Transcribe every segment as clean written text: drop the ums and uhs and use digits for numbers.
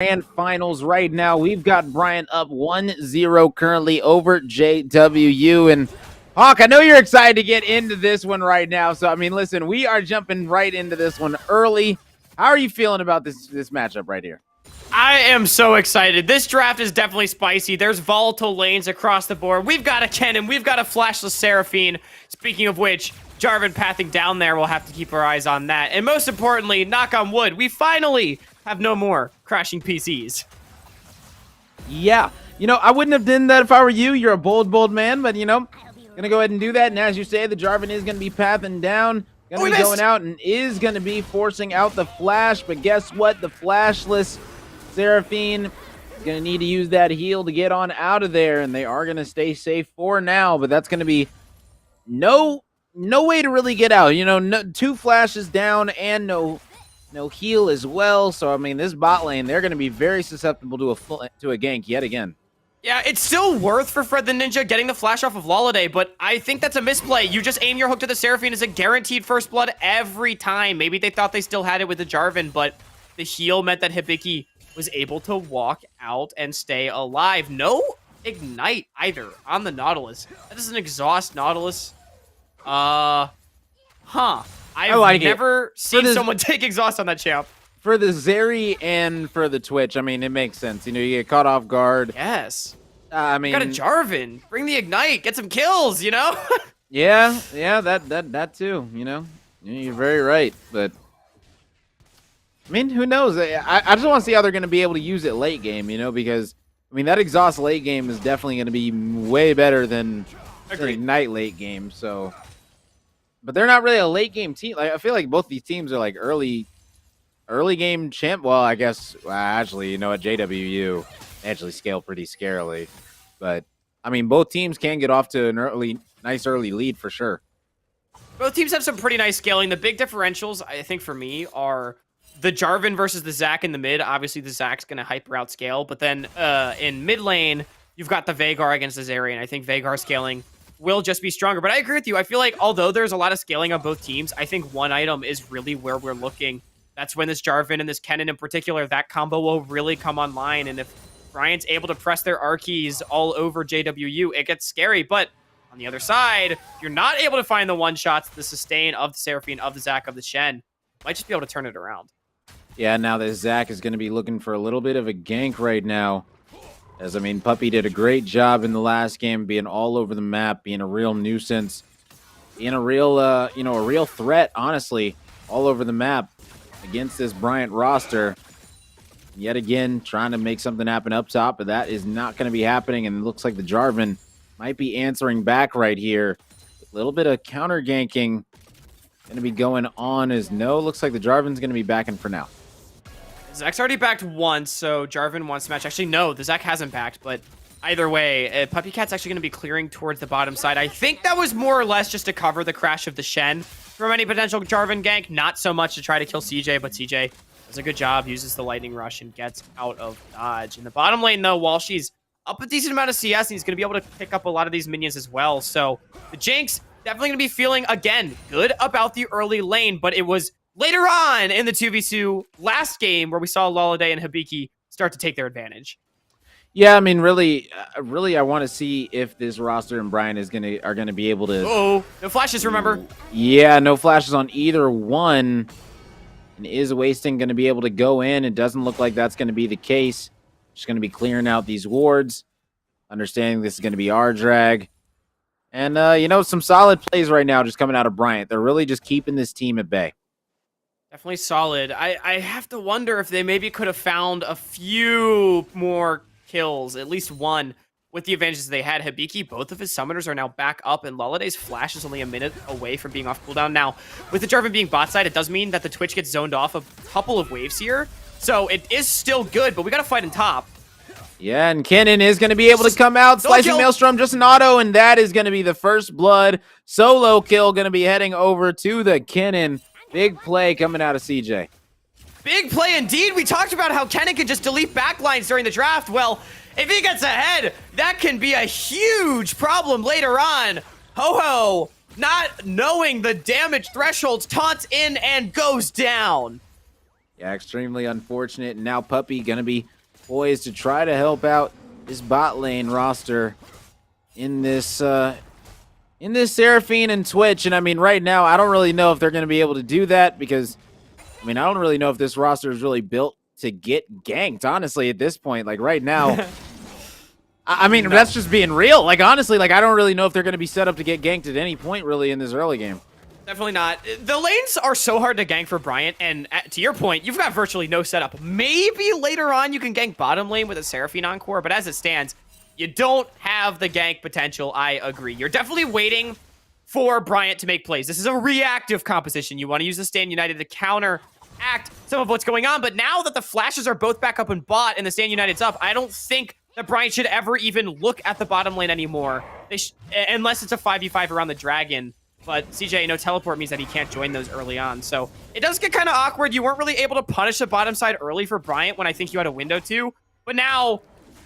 Grand finals right now. We've got Bryant up 1-0 currently over JWU. And Hawk, I know you're excited to get into this one right now. So, I mean, listen, we are jumping right into this one early. How are you feeling about this matchup right here? I am so excited. This draft is definitely spicy. There's volatile lanes across the board. We've got a Kennen. We've got a Flashless Seraphine. Speaking of which, Jarvan pathing down there. We'll have to keep our eyes on that. And most importantly, knock on wood, we finally have no more crashing PCs. Yeah. I wouldn't have done that if I were you. You're a bold man. But, going to go ahead and do that. And as you say, the Jarvan is going to be pathing down. Going to be going out and is going to be forcing out the flash. But guess what? The Flashless Seraphine is going to need to use that heal to get on out of there, and they are going to stay safe for now, but that's going to be no way to really get out. No, 2 flashes down and no heal as well. So I mean, this bot lane, they're going to be very susceptible to a gank yet again. Yeah, it's still worth for Fred the Ninja getting the flash off of Lolliday, but I think that's a misplay. You just aim your hook to the Seraphine as a guaranteed first blood every time. Maybe they thought they still had it with the Jarvan, but the heal meant that Hibiki was able to walk out and stay alive. No ignite either on the Nautilus. That is an exhaust Nautilus. I've never seen someone take exhaust on that champ. For the Zeri and for the Twitch, I mean, it makes sense. You get caught off guard. Yes. I mean, got a Jarvan. Bring the ignite. Get some kills, Yeah, that too, You're very right, but I mean, who knows? I just want to see how they're going to be able to use it late game, because, I mean, that exhaust late game is definitely going to be way better than Ignite late game, so. But they're not really a late game team. I feel like both these teams are like early game champ. Well, I guess, actually, at JWU, they actually scale pretty scarily. But, I mean, both teams can get off to an nice early lead for sure. Both teams have some pretty nice scaling. The big differentials, I think, for me, are the Jarvan versus the Zac in the mid. Obviously, the Zac's going to hyper out scale. But then in mid lane, you've got the Veigar against the Zeri. And I think Veigar scaling will just be stronger. But I agree with you. I feel like although there's a lot of scaling on both teams, I think one item is really where we're looking. That's when this Jarvan and this Kennen in particular, that combo will really come online. And if Bryant's able to press their R keys all over JWU, it gets scary. But on the other side, if you're not able to find the one-shots, the sustain of the Seraphine, of the Zac, of the Shen, might just be able to turn it around. Yeah, now that Zac is going to be looking for a little bit of a gank right now. As, I mean, Puppey did a great job in the last game, being all over the map, being a real nuisance, being a real, a real threat, honestly, all over the map against this Bryant roster. Yet again, trying to make something happen up top, but that is not going to be happening, and it looks like the Jarvan might be answering back right here. A little bit of counter ganking going to be going on as no. Looks like the Jarvan's going to be backing for now. Zac's already backed once, so Jarvan wants to match. Actually, no, the Zac hasn't backed, but either way, Puppy Cat's actually going to be clearing towards the bottom side. I think that was more or less just to cover the crash of the Shen from any potential Jarvan gank. Not so much to try to kill CJ, but CJ does a good job, uses the lightning rush, and gets out of dodge. In the bottom lane, though, while she's up a decent amount of CS, and he's going to be able to pick up a lot of these minions as well. So the Jinx definitely going to be feeling, again, good about the early lane, but it was later on in the 2v2 last game where we saw Lolliday and Hibiki start to take their advantage. Yeah, I mean, really, I want to see if this roster and Brian are gonna be able to. Oh, no flashes, remember? Yeah, no flashes on either one, and is Wasting going to be able to go in? It doesn't look like that's going to be the case. Just going to be clearing out these wards, understanding this is going to be our drag, and some solid plays right now just coming out of Bryant. They're really just keeping this team at bay. Definitely solid. I have to wonder if they maybe could have found a few more kills, at least one, with the advantages they had. Hibiki, both of his summoners are now back up, and Lolliday's flash is only a minute away from being off cooldown. Now, with the Jarvan being bot side, it does mean that the Twitch gets zoned off a couple of waves here, so it is still good, but we gotta fight in top. Yeah, and Kennen is going to be able to come out, slicing Maelstrom, just an auto, and that is going to be the first blood. Solo kill going to be heading over to the Kennen. Big play coming out of CJ. Big play indeed. We talked about how Kennen can just delete backlines during the draft. Well, if he gets ahead, that can be a huge problem later on. Ho-Ho, not knowing the damage thresholds, taunts in and goes down. Yeah, extremely unfortunate. And now Puppy gonna be poised to try to help out this bot lane roster in this Seraphine and Twitch. And I mean, right now, I don't really know if they're gonna be able to do that because I mean, I don't really know if this roster is really built to get ganked, honestly, at this point. Like right now. I mean, that's just being real. Like, honestly, like I don't really know if they're gonna be set up to get ganked at any point really in this early game. Definitely not. The lanes are so hard to gank for Bryant, and to your point, you've got virtually no setup. Maybe later on you can gank bottom lane with a Seraphine Encore, but as it stands, you don't have the gank potential. I agree. You're definitely waiting for Bryant to make plays. This is a reactive composition. You want to use the Stand United to counteract some of what's going on, but now that the flashes are both back up in bot and the Stand United's up, I don't think that Bryant should ever even look at the bottom lane anymore, unless it's a 5v5 around the dragon. But CJ, no teleport means that he can't join those early on. So it does get kind of awkward. You weren't really able to punish the bottom side early for Bryant when I think you had a window to. But now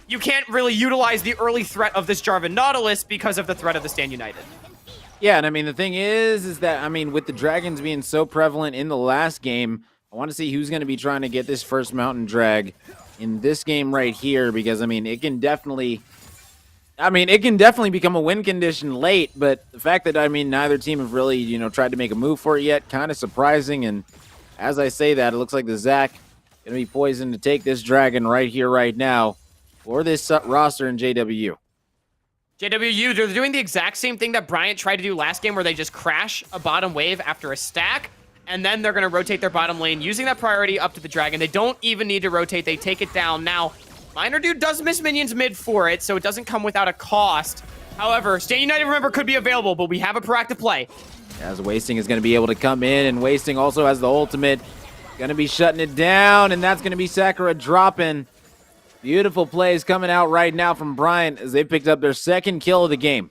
you can't really utilize the early threat of this Jarvan Nautilus because of the threat of the Stand United. Yeah, and I mean, the thing is that, I mean, with the dragons being so prevalent in the last game, I want to see who's going to be trying to get this first mountain drag in this game right here because, I mean, it can definitely become a win condition late, but the fact that, I mean, neither team have really, you know, tried to make a move for it yet, kind of surprising. And as I say that, it looks like the Zac going to be poisoned to take this dragon right here, right now for this roster in JWU. JWU, they're doing the exact same thing that Bryant tried to do last game where they just crash a bottom wave after a stack, and then they're going to rotate their bottom lane using that priority up to the dragon. They don't even need to rotate. They take it down. Now, Miner Dude does miss minions mid for it, so it doesn't come without a cost. However, Stand United, remember, could be available, but we have a proactive play. As Wasting is going to be able to come in, and Wasting also has the ultimate. Going to be shutting it down, and that's going to be Sakura dropping. Beautiful plays coming out right now from Bryant as they picked up their second kill of the game.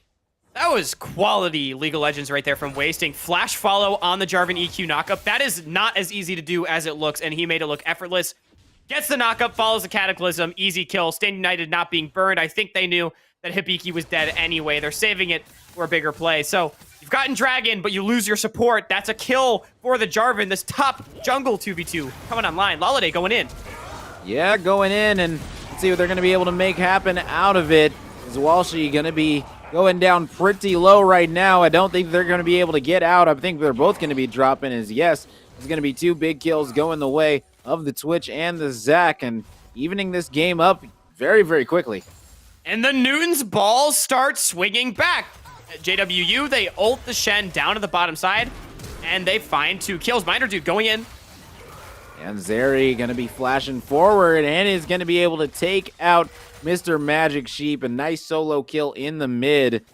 That was quality League of Legends right there from Wasting. Flash follow on the Jarvan EQ knockup. That is not as easy to do as it looks, and he made it look effortless. Gets the knockup, follows the Cataclysm, easy kill. Stand United not being burned. I think they knew that Hibiki was dead anyway. They're saving it for a bigger play. So you've gotten Dragon, but you lose your support. That's a kill for the Jarvan. This top jungle 2v2 coming online. Lolade going in. Yeah, going in, and let's see what they're going to be able to make happen out of it. Is Walshy going to be going down pretty low right now? I don't think they're going to be able to get out. I think they're both going to be dropping as, yes, there's going to be two big kills going the way of the Twitch and the Zac, and evening this game up very, very quickly. And the Newton's balls start swinging back. At JWU, they ult the Shen down to the bottom side, and they find 2 kills. Miner Dude going in. And Zeri going to be flashing forward and is going to be able to take out Mr. Magic Sheep. A nice solo kill in the mid.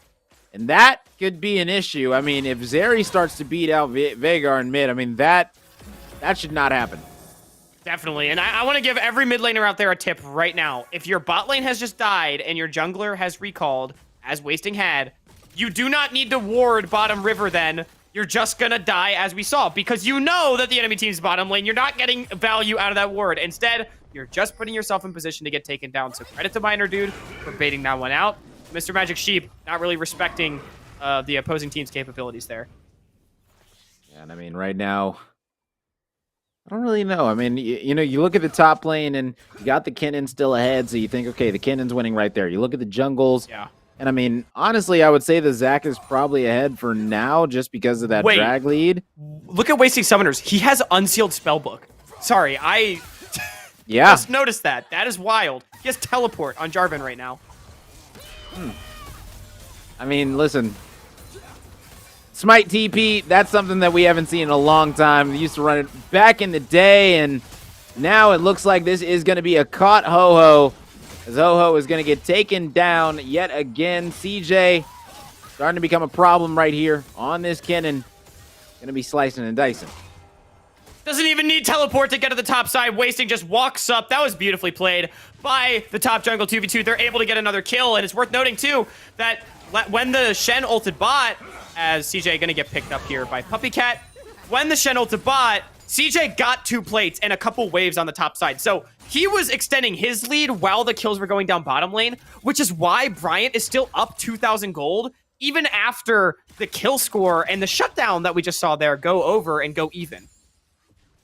And that could be an issue. I mean, if Zeri starts to beat out Veigar in mid, I mean, that should not happen. Definitely. And I want to give every mid laner out there a tip right now. If your bot lane has just died and your jungler has recalled, as Wasting had, you do not need to ward bottom river then. You're just going to die as we saw because you know that the enemy team's bottom lane. You're not getting value out of that ward. Instead, you're just putting yourself in position to get taken down. So credit to Miner Dude for baiting that one out. Mr. Magic Sheep not really respecting the opposing team's capabilities there. Yeah, and I mean, right now, I don't really know. I mean, you know, you look at the top lane and you got the Kennen still ahead, so you think, okay, the Kennen's winning right there. You look at the jungles. Yeah. And I mean, honestly, I would say the Zac is probably ahead for now just because of that drag lead. Look at Wasting Summoners. He has Unsealed Spellbook. Sorry, I yeah. just noticed that. That is wild. He has Teleport on Jarvan right now. I mean, listen. Smite TP, that's something that we haven't seen in a long time. They used to run it back in the day, and now it looks like this is going to be a caught Ho-Ho. As Ho-Ho is going to get taken down yet again. CJ starting to become a problem right here on this Kennen. Going to be slicing and dicing. Doesn't even need teleport to get to the top side. Wasting just walks up. That was beautifully played by the top jungle 2v2. They're able to get another kill, and it's worth noting, too, that when the Shen ulted bot, as CJ going to get picked up here by Puppycat, when the Shen ulted bot, CJ got 2 plates and a couple waves on the top side. So he was extending his lead while the kills were going down bottom lane, which is why Bryant is still up 2,000 gold, even after the kill score and the shutdown that we just saw there go over and go even.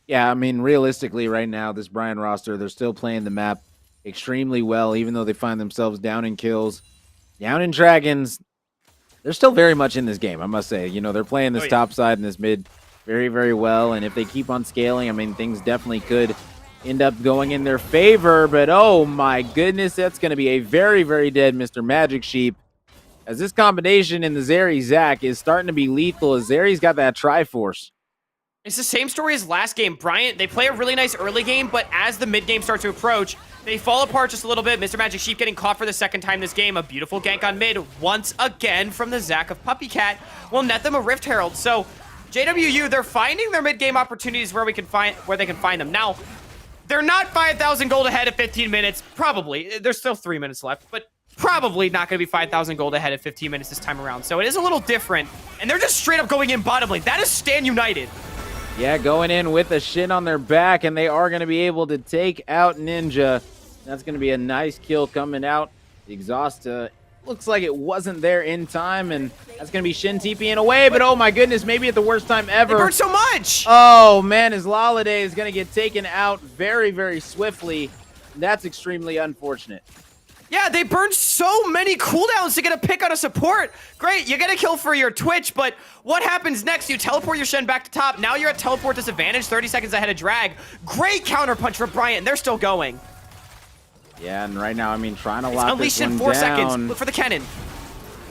Yeah, I mean, realistically, right now, this Brian roster, they're still playing the map extremely well, even though they find themselves down in kills, down in dragons. They're still very much in this game, I must say. You know, they're playing Oh this yeah. top side and this mid very, very well. And if they keep on scaling, I mean, things definitely could end up going in their favor. But oh my goodness, that's going to be a very, very dead Mr. Magic Sheep. As this combination in the Zeri Zac is starting to be lethal, as Zeri's got that Triforce. It's the same story as last game. Bryant, they play a really nice early game, but as the mid game starts to approach, they fall apart just a little bit. Mr. Magic Sheep getting caught for the second time this game. A beautiful gank on mid once again from the Zac of Puppy Cat will net them a Rift Herald. So JWU, they're finding their mid game opportunities where they can find them. Now, they're not 5,000 gold ahead at 15 minutes. Probably. There's still 3 minutes left, but probably not going to be 5,000 gold ahead at 15 minutes this time around. So it is a little different, and they're just straight up going in bottom lane. That is Stan United. Yeah, going in with a shin on their back, and they are going to be able to take out Ninja. That's going to be a nice kill coming out. The exhaust looks like it wasn't there in time, and that's going to be Shin TPing away, but oh my goodness, maybe at the worst time ever. It hurt so much! Oh man, his Lolliday is going to get taken out very, very swiftly. That's extremely unfortunate. Yeah, they burned so many cooldowns to get a pick on a support. Great, you get a kill for your Twitch, but what happens next? You teleport your Shen back to top. Now you're at teleport disadvantage, 30 seconds ahead of drag. Great counter punch for Bryant. They're still going. Yeah, and right now, I mean, trying to lock Unleashed this one in 4 down. seconds. Look for the cannon.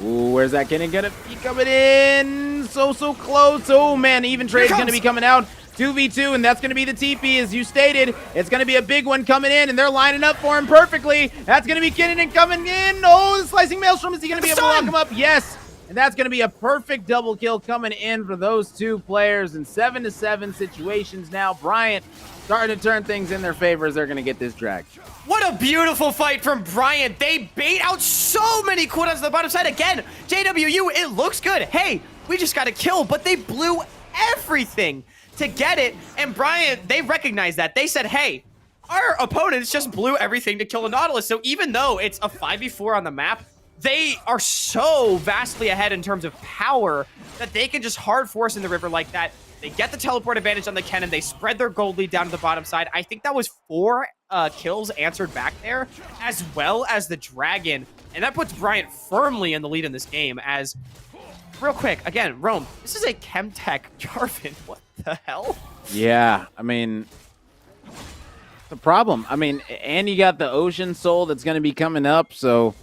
Ooh, where's that cannon gonna be coming in? So close. Oh man, even trade's gonna be coming out. 2v2, and that's going to be the TP, as you stated. It's going to be a big one coming in, and they're lining up for him perfectly. That's going to be Kinnan coming in. Oh, the Slicing Maelstrom. Is he going to be able to lock him up? Yes. And that's going to be a perfect double kill coming in for those two players in 7-7 situations now. Bryant starting to turn things in their favor as they're going to get this drag. What a beautiful fight from Bryant. They bait out so many cooldowns on the bottom side. Again, JWU, it looks good. Hey, we just got a kill, but they blew everything to get it, and Bryant, they recognized that. They said, hey, our opponents just blew everything to kill a Nautilus, so even though it's a 5v4 on the map, they are so vastly ahead in terms of power that they can just hard force in the river like that. They get the teleport advantage on the cannon, they spread their gold lead down to the bottom side. I think that was 4 kills answered back there, as well as the dragon, and that puts Bryant firmly in the lead in this game. As real quick, again, Rome, this is a Chemtech Jarvan. What the hell? Yeah, I mean, the problem. I mean, and you got the Ocean Soul that's going to be coming up, so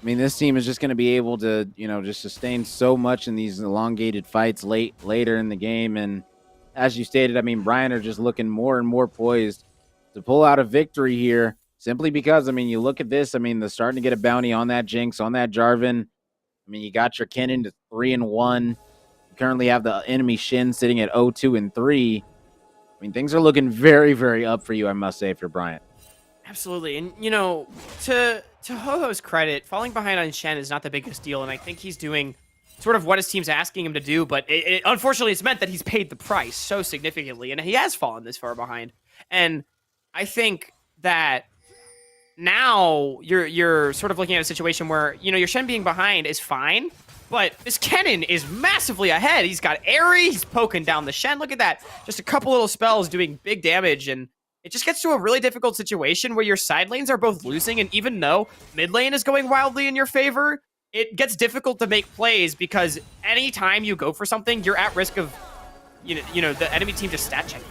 I mean, this team is just going to be able to, you know, just sustain so much in these elongated fights later in the game. And as you stated, I mean, Bryant are just looking more and more poised to pull out a victory here, simply because, I mean, you look at this, I mean, they're starting to get a bounty on that Jinx, on that Jarvan. I mean, you got your Kennen to 3-1. You currently have the enemy Shin sitting at 0-2-3. I mean, things are looking very, very up for you, I must say, if you're Bryant. Absolutely. And, you know, to Ho-Ho's credit, falling behind on Shen is not the biggest deal, and I think he's doing sort of what his team's asking him to do, but unfortunately it's meant that he's paid the price so significantly, and he has fallen this far behind. And I think that now you're sort of looking at a situation where, you know, your Shen being behind is fine, but this Kennen is massively ahead. He's got Airy, he's poking down the Shen. Look at that. Just a couple little spells doing big damage, and it just gets to a really difficult situation where your side lanes are both losing, and even though mid lane is going wildly in your favor, it gets difficult to make plays because anytime you go for something, you're at risk of, you know, the enemy team just stat checking.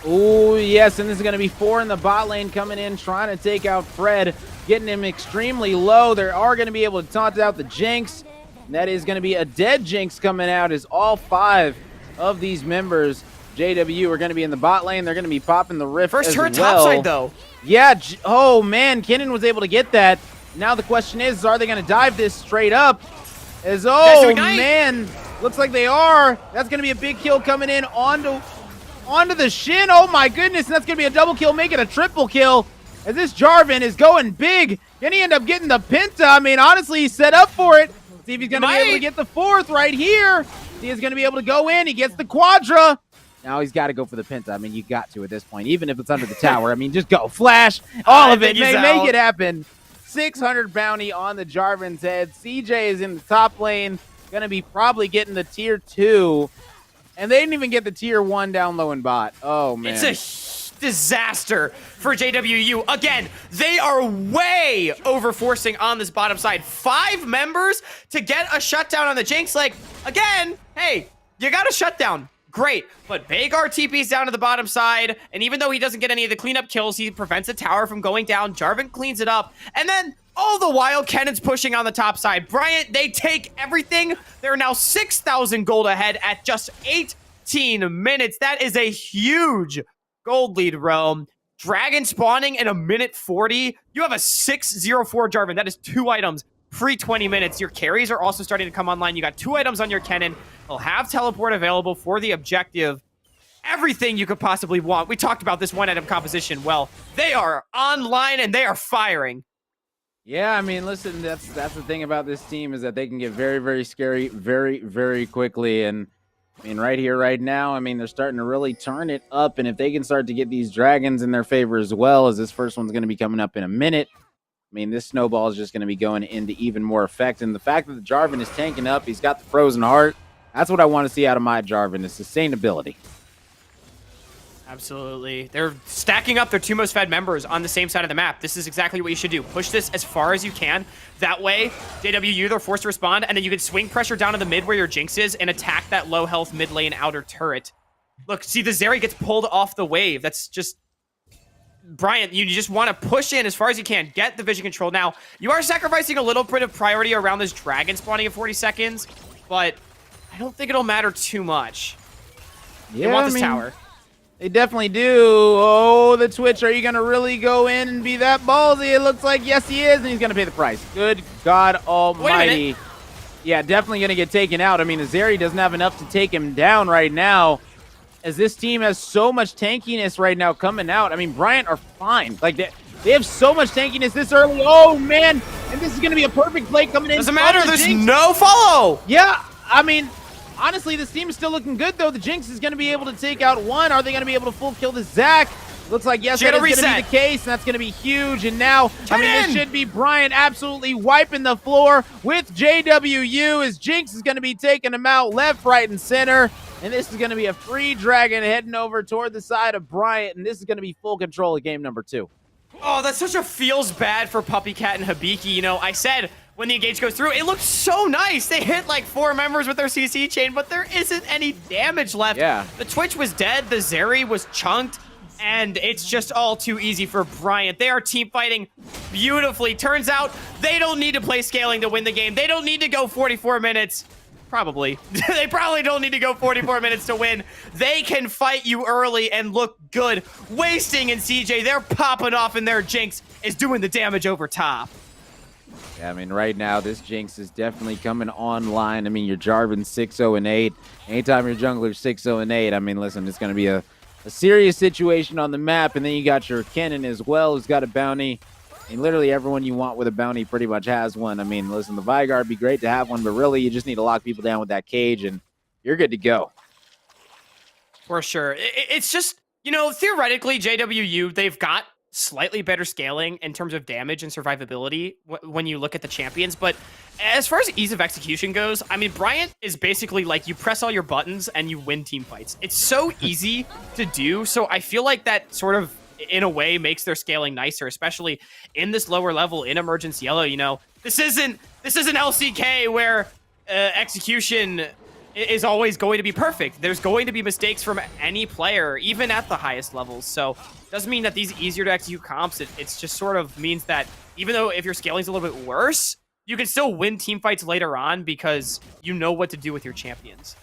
Oh, yes, and this is going to be 4 in the bot lane coming in, trying to take out Fred, getting him extremely low. They are going to be able to taunt out the Jinx, and that is going to be a dead Jinx coming out as all 5 of these members, JW, are going to be in the bot lane. They're going to be popping the Rift First as turn well. topside, though. Yeah, oh, man, Kennen was able to get that. Now the question is, are they going to dive this straight up? As, oh, man, looks like they are. That's going to be a big kill coming in onto the Shin. Oh my goodness, and that's going to be a double kill, make it a triple kill. As this Jarvan is going big. Can he end up getting the Penta? I mean, honestly, he's set up for it. See if he's going to be able to get the 4th right here. He is going to be able to go in. He gets the Quadra. Now he's got to go for the Penta. I mean, you got to at this point, even if it's under the tower. I mean, just go. Flash. All of it. Make it happen. 600 bounty on the Jarvan's head. CJ is in the top lane. Going to be probably getting the tier 2. And they didn't even get the tier 1 down low in bot. Oh, man. It's a disaster for JWU. Again, they are way overforcing on this bottom side. 5 members to get a shutdown on the Jinx. Like, again, hey, you got a shutdown. Great. But Vagar TP's down to the bottom side. And even though he doesn't get any of the cleanup kills, he prevents the tower from going down. Jarvan cleans it up. And then all the while, Kennon's pushing on the top side. Bryant, they take everything. They're now 6,000 gold ahead at just 18 minutes. That is a huge gold lead, Rome. Dragon spawning in a minute 40. You have a 604 Jarvan. That is 2 items pre-20 minutes. Your carries are also starting to come online. You got 2 items on your Kennen. They'll have teleport available for the objective. Everything you could possibly want. We talked about this 1-item composition. Well, they are online and they are firing. Yeah, I mean, listen, that's the thing about this team is that they can get very, very scary very, very quickly. And I mean, right here, right now, I mean, they're starting to really turn it up. And if they can start to get these dragons in their favor as well, as this first one's going to be coming up in a minute, I mean, this snowball is just going to be going into even more effect. And the fact that the Jarvan is tanking up, he's got the frozen heart. That's what I want to see out of my Jarvan, is sustainability. Absolutely. They're stacking up their 2 most fed members on the same side of the map. This is exactly what you should do. Push this as far as you can. That way, JWU, they're forced to respond, and then you can swing pressure down to the mid where your Jinx is and attack that low health mid lane outer turret. Look, see, the Zeri gets pulled off the wave. That's just... Bryant, you just want to push in as far as you can. Get the vision control. Now, you are sacrificing a little bit of priority around this dragon spawning in 40 seconds, but I don't think it'll matter too much. Yeah, they want this tower. They definitely do. Oh, the Twitch. Are you going to really go in and be that ballsy? It looks like yes, he is, and he's going to pay the price. Good God almighty. Yeah, definitely going to get taken out. I mean, the Zeri doesn't have enough to take him down right now, as this team has so much tankiness right now coming out. I mean, Bryant are fine. Like, they have so much tankiness this early. Oh, man. And this is going to be a perfect play coming in. Doesn't matter. There's no follow. Yeah, I mean... Honestly, this team is still looking good, though. The Jinx is going to be able to take out 1. Are they going to be able to full kill the Zac? Looks like, yes, that is going to be the case, and that's going to be huge. And now, I mean, this should be Bryant absolutely wiping the floor with JWU, as Jinx is going to be taking him out left, right, and center. And this is going to be a free dragon heading over toward the side of Bryant, and this is going to be full control of game number 2. Oh, that's such a feels bad for Puppy Cat and Hibiki. You know, I said... when the engage goes through, it looks so nice. They hit like 4 members with their CC chain, but there isn't any damage left. Yeah. The Twitch was dead. The Zeri was chunked, and it's just all too easy for Bryant. They are team fighting beautifully. Turns out they don't need to play scaling to win the game. They don't need to go 44 minutes. Probably. They probably don't need to go 44 minutes to win. They can fight you early and look good. Wasting in CJ, they're popping off, and their Jinx is doing the damage over top. Yeah, I mean, right now, this Jinx is definitely coming online. I mean, your Jarvan 6-0-8. Anytime your jungler 6-0-8, I mean, listen, it's going to be a serious situation on the map. And then you got your Kennen as well, who's got a bounty. I mean, literally everyone you want with a bounty pretty much has one. I mean, listen, the Veigar would be great to have one, but really, you just need to lock people down with that cage, and you're good to go. For sure. It's just, you know, theoretically, JWU, they've got slightly better scaling in terms of damage and survivability when you look at the champions, but as far as ease of execution goes, I mean, Bryant is basically like you press all your buttons and you win team fights. It's so easy to do, so I feel like that sort of, in a way, makes their scaling nicer, especially in this lower level in Emergence Yellow. You know, this isn't LCK where execution is always going to be perfect. There's going to be mistakes from any player, even at the highest levels. So doesn't mean that these easier to execute comps. It's just sort of means that even though if your scaling's a little bit worse, you can still win team fights later on because you know what to do with your champions.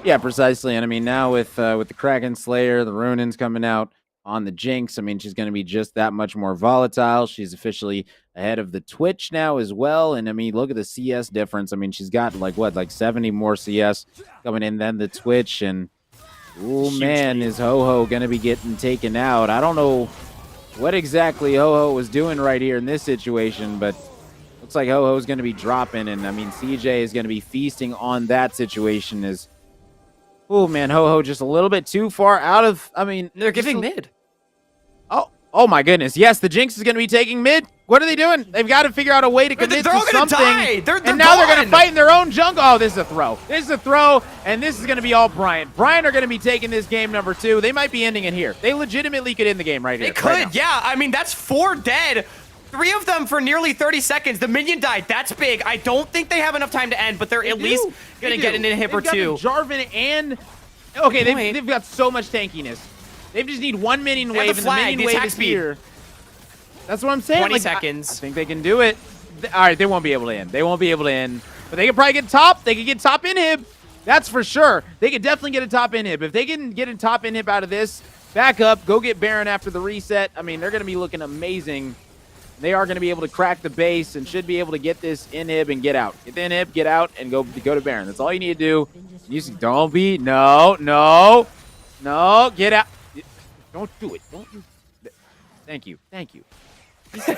Yeah, precisely. And I mean, now with the Kraken Slayer, the Runins coming out on the Jinx, I mean, she's going to be just that much more volatile. She's officially ahead of the Twitch now as well. And I mean, look at the CS difference. I mean, she's got like 70 more CS coming in than the Twitch. And oh man, is Ho-Ho going to be getting taken out? I don't know what exactly Ho-Ho was doing right here in this situation, but looks like Ho-Ho is going to be dropping. And I mean, CJ is going to be feasting on that situation. As oh man, Ho-Ho just a little bit too far out of, I mean, they're giving mid. Oh, Oh my goodness. Yes, the Jinx is going to be taking mid. What are they doing? They've got to figure out a way to commit They're to all gonna something. die. They're and now they're going to gone. fight in their own jungle. Oh, this is a throw. This is a throw, and this is going to be all Bryant. Bryant are going to be taking this game number 2. They might be ending it here. They legitimately could end the game right here. They could, yeah. I mean, that's 4 dead. 3 of them for nearly 30 seconds. The minion died. That's big. I don't think they have enough time to end, but they're at least going to get an inhib or 2. Jarvan and... Okay, they've got so much tankiness. They just need one minion wave, and the minion wave is here. That's what I'm saying. 20 seconds. I think they can do it. All right, they won't be able to end. They won't be able to end. But they can probably get top. They can get top inhib. That's for sure. They could definitely get a top inhib. If they can get a top inhib out of this, back up, go get Baron after the reset. I mean, they're going to be looking amazing. They are going to be able to crack the base and should be able to get this inhib and get out. Get the inhib, get out, and go to Baron. That's all you need to do. Don't be. No. Get out. Don't do it. Don't you. Thank you. He said,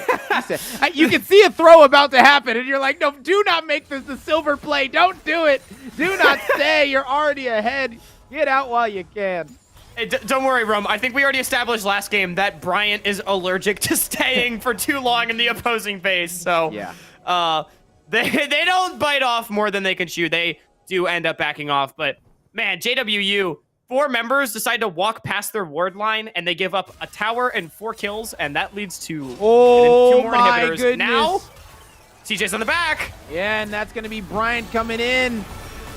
you can see a throw about to happen, and you're like, no, do not make this a silver play. Don't do it. Do not stay. You're already ahead. Get out while you can. Hey, don't worry, Rome. I think we already established last game that Bryant is allergic to staying for too long in the opposing base. So, yeah. They don't bite off more than they can chew. They do end up backing off. But, man, JWU, 4 members decide to walk past their ward line, and they give up a tower and 4 kills, and that leads to 2 more inhibitors. Goodness. Now, TJ's on the back. Yeah, and that's going to be Bryant coming in.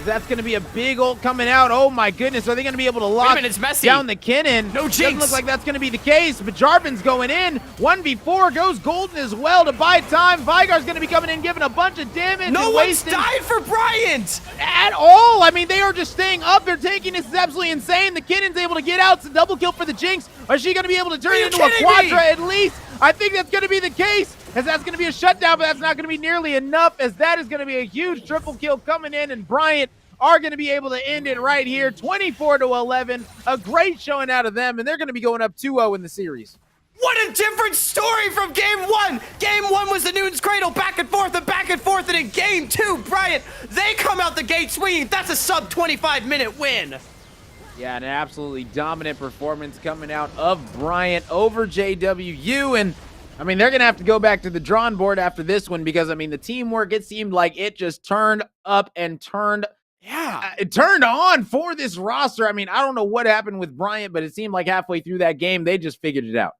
That's going to be a big ult coming out. Oh, my goodness. Are they going to be able to lock down the Kinnan? No Jinx. Doesn't look like that's going to be the case, but Jarvan's going in. 1v4 goes Golden as well to buy time. Vigar's going to be coming in, giving a bunch of damage. No one's died for Bryant at all. I mean, they are just staying up. They're taking this. Is absolutely insane. The Kinnan's able to get out. It's a double kill for the Jinx. Is she going to be able to turn it into a quadra at least? I think that's going to be the case, as that's going to be a shutdown, but that's not going to be nearly enough, as that is going to be a huge triple kill coming in, and Bryant are going to be able to end it right here, 24-11. A great showing out of them, and they're going to be going up 2-0 in the series. What a different story from Game 1. Game 1 was the Newton's Cradle, back and forth, and in Game 2, Bryant, they come out the gate swinging. That's a sub-25-minute win. Yeah, an absolutely dominant performance coming out of Bryant over JWU, and I mean, they're going to have to go back to the drawing board after this one, because, I mean, the teamwork, it seemed like it just turned up and turned it turned on for this roster. I mean, I don't know what happened with Bryant, but it seemed like halfway through that game, they just figured it out.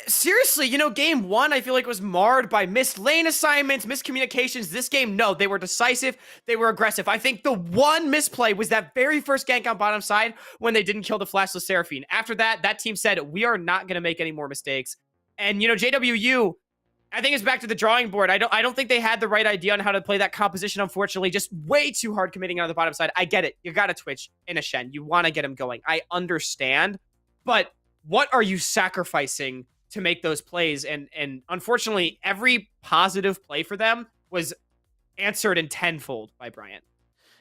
Seriously, you know, Game 1, I feel like was marred by missed lane assignments, miscommunications. This game, no, they were decisive. They were aggressive. I think the one misplay was that very first gank on bottom side when they didn't kill the flashless Seraphine. After that, that team said, we are not going to make any more mistakes. And, you know, JWU, I think it's back to the drawing board. I don't think they had the right idea on how to play that composition, unfortunately. Just way too hard committing on the bottom side. I get it. You got to Twitch in a Shen. You want to get him going. I understand. But what are you sacrificing to make those plays? And unfortunately, every positive play for them was answered in tenfold by Bryant.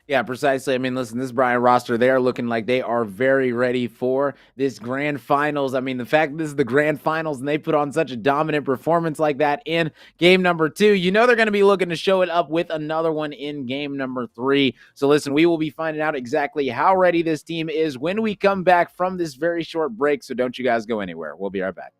Yeah, precisely. I mean, listen, this Bryant roster, they are looking like they are very ready for this grand finals. I mean, the fact this is the grand finals and they put on such a dominant performance like that in game number 2, you know they're going to be looking to show it up with another one in game number 3. So listen, we will be finding out exactly how ready this team is when we come back from this very short break. So don't you guys go anywhere. We'll be right back.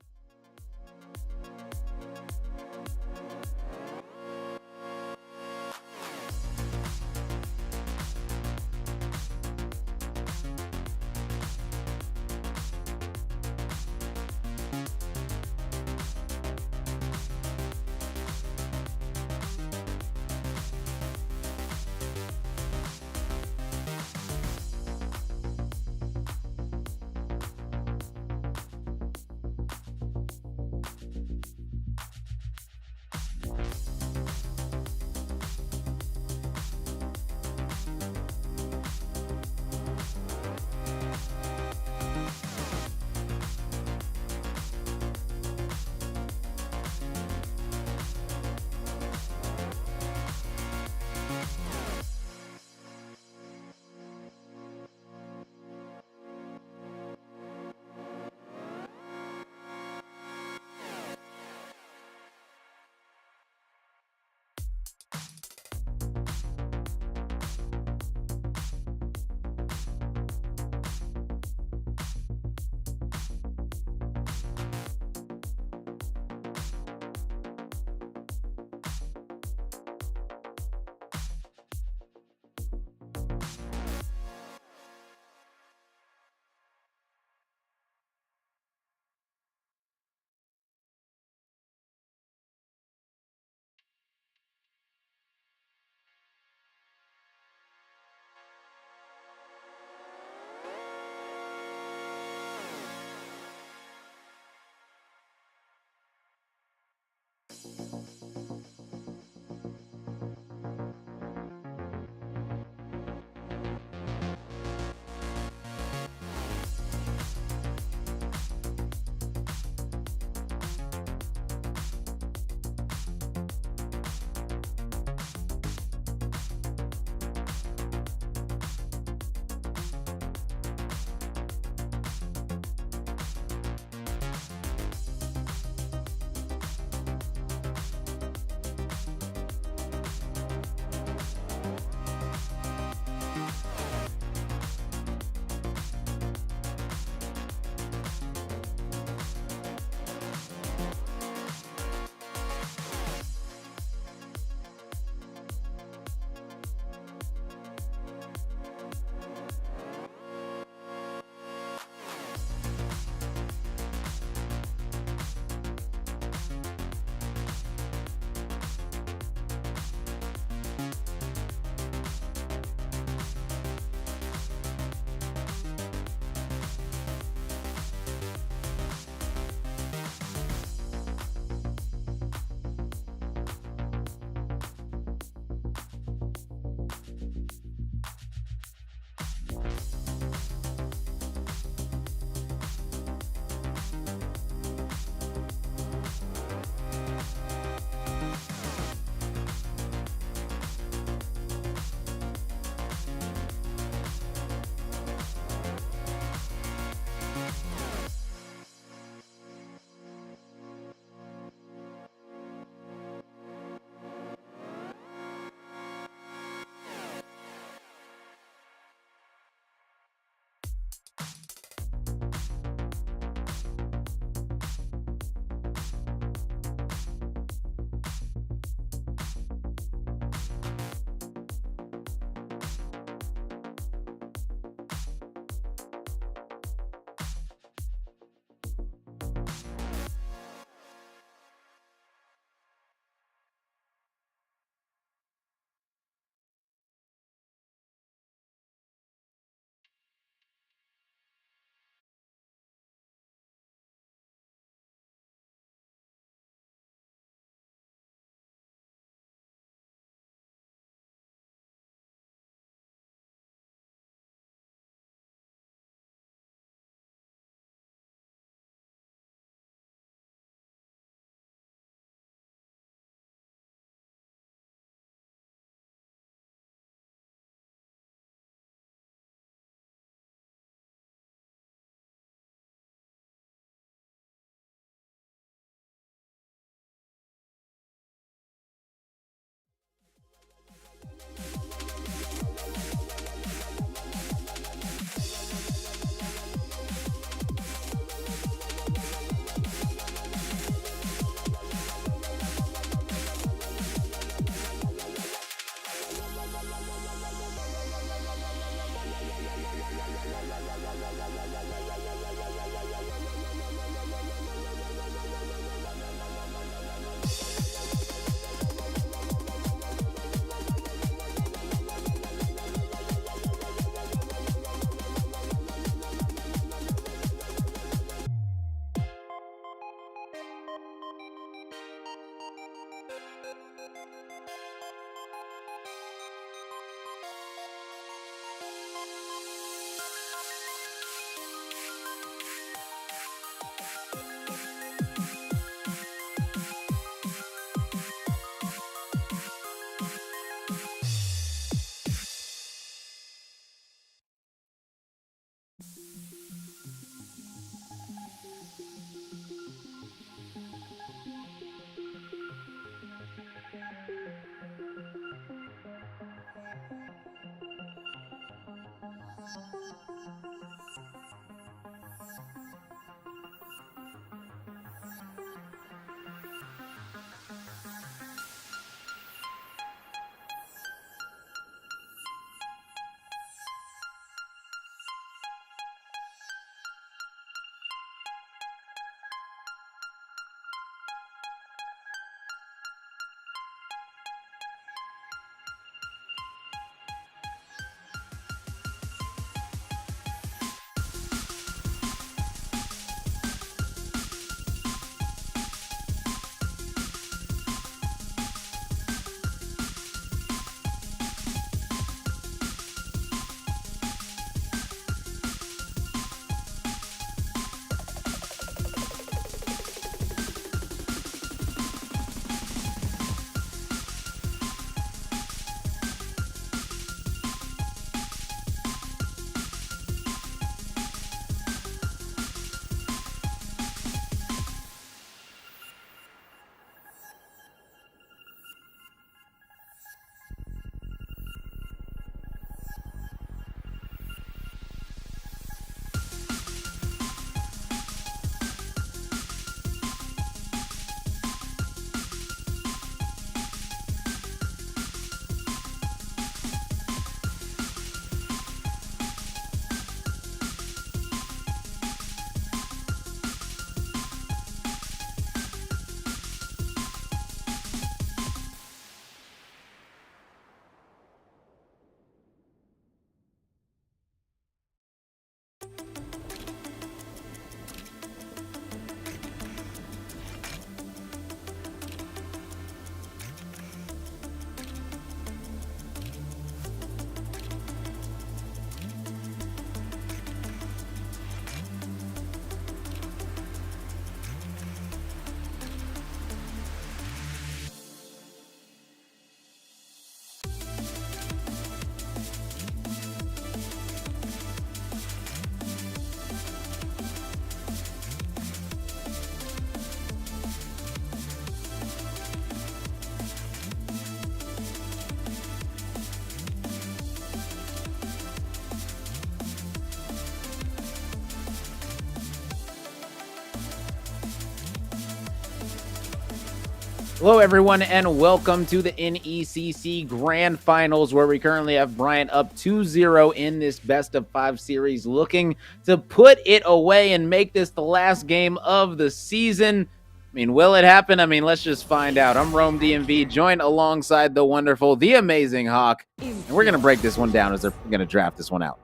Hello, everyone, and welcome to the NECC Grand Finals, where we currently have Bryant up 2-0 in this best-of-5 series, looking to put it away and make this the last game of the season. I mean, will it happen? I mean, let's just find out. I'm RomeDMV, joined alongside the wonderful, the amazing Hawk, and we're going to break this one down as they're going to draft this one out.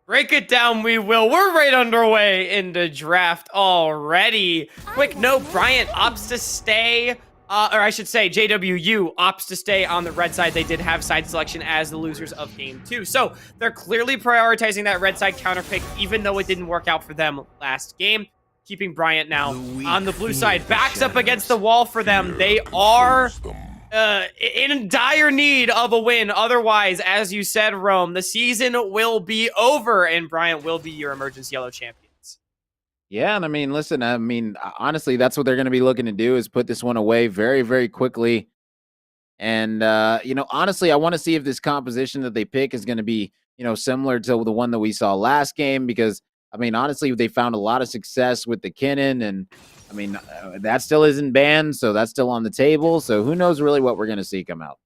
Break it down, we will. We're right underway in the draft already. Quick note, Bryant opts to stay, or I should say JWU opts to stay on the red side. They did have side selection as the losers of game 2. So they're clearly prioritizing that red side counter pick, even though it didn't work out for them last game. Keeping Bryant now on the blue side. Backs up against the wall for them. They are in dire need of a win. Otherwise, as you said, Rome, the season will be over and Bryant will be your emergency yellow champions. Yeah, and I mean, listen, I mean, honestly, that's what they're going to be looking to do is put this one away very, very quickly. And, you know, honestly, I want to see if this composition that they pick is going to be, you know, similar to the one that we saw last game, because, I mean, honestly, they found a lot of success with the Kinnan, and, I mean, that still isn't banned, so that's still on the table. So who knows really what we're going to see come out.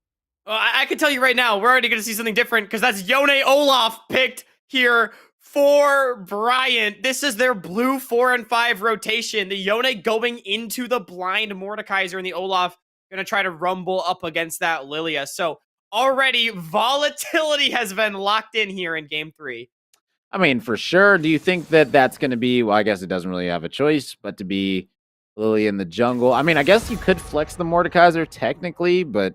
Well, I can tell you right now, we're already going to see something different because that's Yone Olaf picked here for Bryant. This is their blue 4 and 5 rotation. The Yone going into the blind Mordekaiser, and the Olaf going to try to rumble up against that Lilia. So already volatility has been locked in here in game 3. I mean, for sure. Do you think that that's going to be, well, I guess it doesn't really have a choice, but to be Lily in the jungle? I mean, I guess you could flex the Mordekaiser technically, but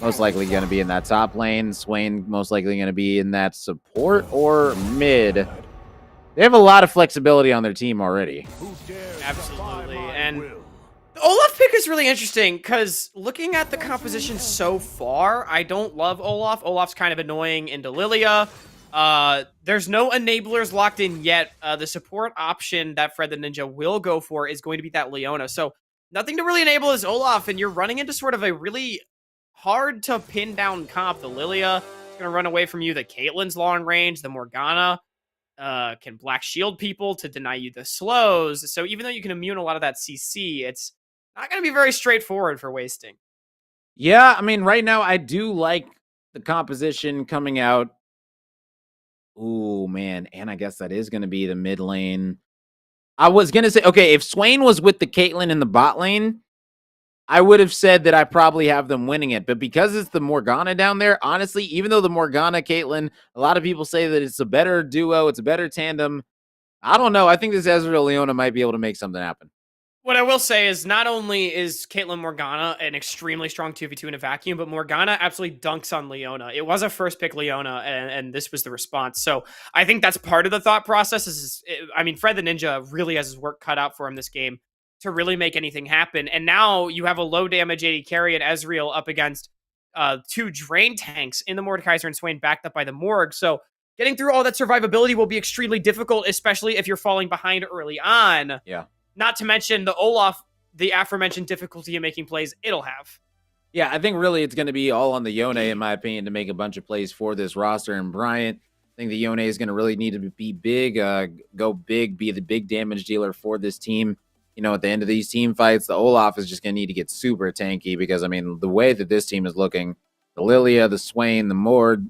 most likely going to be in that top lane. Swain most likely going to be in that support or mid. They have a lot of flexibility on their team already. Absolutely. And the Olaf pick is really interesting because looking at the composition so far, I don't love Olaf. Olaf's kind of annoying into Lilia. There's no enablers locked in yet. The support option that Fred the Ninja will go for is going to be that Leona. So nothing to really enable is Olaf, and you're running into sort of a really hard to pin down comp. The Lilia is going to run away from you. The Caitlyn's long range, the Morgana can black shield people to deny you the slows. So even though you can immune a lot of that CC, it's not going to be very straightforward for wasting. Yeah, I mean, right now I do like the composition coming out. Ooh, man, and I guess that is going to be the mid lane. I was going to say, okay, if Swain was with the Caitlyn in the bot lane, I would have said that I probably have them winning it. But because it's the Morgana down there, honestly, even though the Morgana, Caitlyn, a lot of people say that it's a better duo, it's a better tandem. I don't know. I think this Ezreal Leona might be able to make something happen. What I will say is not only is Caitlyn Morgana an extremely strong 2v2 in a vacuum, but Morgana absolutely dunks on Leona. It was a first pick Leona, and this was the response. So I think that's part of the thought process. I mean, Fred the Ninja really has his work cut out for him this game to really make anything happen. And now you have a low damage AD carry and Ezreal up against two drain tanks in the Mordekaiser and Swain backed up by the Morg. So getting through all that survivability will be extremely difficult, especially if you're falling behind early on. Yeah. Not to mention the Olaf, the aforementioned difficulty in making plays it'll have. Yeah, I think really it's going to be all on the Yone, in my opinion, to make a bunch of plays for this roster. And Bryant, I think the Yone is going to really need to be big, go big, be the big damage dealer for this team. You know, at the end of these team fights, the Olaf is just going to need to get super tanky because, I mean, the way that this team is looking, the Lilia, the Swain, the Mord,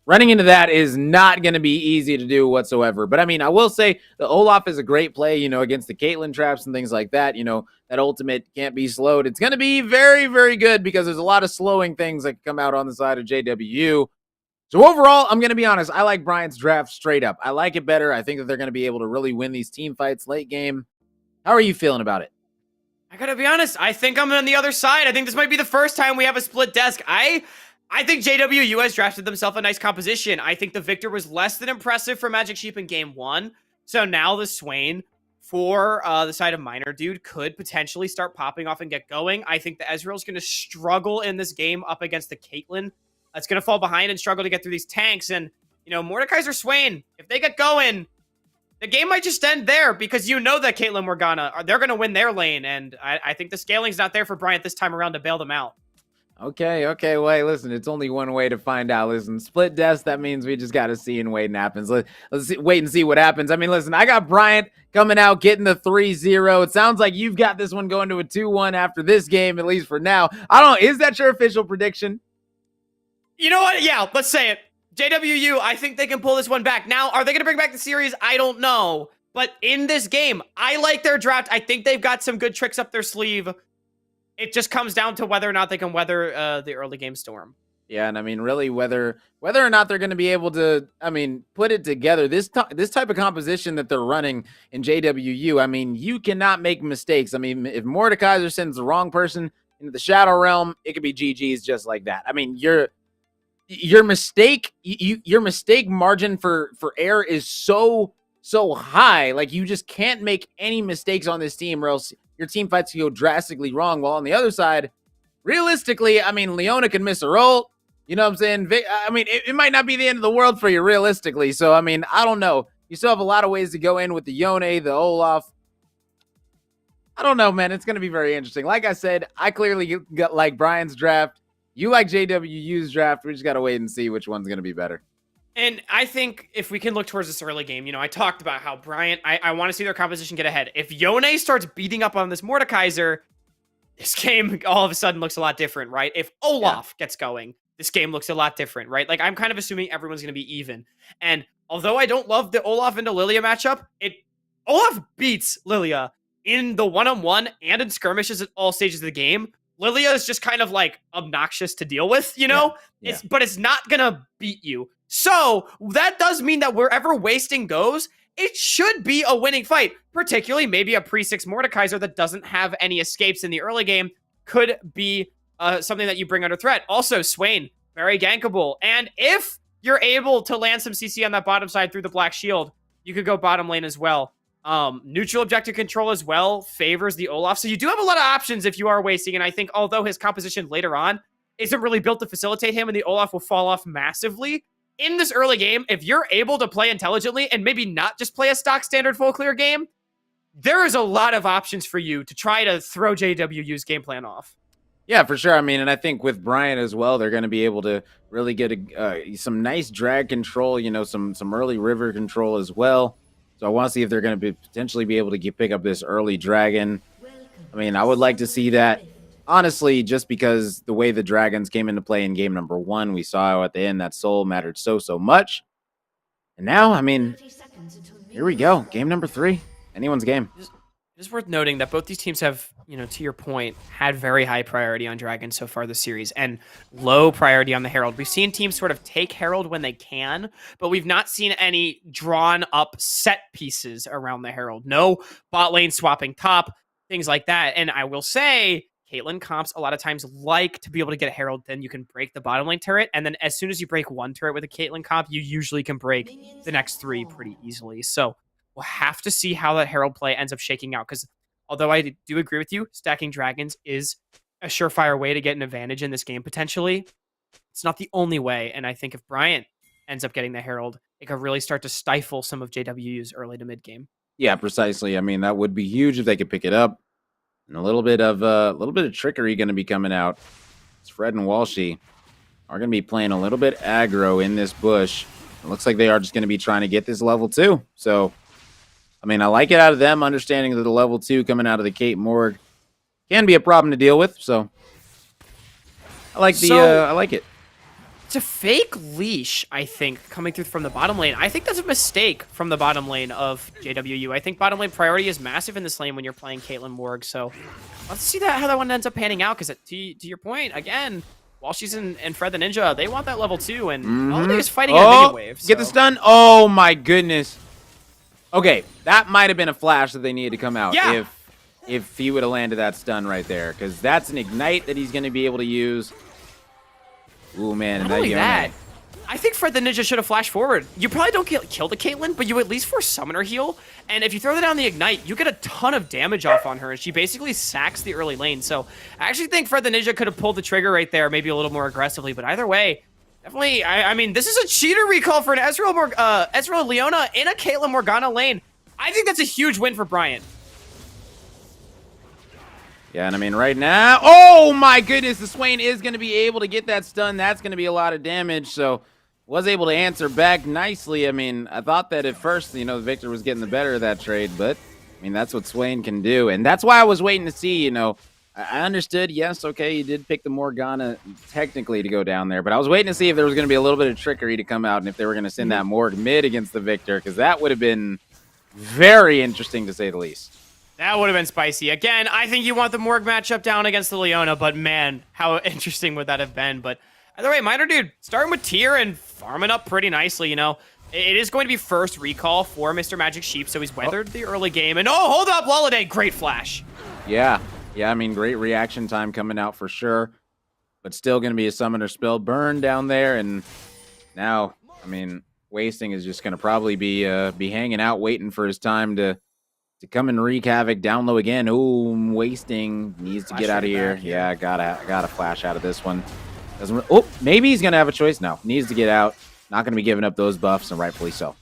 running into that is not going to be easy to do whatsoever. But I mean, I will say the Olaf is a great play, you know, against the Caitlyn traps and things like that. You know, that ultimate can't be slowed. It's going to be very, very good because there's a lot of slowing things that come out on the side of JWU. So overall, I'm going to be honest. I like Bryant's draft straight up. I like it better. I think that they're going to be able to really win these team fights late game. How are you feeling about it? I got to be honest. I think I'm on the other side. I think this might be the first time we have a split desk. I think JWU has drafted themselves a nice composition. I think the Victor was less than impressive for Magic Sheep in game 1. So now the Swain for the side of Miner Dude could potentially start popping off and get going. I think the Ezreal's going to struggle in this game up against the Caitlyn. It's going to fall behind and struggle to get through these tanks. And, you know, Mordekaiser Swain, if they get going, the game might just end there because you know that Caitlyn Morgana, they're going to win their lane. And I think the scaling's not there for Bryant this time around to bail them out. Okay, well, hey, listen, it's only one way to find out. Listen, split deaths, that means we just got to see and wait and happens. Let's wait and see what happens. I mean, listen, I got Bryant coming out, getting the 3-0. It sounds like you've got this one going to a 2-1 after this game, at least for now. I don't know, is that your official prediction? You know what? Yeah, let's say it. JWU, I think they can pull this one back. Now, are they going to bring back the series? I don't know. But in this game, I like their draft. I think they've got some good tricks up their sleeve. It just comes down to whether or not they can weather the early game storm. Yeah, and I mean, really, whether or not they're going to be able to, I mean, put it together. This type of composition that they're running in JWU, I mean, you cannot make mistakes. I mean, if Mordekaiser sends the wrong person into the Shadow Realm, it could be GG's just like that. I mean, your mistake margin for error is so high. Like, you just can't make any mistakes on this team, or else your team fights can go drastically wrong. While on the other side, realistically, I mean, Leona can miss a roll. You know what I'm saying? I mean, it might not be the end of the world for you, realistically. So, I mean, I don't know. You still have a lot of ways to go in with the Yone, the Olaf. I don't know, man. It's going to be very interesting. Like I said, I clearly got like Brian's draft. You like JWU's draft. We just got to wait and see which one's going to be better. And I think if we can look towards this early game, you know, I talked about how Bryant, I want to see their composition get ahead. If Yone starts beating up on this Mordekaiser, this game all of a sudden looks a lot different, right? If Olaf gets going, this game looks a lot different, right? Like, I'm kind of assuming everyone's going to be even. And although I don't love the Olaf into Lilia matchup, Olaf beats Lilia in the one-on-one and in skirmishes at all stages of the game. Lilia is just kind of like obnoxious to deal with, you know? Yeah. But it's not going to beat you. So that does mean that wherever wasting goes, it should be a winning fight, particularly maybe a pre-6 Mordekaiser that doesn't have any escapes in the early game could be something that you bring under threat. Also, Swain, very gankable. And if you're able to land some CC on that bottom side through the Black Shield, you could go bottom lane as well. Neutral objective control as well favors the Olaf. So you do have a lot of options if you are wasting. And I think although his composition later on isn't really built to facilitate him and the Olaf will fall off massively, in this early game, if you're able to play intelligently and maybe not just play a stock standard full clear game, there is a lot of options for you to try to throw JWU's game plan off. Yeah, for sure. I mean, and I think with Bryant as well, they're going to be able to really get some nice drag control. Some early river control as well. So I want to see if they're going to be potentially be able to pick up this early dragon. I mean, I would like to see that. Honestly, just because the way the dragons came into play in game number 1, we saw at the end that soul mattered so much. And now, I mean, here we go. Game number 3. Anyone's game. It is worth noting that both these teams have, to your point, had very high priority on Dragon so far this series and low priority on the Herald. We've seen teams sort of take Herald when they can, but we've not seen any drawn up set pieces around the Herald. No bot lane swapping top, things like that. And I will say, Caitlyn comps a lot of times like to be able to get a Herald, then you can break the bottom lane turret. And then as soon as you break one turret with a Caitlyn comp, you usually can break the next 3 pretty easily. So we'll have to see how that Herald play ends up shaking out, because although I do agree with you, stacking dragons is a surefire way to get an advantage in this game potentially. It's not the only way, and I think if Bryant ends up getting the Herald, it could really start to stifle some of JWU's early to mid game. Yeah, precisely. I mean, that would be huge if they could pick it up. And a little bit of trickery going to be coming out. It's Fred and Walshy are going to be playing a little bit aggro in this bush. It looks like they are just going to be trying to get this level 2. So I mean, I like it out of them, understanding that the level 2 coming out of the Kate Morg can be a problem to deal with. So I like I like it. It's a fake leash, I think, coming through from the bottom lane. I think that's a mistake from the bottom lane of JWU. I think bottom lane priority is massive in this lane when you're playing Caitlyn Morg. So let's see how that one ends up panning out. Because to your point, again, while she's in Fred the Ninja, they want that level 2, and Holiday is fighting a minion wave. Get the stun. Oh my goodness. Okay, that might have been a flash that they needed to come out if he would have landed that stun right there, because that's an ignite that he's going to be able to use. Ooh, man. Not only that, I think Fred the Ninja should have flashed forward. You probably don't kill the Caitlyn, but you at least force summoner heal, and if you throw that down the ignite, you get a ton of damage off on her, and she basically sacks the early lane. So I actually think Fred the Ninja could have pulled the trigger right there, maybe a little more aggressively, but either way, definitely, I mean, this is a cheater recall for an Ezreal Leona in a Caitlyn Morgana lane. I think that's a huge win for Bryant. Yeah, and I mean, right now, oh my goodness, the Swain is going to be able to get that stun. That's going to be a lot of damage, so was able to answer back nicely. I mean, I thought that at first, the Victor was getting the better of that trade, but, I mean, that's what Swain can do, and that's why I was waiting to see, I understood, yes, okay, you did pick the Morgana technically to go down there, but I was waiting to see if there was going to be a little bit of trickery to come out and if they were going to send that Morg mid against the Victor, because that would have been very interesting to say the least. That would have been spicy. Again, I think you want the Morg matchup down against the Leona, but man, how interesting would that have been? But either way, Miner Dude starting with tier and farming up pretty nicely, It is going to be first recall for Mr. Magic Sheep, so he's weathered the early game. And oh, hold up, Loladay, great flash. Yeah, I mean, great reaction time coming out for sure, but still going to be a summoner spell burn down there. And now, I mean, Wasting is just going to probably be hanging out, waiting for his time to come and wreak havoc down low again. Ooh, Wasting needs to get out of here. Yeah, gotta flash out of this one. Maybe he's going to have a choice. No, needs to get out. Not going to be giving up those buffs, and rightfully so.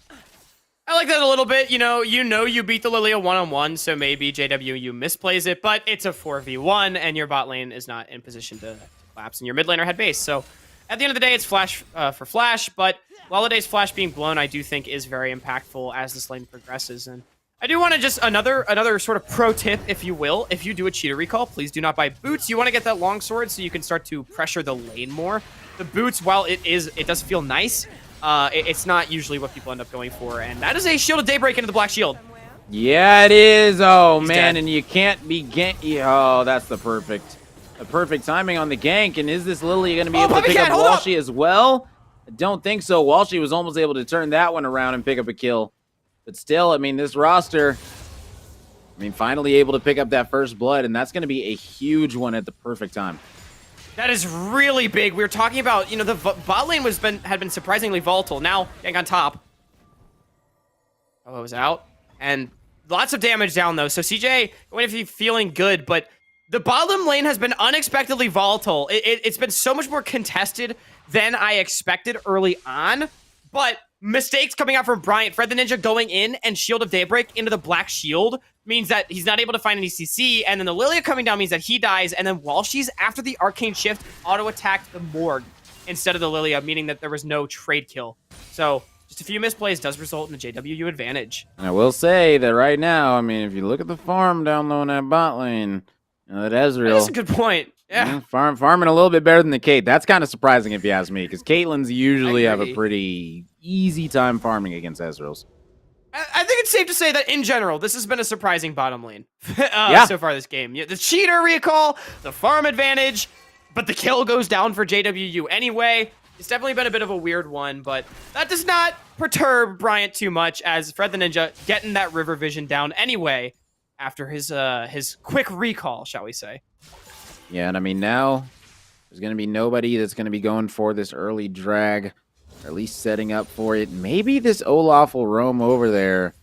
I like that a little bit. You beat the Lilia one-on-one, so maybe JWU misplays it, but it's a 4v1, and your bot lane is not in position to collapse, and your mid laner had base. So at the end of the day, it's flash for flash, but Loladay's flash being blown, I do think, is very impactful as this lane progresses. And I do want to just another sort of pro tip, if you will. If you do a cheater recall, please do not buy boots. You want to get that long sword so you can start to pressure the lane more. The boots, while it does feel nice, it's not usually what people end up going for, and that is a Shield of Daybreak into the Black Shield. Yeah, it is. Oh, He's man, dead. and you can't be oh, that's the perfect timing on the gank. And is this Lily going to be able to pick up Walshy as well? I don't think so. Walshy was almost able to turn that one around and pick up a kill. But still, I mean, this roster, finally able to pick up that first blood, and that's going to be a huge one at the perfect time. That is really big. We were talking about, the bot lane had been surprisingly volatile. Now, getting on top. Oh, it was out. And lots of damage down, though. So CJ going to be feeling good, but the bottom lane has been unexpectedly volatile. It's been so much more contested than I expected early on. But mistakes coming out from Bryant. Fred the Ninja going in and Shield of Daybreak into the Black Shield means that he's not able to find any CC, and then the Lilia coming down means that he dies, and then while she's after the Arcane Shift, auto-attacked the Morgue instead of the Lilia, meaning that there was no trade kill. So just a few misplays does result in a JWU advantage. I will say that right now, I mean, if you look at the farm down low in that bot lane, that Ezreal. That's a good point. Yeah. Farming a little bit better than the Kate. That's kind of surprising if you ask me, because Caitlyn's usually have a pretty easy time farming against Ezreals. I think it's safe to say that in general, this has been a surprising bottom lane so far this game. The cheater recall, the farm advantage, but the kill goes down for JWU anyway. It's definitely been a bit of a weird one, but that does not perturb Bryant too much, as Fred the Ninja getting that river vision down anyway after his quick recall, shall we say. Yeah, and I mean, now there's going to be nobody that's going to be going for this early drag, or at least setting up for it. Maybe this Olaf will roam over there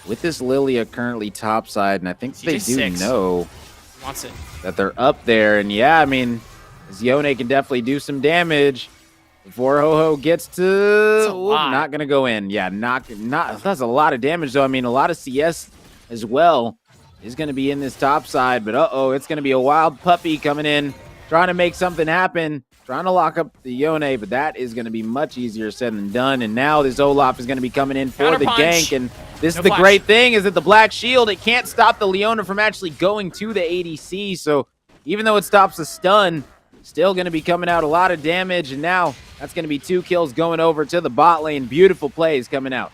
with this Lilia currently topside, and I think they do know that they're up there. And yeah, I mean, this Yone can definitely do some damage before Ho-Ho gets to... not going to go in. Yeah, that's a lot of damage, though. I mean, a lot of CS as well is going to be in this top side, but it's going to be a wild puppy coming in, trying to make something happen, trying to lock up the Yone, but that is going to be much easier said than done. And now this Olaf is going to be coming in for the gank, and this is the great thing, is that the Black Shield, it can't stop the Leona from actually going to the ADC, so even though it stops the stun, still going to be coming out a lot of damage, and now that's going to be 2 kills going over to the bot lane. Beautiful plays coming out.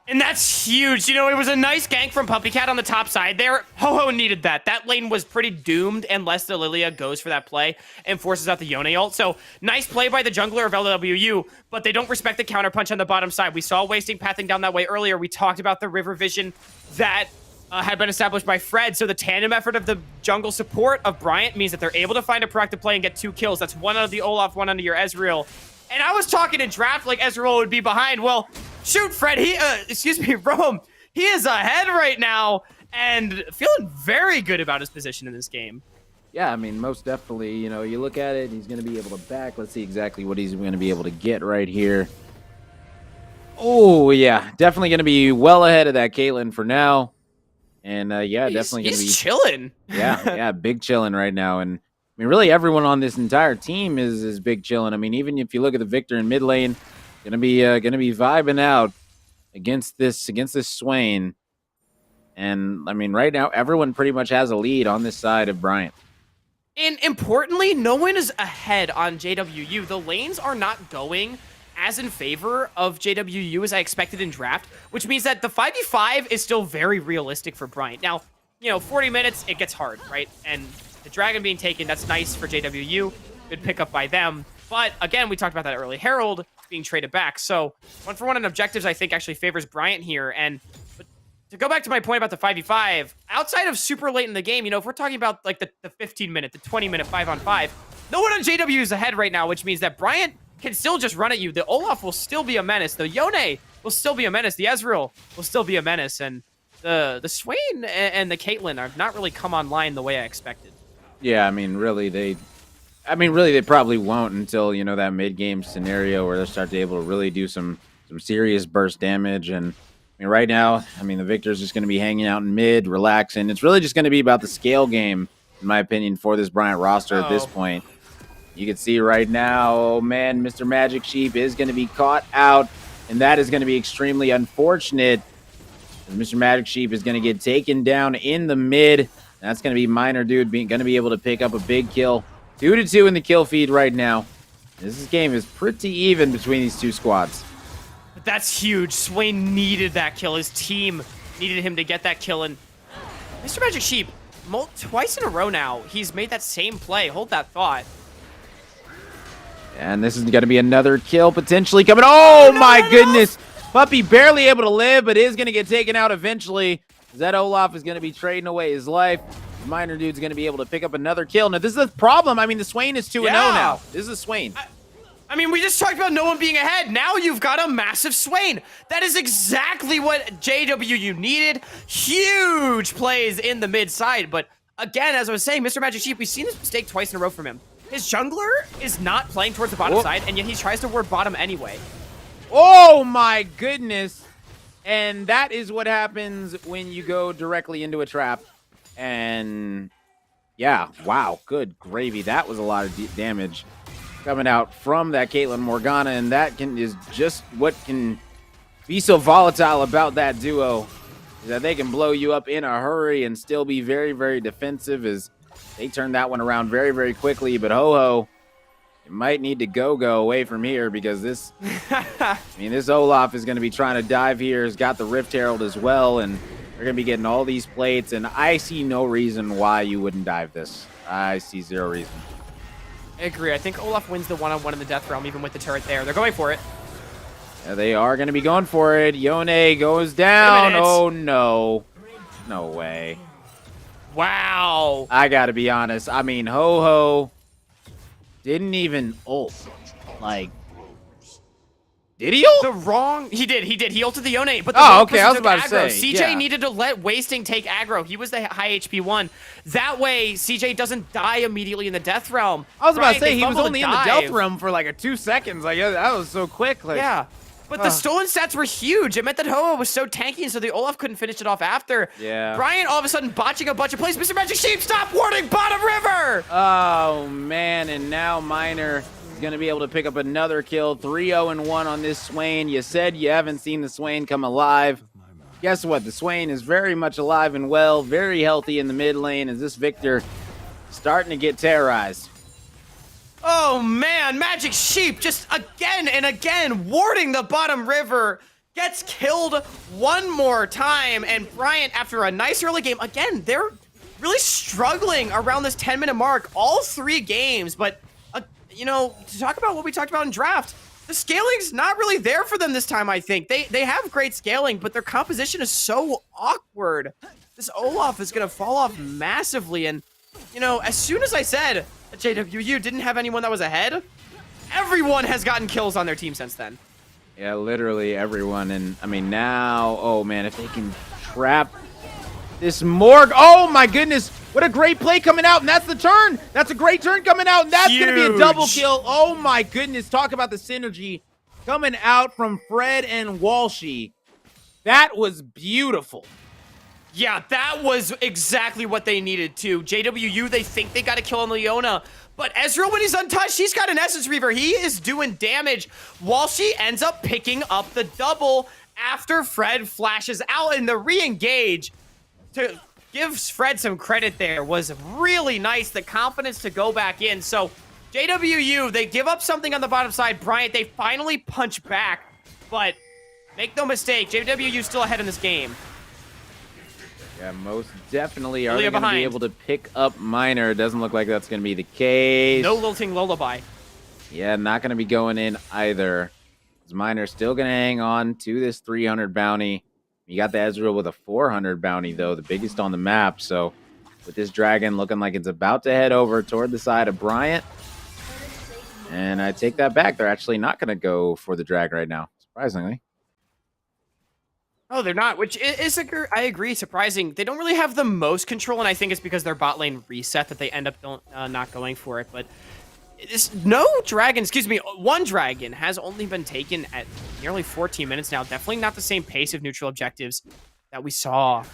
And that's huge. You know, it was a nice gank from Puppycat on the top side there. Ho-Ho needed that. That lane was pretty doomed unless the Lilia goes for that play and forces out the Yone ult. So, nice play by the jungler of LWU, but they don't respect the counterpunch on the bottom side. We saw Wasting pathing down that way earlier. We talked about the river vision that had been established by Fred. So, the tandem effort of the jungle support of Bryant means that they're able to find a proactive play and get 2 kills. That's 1 onto the Olaf, 1 onto your Ezreal. And I was talking in draft like Ezreal would be behind. Well, shoot, Fred, Rome, he is ahead right now and feeling very good about his position in this game. Yeah, I mean, most definitely, you know, you look at it, he's going to be able to back. Let's see exactly what he's going to be able to get right here. Oh, yeah, definitely going to be well ahead of that Caitlyn for now. And, yeah, definitely going to be... He's chilling. Yeah, big chilling right now. And, I mean, really everyone on this entire team is big chilling. I mean, even if you look at the Victor in mid lane, gonna be vibing out against this Swain. And I mean, right now everyone pretty much has a lead on this side of Bryant. And importantly, no one is ahead on JWU. The lanes are not going as in favor of JWU as I expected in draft, which means that the 5v5 is still very realistic for Bryant. Now, you know, 40 minutes, it gets hard, right? And the Dragon being taken, that's nice for JWU. Good pickup by them. But again, we talked about that early. Herald being traded back. So 1-for-1 in objectives, I think, actually favors Bryant here. And to go back to my point about the 5v5, outside of super late in the game, you know, if we're talking about like the 15-minute, the 20-minute 5-on-5, no one on JW is ahead right now, which means that Bryant can still just run at you. The Olaf will still be a menace. The Yone will still be a menace. The Ezreal will still be a menace. And the Swain and the Caitlyn have not really come online the way I expected. Yeah, I mean, really, they probably won't until, you know, that mid-game scenario where they start to be able to really do some serious burst damage. And I mean, right now, I mean, the Victor's just going to be hanging out in mid, relaxing. It's really just going to be about the scale game, in my opinion, for this Bryant roster at this point. You can see right now, oh man, Mr. Magic Sheep is going to be caught out, and that is going to be extremely unfortunate. Mr. Magic Sheep is going to get taken down in the mid. That's going to be Minor Dude going to be able to pick up a big kill. 2-2 in the kill feed right now. This game is pretty even between these two squads. But that's huge. Swain needed that kill. His team needed him to get that kill. And Mr. Magic Sheep, twice in a row now, he's made that same play. Hold that thought. And this is going to be another kill potentially coming. Oh, my goodness. Puppy barely able to live, but is going to get taken out eventually. That Olaf is going to be trading away his life. The Minor Dude's going to be able to pick up another kill. Now, this is the problem. I mean, the Swain is 2-0 now. This is a Swain. I mean, we just talked about no one being ahead. Now you've got a massive Swain. That is exactly what JWU needed. Huge plays in the mid side. But again, as I was saying, Mr. Magic Sheep, we've seen this mistake twice in a row from him. His jungler is not playing towards the bottom side, and yet he tries to ward bottom anyway. Oh my goodness. And that is what happens when you go directly into a trap. And yeah, wow, good gravy. That was a lot of damage coming out from that Caitlyn Morgana, and that is just what can be so volatile about that duo, is that they can blow you up in a hurry and still be very, very defensive, as they turn that one around very, very quickly. But Ho-Ho, you might need to go away from here, because this, I mean, this Olaf is going to be trying to dive here. He's got the Rift Herald as well, and they're going to be getting all these plates, and I see no reason why you wouldn't dive this. I see zero reason. I agree. I think Olaf wins the one-on-one in the Death Realm, even with the turret there. They're going for it. Yeah, they are going to be going for it. Yone goes down. Oh, no. No way. Wow. I got to be honest. I mean, Ho-Ho didn't even ult. Like, did he ult? He did. He ulted the Yone, but the okay. I was about to say. CJ needed to let Wasting take aggro. He was the high HP one. That way, CJ doesn't die immediately in the Death Realm. I was about to say, he was only in the Death Realm for like 2 seconds. Like, that was so quick. Like, yeah. But the stolen stats were huge. It meant that Ho-Oh was so tanky, and so the Olaf couldn't finish it off after. Yeah. Bryant all of a sudden botching a bunch of plays. Mr. Magic Sheep, stop warding bottom river! Oh, man. And now Miner is going to be able to pick up another kill. 3-0-1 on this Swain. You said you haven't seen the Swain come alive. Guess what? The Swain is very much alive and well, very healthy in the mid lane, as this Victor starting to get terrorized. Oh, man, Magic Sheep just again and again warding the bottom river. Gets killed one more time. And Bryant, after a nice early game, again, they're really struggling around this 10-minute mark all 3 games. But, you know, to talk about what we talked about in draft, the scaling's not really there for them this time, I think. They have great scaling, but their composition is so awkward. This Olaf is going to fall off massively. And, you know, as soon as I said JWU didn't have anyone that was ahead, everyone has gotten kills on their team since then. Yeah, literally everyone. And I mean, now, oh man, if they can trap this Morg, oh my goodness, what a great play coming out. And that's the turn. That's a great turn coming out. And that's going to be a double kill. Oh my goodness. Talk about the synergy coming out from Fred and Walshy. That was beautiful. Yeah, that was exactly what they needed to. JWU, they think they got a kill on Leona, but Ezreal, when he's untouched, he's got an Essence Reaver. He is doing damage. Walshy ends up picking up the double after Fred flashes out, and the re-engage, to give Fred some credit there, was really nice. The confidence to go back in. So JWU, they give up something on the bottom side. Bryant, they finally punch back, but make no mistake, JWU still ahead in this game. Yeah, most definitely are they going to be able to pick up Miner. Doesn't look like that's going to be the case. No lilting lullaby. Yeah, not going to be going in either. Miner's still going to hang on to this 300 bounty. You got the Ezreal with a 400 bounty, though, the biggest on the map. So with this dragon looking like it's about to head over toward the side of Bryant. And I take that back. They're actually not going to go for the dragon right now, surprisingly. Oh, they're not, which is, I agree, surprising. They don't really have the most control, and I think it's because their bot lane reset that they end up not going for it. But one dragon has only been taken at nearly 14 minutes now. Definitely not the same pace of neutral objectives that we saw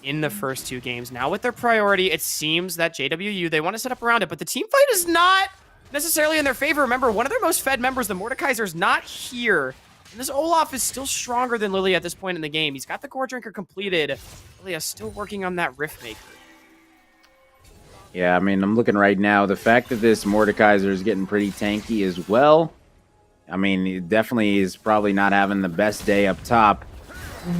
in the first 2 games. Now with their priority, it seems that JWU, they want to set up around it, but the team fight is not necessarily in their favor. Remember, one of their most fed members, the Mordekaiser, is not here. And this Olaf is still stronger than Lilia at this point in the game. He's got the Core Drinker completed. Lilia's still working on that Rift Maker. Yeah, I mean, I'm looking right now. The fact that this Mordekaiser is getting pretty tanky as well. I mean, he definitely is probably not having the best day up top.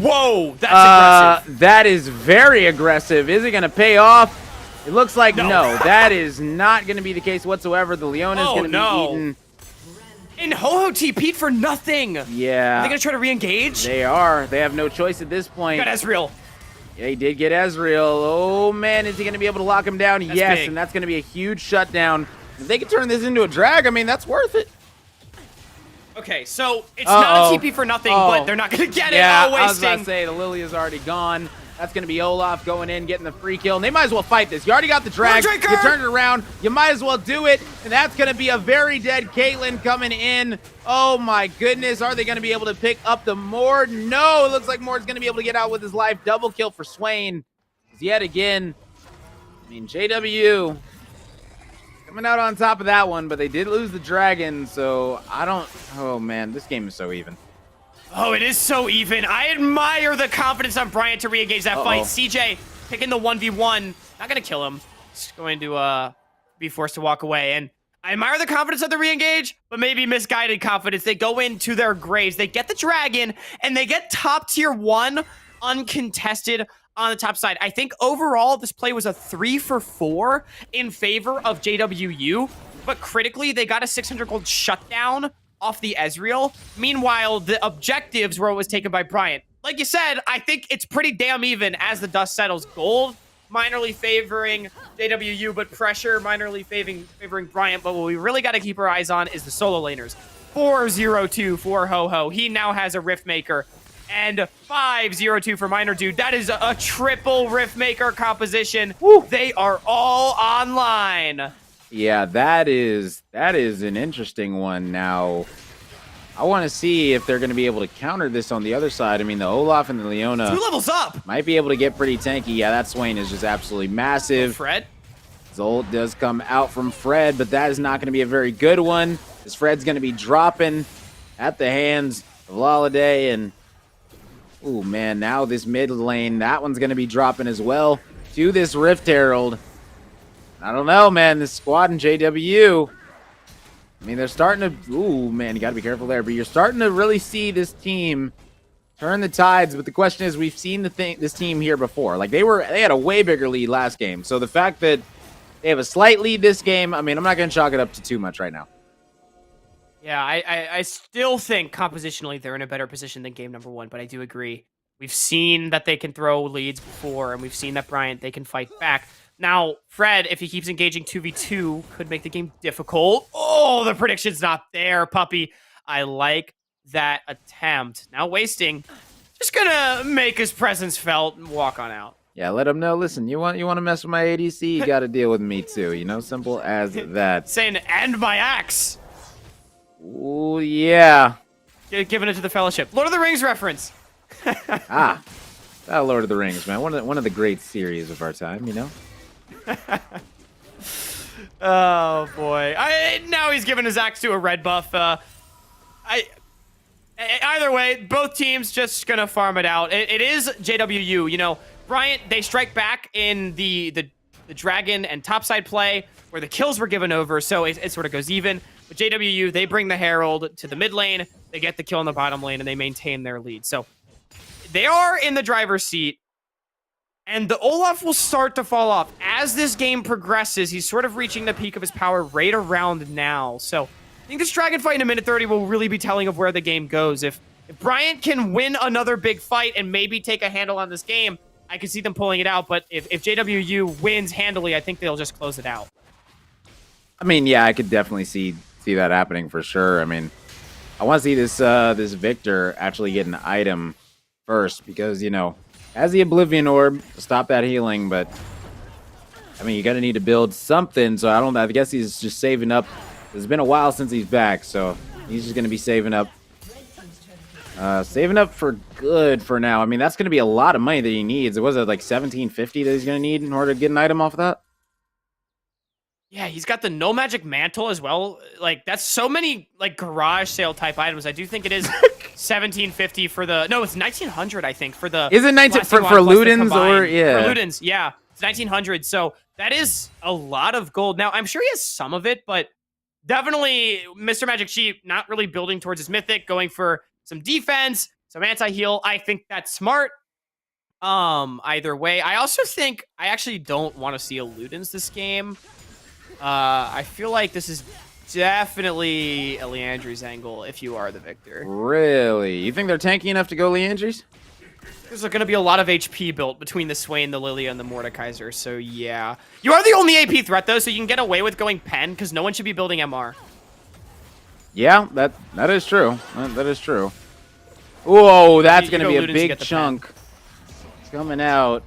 Whoa, that's aggressive. That is very aggressive. Is it going to pay off? It looks like no. That is not going to be the case whatsoever. The Leona is going to be eaten. And Ho-Ho TP'd for nothing. Yeah. Are they going to try to re-engage? They are. They have no choice at this point. Got Ezreal. Yeah, he did get Ezreal. Oh, man, is he going to be able to lock him down? That's yes, big. And that's going to be a huge shutdown. If they can turn this into a drag, I mean, that's worth it. Okay, so it's not a TP for nothing, but they're not going to get it. Yeah, Wasting. I was about to say, the Lily is already gone. That's going to be Olaf going in, getting the free kill. And they might as well fight this. You already got the drag. You turned it around. You might as well do it. And that's going to be a very dead Caitlyn coming in. Oh, my goodness. Are they going to be able to pick up the Mord? No, it looks like Mord's going to be able to get out with his life. Double kill for Swain. Yet again, I mean, JW coming out on top of that one, but they did lose the dragon, so I don't... Oh, man, this game is so even. Oh, it is so even. I admire the confidence on Bryant to re-engage that fight. CJ picking the 1v1. Not going to kill him. He's going to be forced to walk away. And I admire the confidence of the re-engage, but maybe misguided confidence. They go into their graves. They get the dragon, and they get top tier 1 uncontested on the top side. I think overall, this play was a 3 for 4 in favor of JWU, but critically, they got a 600 gold shutdown off the Ezreal. Meanwhile, the objectives were what was taken by Bryant. Like you said, I think it's pretty damn even as the dust settles. Gold minorly favoring JWU, but pressure minorly favoring Bryant. But what we really got to keep our eyes on is the solo laners. 4-0-2 for Ho-Ho. He now has a Rift Maker. And 5-0-2 for Minor Dude. That is a triple Rift Maker composition. Woo. They are all online. Yeah, that is an interesting one. Now, I want to see if they're going to be able to counter this on the other side. I mean, the Olaf and the Leona 2 levels up might be able to get pretty tanky. Yeah, that Swain is just absolutely massive. Fred? Zolt does come out from Fred, but that is not going to be a very good one. This Fred's going to be dropping at the hands of Laladay. And, oh, man, now this mid lane, that one's going to be dropping as well to this Rift Herald. I don't know, man. This squad in JW, I mean, they're starting to... Ooh, man, you got to be careful there. But you're starting to really see this team turn the tides. But the question is, we've seen this team here before. Like, they had a way bigger lead last game. So the fact that they have a slight lead this game, I mean, I'm not going to chalk it up to too much right now. Yeah, I still think compositionally they're in a better position than game number 1. But I do agree. We've seen that they can throw leads before. And we've seen that Bryant, they can fight back. Now, Fred, if he keeps engaging 2v2, could make the game difficult. Oh, the prediction's not there, puppy. I like that attempt. Now wasting. Just gonna make his presence felt and walk on out. Yeah, let him know. Listen, you want to mess with my ADC, you got to deal with me too. You know, simple as that. Saying, end my axe. Ooh, yeah. Giving it to the Fellowship. Lord of the Rings reference. Lord of the Rings, man. One of the great series of our time, you know? Oh boy! Now he's giving his axe to a red buff. Either way, both teams just gonna farm it out. It is JWU. You know, Bryant, they strike back in the dragon and topside play where the kills were given over, so it sort of goes even. But JWU, they bring the Herald to the mid lane, they get the kill in the bottom lane, and they maintain their lead. So they are in the driver's seat. And the Olaf will start to fall off. As this game progresses, he's sort of reaching the peak of his power right around now. So I think this dragon fight in a minute 30 will really be telling of where the game goes. If Bryant can win another big fight and maybe take a handle on this game, I can see them pulling it out. But if JWU wins handily, I think they'll just close it out. I mean, yeah, I could definitely see that happening for sure. I mean, I want to see this Victor actually get an item first because, you know, has the Oblivion Orb to stop that healing, but I mean, you're going to need to build something, so I guess he's just saving up. It's been a while since he's back, so he's just going to be saving up. Saving up for good for now. I mean, that's going to be a lot of money that he needs. Was it like 1750 that he's going to need in order to get an item off of that? Yeah, he's got the No Magic Mantle as well. Like, that's so many, like, garage sale type items. I do think it is 1750 for the... No, it's 1900, I think, for the... Is it 19 for Ludens or... Yeah. For Ludens, yeah. It's 1900, so that is a lot of gold. Now, I'm sure he has some of it, but definitely Mr. Magic Sheep not really building towards his Mythic, going for some defense, some anti-heal. I think that's smart. Either way. I also think... I actually don't want to see a Ludens this game. I feel like this is definitely a Leandri's angle if you are the victor. Really? You think they're tanky enough to go Leandri's? There's going to be a lot of HP built between the Swain, the Lilia, and the Mordekaiser, so yeah. You are the only AP threat, though, so you can get away with going Pen, because no one should be building MR. Yeah, that is true. That is true. Whoa, that's going to be a big chunk. coming out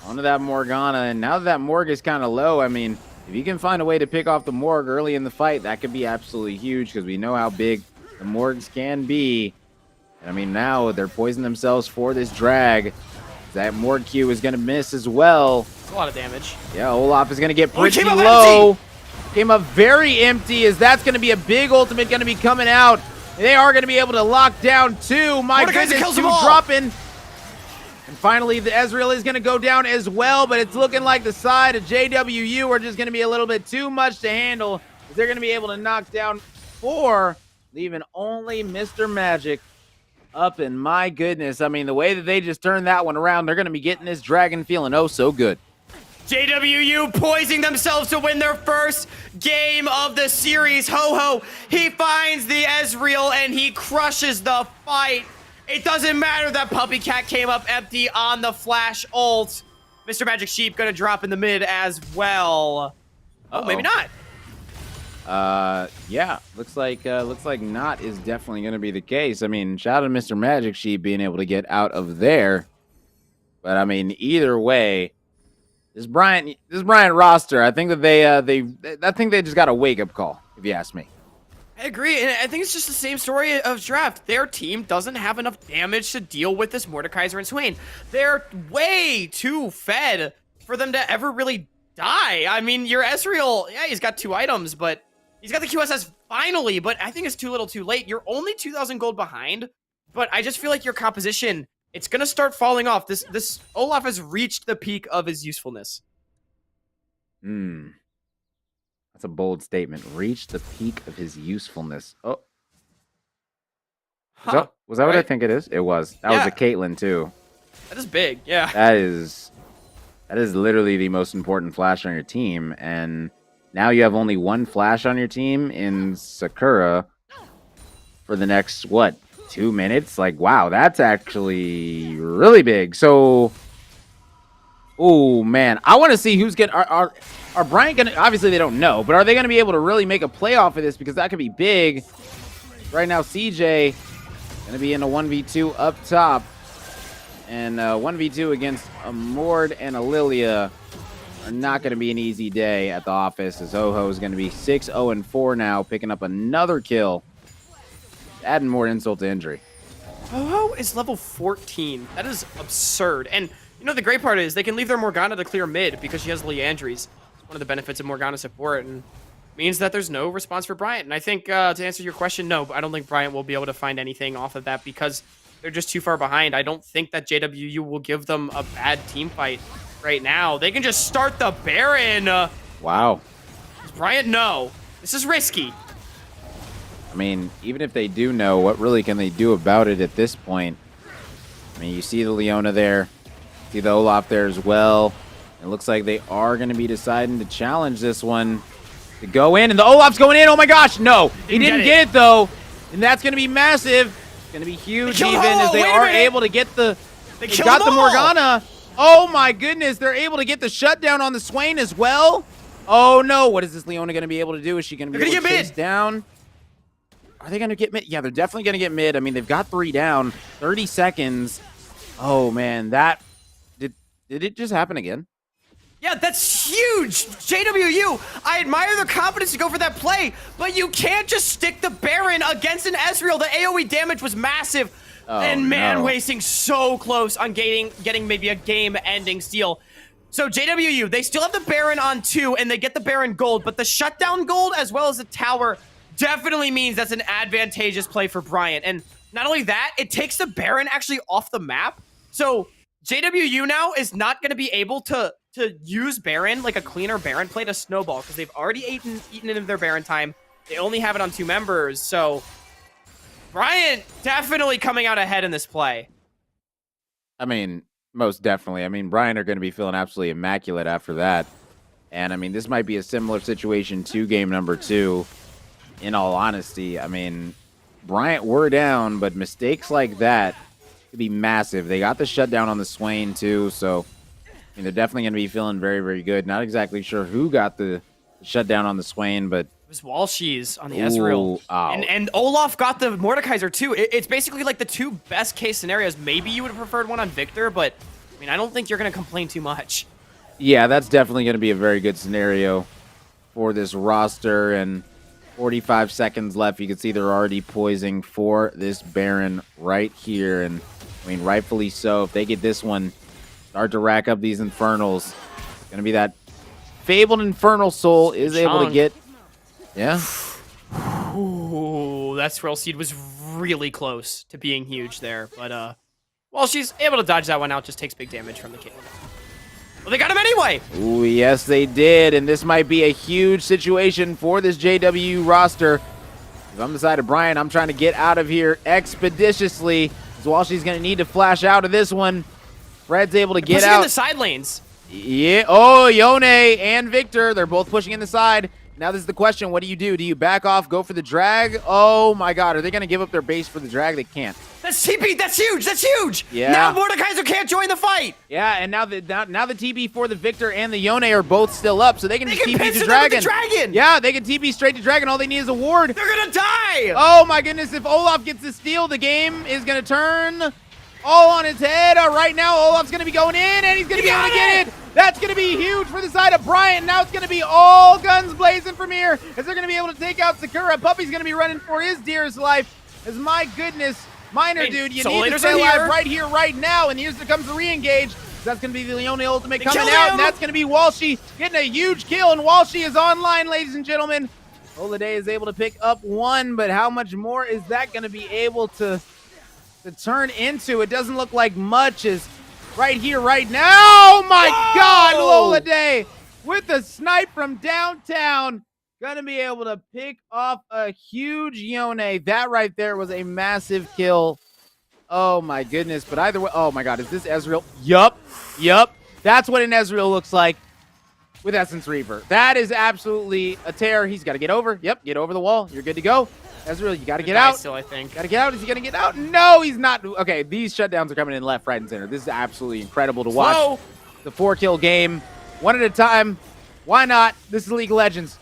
onto that Morgana, and now that Morg is kind of low, I mean, if you can find a way to pick off the Morg early in the fight, that could be absolutely huge because we know how big the Morgs can be. And I mean, now they're poisoning themselves for this drag. That Morg Q is going to miss as well. It's a lot of damage. Yeah, Olaf is going to get pretty low. Empty. Came up very empty as that's going to be a big ultimate going to be coming out. They are going to be able to lock down 2. My goodness, 2 dropping. And finally, the Ezreal is going to go down as well, but it's looking like the side of JWU are just going to be a little bit too much to handle. They're going to be able to knock down 4, leaving only Mr. Magic up. And my goodness, I mean, the way that they just turned that one around, they're going to be getting this dragon feeling oh so good. JWU poising themselves to win their first game of the series. Ho-Ho, he finds the Ezreal and he crushes the fight. It doesn't matter that Puppy Cat came up empty on the flash ult. Mr. Magic Sheep gonna drop in the mid as well. Oh, maybe not. Yeah, looks like not is definitely gonna be the case. I mean, shout out to Mr. Magic Sheep being able to get out of there. But I mean, either way, this Bryant roster, I think that they just got a wake up call, if you ask me. I agree, and I think it's just the same story of draft. Their team doesn't have enough damage to deal with this Mordekaiser and Swain. They're way too fed for them to ever really die. I mean, your Ezreal, yeah, he's got 2 items, but he's got the QSS finally, but I think it's too little too late. You're only 2,000 gold behind, but I just feel like your composition, it's going to start falling off. This Olaf has reached the peak of his usefulness. That's a bold statement. Reached the peak of his usefulness. Oh. Was that what I think it is? It was. That was a Caitlyn too. That is big, yeah. That is literally the most important flash on your team. And now you have only 1 flash on your team in Sakura for the next, 2 minutes? Like, wow, that's actually really big. So, oh man, I want to see who's getting. Are Bryant gonna? Obviously, they don't know, but are they gonna be able to really make a playoff of this? Because that could be big. Right now, CJ gonna be in a 1v2 up top, and 1v2 against a Mord and a Lilia are not gonna be an easy day at the office. As Ho-Ho is gonna be 6-0-4 now, picking up another kill, adding more insult to injury. Ho-Ho is level 14. That is absurd. And you know, the great part is they can leave their Morgana to clear mid because she has Leandries. It's one of the benefits of Morgana support, and means that there's no response for Bryant. And I think, to answer your question, no, I don't think Bryant will be able to find anything off of that because they're just too far behind. I don't think that JWU will give them a bad team fight right now. They can just start the Baron. Wow. Bryant, no. This is risky. I mean, even if they do know, what really can they do about it at this point? I mean, you see the Leona there. See the Olaf there as well. It looks like they are going to be deciding to challenge this one to go in. And the Olaf's going in. Oh my gosh, no. He didn't get it though. And that's going to be massive. It's going to be huge even as they are able to get the... They got the Morgana. Oh my goodness. They're able to get the shutdown on the Swain as well. Oh no. What is this Leona going to be able to do? Is she going to be able to chase down? Are they going to get mid? Yeah, they're definitely going to get mid. I mean, they've got 3 down. 30 seconds. Oh man, that... Did it just happen again? Yeah, that's huge! JWU, I admire their confidence to go for that play, but you can't just stick the Baron against an Ezreal. The AoE damage was massive. And man, wasting so close on getting maybe a game-ending steal. So JWU, they still have the Baron on 2, and they get the Baron gold, but the shutdown gold as well as the tower definitely means that's an advantageous play for Bryant. And not only that, it takes the Baron actually off the map. So JWU now is not going to be able to use Baron, like a cleaner Baron play to snowball, because they've already eaten into their Baron time. They only have it on 2 members, so Bryant definitely coming out ahead in this play. I mean, most definitely. I mean, Bryant are going to be feeling absolutely immaculate after that. And I mean, this might be a similar situation to game number 2, in all honesty. I mean, Bryant were down, but mistakes like that could be massive. They got the shutdown on the Swain too, so I mean, they're definitely going to be feeling very, very good. Not exactly sure who got the shutdown on the Swain, but... It was Walshies on the Ezreal. And Olaf got the Mordekaiser too. It's basically like the 2 best case scenarios. Maybe you would have preferred one on Victor, but mean, I don't think you're going to complain too much. Yeah, that's definitely going to be a very good scenario for this roster. And 45 seconds left. You can see they're already poising for this Baron right here. And I mean, rightfully so. If they get this one, start to rack up these Infernals. It's going to be that Fabled Infernal Soul is able to get... Yeah. Ooh, that Swirl Seed was really close to being huge there. But, well, she's able to dodge that one out. Just takes big damage from the Caitlyn. Well, they got him anyway. Ooh, yes, they did. And this might be a huge situation for this JW roster. If I'm the side of Brian, I'm trying to get out of here expeditiously. As well, she's going to need to flash out of this one. Fred's able to get out. In the side lanes. Yeah. Oh, Yone and Victor. They're both pushing in the side. Now this is the question. What do? Do you back off, go for the drag? Oh, my God. Are they going to give up their base for the drag? They can't. That's TP. That's huge. That's huge. Yeah. Now Mordekaiser can't join the fight. Yeah, and now the TP for the Victor and the Yone are both still up, so they can just TP to Dragon. Yeah, they can TP straight to Dragon. All they need is a ward. They're going to die. Oh, my goodness. If Olaf gets the steal, the game is going to turn all on its head. Right now, Olaf's going to be going in, and he's going to be able to get it. That's going to be huge for the side of Bryant. Now it's going to be all guns blazing from here, as they're going to be able to take out Sakura. Puppy's going to be running for his dearest life. As my goodness, Miner, dude, you need to stay alive right here, right now. And here comes the re-engage. That's going to be the Leone ultimate coming out, and that's going to be Walshy getting a huge kill, and Walshy is online, ladies and gentlemen. Holiday is able to pick up one, but how much more is that going to be able to turn into? It doesn't look like much is right here, right now. Oh, my God, Holiday with a snipe from downtown. Going to be able to pick off a huge Yone. That right there was a massive kill. Oh, my goodness. But either way, oh, my God, is this Ezreal? Yup. That's what an Ezreal looks like with Essence Reaver. That is absolutely a tear. He's got to get over. Yep, get over the wall. You're good to go. Ezreal, you got to get out. Still, I think. Got to get out. Is he going to get out? No, he's not. Okay, these shutdowns are coming in left, right, and center. This is absolutely incredible to watch. Slow. The 4-kill game. One at a time. Why not? This is League of Legends.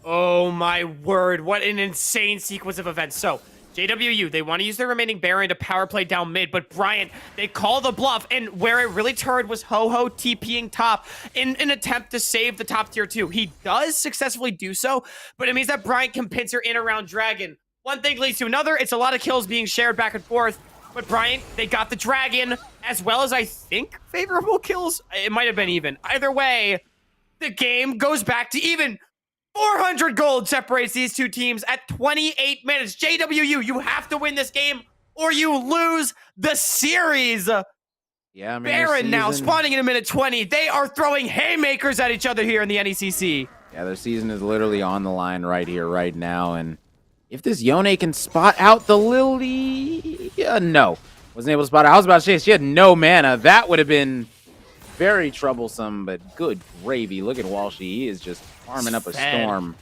Oh, my word. What an insane sequence of events. So, JWU, they want to use their remaining Baron to power play down mid, but Bryant, they call the bluff, and where it really turned was Ho-Ho TPing top in an attempt to save the top tier 2. He does successfully do so, but it means that Bryant can pincer in around Dragon. One thing leads to another. It's a lot of kills being shared back and forth, but Bryant, they got the Dragon, as well as, I think, favorable kills. It might have been even. Either way, the game goes back to even. 400 gold separates these two teams at 28 minutes. JWU, you have to win this game or you lose the series. Yeah, I mean, Baron now spawning in a minute 20. They are throwing haymakers at each other here in the NECC. Yeah, their season is literally on the line right here, right now. And if this Yone can spot out the Lily... no. Wasn't able to spot her. I was about to say, she had no mana. That would have been very troublesome, but good gravy. Look at Walshy. He is just farming up a storm.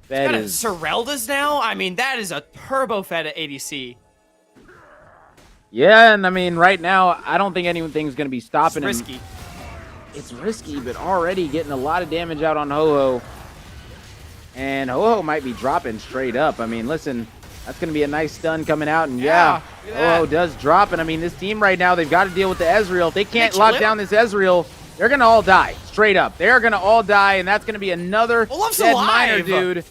That is Sorelda's now? I mean, that is a turbo fed at ADC. Yeah, and I mean, right now, I don't think anything's going to be stopping him. It's risky. It's risky, but already getting a lot of damage out on Ho-Ho. And Ho-Ho might be dropping straight up. I mean, listen, that's going to be a nice stun coming out. And yeah, Ho-Ho does drop. And I mean, this team right now, they've got to deal with the Ezreal. If they can't lock down this Ezreal, they're going to all die. Straight up. They're going to all die, and that's going to be another dead Miner, dude.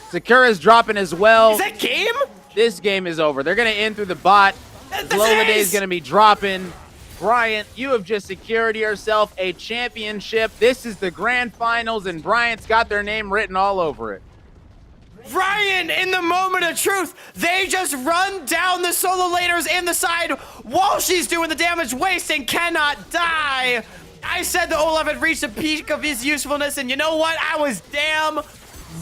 Sakura's dropping as well. Is that game? This game is over. They're going to end through the bot. Lola Day is going to be dropping. Bryant, you have just secured yourself a championship. This is the grand finals, and Bryant's got their name written all over it. Bryant, in the moment of truth, they just run down the solo laners in the side while she's doing the damage waste and cannot die. I said the Olaf had reached the peak of his usefulness, and you know what? I was damn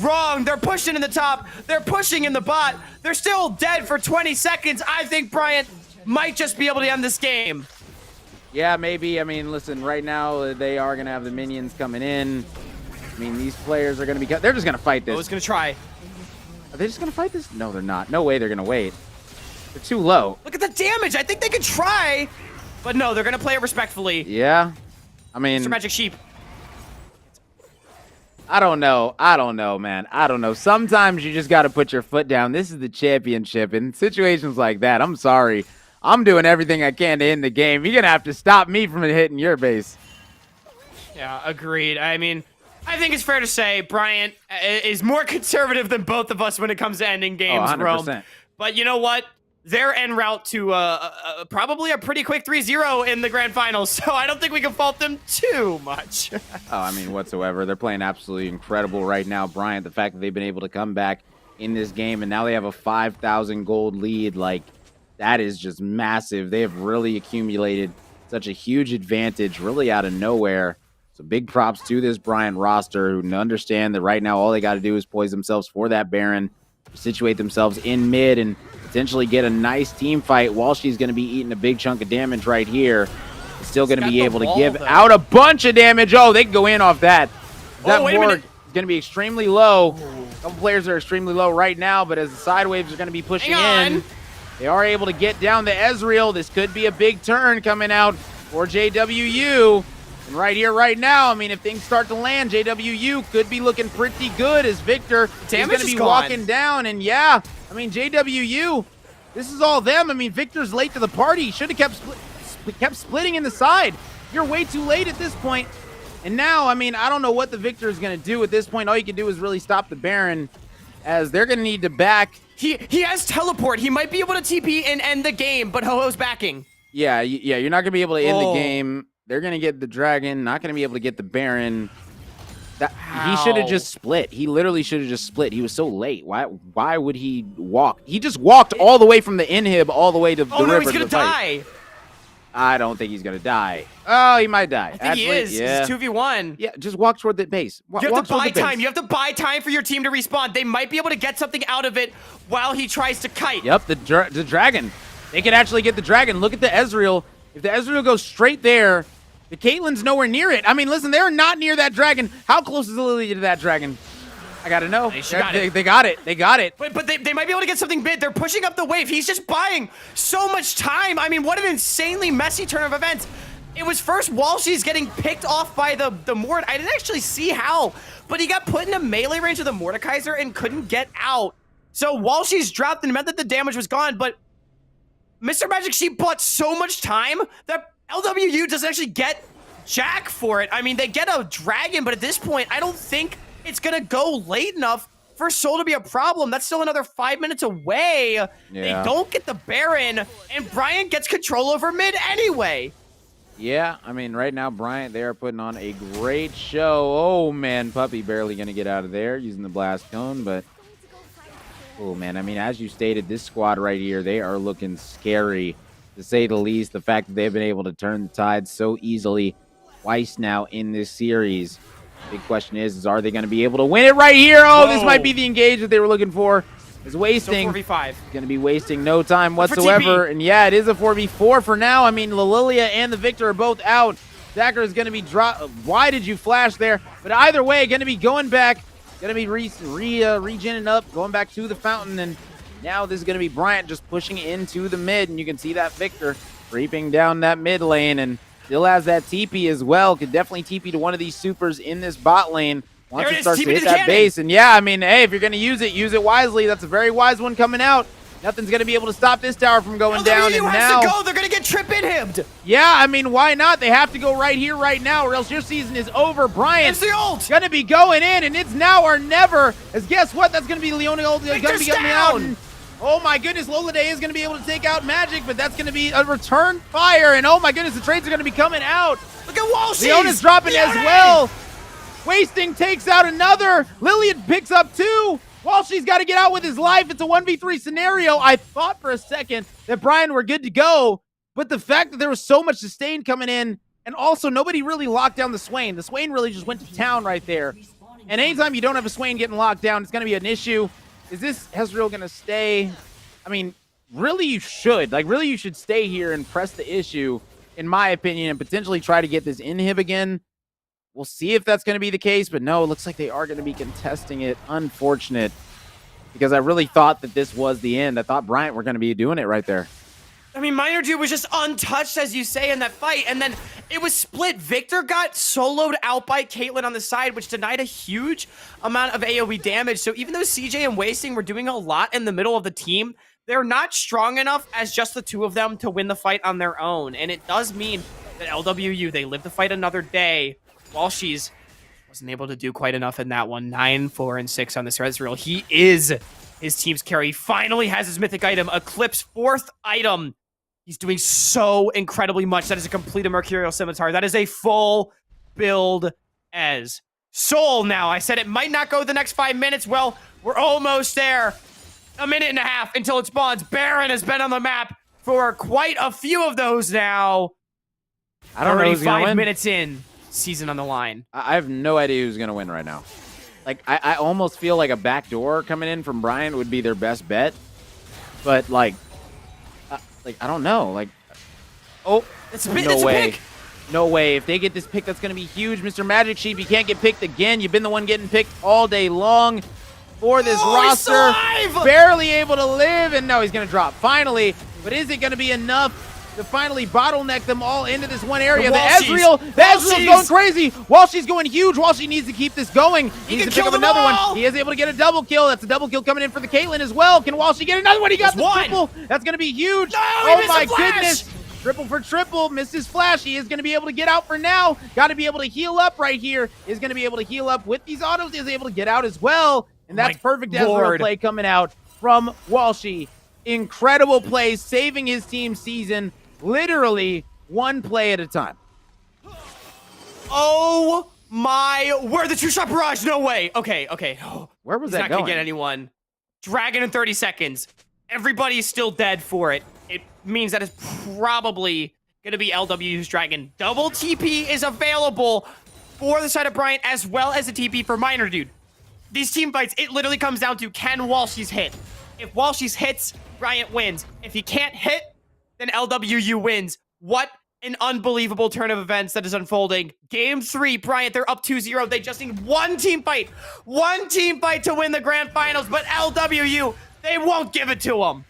wrong. They're pushing in the top. They're pushing in the bot. They're still dead for 20 seconds. I think Bryant might just be able to end this game. Yeah, maybe. I mean, listen, right now they are going to have the minions coming in. I mean, these players are going to be... They're just going to fight this. I was going to try. Are they just going to fight this? No, they're not. No way they're going to wait. They're too low. Look at the damage. I think they could try, but no, they're going to play it respectfully. Yeah. I mean... Mr. Magic Sheep. I don't know. I don't know, man. I don't know. Sometimes you just got to put your foot down. This is the championship. In situations like that, I'm sorry. I'm doing everything I can to end the game. You're going to have to stop me from hitting your base. Yeah, agreed. I mean, I think it's fair to say Bryant is more conservative than both of us when it comes to ending games, 100%. Rome. But you know what? Their en route to probably a pretty quick 3-0 in the grand finals, so I don't think we can fault them too much. Oh, I mean, whatsoever. They're playing absolutely incredible right now. Bryant, the fact that they've been able to come back in this game, and now they have a 5,000 gold lead, like, that is just massive. They have really accumulated such a huge advantage really out of nowhere. So big props to this Bryant roster who understand that right now all they got to do is poise themselves for that Baron, situate themselves in mid, and potentially get a nice team fight. While she's going to be eating a big chunk of damage right here, still going to be able to give out a bunch of damage. Oh, they can go in off that. That ward is going to be extremely low. A couple players are extremely low right now, but as the side waves are going to be pushing in, they are able to get down to Ezreal. This could be a big turn coming out for JWU. And right here, right now, I mean, if things start to land, JWU could be looking pretty good as Victor is going to be walking down. And yeah, I mean, JWU, this is all them. I mean, Victor's late to the party. Should have kept splitting in the side. You're way too late at this point. And now, I mean, I don't know what the Victor is going to do at this point. All you can do is really stop the Baron, as they're going to need to back. He has teleport. He might be able to TP and end the game, but Ho-Ho's backing. Yeah, you're not going to be able to end the game. They're going to get the dragon, not going to be able to get the Baron. He should have just split. He literally should have just split. He was so late. Why would he walk? He just walked all the way from the inhib all the way to the river. Oh, no, he's going to die. I don't think he's going to die. Oh, he might die. I think he is. Yeah. It's 2v1. Yeah, just walk toward the base. You have to buy time. You have to buy time for your team to respawn. They might be able to get something out of it while he tries to kite. Yep, the dragon. They can actually get the dragon. Look at the Ezreal. If the Ezreal goes straight there, the Caitlyn's nowhere near it. I mean, listen, they're not near that dragon. How close is the Lily to that dragon? I gotta know. They got it. They got it. But they might be able to get something big. They're pushing up the wave. He's just buying so much time. I mean, what an insanely messy turn of events. It was first Walshy's getting picked off by the Mord. I didn't actually see how, but he got put into melee range of the Mordekaiser and couldn't get out. So Walshy's dropped and meant that the damage was gone, but Mr. Magic Sheep bought so much time that LWU doesn't actually get jack for it. I mean, they get a dragon, but at this point, I don't think it's going to go late enough for Soul to be a problem. That's still another 5 minutes away. Yeah. They don't get the Baron, and Bryant gets control over mid anyway. Yeah, I mean, right now, Bryant, they are putting on a great show. Oh, man, Puppy barely going to get out of there using the Blast Cone, but oh, man, I mean, as you stated, this squad right here, they are looking scary, to say the least. The fact that they've been able to turn the tide so easily twice now in this series. Big question is are they going to be able to win it right here? Oh, Whoa. This might be the engage that they were looking for. It's wasting. So 4v5. Going to be wasting no time whatsoever. And yeah, it is a 4v4 for now. I mean, Lilia and the Victor are both out. Zacher is going to be dropped. Why did you flash there? But either way, going to be going back. Going to be regenning up, going back to the fountain. And now this is going to be Bryant just pushing into the mid. And you can see that Victor creeping down that mid lane. And still has that TP as well. Could definitely TP to one of these supers in this bot lane once it starts to hit that base. And yeah, I mean, hey, if you're going to use it wisely. That's a very wise one coming out. Nothing's going to be able to stop this tower from going down. And now to go. They're going to get trip inhibbed. Yeah, I mean, why not? They have to go right here, right now, or else your season is over. Bryant's going to be going in, and it's now or never. As guess what? That's going to be Leona going to be getting out. And oh my goodness, Lola Day is going to be able to take out Magic, but that's going to be a return fire. And oh my goodness, the trades are going to be coming out. Look at Walshy. Leona's dropping as well. Wasting takes out another. Lillian picks up two. Walshy's got to get out with his life. It's a 1v3 scenario. I thought for a second that Brian were good to go, but the fact that there was so much sustain coming in, and also nobody really locked down the Swain. The Swain really just went to town right there. And anytime you don't have a Swain getting locked down, it's going to be an issue. Is this Ezreal going to stay? I mean, really you should. Like, really you should stay here and press the issue, in my opinion, and potentially try to get this inhib again. We'll see if that's going to be the case, but no, it looks like they are going to be contesting it. Unfortunate, because I really thought that this was the end. I thought Bryant were going to be doing it right there. I mean, Miner Dude was just untouched, as you say, in that fight, and then It was split. Victor got soloed out by Caitlyn on the side, which denied a huge amount of AoE damage. So even though CJ and Wasting were doing a lot in the middle of the team, they're not strong enough as just the two of them to win the fight on their own. And it does mean that LWU, they live to fight another day. While she's wasn't able to do quite enough in that one. 9, 4, and 6 on this Ezreal. He is his team's carry. Finally has his mythic item, Eclipse 4th item. He's doing so incredibly much. That is a complete Mercurial Scimitar. That is a full build as Soul now. I said it might not go the next 5 minutes. Well, we're almost there. A minute and a half until it spawns. Baron has been on the map for quite a few of those now. I don't know who's gonna 35 win. minutes in. Season on the line. I have no idea who's going to win right now. Like, I almost feel like a backdoor coming in from Bryant would be their best bet. But, like I don't know. Like, oh, no way. No way. If they get this pick, that's going to be huge. Mr. Magic Sheep, you can't get picked again. You've been the one getting picked all day long for this roster. Barely able to live, and no, he's going to drop. Finally, but is it going to be enough to finally bottleneck them all into this one area? The Ezreal's going crazy. Walshy's going huge. Walshy needs to keep this going. He needs to pick up another one. He is able to get a double kill. That's a double kill coming in for the Caitlyn as well. Can Walshy get another one? He got the triple. That's going to be huge. No, oh my goodness. Triple for triple. Missed his flash. He is going to be able to get out for now. Got to be able to heal up right here. Is going to be able to heal up with these autos. Is able to get out as well. And that's perfect Ezreal play coming out from Walshy. Incredible play, saving his team's season. Literally one play at a time. Oh my word, the two-shot barrage, no way. Okay. Where was that going? He's not gonna get anyone. Dragon in 30 seconds. Everybody's still dead for it. It means that it's probably gonna be LW's Dragon. Double TP is available for the side of Bryant as well as a TP for Miner, dude. These team fights, it literally comes down to can Walshy's hit. If Walshy's hits, Bryant wins. If he can't hit, then LWU wins. What an unbelievable turn of events that is unfolding. Game 3, Bryant, they're up 2-0. They just need one team fight. One team fight to win the grand finals, but LWU, they won't give it to them.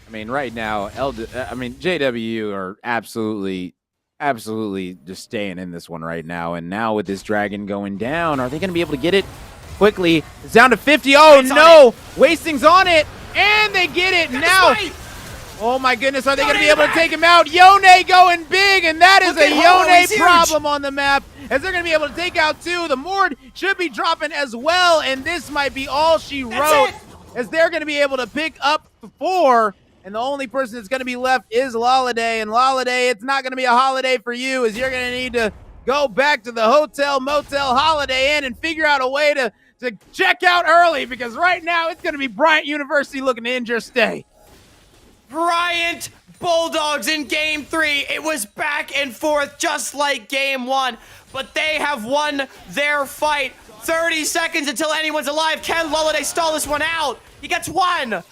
I mean, right now, JW are absolutely just staying in this one right now. And now with this Dragon going down, are they going to be able to get it quickly? It's down to 50. Oh, no. Wasting's on it. And they get it now. Oh my goodness, are they going to be able to take him out? Yone going big, and that is a Yone problem on the map, as they're going to be able to take out 2. The Mord should be dropping as well, and this might be all she wrote, as they're going to be able to pick up 4, and the only person that's going to be left is Laladay, and Laladay, it's not going to be a holiday for you, as you're going to need to go back to the hotel, motel, Holiday Inn, and figure out a way to check out early, because right now it's going to be Bryant University looking to end your stay. Bryant Bulldogs in game 3. It was back and forth just like game 1, but they have won their fight. 30 seconds until anyone's alive. Can Laladay stall this one out? He gets 1. And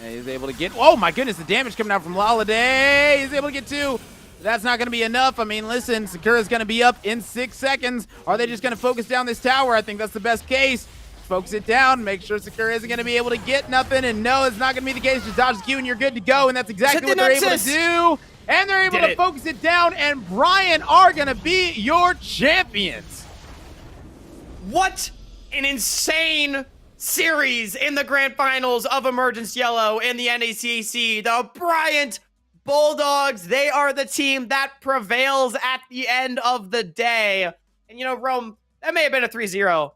he's able to get, oh my goodness, the damage coming out from Laladay. He's able to get 2. That's not going to be enough. I mean, listen, Sakura's going to be up in 6 seconds. Are they just going to focus down this tower? I think that's the best case. Focus it down, make sure Sakura isn't going to be able to get nothing, and no, it's not going to be the case. Just dodge the Q and you're good to go, and that's exactly what they're able to do. And they're able to focus it down, and Bryant are going to be your champions. What an insane series in the grand finals of Emergence Yellow in the NECC. The Bryant Bulldogs, they are the team that prevails at the end of the day. And you know, Rome, that may have been a 3-0.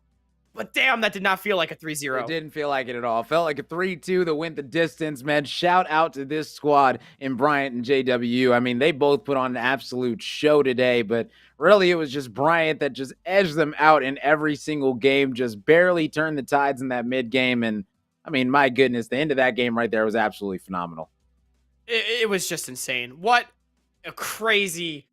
But damn, that did not feel like a 3-0. It didn't feel like it at all. Felt like a 3-2 that went the distance, man. Shout out to this squad in Bryant and JW. I mean, they both put on an absolute show today, but really it was just Bryant that just edged them out in every single game, just barely turned the tides in that mid game. And I mean, my goodness, the end of that game right there was absolutely phenomenal. It was just insane. What a crazy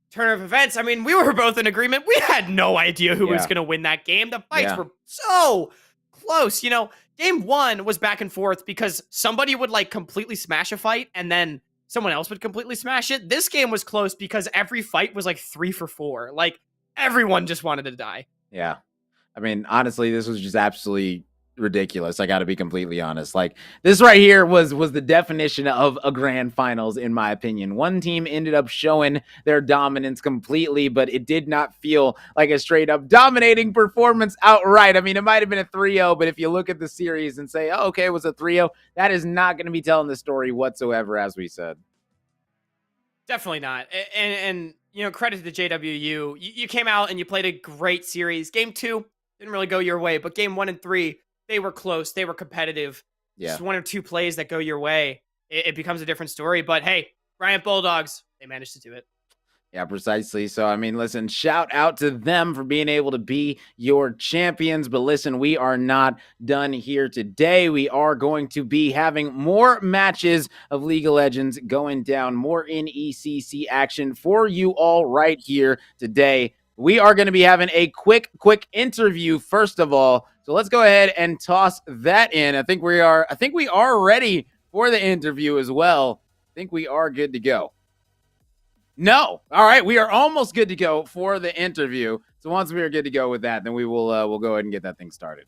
turn of events. I mean, we were both in agreement. We had no idea who was going to win that game. The fights were so close. You know, game 1 was back and forth because somebody would like completely smash a fight and then someone else would completely smash it. This game was close because every fight was like 3 for 4. Like everyone just wanted to die. Yeah. I mean, honestly, this was just absolutely ridiculous. I got to be completely honest. Like this right here was the definition of a grand finals, in my opinion. One team ended up showing their dominance completely, but it did not feel like a straight up dominating performance outright. I mean, it might have been a 3-0, but if you look at the series and say, oh, okay, it was a 3-0, that is not going to be telling the story whatsoever, as we said. Definitely not. And you know, credit to the JWU. You came out and you played a great series. Game 2 didn't really go your way, but game 1 and 3, they were close. They were competitive. Yeah. Just 1 or 2 plays that go your way, it becomes a different story. But hey, Bryant Bulldogs, they managed to do it. Yeah, precisely. So, I mean, listen, shout out to them for being able to be your champions. But listen, we are not done here today. We are going to be having more matches of League of Legends going down, more NECC action for you all right here today. We are going to be having a quick interview first of all. So let's go ahead and toss that in. I think we are ready for the interview as well. I think we are good to go. No. All right. We are almost good to go for the interview. So once we are good to go with that, then we will we'll go ahead and get that thing started.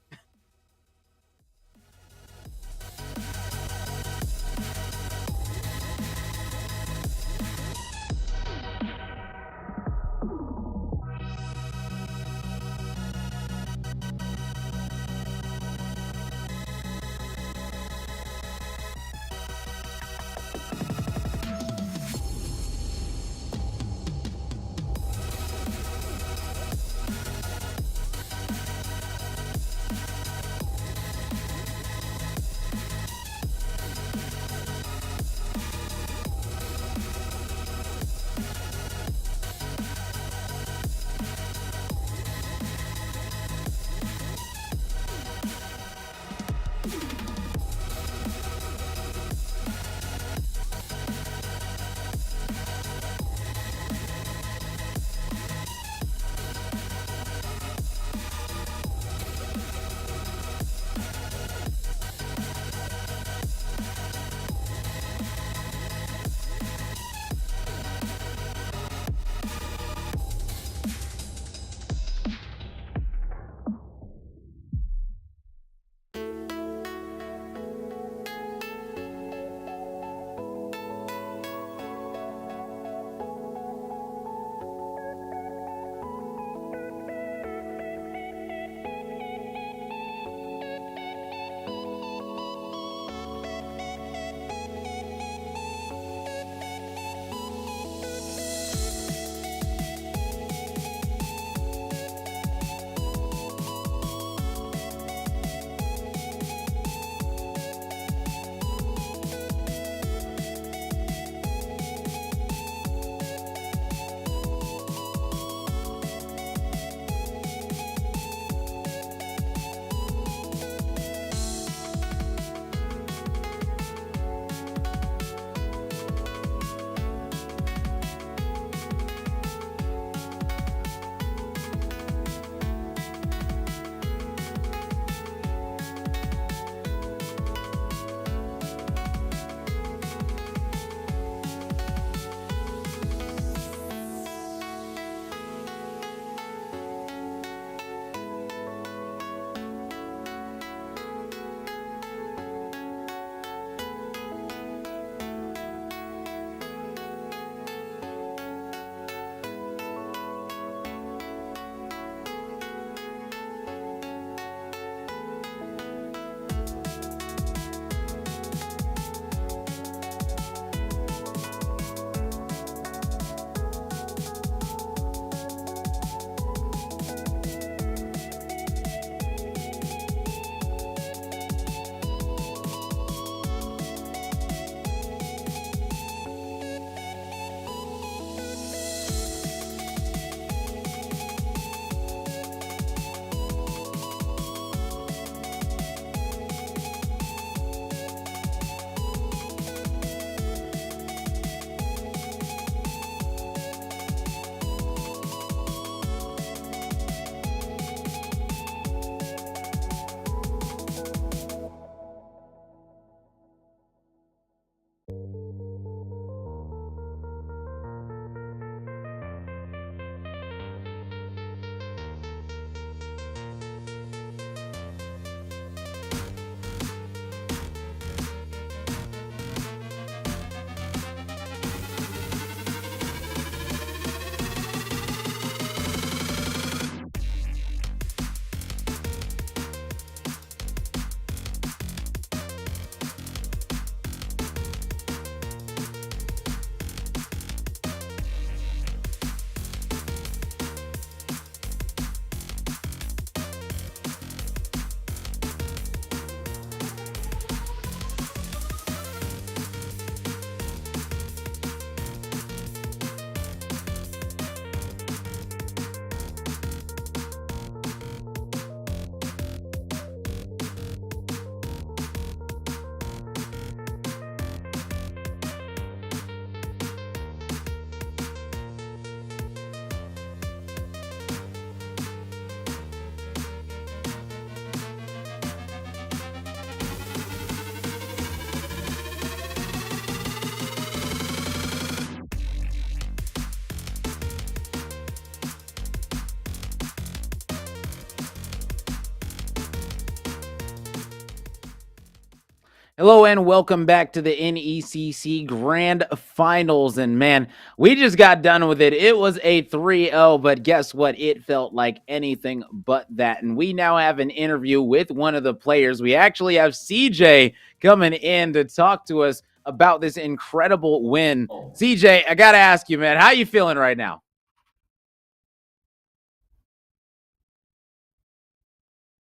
Hello and welcome back to the NECC Grand Finals. And man, we just got done with it. It was a 3-0, but guess what? It felt like anything but that. And we now have an interview with one of the players. We actually have CJ coming in to talk to us about this incredible win. CJ, I got to ask you, man, how you feeling right now?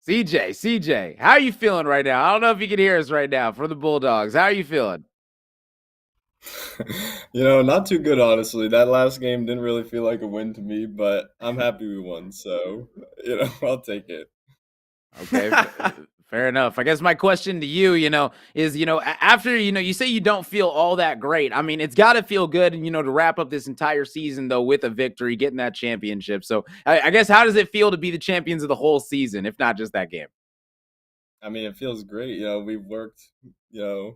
CJ, how are you feeling right now? I don't know if you can hear us right now for the Bulldogs. How are you feeling? Not too good, honestly. That last game didn't really feel like a win to me, but I'm happy we won. So, I'll take it. Okay, fair enough. I guess my question to you, is, after, you say you don't feel all that great. I mean, it's got to feel good, to wrap up this entire season, though, with a victory, getting that championship. So I guess how does it feel to be the champions of the whole season, if not just that game? I mean, it feels great. We've worked, a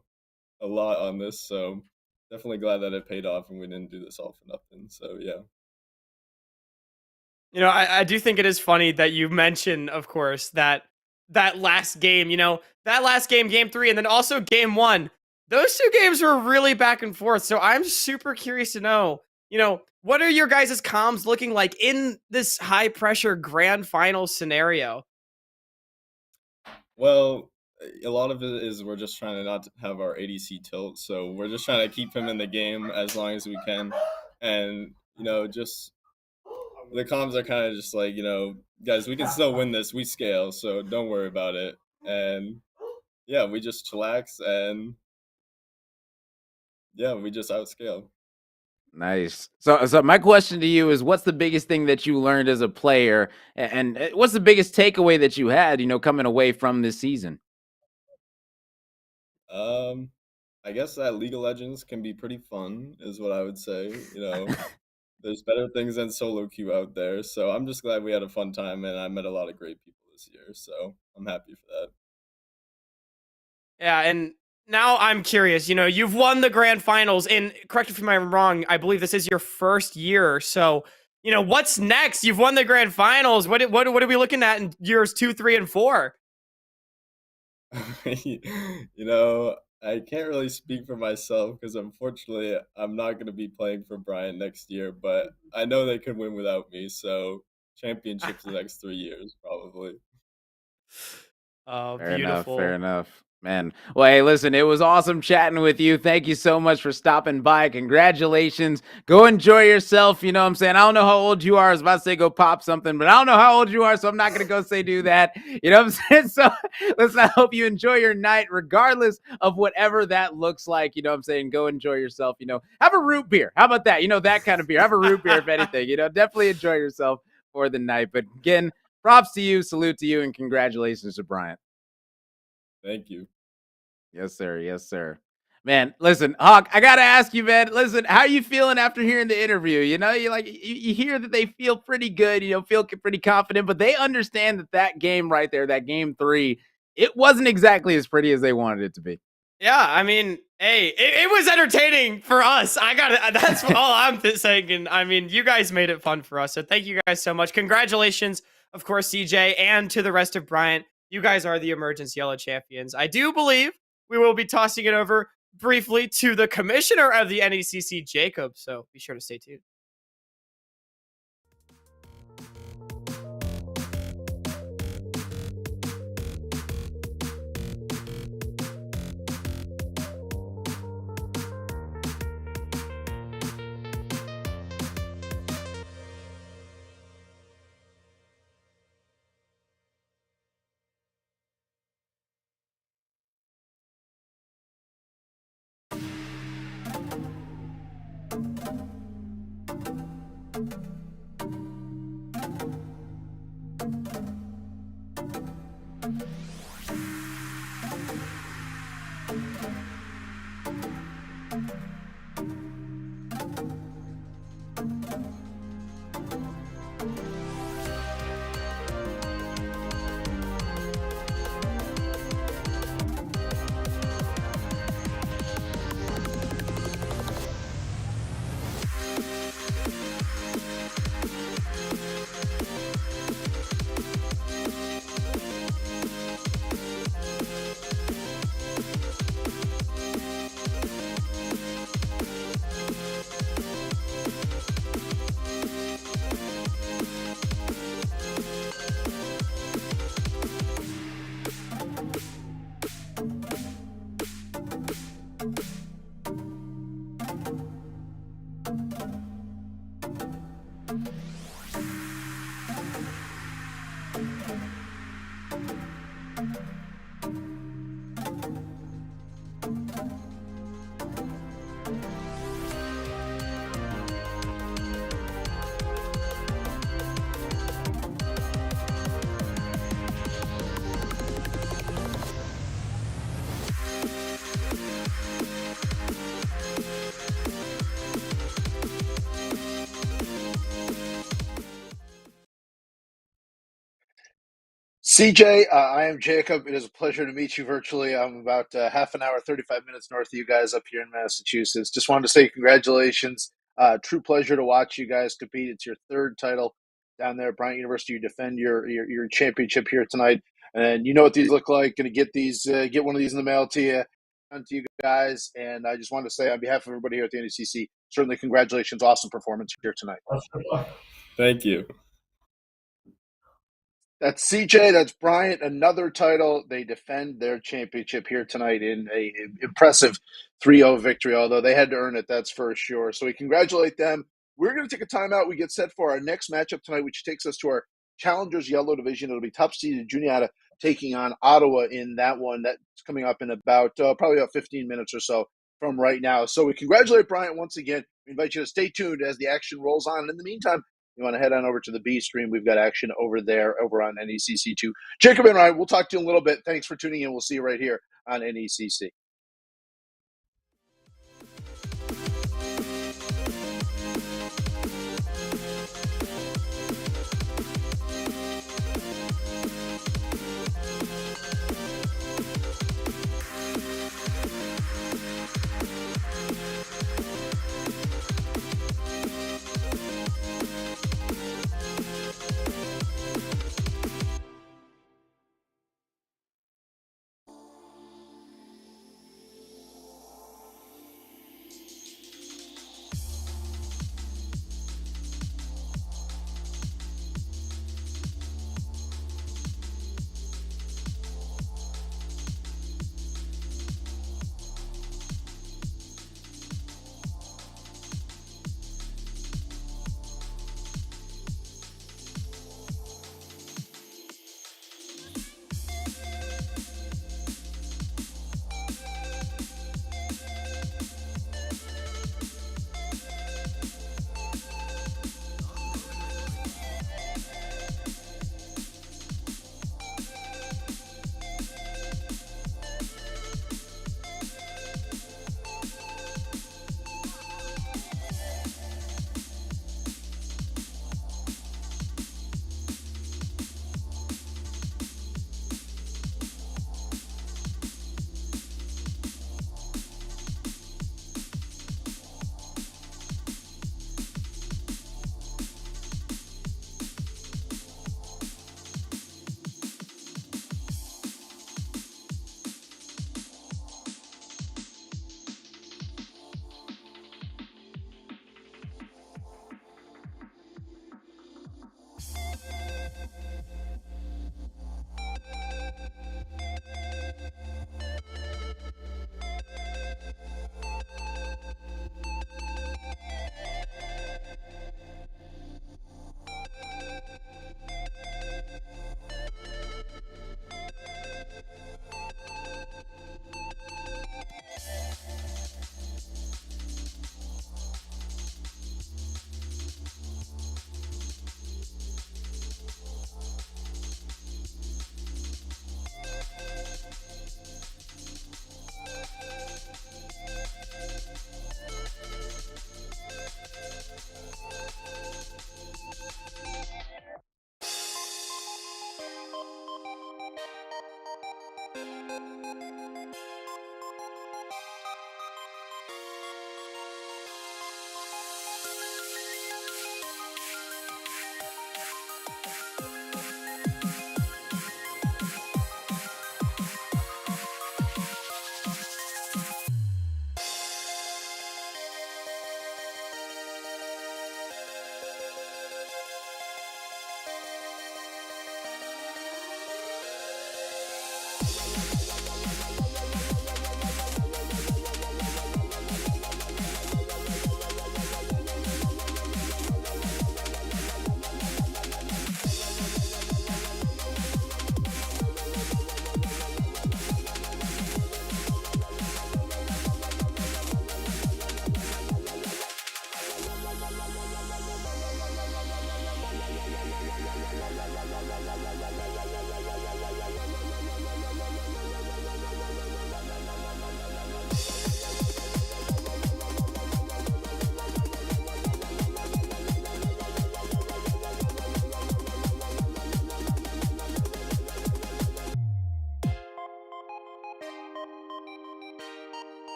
lot on this. So, definitely glad that it paid off and we didn't do this all for nothing. So, yeah. I do think it is funny that you mention, of course, that last game, that last game, game three, and then also game one. Those two games were really back and forth. So I'm super curious to know, what are your guys' comms looking like in this high pressure grand final scenario? Well, a lot of it is we're just trying to not have our ADC tilt. So, we're just trying to keep him in the game as long as we can. And, just the comms are kind of just like, guys, we can still win this. We scale, so don't worry about it. And yeah, we just chillax and yeah, we just outscale. Nice. So my question to you is, what's the biggest thing that you learned as a player, and what's the biggest takeaway that you had, coming away from this season? Um, I guess that League of Legends can be pretty fun, is what I would say. There's better things than solo queue out there, so I'm just glad we had a fun time and I met a lot of great people this year. So I'm happy for that. Yeah, and now I'm curious. You've won the grand finals, and correct me if I'm wrong. I believe this is your first year. So, what's next? You've won the grand finals. What are we looking at in years 2, 3, and 4? I can't really speak for myself because unfortunately I'm not going to be playing for Bryant next year, but I know they could win without me. So championships the next 3 years, probably. Oh, Fair enough. Fair beautiful. enough, man. Well, hey, listen, it was awesome chatting with you. Thank you so much for stopping by. Congratulations. Go enjoy yourself. You know what I'm saying? I don't know how old you are. I was about to say go pop something, but I don't know how old you are, so I'm not going to go say do that. You know what I'm saying? So listen, I hope you enjoy your night, regardless of whatever that looks like. You know what I'm saying? Go enjoy yourself. Have a root beer. How about that? That kind of beer. Have a root beer, if anything. Definitely enjoy yourself for the night. But again, props to you, salute to you, and congratulations to Bryant. Thank you. Yes, sir. Yes, sir. Man, listen, Hawk, I gotta ask you, man. Listen, how you feeling after hearing the interview? You hear that they feel pretty good, feel pretty confident, but they understand that game right there, that game three, it wasn't exactly as pretty as they wanted it to be. Yeah, I mean, hey, it was entertaining for us. That's all I'm saying. And I mean, you guys made it fun for us. So thank you guys so much. Congratulations, of course, CJ, and to the rest of Bryant. You guys are the Emergence Yellow champions. I do believe we will be tossing it over briefly to the commissioner of the NECC, Jacob. So be sure to stay tuned. CJ, I am Jacob. It is a pleasure to meet you virtually. I'm about half an hour, 35 minutes north of you guys up here in Massachusetts. Just wanted to say congratulations. True pleasure to watch you guys compete. It's your third title down there at Bryant University. You defend your championship here tonight. And you know what these look like. Going to get one of these in the mail to you guys. And I just wanted to say on behalf of everybody here at the NECC, certainly congratulations. Awesome performance here tonight. Thank you. That's CJ. That's Bryant. Another title. They defend their championship here tonight in a impressive 3-0 victory, although they had to earn it, that's for sure. So we congratulate them. We're going to take a timeout. We get set for our next matchup tonight, which takes us to our Challengers Yellow Division. It'll be top-seeded Juniata taking on Ottawa in that one. That's coming up in about probably about 15 minutes or so from right now. So we congratulate Bryant once again. We invite you to stay tuned as the action rolls on. And in the meantime, you want to head on over to the B stream. We've got action over there, over on NECC2. Jacob and Ryan, we'll talk to you in a little bit. Thanks for tuning in. We'll see you right here on NECC.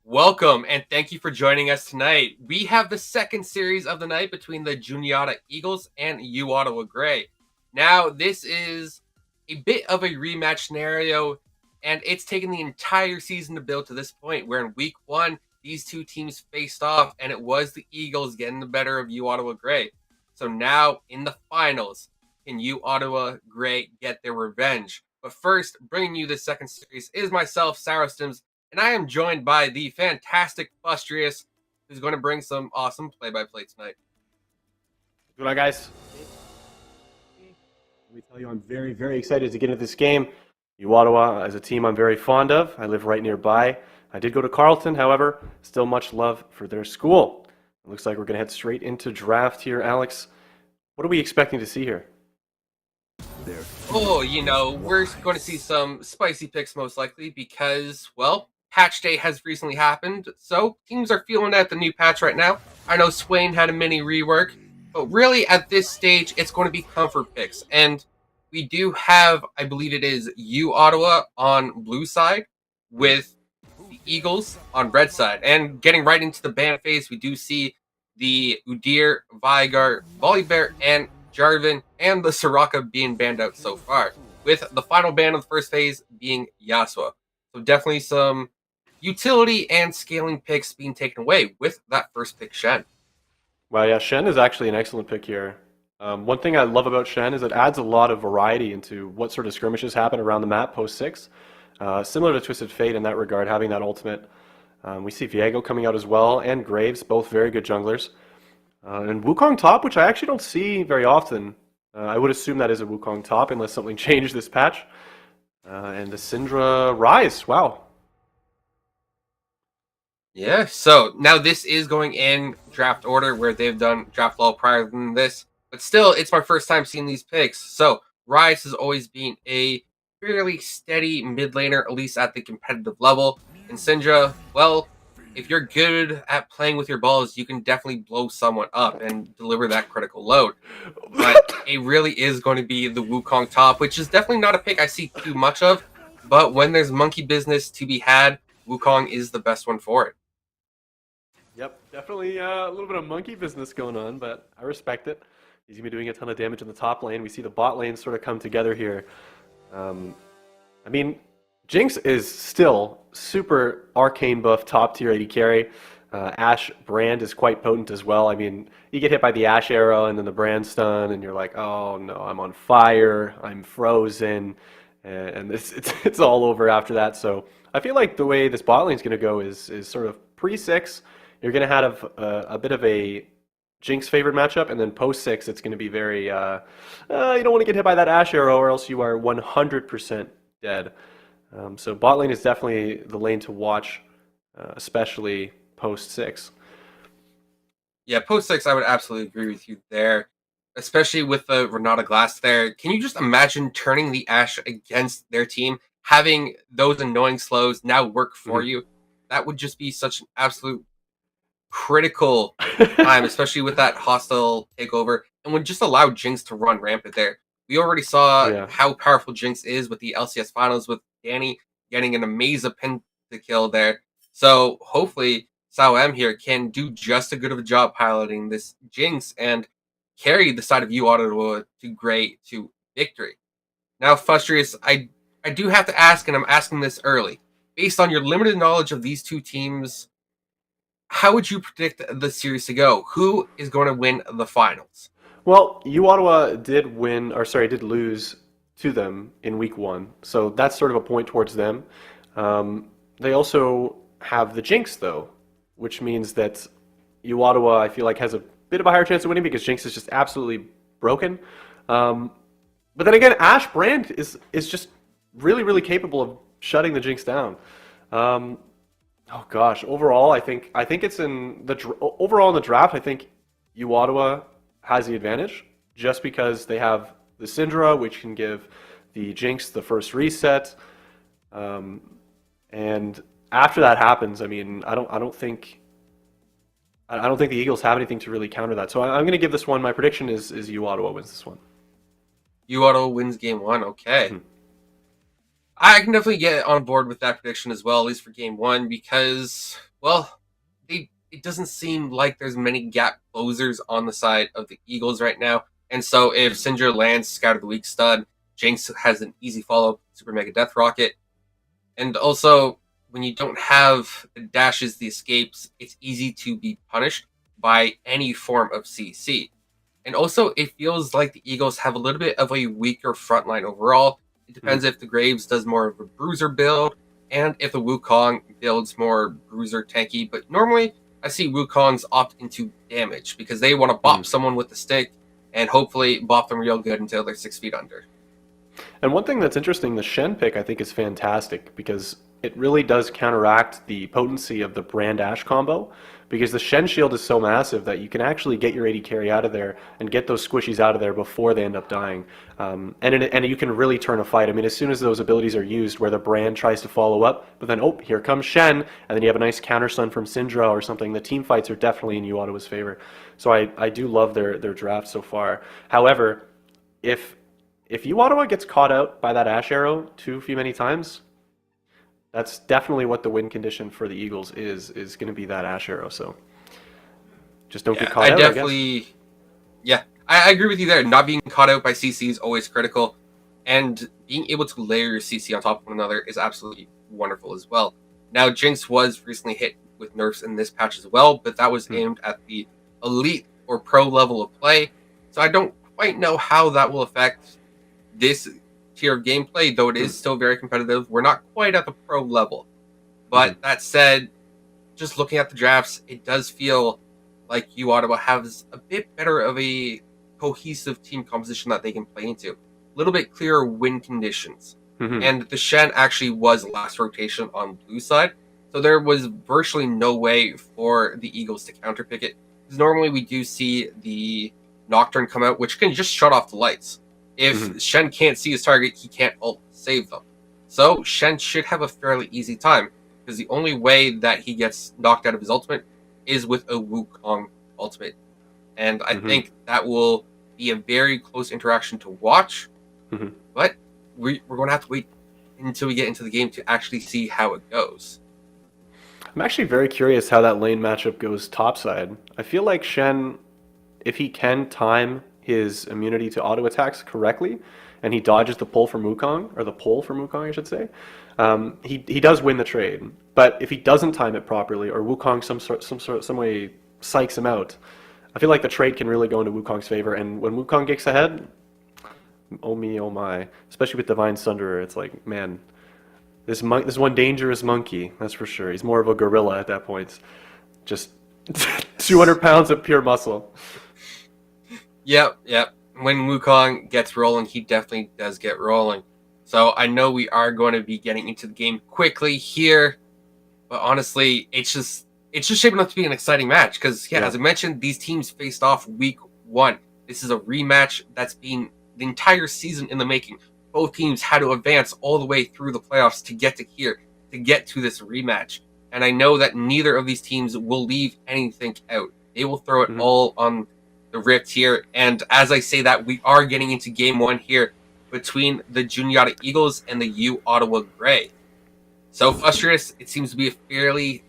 Welcome, and thank you for joining us tonight. We have the second series of the night between the Juniata Eagles and U Ottawa Gray. Now, this is a bit of a rematch scenario, and it's taken the entire season to build to this point, where in week one, these two teams faced off, and it was the Eagles getting the better of U Ottawa Gray. So now, in the finals, can U Ottawa Gray get their revenge? But first, bringing you the second series is myself, Sarah Stims, and I am joined by the fantastic Fustrious, who's going to bring some awesome play-by-play tonight. What's going on, guys? Let me tell you, I'm very, very excited to get into this game. U Ottawa, as a team I'm very fond of. I live right nearby. I did go to Carleton, however, still much love for their school. It looks like we're going to head straight into draft here, Alex. What are we expecting to see here? Oh, we're going to see some spicy picks most likely because, well, patch day has recently happened, so teams are feeling out the new patch right now. I know Swain had a mini rework, but really at this stage, it's going to be comfort picks. And we do have, I believe it is U Ottawa on blue side with the Eagles on red side. And getting right into the ban phase, we do see the Udyr, Vigar, Volibear, and Jarvan, and the Soraka being banned out so far, with the final ban of the first phase being Yasuo. So definitely some utility and scaling picks being taken away with that first pick, Shen. Well, yeah, Shen is actually an excellent pick here. One thing I love about Shen is it adds a lot of variety into what sort of skirmishes happen around the map post-6. Similar to Twisted Fate in that regard, having that ultimate. We see Viego coming out as well, and Graves, both very good junglers. And Wukong top, which I actually don't see very often. I would assume that is a Wukong top unless something changed this patch. And the Syndra Rise, wow. Yeah, so now this is going in draft order where they've done draft law prior than this. But still, it's my first time seeing these picks. So Rise has always been a fairly steady mid laner, at least at the competitive level. And Syndra, well, if you're good at playing with your balls, you can definitely blow someone up and deliver that critical load. But it really is going to be the Wukong top, which is definitely not a pick I see too much of. But when there's monkey business to be had, Wukong is the best one for it. Yep, definitely a little bit of monkey business going on, but I respect it. He's going to be doing a ton of damage in the top lane. We see the bot lane sort of come together here. I mean, Jinx is still super arcane buff, top tier AD carry. Ashe Brand is quite potent as well. I mean, you get hit by the Ashe arrow and then the Brand stun, and you're like, oh no, I'm on fire, I'm frozen, and it's all over after that. So I feel like the way this bot lane is going to go is sort of pre-6. You're going to have a bit of a Jinx favored matchup, and then post-6, it's going to be very, you don't want to get hit by that Ashe arrow or else you are 100% dead. So bot lane is definitely the lane to watch, especially post-6. Yeah, post-6, I would absolutely agree with you there, especially with the Renata Glass there. Can you just imagine turning the Ashe against their team, having those annoying slows now work for you? That would just be such an absolute critical time, especially with that hostile takeover, and would just allow Jinx to run rampant there. We already saw how powerful Jinx is with the LCS finals, with Danny getting an amazing pentakill there. So hopefully Sao M here can do just as good of a job piloting this Jinx and carry the side of U Ottawa to victory. Now, Fustrious, I do have to ask, and I'm asking this early, based on your limited knowledge of these two teams, how would you predict the series to go? Who is going to win the finals? Well, U Ottawa did lose to them in week 1, so that's sort of a point towards them. They also have the Jinx, though, which means that U Ottawa, I feel like, has a bit of a higher chance of winning because Jinx is just absolutely broken. But then again, Ashe Brand is just really, really capable of shutting the Jinx down. Oh gosh, overall, I think it's in the overall in the draft. I think U Ottawa has the advantage just because they have the Syndra, which can give the Jinx the first reset, and after that happens, I mean, I don't think the Eagles have anything to really counter that. So I'm going to give this one. My prediction is U Ottawa wins this one. U Ottawa wins game 1. Okay. I can definitely get on board with that prediction as well, at least for game 1, because Well, it doesn't seem like there's many gap closers on the side of the Eagles right now. And so if Syndra lands Scout of the Week stud, Jinx has an easy follow-up, Super Mega Death Rocket. And also, when you don't have the dashes, the escapes, it's easy to be punished by any form of CC. And also, it feels like the Eagles have a little bit of a weaker front line overall. It depends if the Graves does more of a bruiser build, and if the Wukong builds more bruiser tanky. But normally, I see Wukongs opt into damage because they want to bop someone with the stick and hopefully bop them real good until they're 6 feet under. And one thing that's interesting, the Shen pick I think is fantastic because it really does counteract the potency of the Brand Ash combo, because the Shen shield is so massive that you can actually get your AD carry out of there and get those squishies out of there before they end up dying. And you can really turn a fight. I mean, as soon as those abilities are used where the Brand tries to follow up, but then, oh, here comes Shen, and then you have a nice counter stun from Syndra or something, the team fights are definitely in U Ottawa's favor. So I do love their draft so far. However, if U Ottawa gets caught out by that Ash arrow too many times, that's definitely what the win condition for the Eagles is going to be that Ash arrow. So just don't get caught out. I agree with you there. Not being caught out by CC is always critical, and being able to layer your CC on top of one another is absolutely wonderful as well. Now, Jinx was recently hit with nerfs in this patch as well, but that was aimed at the elite or pro level of play, so I don't quite know how that will affect this tier of gameplay, though it is still very competitive. We're not quite at the pro level. But that said, just looking at the drafts, it does feel like U Ottawa has a bit better of a cohesive team composition that they can play into. A little bit clearer win conditions. And the Shen actually was last rotation on blue side, so there was virtually no way for the Eagles to counterpick it. Because normally we do see the Nocturne come out, which can just shut off the lights. If Shen can't see his target, he can't ult save them. So Shen should have a fairly easy time, because the only way that he gets knocked out of his ultimate is with a Wukong ultimate. And I think that will be a very close interaction to watch. But we're going to have to wait until we get into the game to actually see how it goes. I'm actually very curious how that lane matchup goes topside. I feel like Shen, if he can time his immunity to auto attacks correctly, and he dodges the pull from Wukong, or the pull from Wukong, I should say, he does win the trade. But if he doesn't time it properly, or Wukong some way psychs him out, I feel like the trade can really go into Wukong's favor. And when Wukong gets ahead, oh me, oh my, especially with Divine Sunderer, it's like, man, this one dangerous monkey, that's for sure. He's more of a gorilla at that point. Just 200 pounds of pure muscle. Yep. When Wukong gets rolling, he definitely does get rolling. So I know we are going to be getting into the game quickly here, but honestly, it's just shaping up to be an exciting match because, as I mentioned, these teams faced off week 1. This is a rematch that's been the entire season in the making. Both teams had to advance all the way through the playoffs to get to here, to get to this rematch. And I know that neither of these teams will leave anything out. They will throw it all on the rift here. And as I say that, we are getting into game 1 here between the Juniata Eagles and the U Ottawa Grey. So, Fustrious, it seems to be a fairly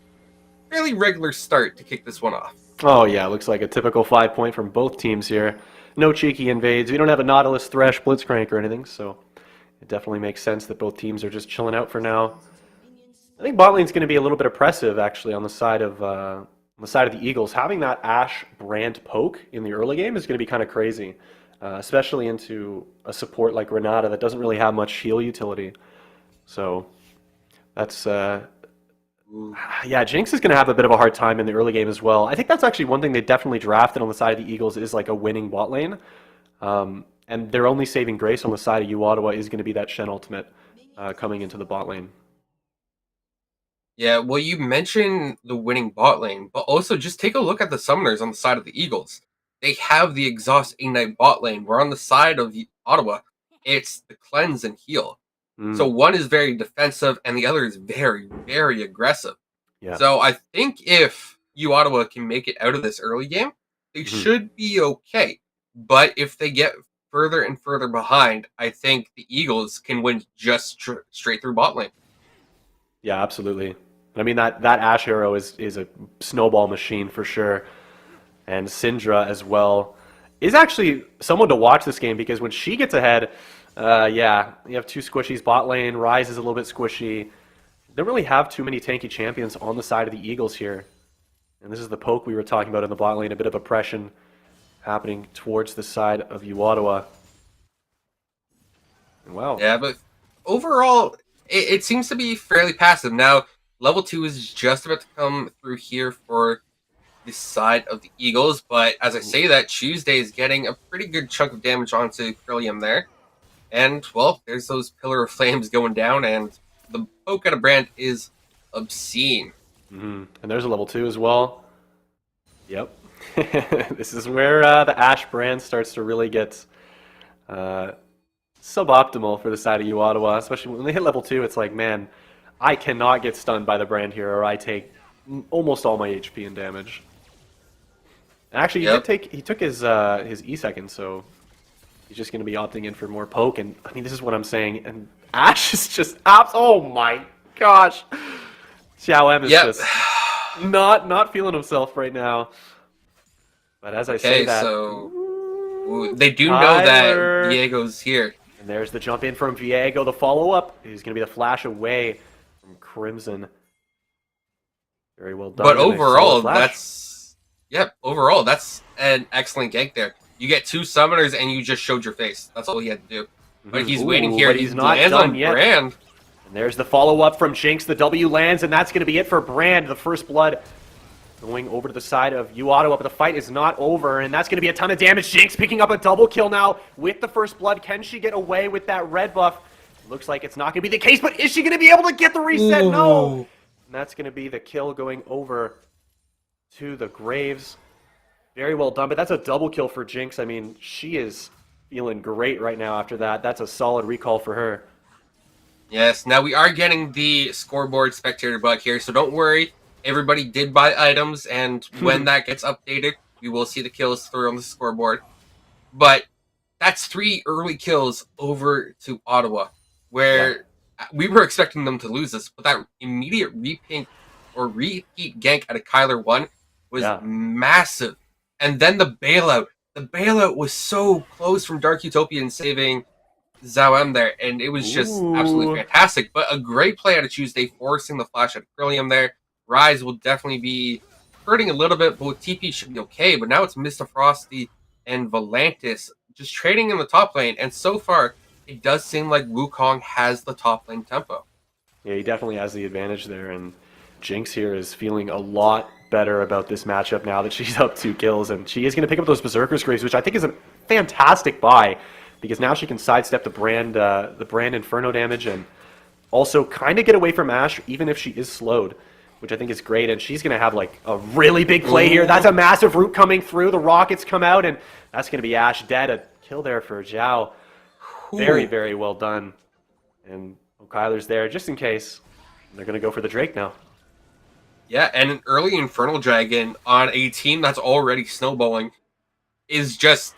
regular start to kick this one off. Oh yeah, looks like a typical 5-point from both teams here. No cheeky invades. We don't have a Nautilus, Thresh, Blitzcrank or anything, so it definitely makes sense that both teams are just chilling out for now. I think bot lane's going to be a little bit oppressive, actually, on the side of the Eagles. Having that Ashe Brand poke in the early game is going to be kind of crazy, especially into a support like Renata that doesn't really have much heal utility. So that's Jinx is going to have a bit of a hard time in the early game as well. I think that's actually one thing they definitely drafted on the side of the Eagles is like a winning bot lane. And their only saving grace on the side of U Ottawa is going to be that Shen ultimate coming into the bot lane. Yeah, well, you mentioned the winning bot lane, but also just take a look at the summoners on the side of the Eagles. They have the Exhaust Ignite bot lane, where on the side of Ottawa, it's the Cleanse and Heal. So one is very defensive, and the other is very, very aggressive. Yeah. So I think if U Ottawa can make it out of this early game, they should be okay. But if they get further and further behind, I think the Eagles can win just straight through bot lane. Yeah, absolutely. I mean, that Ashe arrow is a snowball machine for sure. And Syndra as well is actually someone to watch this game because when she gets ahead, yeah, you have two squishies. Bot lane, Ryze is a little bit squishy. Don't really have too many tanky champions on the side of the Eagles here. And this is the poke we were talking about in the bot lane, a bit of oppression happening towards the side of Uottawa. Wow. Yeah, but overall, it seems to be fairly passive. Now, level 2 is just about to come through here for the side of the Eagles, but as I say that, Tuesday is getting a pretty good chunk of damage onto Trillium there. And, well, there's those Pillar of Flames going down, and the poke at a brand is obscene. And there's a level 2 as well. Yep. This is where the Ashe brand starts to really get suboptimal for the side of Uottawa, especially when they hit level 2. It's like, man, I cannot get stunned by the brand here, or I take almost all my HP and damage. And actually, he took his E second, so he's just going to be opting in for more poke. And I mean, this is what I'm saying. And Ashe is just oh my gosh, Xiao M is just not feeling himself right now. But as I say that, so they do know that Diego's here. And there's the jump in from Viego. The follow up is going to be the flash away from Crimson. Very well done. But overall, that's an excellent gank there. You get 2 summoners and you just showed your face. That's all he had to do. But he's waiting here. He's not done yet. Brand. And there's the follow up from Jinx. The W lands, and that's going to be it for Brand. The first blood going over to the side of Uottawa, but the fight is not over, and that's going to be a ton of damage. Jinx picking up a double kill now with the first blood. Can she get away with that red buff? Looks like it's not going to be the case, but is she going to be able to get the reset? Ooh. No! And that's going to be the kill going over to the Graves. Very well done, but that's a double kill for Jinx. I mean, she is feeling great right now after that. That's a solid recall for her. Yes, now we are getting the scoreboard spectator bug here, so don't worry. Everybody did buy items, and when that gets updated, we will see the kills through on the scoreboard. But that's 3 early kills over to Ottawa, where we were expecting them to lose this, but that immediate repeat gank at a Kyler 1 was massive. And then the bailout. The bailout was so close from Dark Utopian saving Zhao M there, and it was just absolutely fantastic. But a great play out of Tuesday, forcing the flash at Trillium there. Ryze will definitely be hurting a little bit, but with TP should be okay. But now it's Mr. Frosty and Volantis just trading in the top lane, and so far it does seem like Wukong has the top lane tempo. Yeah, he definitely has the advantage there, and Jinx here is feeling a lot better about this matchup now that she's up 2 kills, and she is going to pick up those Berserker's Graves, which I think is a fantastic buy, because now she can sidestep the brand Inferno damage, and also kind of get away from Ashe, even if she is slowed, which I think is great, and she's going to have like a really big play here. That's a massive root coming through. The rockets come out, and that's going to be Ashe dead. A kill there for Zhao. Very, very well done. And Kyler's there just in case. They're going to go for the Drake now. Yeah, and an early Infernal Dragon on a team that's already snowballing is just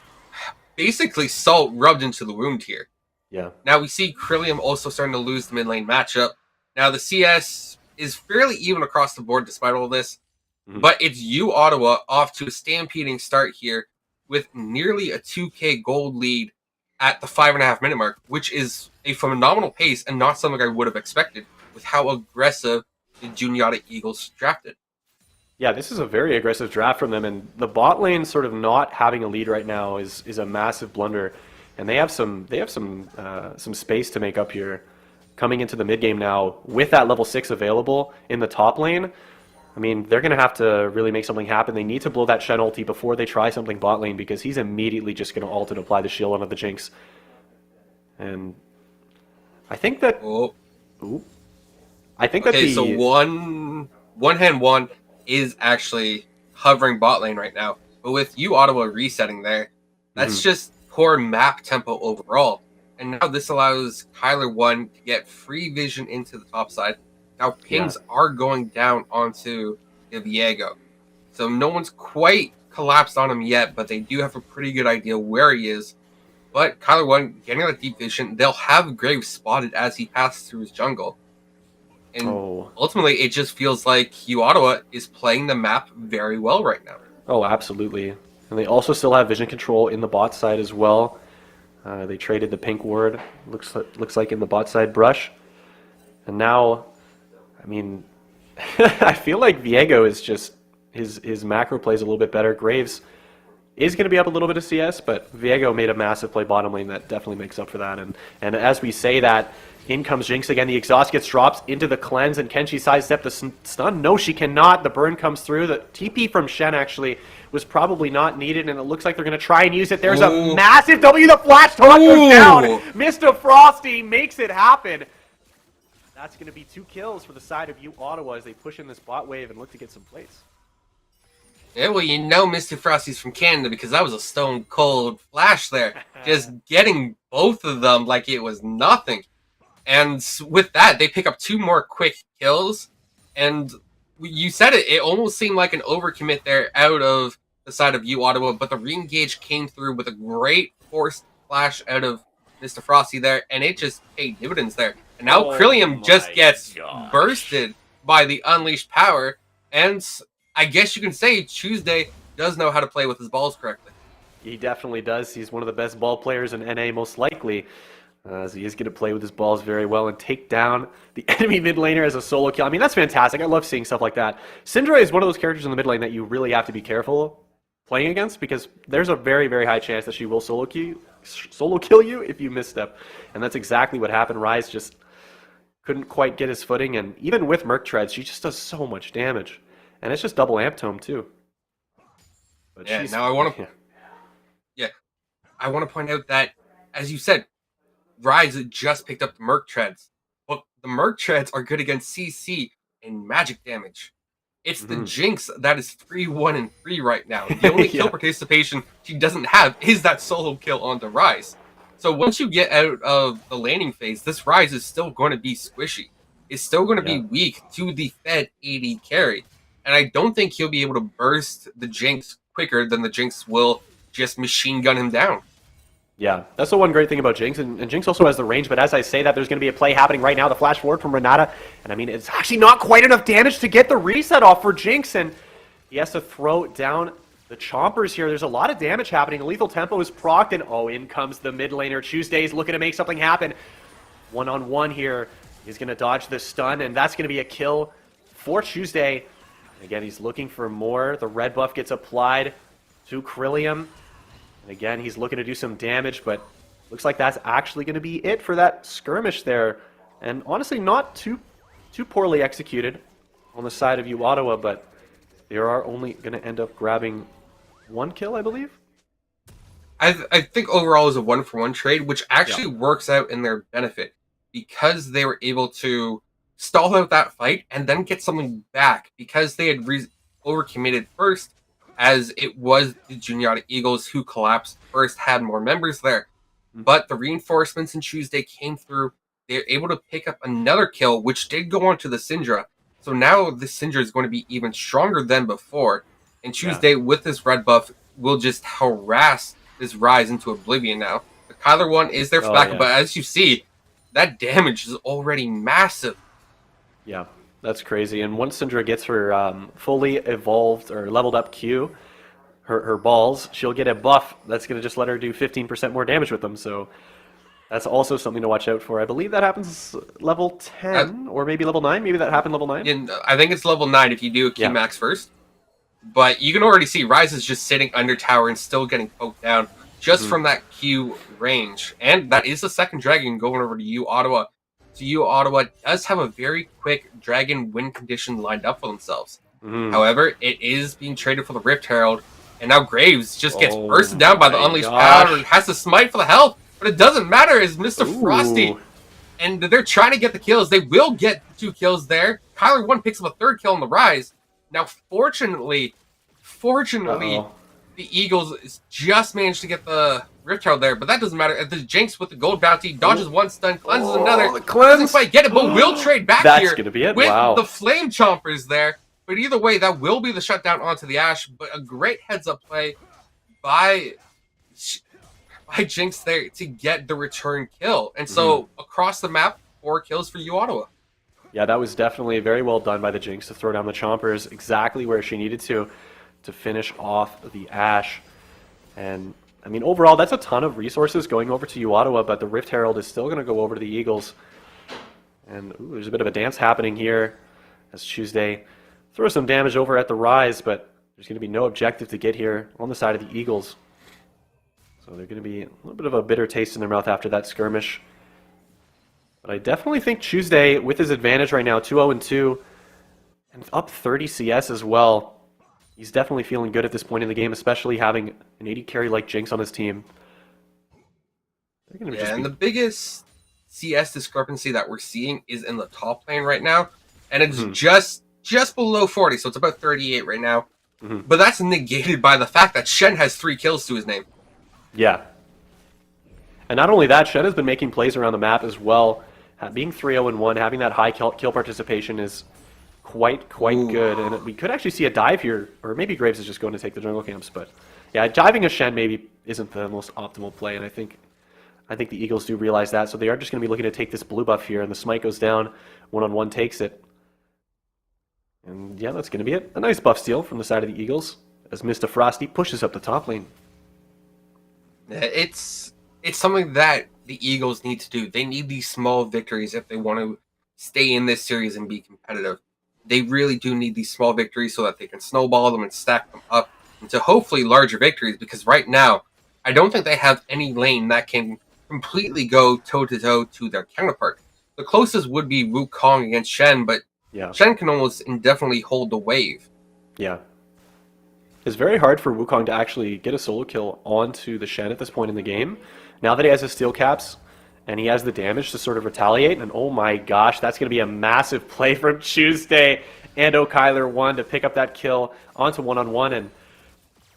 basically salt rubbed into the wound here. Yeah. Now we see Trillium also starting to lose the mid lane matchup. Now the CS is fairly even across the board despite all this, but it's Ottawa off to a stampeding start here with nearly a 2k gold lead at the 5.5 minute mark, which is a phenomenal pace and not something I would have expected with how aggressive the Juniata Eagles drafted. Yeah, this is a very aggressive draft from them, and the bot lane sort of not having a lead right now is a massive blunder, and they have some space to make up here coming into the mid game now with that level 6 available in the top lane. I mean, they're going to have to really make something happen. They need to blow that Shen ulti before they try something bot lane, because he's immediately just going to ult and apply the shield onto the Jinx. And I think that... I think that so one hand one is actually hovering bot lane right now. But with Ottawa resetting there, that's just poor map tempo overall. And now this allows Kyler 1 to get free vision into the top side. Now pings are going down onto Viego. So no one's quite collapsed on him yet, but they do have a pretty good idea where he is. But Kyler 1 getting that deep vision, they'll have Graves spotted as he passes through his jungle. And Oh. ultimately, it just feels like U Ottawa is playing the map very well right now. Oh, absolutely. And they also still have vision control in the bot side as well. They traded the pink ward, looks like in the bot side brush. And now, I mean, I feel like Viego is just, his macro plays a little bit better. Graves is going to be up a little bit of CS, but Viego made a massive play bottom lane that definitely makes up for that. And as we say that, in comes Jinx again. The exhaust gets dropped into the cleanse, and can she sidestep the stun? No, she cannot. The burn comes through. The TP from Shen actually was probably not needed, and it looks like they're going to try and use it. There's a massive W. The flash taunt goes down. Mr. Frosty makes it happen. That's going to be 2 kills for the side of U Ottawa as they push in this bot wave and look to get some plates. Yeah, well, you know Mr. Frosty's from Canada because that was a stone cold flash there. Just getting both of them like it was nothing. And with that, they pick up 2 more quick kills. And you said it, it almost seemed like an overcommit there out of the side of U Ottawa, but the re-engage came through with a great forced flash out of Mr. Frosty there, and it just paid dividends there. And now Krillium just gets bursted by the unleashed power, and I guess you can say Tuesday does know how to play with his balls correctly. He definitely does. He's one of the best ball players in NA, most likely. As he is going to play with his balls very well and take down the enemy mid laner as a solo kill. I mean, that's fantastic. I love seeing stuff like that. Syndra is one of those characters in the mid lane that you really have to be careful playing against, because there's a very, very high chance that she will solo kill you if you misstep. And that's exactly what happened. Ryze just couldn't quite get his footing, and even with Merc Treads, she just does so much damage. And it's just double amp tome too. But yeah, now I want to... Yeah, I want to point out that, as you said, Ryze just picked up the Merc Treads, but the Merc Treads are good against CC and magic damage. It's the Jinx that is 3-1 and 3 right now. The only kill participation she doesn't have is that solo kill onto Ryze. So once you get out of the laning phase, this Ryze is still going to be squishy. It's still going to be weak to the fed AD carry. And I don't think he'll be able to burst the Jinx quicker than the Jinx will just machine gun him down. Yeah, that's the one great thing about Jinx, and Jinx also has the range, but as I say that, there's going to be a play happening right now, the flash forward from Renata, and I mean, it's actually not quite enough damage to get the reset off for Jinx, and he has to throw down the chompers here. There's a lot of damage happening. Lethal Tempo is procced, and oh, in comes the mid laner. Tuesday's looking to make something happen. One-on-one here. He's going to dodge the stun, and that's going to be a kill for Tuesday. Again, he's looking for more. The red buff gets applied to Krillium. And again, he's looking to do some damage, but looks like that's actually going to be it for that skirmish there. And honestly, not too poorly executed on the side of U Ottawa, but they are only going to end up grabbing 1 kill, I believe. I think overall is a 1-for-1 trade, which actually works out in their benefit because they were able to stall out that fight and then get something back because they had overcommitted first, as it was the Juniata Eagles who collapsed first, had more members there. But the reinforcements in Tuesday came through. They're able to pick up another kill, which did go on to the Syndra. So now the Syndra is going to be even stronger than before. And Tuesday, with this red buff, will just harass this Ryze into oblivion now. The Kyler one is there for backup, but as you see, that damage is already massive. Yeah. That's crazy. And once Syndra gets her fully evolved or leveled up Q, her balls, she'll get a buff that's going to just let her do 15% more damage with them. So that's also something to watch out for. I believe that happens level 10 or maybe level 9. Maybe that happened level 9. I think it's level 9 if you do a Q max first. But you can already see Ryze is just sitting under tower and still getting poked down just from that Q range. And that is the second dragon going over to U Ottawa. So U Ottawa does have a very quick dragon win condition lined up for themselves. However, it is being traded for the Rift Herald, and now Graves just gets bursted down by the Unleashed Power, has to smite for the health, but it doesn't matter as Mr. Frosty, and they're trying to get the kills. They will get 2 kills there. Kyler 1 picks up a 3rd kill on the Ryze. Now, fortunately, the Eagles just managed to get the Rift Herald there, but that doesn't matter. The Jinx with the gold bounty dodges 1 stun, cleanses another. Doesn't quite get it, but will trade back here gonna be it. with the Flame Chompers there. But either way, that will be the shutdown onto the Ashe. But a great heads-up play by Jinx there to get the return kill. And so across the map, 4 kills for U Ottawa. Yeah, that was definitely very well done by the Jinx to throw down the Chompers exactly where she needed to finish off the Ashe. And, I mean, overall, that's a ton of resources going over to Ottawa, but the Rift Herald is still going to go over to the Eagles. And ooh, there's a bit of a dance happening here as Tuesday throws some damage over at the Rise, but there's going to be no objective to get here on the side of the Eagles. So they're going to be a little bit of a bitter taste in their mouth after that skirmish. But I definitely think Tuesday, with his advantage right now, 2-0-2, and up 30 CS as well, he's definitely feeling good at this point in the game, especially having an 80 carry like Jinx on his team. And the biggest CS discrepancy that we're seeing is in the top lane right now, and it's just below 40, so it's about 38 right now. But that's negated by the fact that Shen has 3 kills to his name. Yeah. And not only that, Shen has been making plays around the map as well. Being 3-0-1, having that high kill participation is quite good. And we could actually see a dive here, or maybe Graves is just going to take the jungle camps. But yeah, diving a Shen maybe isn't the most optimal play, and I think the Eagles do realize that. So they are just going to be looking to take this blue buff here, and the smite goes down. 1-on-1 takes it. And yeah, that's going to be it. A nice buff steal from the side of the Eagles as Mr. Frosty pushes up the top lane. It's something that the Eagles need to do. They need these small victories if they want to stay in this series and be competitive. They really do need these small victories so that they can snowball them and stack them up into hopefully larger victories, because right now, I don't think they have any lane that can completely go toe-to-toe to their counterpart. The closest would be Wukong against Shen, but Shen can almost indefinitely hold the wave. Yeah. It's very hard for Wukong to actually get a solo kill onto the Shen at this point in the game. Now that he has his steel caps and he has the damage to sort of retaliate, and oh my gosh, that's going to be a massive play from Tuesday and O'Kyler 1 to pick up that kill onto 1-on-1, and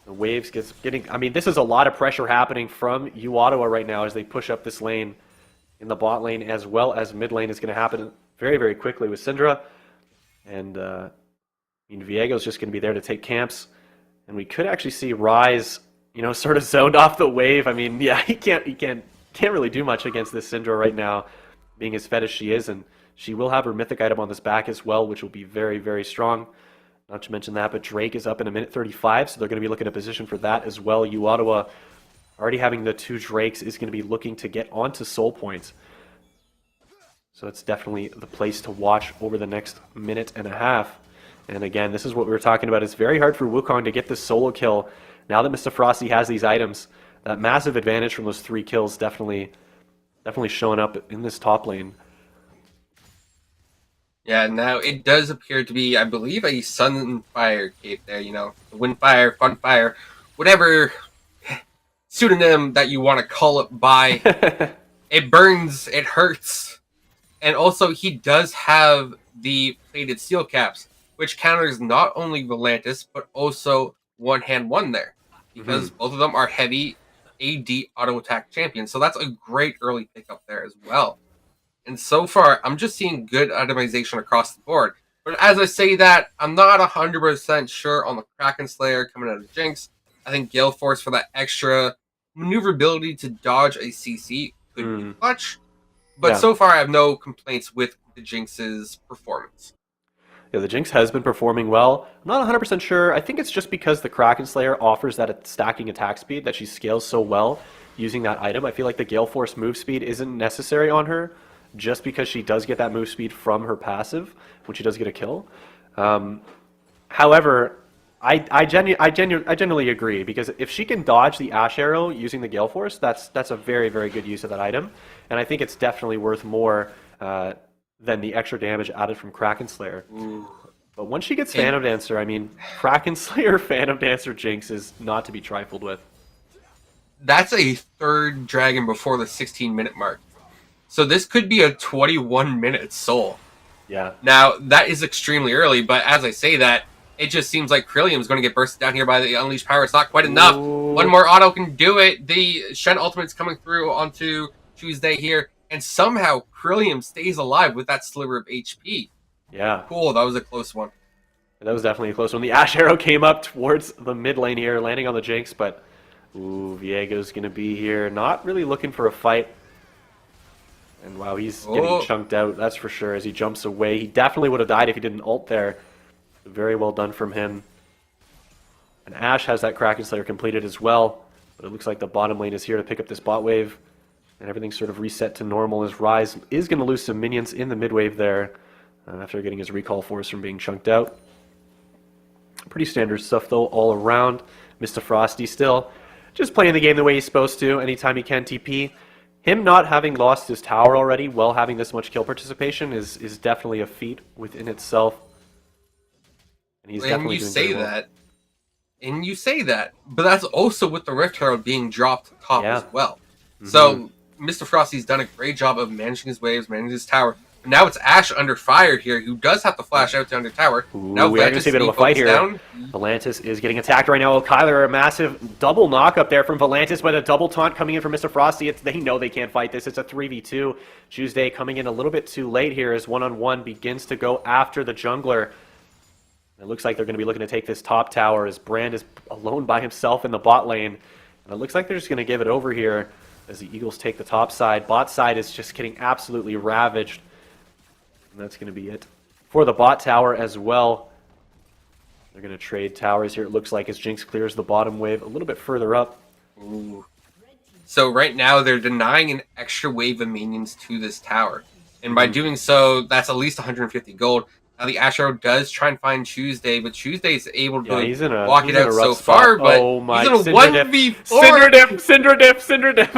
the waves getting... I mean, this is a lot of pressure happening from Ottawa right now as they push up this lane in the bot lane, as well as mid lane is going to happen very, very quickly with Syndra. And I mean, Viego's just going to be there to take camps. And we could actually see Rise, sort of zoned off the wave. I mean, yeah, he can't really do much against this Syndra right now, being as fed as she is, and she will have her mythic item on this back as well, which will be very, very strong. Not to mention that, but Drake is up in a minute 35, so they're going to be looking at position for that as well. Ottawa, already having the 2 Drakes, is going to be looking to get onto soul points. So it's definitely the place to watch over the next minute and a half. And again, this is what we were talking about. It's very hard for Wukong to get this solo kill. Now that Mr. Frosty has these items, that massive advantage from those 3 kills definitely showing up in this top lane. Yeah, now it does appear to be, I believe, a Sunfire cape there, Windfire, Funfire, whatever pseudonym that you want to call it by. It burns, it hurts. And also, he does have the plated steel caps, which counters not only Volantis, but also One Hand One there. Because both of them are heavy AD auto attack champions. So that's a great early pickup there as well. And so far, I'm just seeing good itemization across the board. But as I say that, I'm not 100% sure on the Kraken Slayer coming out of Jinx. I think Gale Force for that extra maneuverability to dodge a CC could be clutch. But so far, I have no complaints with the Jinx's performance. Yeah, the Jinx has been performing well. I'm not 100% sure. I think it's just because the Kraken Slayer offers that stacking attack speed that she scales so well using that item. I feel like the Gale Force move speed isn't necessary on her just because she does get that move speed from her passive when she does get a kill. However, I genuinely agree, because if she can dodge the Ashe Arrow using the Gale Force, that's a very, very good use of that item. And I think it's definitely worth more than the extra damage added from Kraken Slayer. But once she gets Phantom Dancer, I mean, Kraken Slayer, Phantom Dancer, Jinx is not to be trifled with. That's a 3rd dragon before the 16-minute mark. So this could be a 21-minute soul. Yeah. Now, that is extremely early, but as I say that, it just seems like Krillium's going to get bursted down here by the Unleashed Power. It's not quite enough. One more auto can do it. The Shen Ultimate's coming through onto Tuesday here, and somehow Krillium stays alive with that sliver of HP. Yeah. Cool, that was a close one. That was definitely a close one. The Ashe Arrow came up towards the mid lane here, landing on the Jinx, but Viego's going to be here, not really looking for a fight. And wow, he's getting chunked out, that's for sure, as he jumps away. He definitely would have died if he didn't ult there. Very well done from him. And Ashe has that Kraken Slayer completed as well. But it looks like the bottom lane is here to pick up this bot wave. And everything's sort of reset to normal as Ryze is going to lose some minions in the mid wave there. After getting his recall force from being chunked out. Pretty standard stuff though all around. Mr. Frosty still just playing the game the way he's supposed to anytime he can TP. Him not having lost his tower already while having this much kill participation is definitely a feat within itself. And he's definitely doing very well. And you say that, but that's also with the Rift Herald being dropped top as well. So Mr. Frosty's done a great job of managing his waves, managing his tower. But now it's Ashe under fire here, who does have to flash out to under tower. Now we are going to see a bit of a fight here. Volantis is getting attacked right now. Kyler, a massive double knock up there from Volantis, but a double taunt coming in from Mr. Frosty. They know they can't fight this. It's a 3v2. Tuesday coming in a little bit too late here as one-on-one begins to go after the jungler. It looks like they're going to be looking to take this top tower as Brand is alone by himself in the bot lane. And it looks like they're just going to give it over here as the Eagles take the top side. Bot side is just getting absolutely ravaged. And that's going to be it for the bot tower as well. They're going to trade towers here, it looks like, as Jinx clears the bottom wave a little bit further up. Ooh. So right now they're denying an extra wave of minions to this tower. And by doing so, that's at least 150 gold. Now the Ashe Arrow does try and find Tuesday, but Tuesday's able to walk it out so far, but oh my, he's in a 1v4. Cinder dip, cinder dip, cinder dip.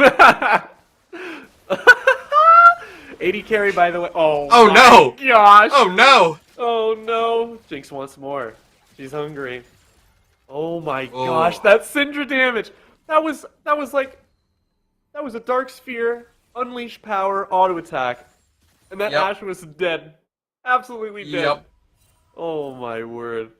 80 carry, by the way. Oh no! Gosh! Oh no! Oh no! Jinx wants more. She's hungry. Oh my gosh! That Syndra damage. That was a Dark Sphere, Unleash Power, auto attack, and that Ashe was dead. Absolutely dead. Yep. Oh my word!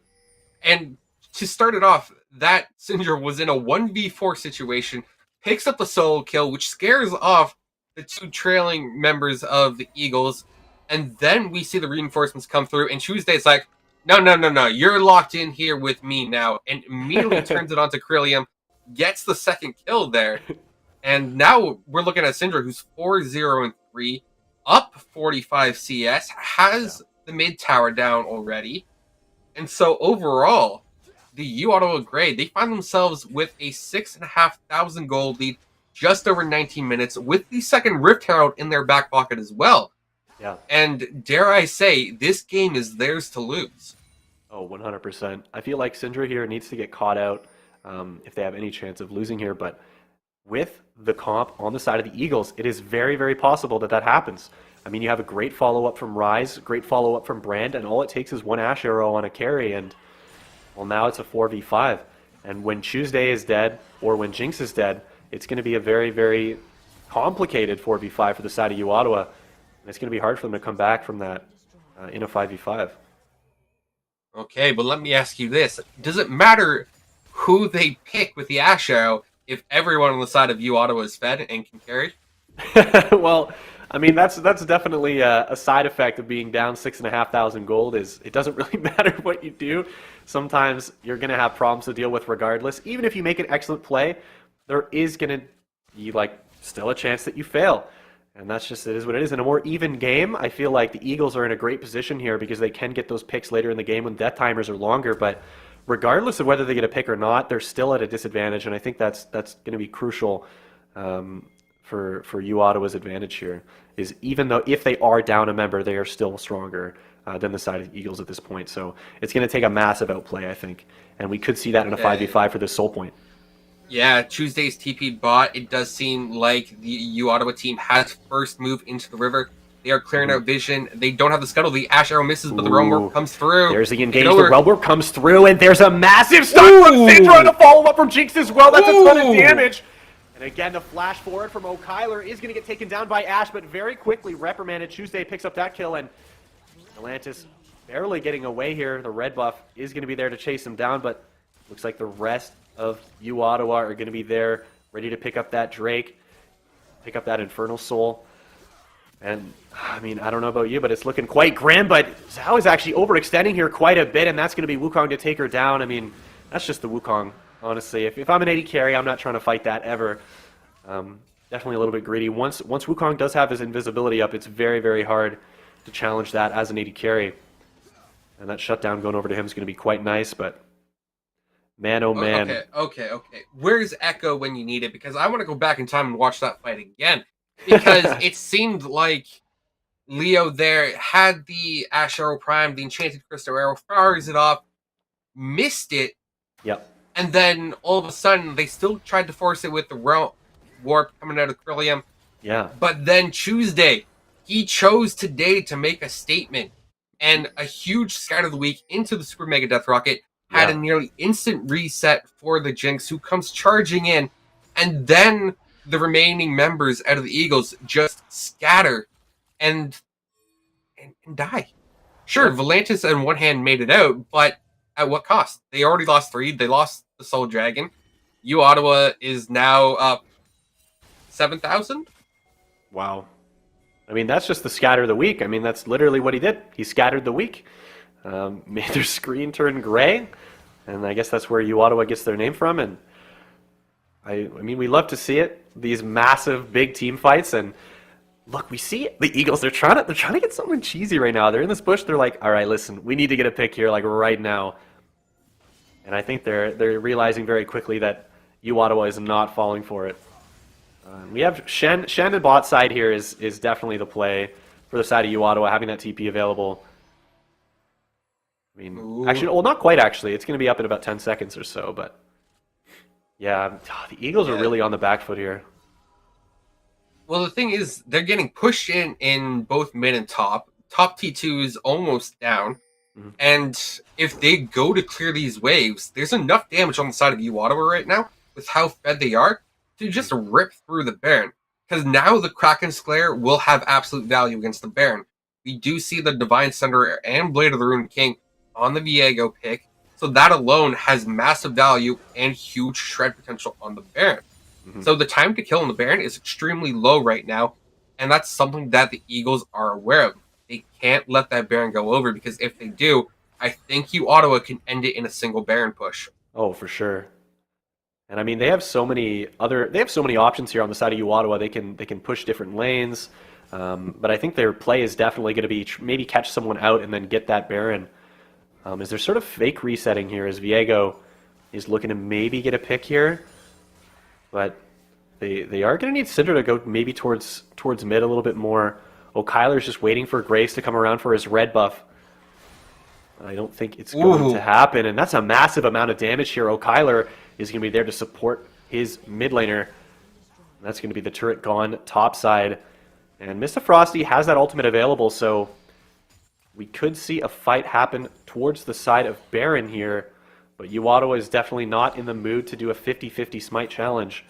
And to start it off, that Syndra was in a 1v4 situation, picks up the solo kill, which scares off the two trailing members of the Eagles, and then we see the reinforcements come through, and Tuesday's like, no, you're locked in here with me now, and immediately turns it onto Krillium, gets the second kill there, and now we're looking at Syndra, who's 4-0-3, up 45 CS, has the mid tower down already, and so overall, the U Auto Grade, they find themselves with a 6,500 gold lead, just over 19 minutes, with the second Rift Herald in their back pocket as well. Yeah. And dare I say, this game is theirs to lose. Oh, 100%. I feel like Syndra here needs to get caught out if they have any chance of losing here, but with the comp on the side of the Eagles, it is very, very possible that that happens. I mean, you have a great follow-up from Ryze, great follow-up from Brand, and all it takes is one Ashe Arrow on a carry, and, well, now it's a 4v5. And when Tuesday is dead, or when Jinx is dead, it's going to be a very, very complicated 4v5 for the side of U Ottawa. And it's going to be hard for them to come back from that in a 5v5. Okay, but let me ask you this. Does it matter who they pick with the Ashe Arrow if everyone on the side of U Ottawa is fed and can carry? Well, I mean, that's definitely a side effect of being down 6,500 gold is it doesn't really matter what you do. Sometimes you're going to have problems to deal with regardless. Even if you make an excellent play, there is going to be, like, still a chance that you fail. And that's just, it is what it is. In a more even game, I feel like the Eagles are in a great position here because they can get those picks later in the game when death timers are longer. But regardless of whether they get a pick or not, they're still at a disadvantage. And I think that's going to be crucial for U Ottawa's advantage here. Is even though if they are down a member, they are still stronger than the side of the Eagles at this point. So it's going to take a massive outplay, I think. And we could see that in a 5v5 for this soul point. Yeah, Tuesday's TP bot, it does seem like the U Ottawa team has first move into the river. They are clearing out vision. They don't have the scuttle. The Ashe Arrow misses, but the Realm Warp comes through. There's the engage. The Realm Warp comes through, and there's a massive stun from Syndra and a follow-up from Jinx as well. That's a ton of damage. And again, the flash forward from O'Kyler is going to get taken down by Ashe, but very quickly reprimanded. Tuesday picks up that kill, and Atlantis barely getting away here. The red buff is going to be there to chase him down, but looks like the rest of U Ottawa are going to be there, ready to pick up that Drake, pick up that Infernal Soul. And, I mean, I don't know about you, but it's looking quite grim, but Zhao is actually overextending here quite a bit, and that's going to be Wukong to take her down. I mean, that's just the Wukong, honestly. If I'm an AD carry, I'm not trying to fight that ever. definitely a little bit greedy. Once Wukong does have his invisibility up, it's very, very hard to challenge that as an AD carry. And that shutdown going over to him is going to be quite nice, but man, oh man. Okay. Where's Echo when you need it? Because I want to go back in time and watch that fight again. Because it seemed like Leo there had the Ash Arrow Prime, the Enchanted Crystal Arrow, fires it off, missed it, Yep. and then all of a sudden they still tried to force it with the Warp coming out of Krillium. Yeah. But then Tuesday, he chose today to make a statement, and a huge Scout of the Week into the Super Mega Death Rocket had a nearly instant reset for the Jinx, who comes charging in, and then the remaining members out of the Eagles just scatter and die. Sure, Volantis on one hand made it out, but at what cost? They already lost 3. They lost the Soul Dragon. U Ottawa is now up 7,000. Wow. I mean, that's just the scatter of the week. I mean, that's literally what he did. He scattered the week, made their screen turn gray, and I guess that's where U Ottawa gets their name from. And I mean, we love to see it. These massive, big team fights, and look, we see it. The Eagles. They're trying to get something cheesy right now. They're in this bush. They're like, all right, listen, we need to get a pick here, like right now. And I think they're realizing very quickly that U Ottawa is not falling for it. We have Shen and bot side here is definitely the play for the side of U Ottawa, having that TP available. I mean, actually, well, not quite actually. It's going to be up in about 10 seconds or so, but yeah, the Eagles are really on the back foot here. Well, the thing is, they're getting pushed in both mid and top. Top T2 is almost down. Mm-hmm. And if they go to clear these waves, there's enough damage on the side of U Ottawa right now, with how fed they are, to just rip through the Baron. Because now the Kraken Slayer will have absolute value against the Baron. We do see the Divine Sunderer and Blade of the Rune King on the Viego pick, so that alone has massive value and huge shred potential on the Baron. Mm-hmm. So the time to kill on the Baron is extremely low right now, and that's something that the Eagles are aware of. They can't let that Baron go over, because if they do, I think U Ottawa can end it in a single Baron push. Oh, for sure. And I mean, they have so many options here on the side of U Ottawa. They can push different lanes, but I think their play is definitely going to be maybe catch someone out and then get that Baron. Is there sort of fake resetting here as Viego is looking to maybe get a pick here, but they are going to need Syndra to go maybe towards mid a little bit more. Kyler's just waiting for Grace to come around for his red buff. I don't think it's going to happen, and that's a massive amount of damage here. Kyler is going to be there to support his mid laner. That's going to be the turret gone top side. And Mr. Frosty has that ultimate available, so we could see a fight happen towards the side of Baron here. But U Ottawa is definitely not in the mood to do a 50-50 smite challenge,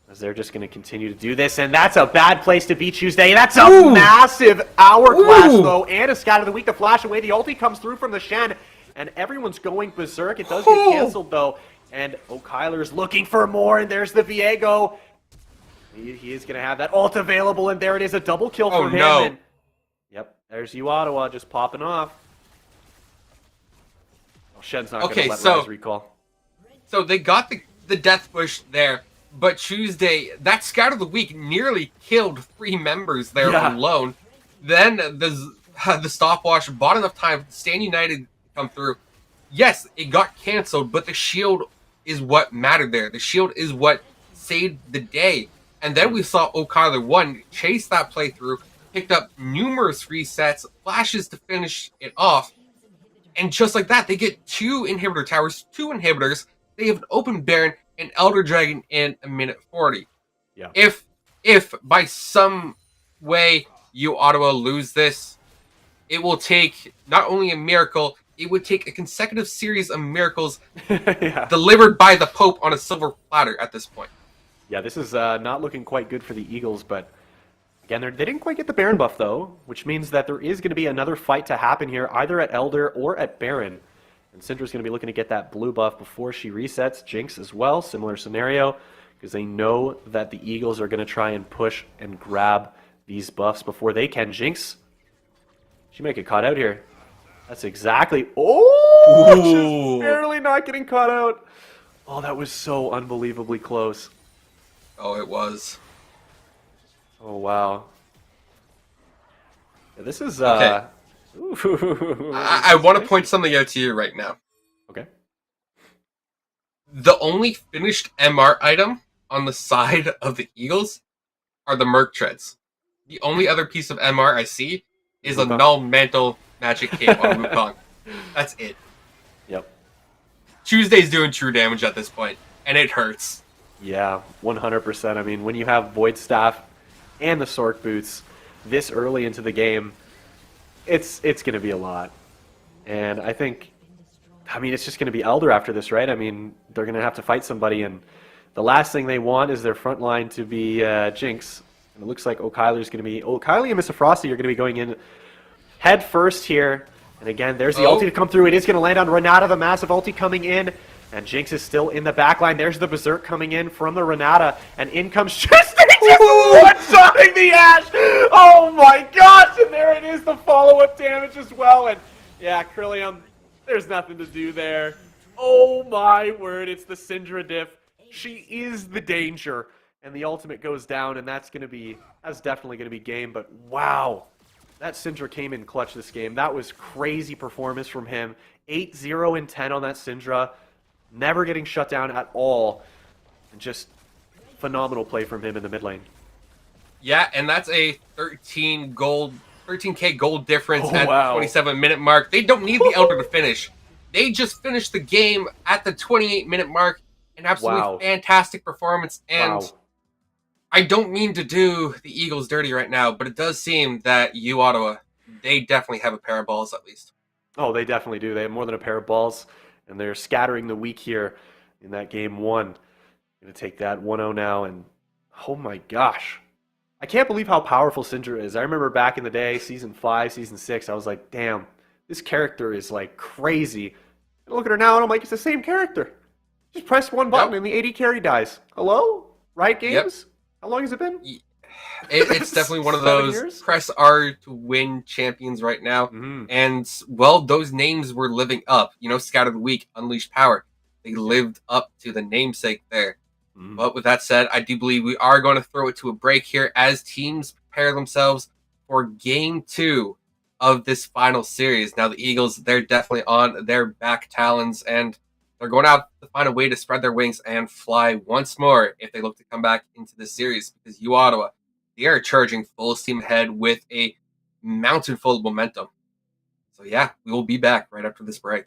as they're just going to continue to do this. And that's a bad place to be Tuesday. That's a massive hourglass, though. And a Scout of the Week to flash away. The ulti comes through from the Shen, and everyone's going berserk. It does get canceled, though. And Kyler's looking for more, and there's the Viego. He is going to have that ult available, and there it is, a double kill for him. No. And, yep, there's U Ottawa just popping off. Oh, Shen's not going to let Rise recall. So they got the death push there, but Tuesday, that Scout of the Week nearly killed 3 members there alone. Then the stopwatch bought enough time for Stand United to come through. Yes, it got canceled, but the shield is what mattered there. The shield is what saved the day. And then we saw Kyler 1 chase that playthrough, picked up numerous resets, flashes to finish it off. And just like that, they get 2 inhibitor towers, 2 inhibitors. They have an open Baron and Elder Dragon in a minute 40. Yeah. If by some way U Ottawa lose this, it will take not only a miracle, it would take a consecutive series of miracles delivered by the Pope on a silver platter at this point. Yeah, this is not looking quite good for the Eagles, but again, they didn't quite get the Baron buff, though, which means that there is going to be another fight to happen here, either at Elder or at Baron. And Syndra's going to be looking to get that blue buff before she resets. Jinx as well, similar scenario, because they know that the Eagles are going to try and push and grab these buffs before they can. Jinx, she might get caught out here. That's exactly... Oh! Just barely not getting caught out. Oh, that was so unbelievably close. Oh, it was. Oh, wow. Yeah, this is, Okay. Ooh, I want to point something out to you right now. Okay. The only finished MR item on the side of the Eagles are the Merc Treads. The only other piece of MR I see is a Wukong. null mantle magic cape on Wukong. That's it. Yep. Tuesday's doing true damage at this point, and it hurts. Yeah, 100%. I mean, when you have Void Staff and the Sork Boots this early into the game, it's going to be a lot. And I mean, it's just going to be Elder after this, right? I mean, they're going to have to fight somebody, and the last thing they want is their front line to be Jinx. And it looks like O'Kyler's going to be... O'Kyler and Mr. Frosty are going to be going in head first here. And again, there's the ulti to come through. It is going to land on Renata, the massive ulti coming in. And Jinx is still in the back line. There's the Berserk coming in from the Renata. And in comes Tristan, just one-shotting the Ashe! Oh my gosh! And there it is, the follow-up damage as well. And yeah, Krillium, there's nothing to do there. Oh my word, it's the Syndra diff. She is the danger. And the ultimate goes down, and that's definitely going to be game. But wow, that Syndra came in clutch this game. That was crazy performance from him. 8-0 and 10 on that Syndra. Never getting shut down at all. And just phenomenal play from him in the mid lane. Yeah, and that's a 13k gold difference at wow. the 27-minute mark. They don't need the Elder to finish. They just finished the game at the 28-minute mark. An absolutely fantastic performance. And I don't mean to do the Eagles dirty right now, but it does seem that Ottawa, they definitely have a pair of balls at least. Oh, they definitely do. They have more than a pair of balls, and they're scattering the weak here in that game one. Going to take that 1-0 now, and oh my gosh. I can't believe how powerful Syndra is. I remember back in the day, Season 5, Season 6, I was like, damn, this character is like crazy. And look at her now, and I'm like, it's the same character. Just press one button and the AD carry dies. Hello? Riot Games? Yep. How long has it been? It's definitely one of those years? press R to win champions right now. Mm-hmm. And, well, those names were living up. You know, Scattered Weak, Unleashed Power. They lived up to the namesake there. Mm-hmm. But with that said, I do believe we are going to throw it to a break here as teams prepare themselves for Game 2 of this final series. Now, the Eagles, they're definitely on their back talons, and they're going out to find a way to spread their wings and fly once more if they look to come back into this series. Because Ottawa, they are charging full steam ahead with a mountain full of momentum. So yeah, we will be back right after this break.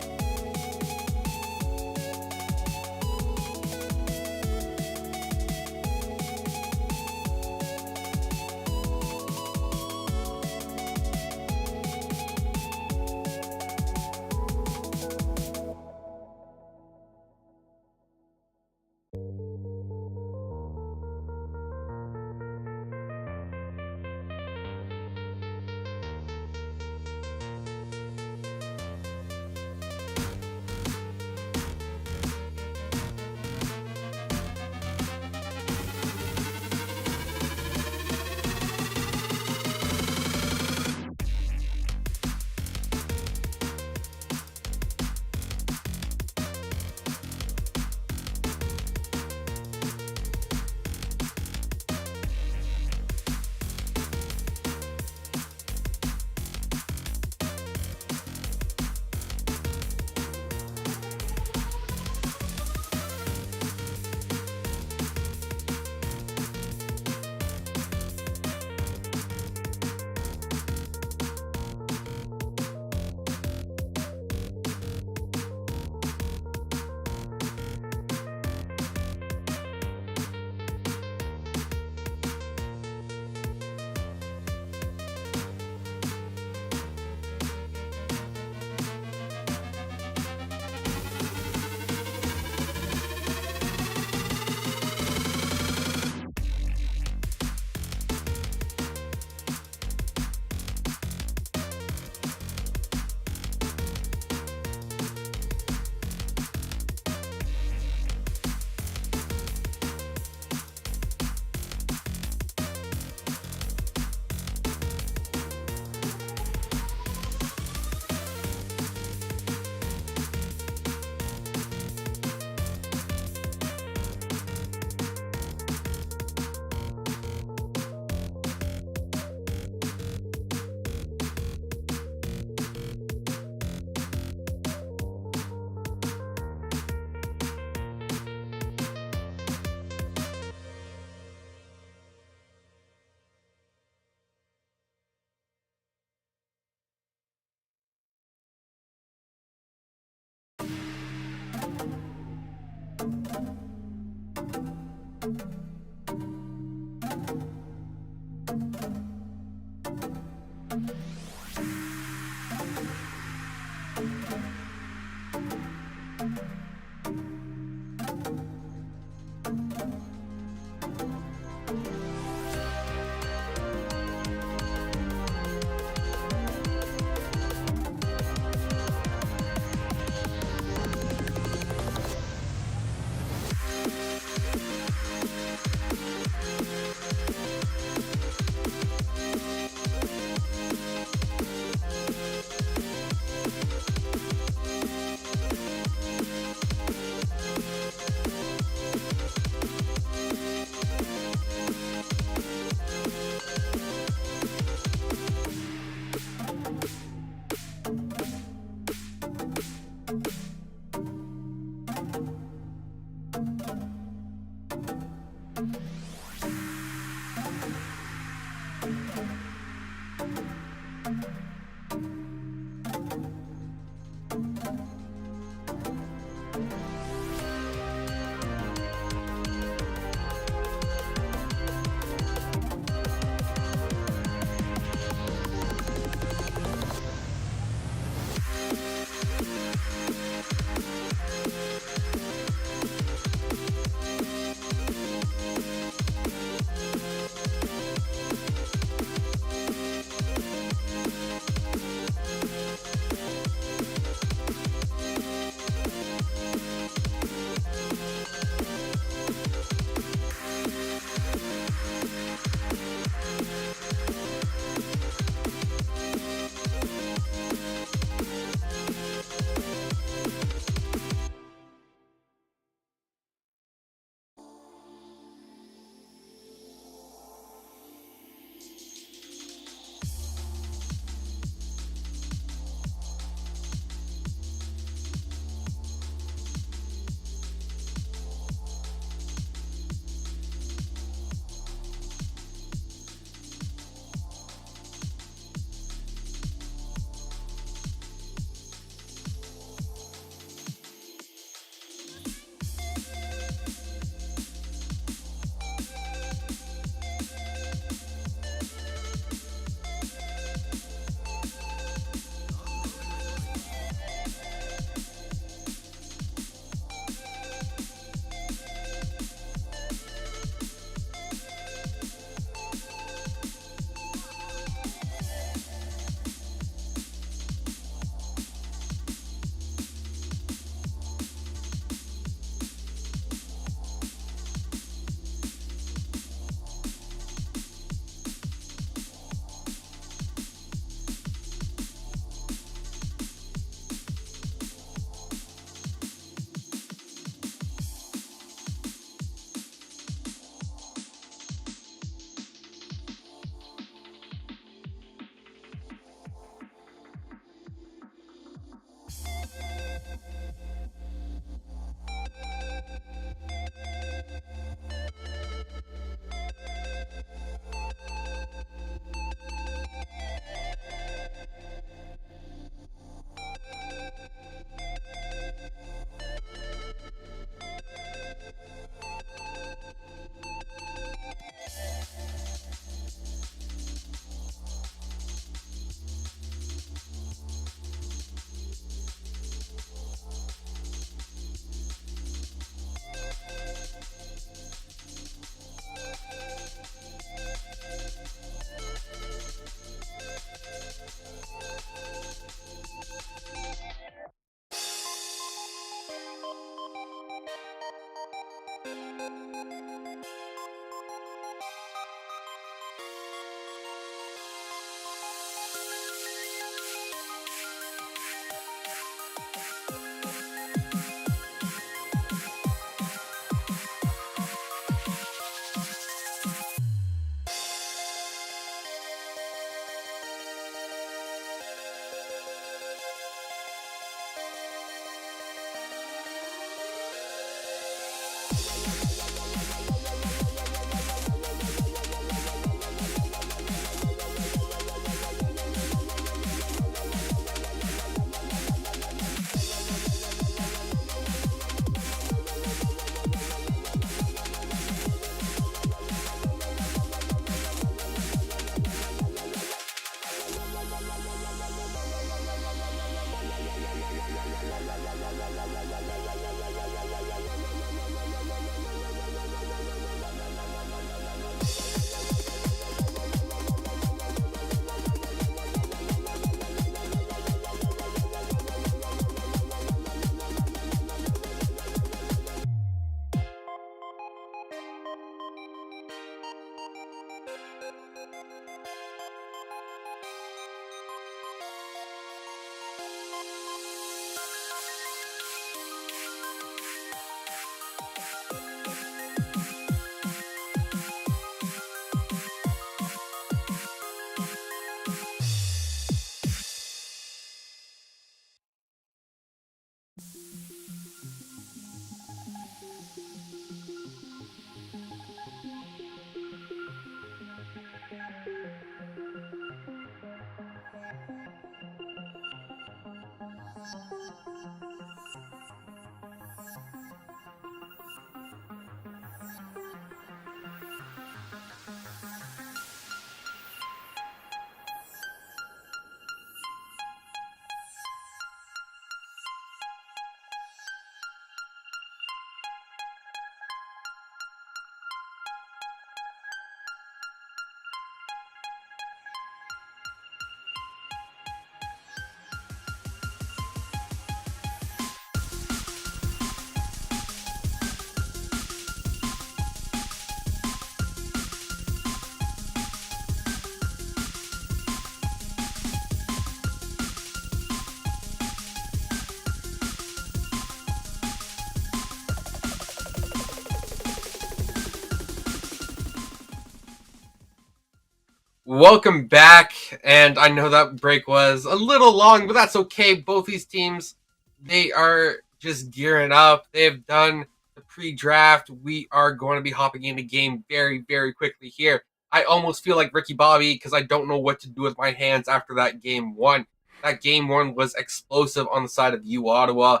Welcome back, and I know that break was a little long, but that's okay. Both these teams, they are just gearing up. They've done the pre-draft. We are going to be hopping into game very, very quickly here. I almost feel like Ricky Bobby because I don't know what to do with my hands after that game one. That game one was explosive on the side of U Ottawa,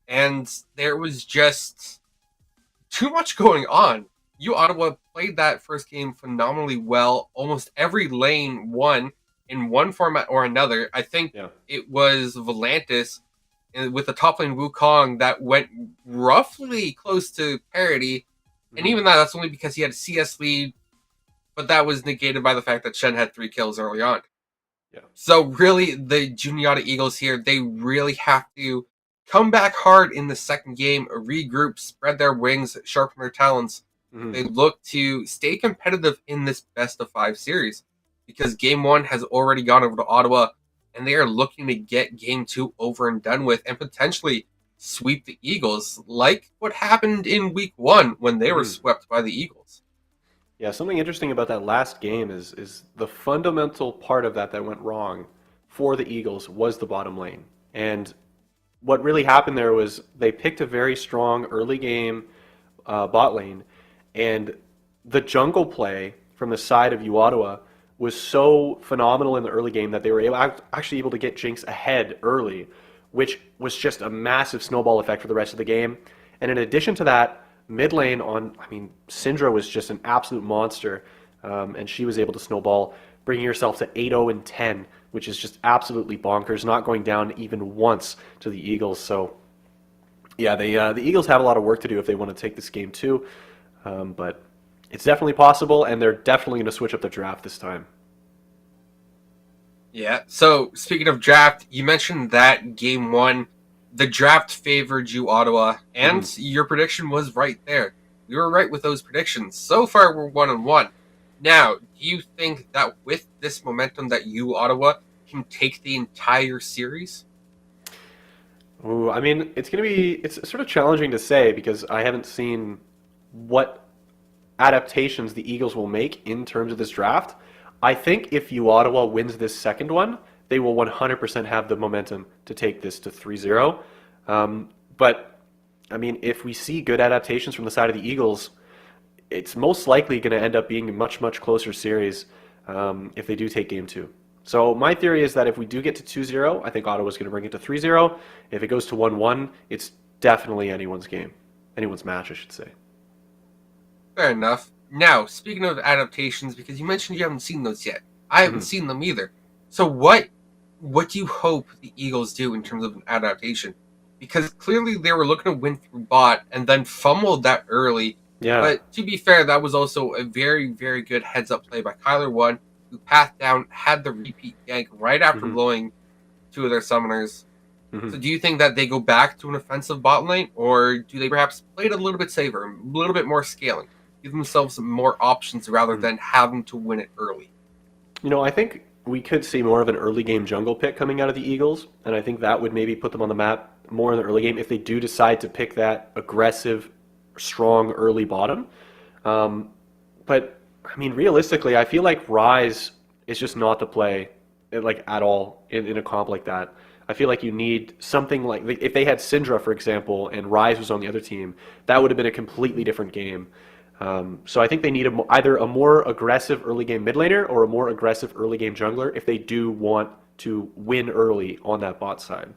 and there was just too much going on. U Ottawa played that first game phenomenally well. Almost every lane won in one format or another. I think it was Volantis with the top lane Wukong that went roughly close to parity. And even that's only because he had a CS lead, but that was negated by the fact that Shen had 3 kills early on. So really, the Juniata Eagles here, they really have to come back hard in the second game, regroup, spread their wings, sharpen their talents. They look to stay competitive in this best-of-5 series because Game 1 has already gone over to Ottawa, and they are looking to get Game 2 over and done with and potentially sweep the Eagles, like what happened in Week 1 when they were swept by the Eagles. Yeah, something interesting about that last game is the fundamental part of that went wrong for the Eagles was the bottom lane. And what really happened there was they picked a very strong early game bot lane, and the jungle play from the side of U Ottawa was so phenomenal in the early game that they were actually able to get Jinx ahead early, which was just a massive snowball effect for the rest of the game. And in addition to that, mid lane Syndra was just an absolute monster, and she was able to snowball, bringing herself to 8-0 and 10, which is just absolutely bonkers, not going down even once to the Eagles. So, yeah, the Eagles have a lot of work to do if they want to take this game too, but it's definitely possible, and they're definitely going to switch up the draft this time. Yeah, so speaking of draft, you mentioned that Game 1, the draft favored you, Ottawa, and your prediction was right there. You were right with those predictions. So far, we're 1-1. Now, do you think that with this momentum that you, Ottawa, can take the entire series? Ooh, I mean, it's sort of challenging to say because I haven't seen what adaptations the Eagles will make in terms of this draft. I think if U Ottawa wins this second one, they will 100% have the momentum to take this to 3-0. But, I mean, if we see good adaptations from the side of the Eagles, it's most likely going to end up being a much, much closer series if they do take Game 2. So my theory is that if we do get to 2-0, I think Ottawa's going to bring it to 3-0. If it goes to 1-1, it's definitely anyone's game. Anyone's match, I should say. Fair enough. Now, speaking of adaptations, because you mentioned you haven't seen those yet. I haven't seen them either. So what do you hope the Eagles do in terms of an adaptation? Because clearly they were looking to win through bot and then fumbled that early. Yeah. But to be fair, that was also a very, very good heads-up play by Kyler1, who pathed down, had the repeat gank right after blowing 2 of their summoners. So do you think that they go back to an offensive bot lane, or do they perhaps play it a little bit safer, a little bit more scaling, give themselves more options rather than having to win it early? You know, I think we could see more of an early game jungle pick coming out of the Eagles, and I think that would maybe put them on the map more in the early game if they do decide to pick that aggressive, strong early bottom. But, I mean, realistically, I feel like Ryze is just not the play at all in a comp like that. I feel like you need something like, if they had Syndra, for example, and Ryze was on the other team, that would have been a completely different game. So I think they need either a more aggressive early game mid laner or a more aggressive early game jungler if they do want to win early on that bot side.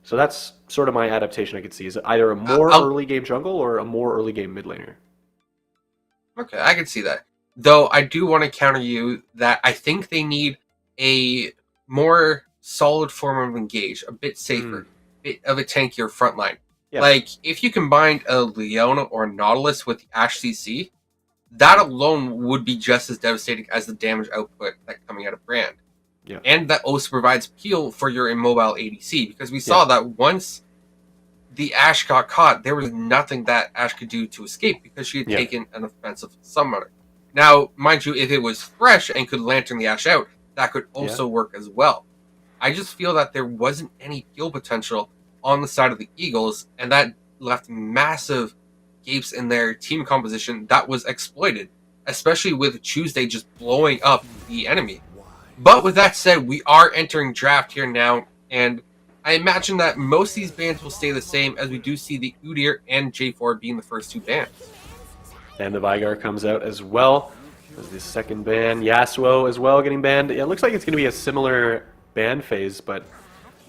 So that's sort of my adaptation I could see. Is it either a more early game jungle or a more early game mid laner? Okay, I can see that. Though I do want to counter you that I think they need a more solid form of engage, a bit safer, bit of a tankier front line. Yeah. Like, if you combined a Leona or a Nautilus with the Ashe CC, that alone would be just as devastating as the damage output that coming out of Brand. Yeah. And that also provides peel for your immobile ADC, because we saw that once the Ashe got caught, there was nothing that Ashe could do to escape because she had taken an offensive summoner. Now, mind you, if it was fresh and could lantern the Ashe out, that could also work as well. I just feel that there wasn't any peel potential on the side of the Eagles, and that left massive gapes in their team composition that was exploited, especially with Tuesday just blowing up the enemy. But with that said, we are entering draft here now, and I imagine that most of these bans will stay the same, as we do see the Udyr and J4 being the first two bans. And the Vigar comes out as well as the second ban. Yasuo as well getting banned. It looks like it's going to be a similar ban phase, but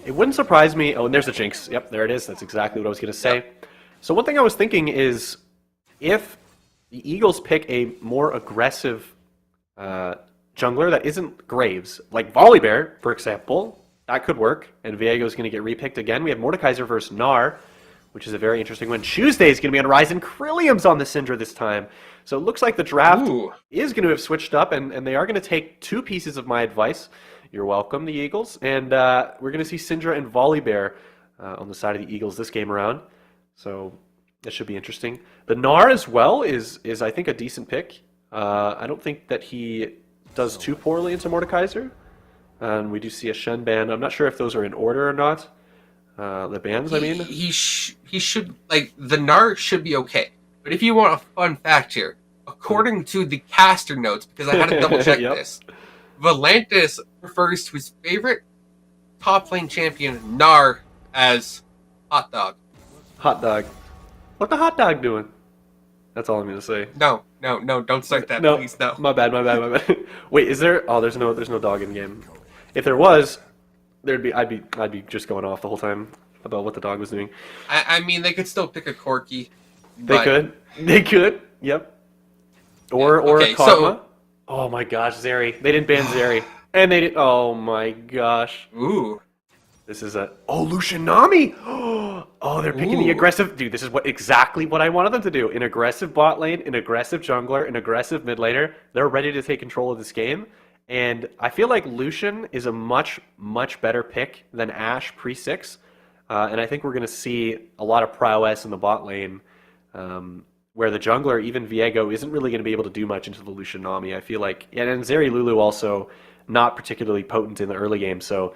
it wouldn't surprise me. Oh, and there's a Jinx. Yep, there it is. That's exactly what I was going to say. Yep. So one thing I was thinking is, if the Eagles pick a more aggressive jungler that isn't Graves, like Volibear, for example, that could work, and Viego's going to get repicked again. We have Mordekaiser versus Gnar, which is a very interesting one. Tuesday is going to be on Ryze, and Krillium's on the Syndra this time. So it looks like the draft is going to have switched up, and they are going to take two pieces of my advice. You're welcome, the Eagles. And we're going to see Syndra and Volibear on the side of the Eagles this game around. So that should be interesting. The Gnar as well is I think, a decent pick. I don't think that he does too poorly into Mordekaiser. And we do see a Shen ban. I'm not sure if those are in order or not. The bans, I mean. He should, like, the Gnar should be okay. But if you want a fun fact here, according to the caster notes, because I had to double check this, Volantis refers to his favorite top lane champion, Gnar, as Hot Dog. Hot Dog. What the Hot Dog doing? That's all I'm going to say. No, don't start that, no, please, no. My bad. Wait, is there? Oh, there's no dog in game. If there was, I'd be just going off the whole time about what the dog was doing. I mean, they could still pick a Corki. They could. Yep. Or a Kog'Maw. So, oh my gosh, Zeri. They didn't ban Zeri, and they did. Oh my gosh. Ooh. This is Lucian Nami. Oh, they're picking the aggressive. Dude, this is exactly what I wanted them to do. An aggressive bot lane, an aggressive jungler, an aggressive mid laner. They're ready to take control of this game. And I feel like Lucian is a much, much better pick than Ashe pre-6. And I think we're going to see a lot of prowess in the bot lane, where the jungler, even Viego, isn't really going to be able to do much into the Lucian Nami. I feel like, and Zeri Lulu also not particularly potent in the early game. So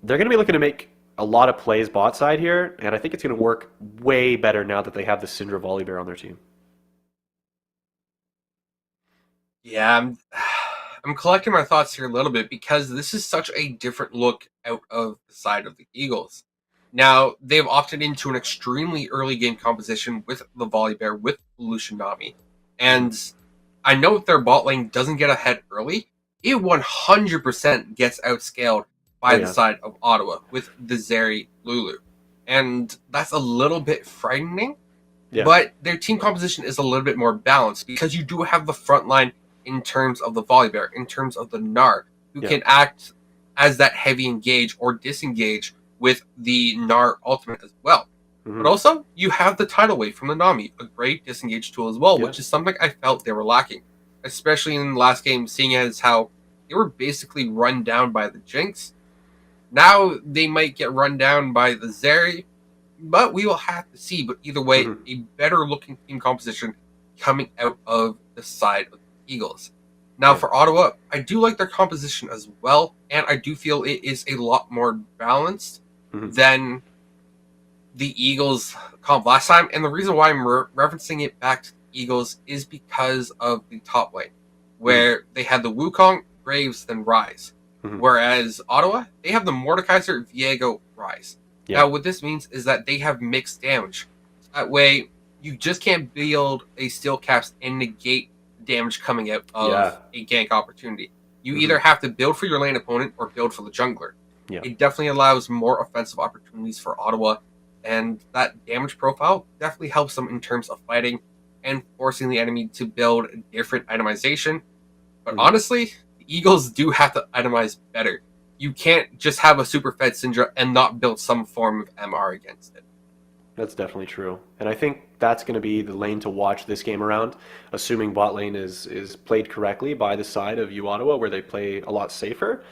they're going to be looking to make a lot of plays bot side here, and I think it's going to work way better now that they have the Syndra Volibear on their team. Yeah, I'm collecting my thoughts here a little bit, because this is such a different look out of the side of the Eagles. Now, they've opted into an extremely early game composition with the Volibear, with Lucian Nami. And I know if their bot lane doesn't get ahead early, it 100% gets outscaled by the side of Ottawa with the Zeri Lulu. And that's a little bit frightening, but their team composition is a little bit more balanced, because you do have the front line in terms of the Volibear, in terms of the Gnar, who can act as that heavy engage or disengage with the Gnar ultimate as well. But also, you have the tidal wave from the Nami, a great disengage tool as well, which is something I felt they were lacking, especially in the last game, seeing as how they were basically run down by the Jinx. Now they might get run down by the Zeri, but we will have to see. But either way, a better looking team composition coming out of the side of the Eagles. Now for Ottawa, I do like their composition as well, and I do feel it is a lot more balanced than the Eagles comp last time. And the reason why I'm referencing it back to the Eagles is because of the top lane, where they had the Wukong, Graves, then Ryze. Whereas Ottawa, they have the Mordekaiser, Viego, Ryze. Now, what this means is that they have mixed damage. That way, you just can't build a steel caps and negate damage coming out of a gank opportunity. You either have to build for your lane opponent or build for the jungler. Yeah. It definitely allows more offensive opportunities for Ottawa, and that damage profile definitely helps them in terms of fighting and forcing the enemy to build different itemization. But honestly, the Eagles do have to itemize better. You can't just have a super fed Syndra and not build some form of MR against it. That's definitely true. And I think that's going to be the lane to watch this game around, assuming bot lane is played correctly by the side of U Ottawa, where they play a lot safer.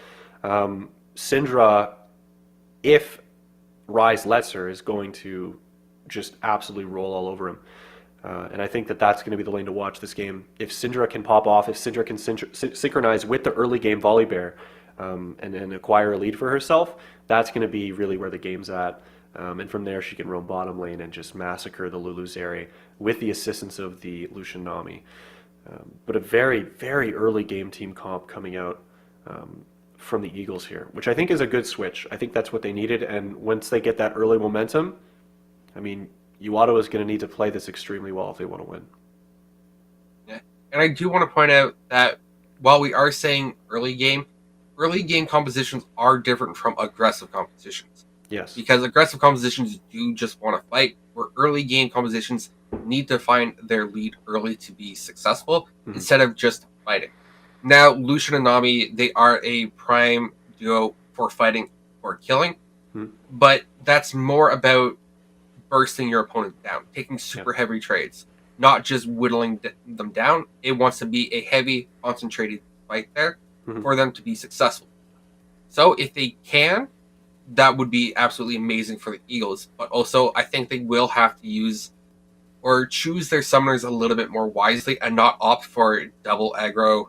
Syndra, if Rise lets her, is going to just absolutely roll all over him. And I think that that's going to be the lane to watch this game. If Syndra can pop off, if Syndra can synchronize with the early game Volibear and acquire a lead for herself, that's going to be really where the game's at. And from there, she can roam bottom lane and just massacre the Lulu Zeri with the assistance of the Lucian Nami. But a very, very early game team comp coming out from the Eagles here, which I think is a good switch. I think that's what they needed. And once they get that early momentum, I mean, Ottawa is going to need to play this extremely well if they want to win. Yeah. And I do want to point out that while we are saying early game compositions are different from aggressive compositions. Yes. Because aggressive compositions do just want to fight, where early game compositions need to find their lead early to be successful instead of just fighting. Now, Lucian and Nami, they are a prime duo for fighting or killing, but that's more about bursting your opponent down, taking super heavy trades, not just whittling them down. It wants to be a heavy, concentrated fight there for them to be successful. So if they can, that would be absolutely amazing for the Eagles. But also, I think they will have to use or choose their summoners a little bit more wisely and not opt for double aggro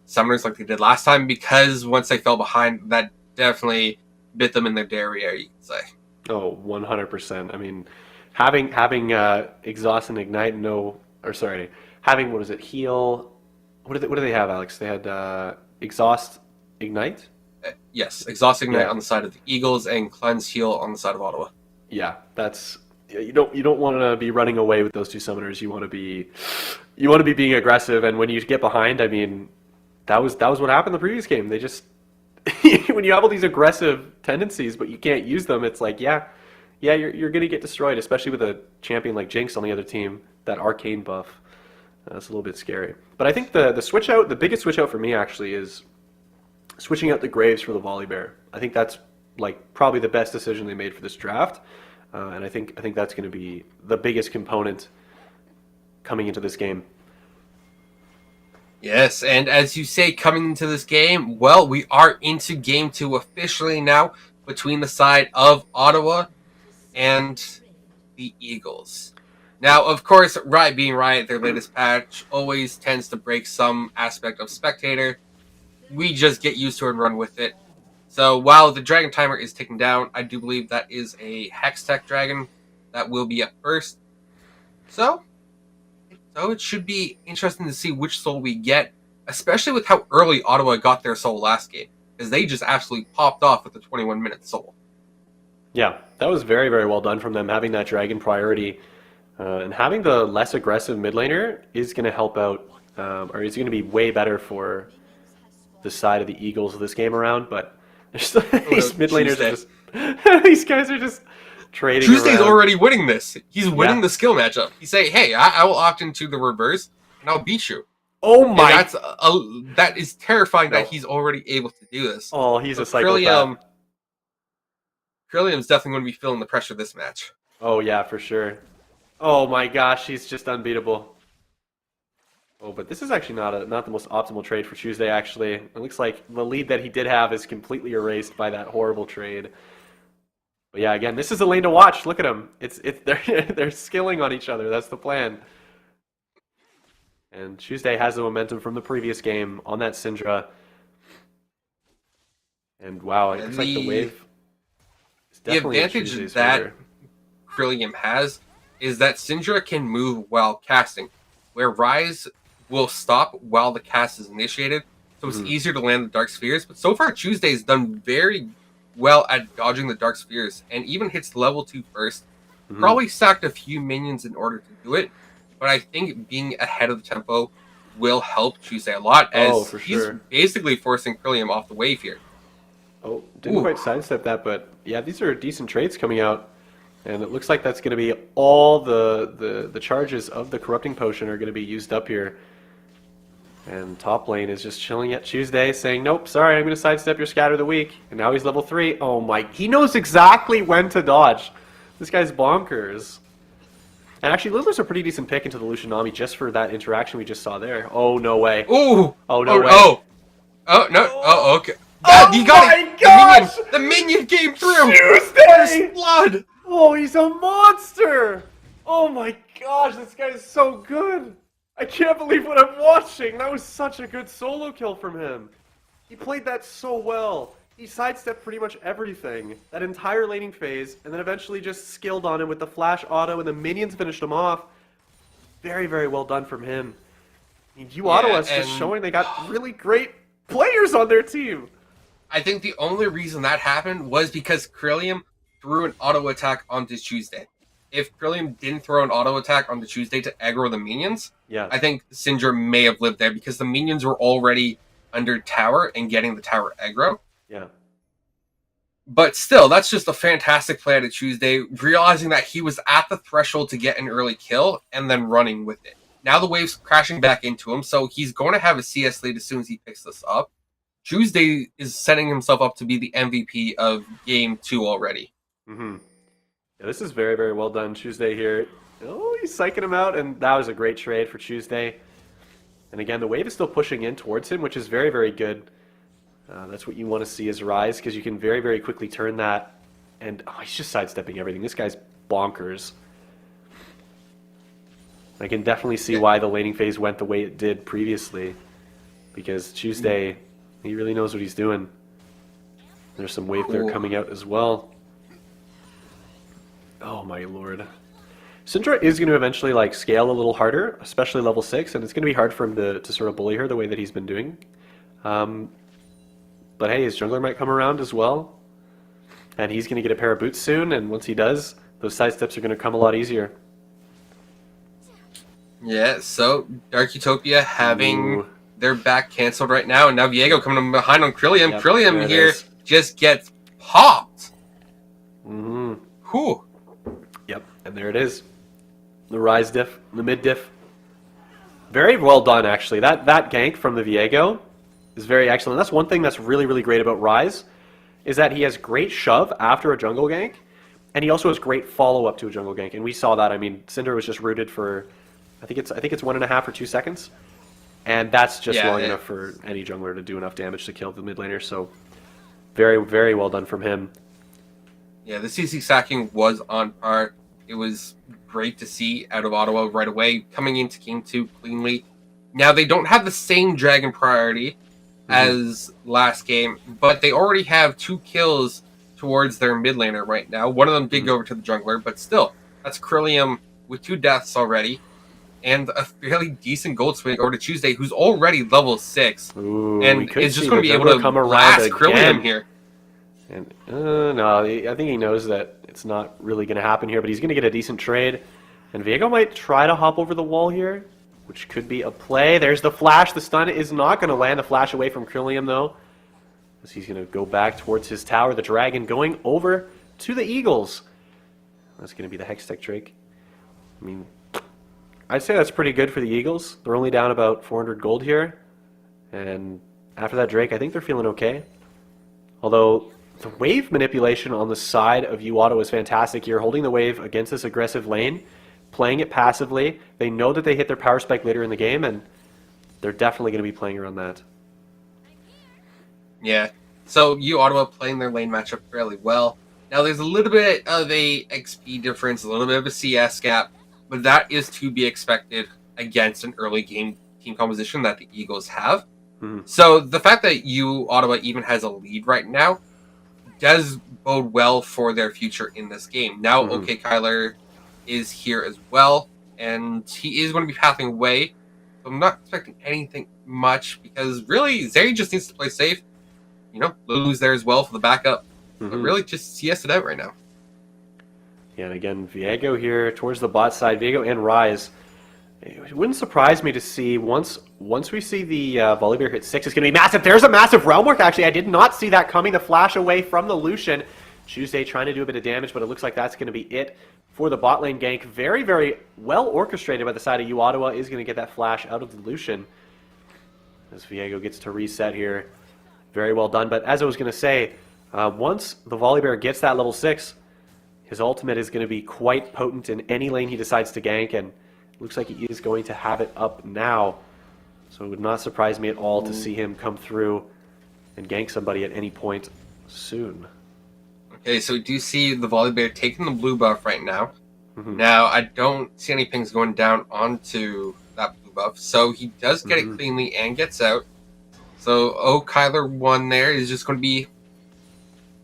summoners like they did last time, because once they fell behind, that definitely bit them in their derriere, you could say. Oh, 100%. I mean, having exhaust and ignite, having, what is it, heal. What do they have, Alex? They had exhaust, ignite. Yes, exhaust ignite on the side of the Eagles and cleanse heal on the side of Ottawa. Yeah, that's you don't want to be running away with those two summoners. You want to be being aggressive, and when you get behind, I mean, that was what happened in the previous game. They just when you have all these aggressive tendencies, but you can't use them, it's like, you're going to get destroyed, especially with a champion like Jinx on the other team, that arcane buff. That's a little bit scary. But I think the switch out, the biggest switch out for me actually is switching out the Graves for the Volibear. I think that's like probably the best decision they made for this draft. And I think that's going to be the biggest component coming into this game. Yes, and as you say, coming into this game, well, we are into game 2 officially now between the side of Ottawa and the Eagles. Now, of course, Riot being Riot, their latest patch always tends to break some aspect of Spectator. We just get used to it and run with it. So while the Dragon Timer is ticking down, I do believe that is a Hextech Dragon that will be up first. So it should be interesting to see which soul we get, especially with how early Ottawa got their soul last game, because they just absolutely popped off with the 21-minute soul. Yeah, that was very, very well done from them, having that Dragon priority. And having the less aggressive mid laner is going to help out, or is going to be way better for the side of the Eagles this game around, but these mid laners are just... these guys are just... trading Tuesday's around. already winning this. He's winning the skill matchup. He's saying, "Hey, I will opt into the reverse, and I'll beat you." Oh my! And that is terrifying that he's already able to do this. Oh, he's a psychopath. Trillium's definitely going to be feeling the pressure this match. Oh yeah, for sure. Oh my gosh, he's just unbeatable. Oh, but this is actually not the most optimal trade for Tuesday. Actually, it looks like the lead that he did have is completely erased by that horrible trade. But yeah, again, this is a lane to watch. Look at them. They're skilling on each other. That's the plan. And Tuesday has the momentum from the previous game on that Syndra. And wow, it looks like the wave is definitely the advantage Tuesday's that favor. Trillium has is that Syndra can move while casting, where Rise will stop while the cast is initiated. So it's easier to land the Dark Spheres. But so far, Tuesday's done very well at dodging the Dark Spheres, and even hits level 2 first. Probably stacked a few minions in order to do it, but I think being ahead of the tempo will help Tuesday a lot, as he's basically forcing Trillium off the wave here. Oh, didn't quite sidestep that, but yeah, these are decent trades coming out. And it looks like that's going to be all the charges of the Corrupting Potion are going to be used up here. And top lane is just chilling at Tuesday, saying, nope, sorry, I'm going to sidestep your Scatter of the Week. And now he's level 3. Oh my, he knows exactly when to dodge. This guy's bonkers. And actually, Littler's a pretty decent pick into the Lucianami just for that interaction we just saw there. Oh, no way. Ooh! Oh, no way. Oh, no. Oh, okay. Oh You got my it! gosh! The minion came through! Tuesday! There's blood! Oh, he's a monster! Oh my gosh, this guy is so good! I can't believe what I'm watching! That was such a good solo kill from him. He played that so well. He sidestepped pretty much everything, that entire laning phase, and then eventually just skilled on him with the flash auto, and the minions finished him off. Very, very well done from him. I mean, Ottawa's just showing they got really great players on their team. I think the only reason that happened was because Krillium threw an auto attack onto Tuesday. If Krillium didn't throw an auto attack on the Tuesday to aggro the minions, I think Syndra may have lived there because the minions were already under tower and getting the tower aggro. Yeah. But still, that's just a fantastic play to Tuesday, realizing that he was at the threshold to get an early kill and then running with it. Now the wave's crashing back into him, so he's going to have a CS lead as soon as he picks this up. Tuesday is setting himself up to be the MVP of Game 2 already. Mm-hmm. Yeah, this is very, very well done, Tuesday here. Oh, he's psyching him out, and that was a great trade for Tuesday. And again, the wave is still pushing in towards him, which is very, very good. That's what you want to see as Rise, because you can very, very quickly turn that. And he's just sidestepping everything. This guy's bonkers. I can definitely see why the laning phase went the way it did previously, because Tuesday, he really knows what he's doing. There's some wave clear coming out as well. Oh my lord. Syndra is going to eventually like scale a little harder, especially level 6, and it's going to be hard for him to sort of bully her the way that he's been doing. But hey, his jungler might come around as well, and he's going to get a pair of boots soon, and once he does, those side steps are going to come a lot easier. Yeah, so Dark Utopia having their back canceled right now, and now Viego coming behind on Krillium. Yep, Krillium here just gets popped. Mm-hmm. Whew. Yep, and there it is. The Rise diff, the mid diff. Very well done, actually. That gank from the Viego is very excellent. That's one thing that's really, really great about Rise, is that he has great shove after a jungle gank, and he also has great follow-up to a jungle gank. And we saw that. I mean, Cinder was just rooted for, I think it's 1.5 or 2 seconds, and that's just long enough for any jungler to do enough damage to kill the mid laner. So very, very well done from him. Yeah, the CC sacking was on par. It was great to see out of Ottawa right away, coming into Game 2 cleanly. Now, they don't have the same Dragon priority as last game, but they already have 2 kills towards their mid laner right now. One of them did go over to the jungler, but still, that's Krillium with 2 deaths already, and a fairly decent gold swing over to Tuesday, who's already level 6, and is just going to be able to come around blast again. Krillium here. And no, I think he knows that it's not really going to happen here, but he's going to get a decent trade. And Viego might try to hop over the wall here, which could be a play. There's the flash. The stun is not going to land the flash away from Krillium, though, as he's going to go back towards his tower. The dragon going over to the Eagles. That's going to be the Hextech Drake. I mean, I'd say that's pretty good for the Eagles. They're only down about 400 gold here. And after that Drake, I think they're feeling okay. Although the wave manipulation on the side of Otto is fantastic here, holding the wave against this aggressive lane, playing it passively. They know that they hit their power spike later in the game, and they're definitely going to be playing around that. Yeah, so Ottawa playing their lane matchup fairly well. Now there's a little bit of a XP difference, a little bit of a CS gap, but that is to be expected against an early game team composition that the Eagles have. So the fact that Ottawa even has a lead right now does bode well for their future in this game. Now, OK Kyler is here as well, and he is going to be pathing away. So I'm not expecting anything much, because really, Zeri just needs to play safe. You know, Lulu's there as well for the backup. But really just CS it out right now. Yeah, and again, Viego here towards the bot side. Viego and Rise It wouldn't surprise me to see once we see the Volibear hit 6, it's going to be massive. There's a massive realm work, actually. I did not see that coming. The flash away from the Lucian. Tuesday trying to do a bit of damage, but it looks like that's going to be it for the bot lane gank. Very, very well orchestrated by the side of U Ottawa. Is going to get that flash out of the Lucian as Viego gets to reset here. Very well done. But as I was going to say, once the Volibear gets that level 6, his ultimate is going to be quite potent in any lane he decides to gank, and it looks like he is going to have it up now. So it would not surprise me at all to see him come through and gank somebody at any point soon. Okay, so we do see the Volibear taking the blue buff right now. Now, I don't see any pings going down onto that blue buff, so he does get it cleanly and gets out. So, Kyler 1 there is just going to be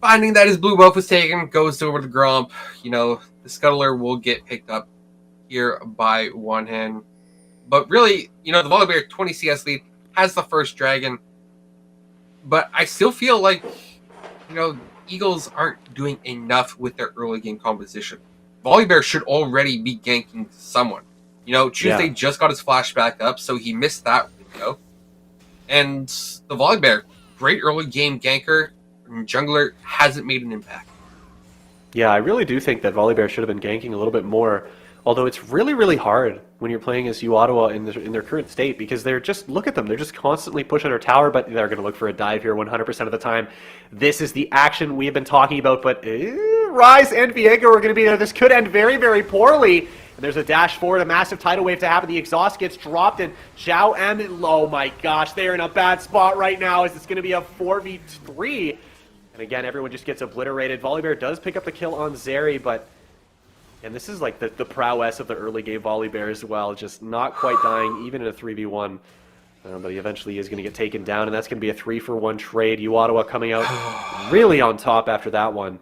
finding that his blue buff was taken, goes over to Gromp. You know, the Scuttler will get picked up here by one hand. But really, you know, the Volibear 20 CS lead has the first dragon. But I still feel like, you know, Eagles aren't doing enough with their early game composition. Volibear should already be ganking someone. You know, Tuesday just got his flash back up, so he missed that window. And the Volibear, great early game ganker, and jungler, hasn't made an impact. Yeah, I really do think that Volibear should have been ganking a little bit more. Although it's really, really hard when you're playing as U Ottawa in their current state, because they're just, look at them, they're just constantly pushing our tower, but they're going to look for a dive here 100% of the time. This is the action we have been talking about, but Rise and Viego are going to be there. This could end very, very poorly. And there's a dash forward, a massive tidal wave to happen. The exhaust gets dropped, and Zhao M, oh my gosh, they're in a bad spot right now, as it's going to be a 4v3. And again, everyone just gets obliterated. Volibear does pick up the kill on Zeri, but... And this is like the prowess of the early game Volibear as well, just not quite dying, even in a 3v1. But he eventually is going to get taken down, and that's going to be a 3-for-1 trade. U Ottawa coming out really on top after that one.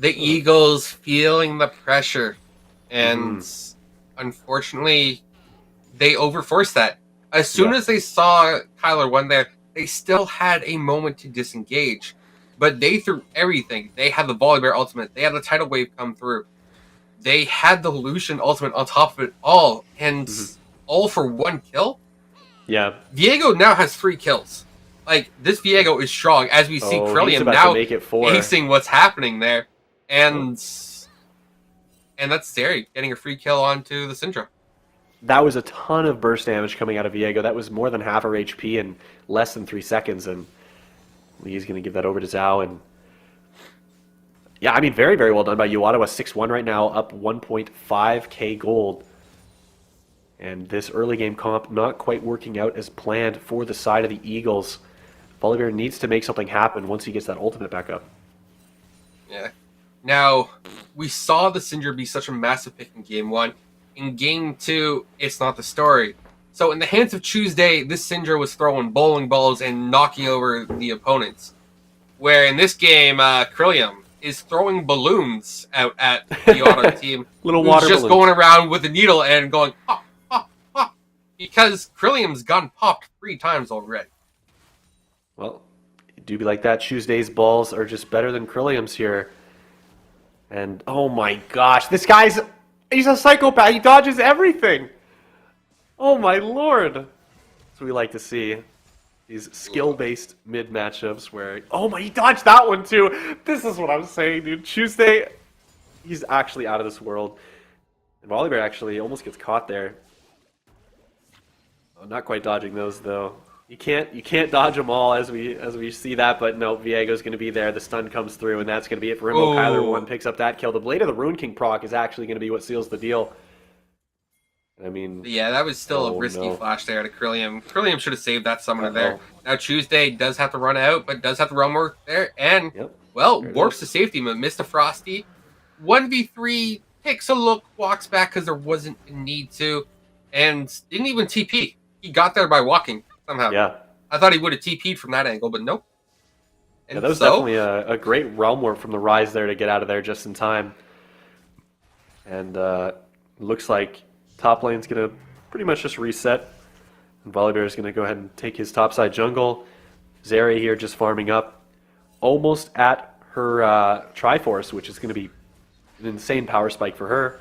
The Eagles feeling the pressure, and unfortunately, they overforced that. As soon as they saw Kyler 1 there, they still had a moment to disengage. But they threw everything. They had the Volibear ultimate. They had the tidal wave come through. They had the Lucian ultimate on top of it all. And all for 1 kill? Yeah. Viego now has 3 kills. Like, this Viego is strong. As we see Krillium now acing what's happening there. And that's Zeri getting a free kill onto the Syndra. That was a ton of burst damage coming out of Viego. That was more than half her HP in less than 3 seconds. And Lee's going to give that over to Zhao, and yeah, I mean, very, very well done by U Ottawa. 6-1 right now, up 1.5k gold. And this early game comp not quite working out as planned for the side of the Eagles. Volibear needs to make something happen once he gets that ultimate back up. Yeah. Now, we saw the Syndra be such a massive pick in Game 1. In Game 2, it's not the story. So in the hands of Tuesday, this Syndra was throwing bowling balls and knocking over the opponents. Where in this game, Krillium is throwing balloons out at the auto team. Little water just balloons. going around with a needle and going pop, pop, pop. Because Krillium's gotten popped 3 times already. Well, it do be like that. Tuesday's balls are just better than Krillium's here. And oh my gosh, this guy's, he's a psychopath. He dodges everything. Oh my lord! That's what we like to see. These skill-based mid matchups where, oh my, he dodged that one too! This is what I'm saying, dude. Tuesday, he's actually out of this world. And Volibear actually almost gets caught there. Oh, not quite dodging those though. You can't dodge them all as we see that, but no, Viego's going to be there. The stun comes through, and that's going to be it for him. Kyler 1 picks up that kill. The Blade of the Rune King proc is actually going to be what seals the deal. I mean, yeah, that was still a risky flash there to Krillium. Krillium should have saved that summoner there. Now Tuesday does have to run out, but does have to run work there. And, well, warps to safety, but missed a Frosty. 1v3, takes a look, walks back because there wasn't a need to, and didn't even TP. He got there by walking somehow. Yeah. I thought he would have TP'd from that angle, but nope. And yeah, that was definitely a great realm warp from the Rise there to get out of there just in time. And looks like top lane's going to pretty much just reset. And Volibear is going to go ahead and take his topside jungle. Zeri here just farming up. Almost at her Triforce, which is going to be an insane power spike for her.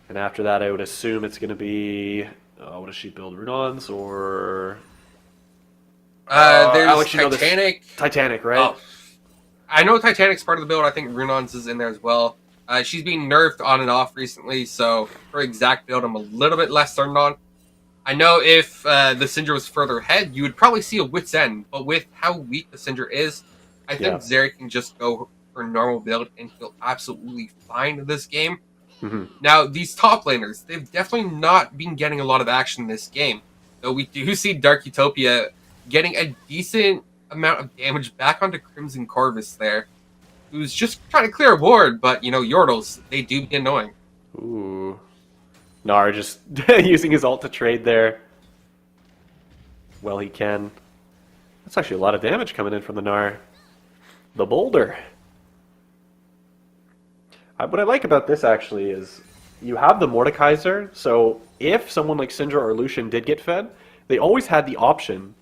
And after that, I would assume it's going to be... what does she build? Runons or... There's Alex, you know this- Titanic. Titanic, right? Oh, I know Titanic's part of the build. I think Runons is in there as well. She's being nerfed on and off recently, so her exact build I'm a little bit less certain on. I know if the Syndra was further ahead, you would probably see a Wit's End, but with how weak the Syndra is, I think Zeri can just go for normal build and feel absolutely fine in this game. Now, these top laners, they've definitely not been getting a lot of action in this game, though we do see Dark Utopia getting a decent amount of damage back onto Crimson Corvus there, who's just trying to clear a board, but, you know, Yordles, they do be annoying. Ooh. Gnar just using his ult to trade there. Well, he can. That's actually a lot of damage coming in from the Gnar. The boulder. What I like about this, actually, is you have the Mordekaiser, so if someone like Syndra or Lucian did get fed, they always had the option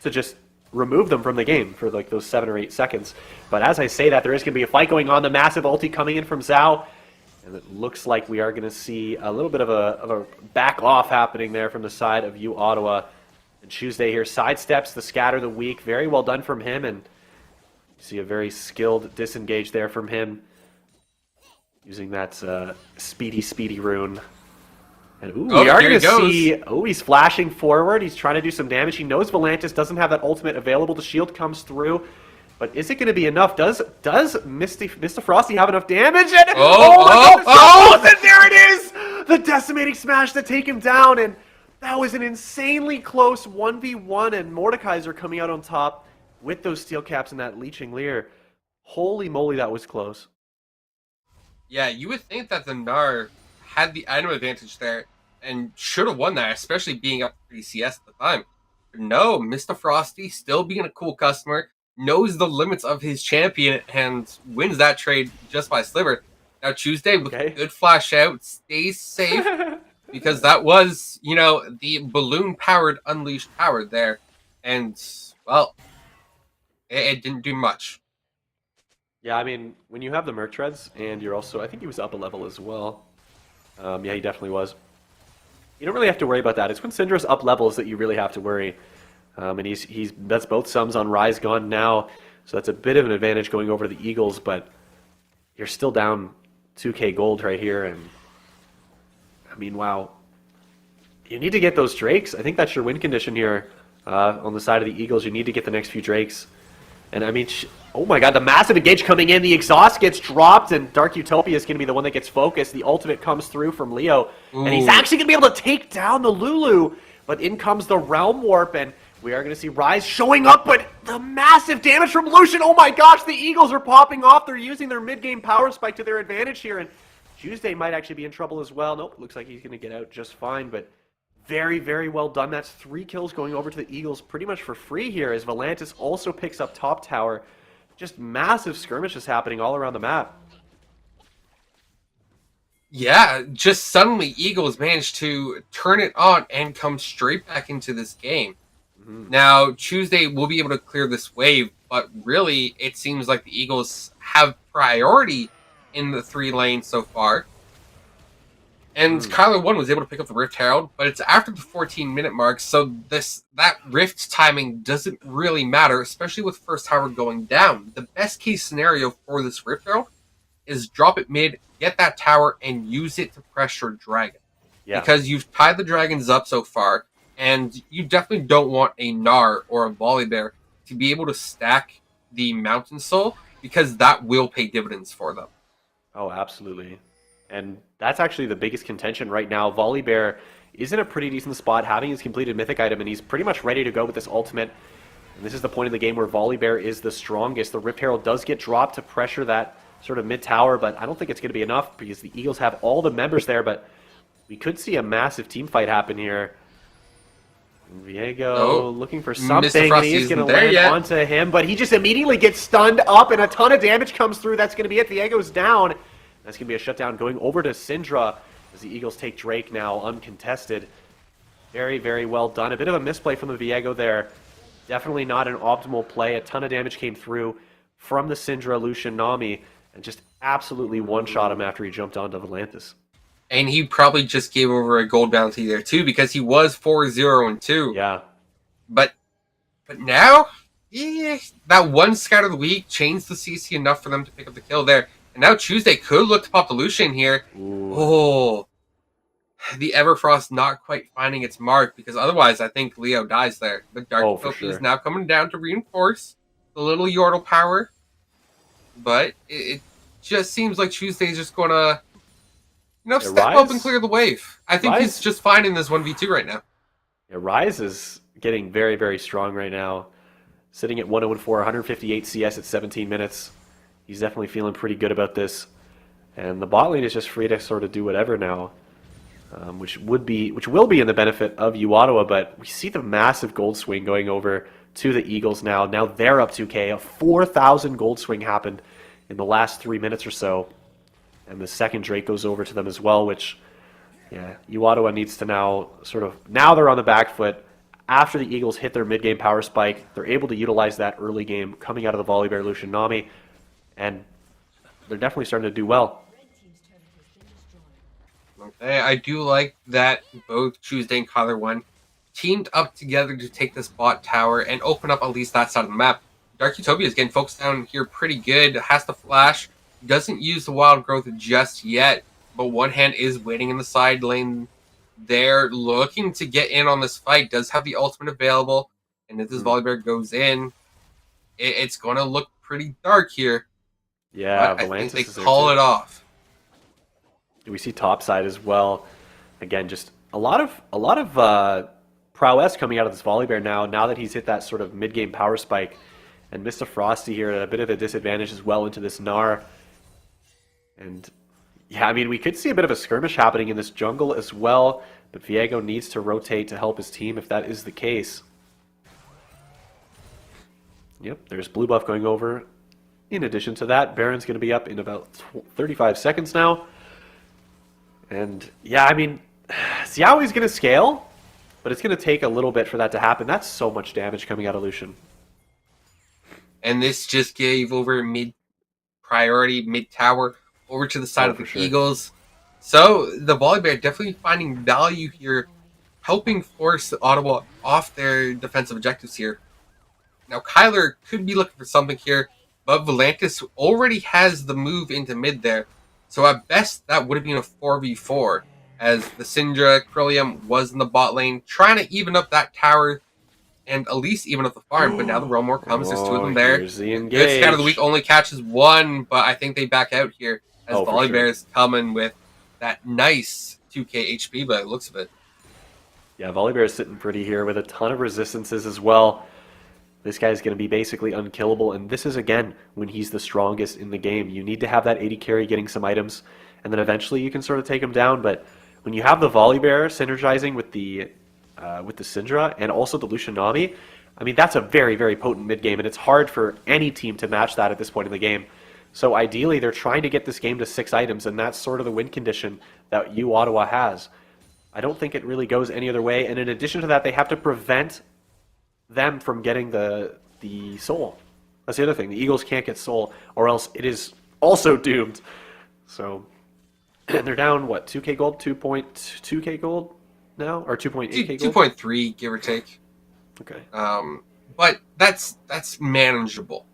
to just remove them from the game for like those 7 or 8 seconds. But as I say that, there is going to be a fight going on. The massive ulti coming in from Zhao. And it looks like we are going to see a little bit of a back off happening there from the side of U Ottawa. And Tuesday here sidesteps the scatter the weak. Very well done from him. And you see a very skilled disengage there from him. Using that speedy rune. And ooh, we are going to see... Oh, he's flashing forward. He's trying to do some damage. He knows Volantis doesn't have that ultimate available. The shield comes through. But is it going to be enough? Does Mr. Frosty have enough damage? And, my God, and there it is! The decimating smash to take him down. And that was an insanely close 1v1. And Mordekaiser coming out on top with those steel caps and that leeching leer. Holy moly, that was close. Yeah, you would think that the Gnar had the item advantage there and should have won that, especially being up 3 CS at the time. But no, Mr. Frosty, still being a cool customer, knows the limits of his champion and wins that trade just by sliver. Now Tuesday with a good flash out, stays safe because that was, you know, the balloon-powered unleashed power there. And, well, it didn't do much. Yeah, I mean, when you have the Merc Treads, and you're also... I think he was up a level as well. Yeah, he definitely was. You don't really have to worry about that. It's when Syndra's up levels that you really have to worry. And that's both sums on Rise gone now, so that's a bit of an advantage going over to the Eagles, but you're still down 2k gold right here, and... I mean, wow. You need to get those Drakes. I think that's your win condition here on the side of the Eagles. You need to get the next few Drakes. And I mean, oh my God, the massive engage coming in. The exhaust gets dropped, and Dark Utopia is going to be the one that gets focused. The ultimate comes through from Leo, and he's actually going to be able to take down the Lulu. But in comes the Realm Warp, and we are going to see Rise showing up, but the massive damage from Lucian. Oh my gosh, the Eagles are popping off. They're using their mid-game power spike to their advantage here, and Tuesday might actually be in trouble as well. Nope, looks like he's going to get out just fine, but very, very well done. That's 3 kills going over to the Eagles pretty much for free here as Volantis also picks up top tower. Just massive skirmishes happening all around the map. Yeah, just suddenly Eagles managed to turn it on and come straight back into this game. Now, Tuesday will be able to clear this wave, but really it seems like the Eagles have priority in the 3 lanes so far. And Kyler 1 was able to pick up the Rift Herald, but it's after the 14-minute mark, so that Rift timing doesn't really matter, especially with first tower going down. The best case scenario for this Rift Herald is drop it mid, get that tower, and use it to pressure Dragon. Yeah. Because you've tied the Dragons up so far, and you definitely don't want a Gnar or a Volibear to be able to stack the Mountain Soul, because that will pay dividends for them. Oh, absolutely. And that's actually the biggest contention right now. Volibear is in a pretty decent spot, having his completed mythic item, and he's pretty much ready to go with this ultimate. And this is the point of the game where Volibear is the strongest. The Rift Herald does get dropped to pressure that sort of mid-tower, but I don't think it's going to be enough because the Eagles have all the members there, but we could see a massive team fight happen here. Viego looking for something, and he's going to land onto him, but he just immediately gets stunned up, and a ton of damage comes through. That's going to be it. Viego's down. That's going to be a shutdown going over to Syndra as the Eagles take Drake now uncontested. Very, very well done. A bit of a misplay from the Viego there. Definitely not an optimal play. A ton of damage came through from the Syndra Lucian Nami and just absolutely one-shot him after he jumped onto Volantis. And he probably just gave over a gold bounty there too, because he was 4-0-2. Yeah. But now, yeah, that one scout of the week changed the CC enough for them to pick up the kill there. And now Tuesday could look to pop the Lucian here. Ooh. Oh, the Everfrost not quite finding its mark, because otherwise I think Leo dies there. The Dark for Utopia is sure. now coming down to reinforce the little Yordle power. But it just seems like Tuesday's just going to, step up and clear the wave. I think he's just fine in this 1v2 right now. Yeah, Rise is getting very, very strong right now. Sitting at 1-0-4, 158 CS at 17 minutes. He's definitely feeling pretty good about this. And the bot lane is just free to sort of do whatever now. Which will be in the benefit of Ottawa, but we see the massive gold swing going over to the Eagles now. Now they're up 2K. A 4,000 gold swing happened in the last 3 minutes or so. And the second Drake goes over to them as well, which, yeah, Ottawa needs to now now they're on the back foot. After the Eagles hit their mid-game power spike, they're able to utilize that early game coming out of the Volibear Lucian Nami, and they're definitely starting to do well. Okay, I do like that both Tuesday and Kyler 1 teamed up together to take this bot tower and open up at least that side of the map. Dark Utopia is getting focused down here pretty good, has the flash, doesn't use the wild growth just yet, but one hand is waiting in the side lane. They're looking to get in on this fight, does have the ultimate available, and if this Volibear goes in, it's going to look pretty dark here. Yeah, but I think Volantis they call it off. We see topside as well. Again, just a lot of prowess coming out of this Volibear now that he's hit that sort of mid-game power spike. And Mr. Frosty here at a bit of a disadvantage as well into this Gnar. And yeah, I mean, we could see a bit of a skirmish happening in this jungle as well, but Viego needs to rotate to help his team if that is the case. Yep, there's blue buff going over. In addition to that, Baron's going to be up in about 35 seconds now. And yeah, I mean, Xiaoi's going to scale, but it's going to take a little bit for that to happen. That's so much damage coming out of Lucian. And this just gave over mid-priority, mid-tower, over to the side of the Eagles. So the Volibear definitely finding value here, helping force Ottawa off their defensive objectives here. Now Kyler could be looking for something here, but Volantis already has the move into mid there. So at best, that would have been a 4v4, as the Syndra, Krillium was in the bot lane, trying to even up that tower, and at least even up the farm. But now the Realm War comes, there's two of them there. Good scout of the week only catches one, but I think they back out here, as Volibear is coming with that nice 2k HP by the looks of it. Yeah, Volibear is sitting pretty here with a ton of resistances as well. This guy's going to be basically unkillable, and this is, again, when he's the strongest in the game. You need to have that 80 carry getting some items, and then eventually you can sort of take him down, but when you have the Volibear synergizing with the Syndra and also the Lucian Nami, I mean, that's a very, very potent mid-game, and it's hard for any team to match that at this point in the game. So ideally, they're trying to get this game to 6 items, and that's sort of the win condition that Ottawa has. I don't think it really goes any other way, and in addition to that, they have to prevent them from getting the soul. That's the other thing. The Eagles can't get soul, or else it is also doomed. So, and they're down, what, 2k gold? 2.2k gold now? Or 2.8k gold? 2.3, give or take. Okay. But that's manageable.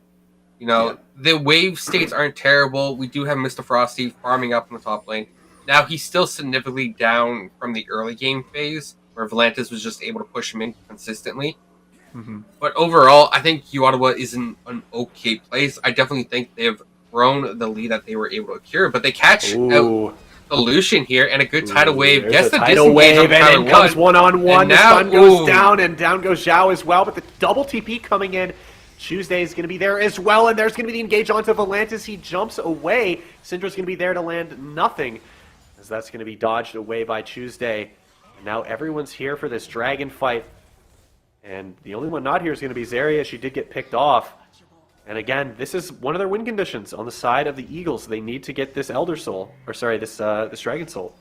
You know, the wave states aren't terrible. We do have Mr. Frosty farming up in the top lane. Now he's still significantly down from the early game phase, where Volantis was just able to push him in consistently. But overall, I think Ottawa is in an okay place. I definitely think they've grown the lead that they were able to cure, but they catch out the Lucian here, and a good tidal wave. Guess the tidal wave, and then comes one-on-one. The sun goes down, and down goes Zhao as well, but the double TP coming in. Tuesday is going to be there as well, and there's going to be the engage onto Volantis. He jumps away. Syndra's going to be there to land nothing, as that's going to be dodged away by Tuesday. And now everyone's here for this dragon fight. And the only one not here is going to be Zarya. She did get picked off. And again, this is one of their win conditions on the side of the Eagles. They need to get this Elder Soul, or sorry, this Dragon Soul.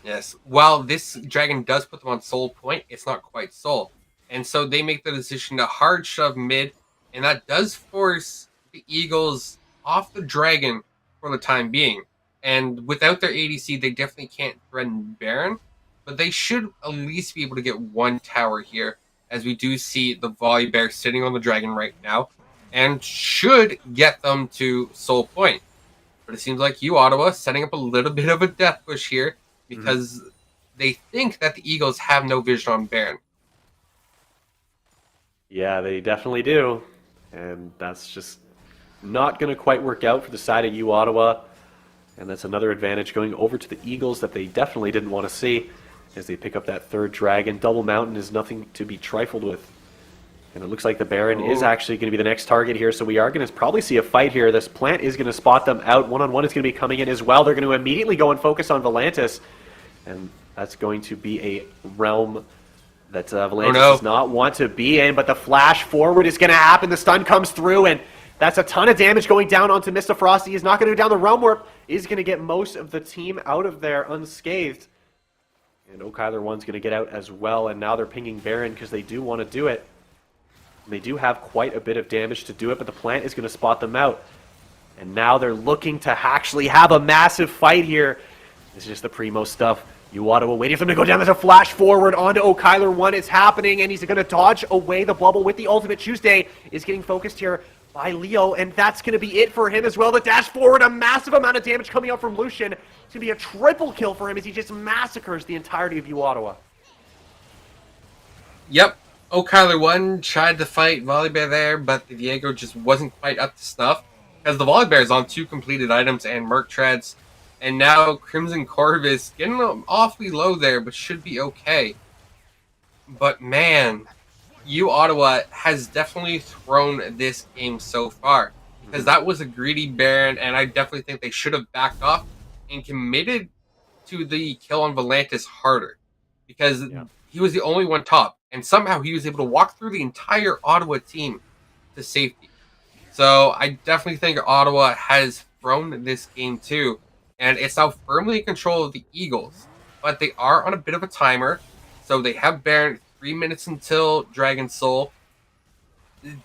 Yes. While this dragon does put them on soul point, it's not quite soul. And so they make the decision to hard shove mid, and that does force the Eagles off the dragon for the time being. And without their ADC, they definitely can't threaten Baron. But they should at least be able to get one tower here, as we do see the Volibear sitting on the dragon right now, and should get them to Soul Point. But it seems like Ottawa setting up a little bit of a death push here, because they think that the Eagles have no vision on Baron. Yeah, they definitely do. And that's just not going to quite work out for the side of Ottawa. And that's another advantage going over to the Eagles that they definitely didn't want to see as they pick up that third dragon. Double Mountain is nothing to be trifled with. And it looks like the Baron is actually going to be the next target here, so we are going to probably see a fight here. This plant is going to spot them out. One-on-one is going to be coming in as well. They're going to immediately go and focus on Volantis. And that's going to be a realm that Volantis does not want to be in, but the flash forward is going to happen. The stun comes through, and that's a ton of damage going down onto Mr. Frosty. He's not going to go down the realm warp. He's going to get most of the team out of there unscathed. And Okyler 1's going to get out as well, and now they're pinging Baron because they do want to do it. And they do have quite a bit of damage to do it, but the plant is going to spot them out. And now they're looking to actually have a massive fight here. This is just the primo stuff. Ottawa waiting for them to go down. There's a flash forward onto Okyler 1. It's happening, and he's going to dodge away the bubble with the ultimate. Tuesday is getting focused here by Leo, and that's going to be it for him as well. The dash forward, a massive amount of damage coming out from Lucian. It's going to be a triple kill for him as he just massacres the entirety of Ottawa. Yep. Okyler 1 tried to fight Volibear there, but the Diego just wasn't quite up to snuff, because the Volibear is on 2 completed items and Merc Treads, and now Crimson Corvus getting awfully low there, but should be okay. But man, Ottawa has definitely thrown this game so far, because that was a greedy Baron, and I definitely think they should have backed off and committed to the kill on Volantis harder, because he was the only one top. And somehow he was able to walk through the entire Ottawa team to safety. So I definitely think Ottawa has thrown this game too. And it's now firmly in control of the Eagles. But they are on a bit of a timer. So they have Baron 3 minutes until Dragon Soul.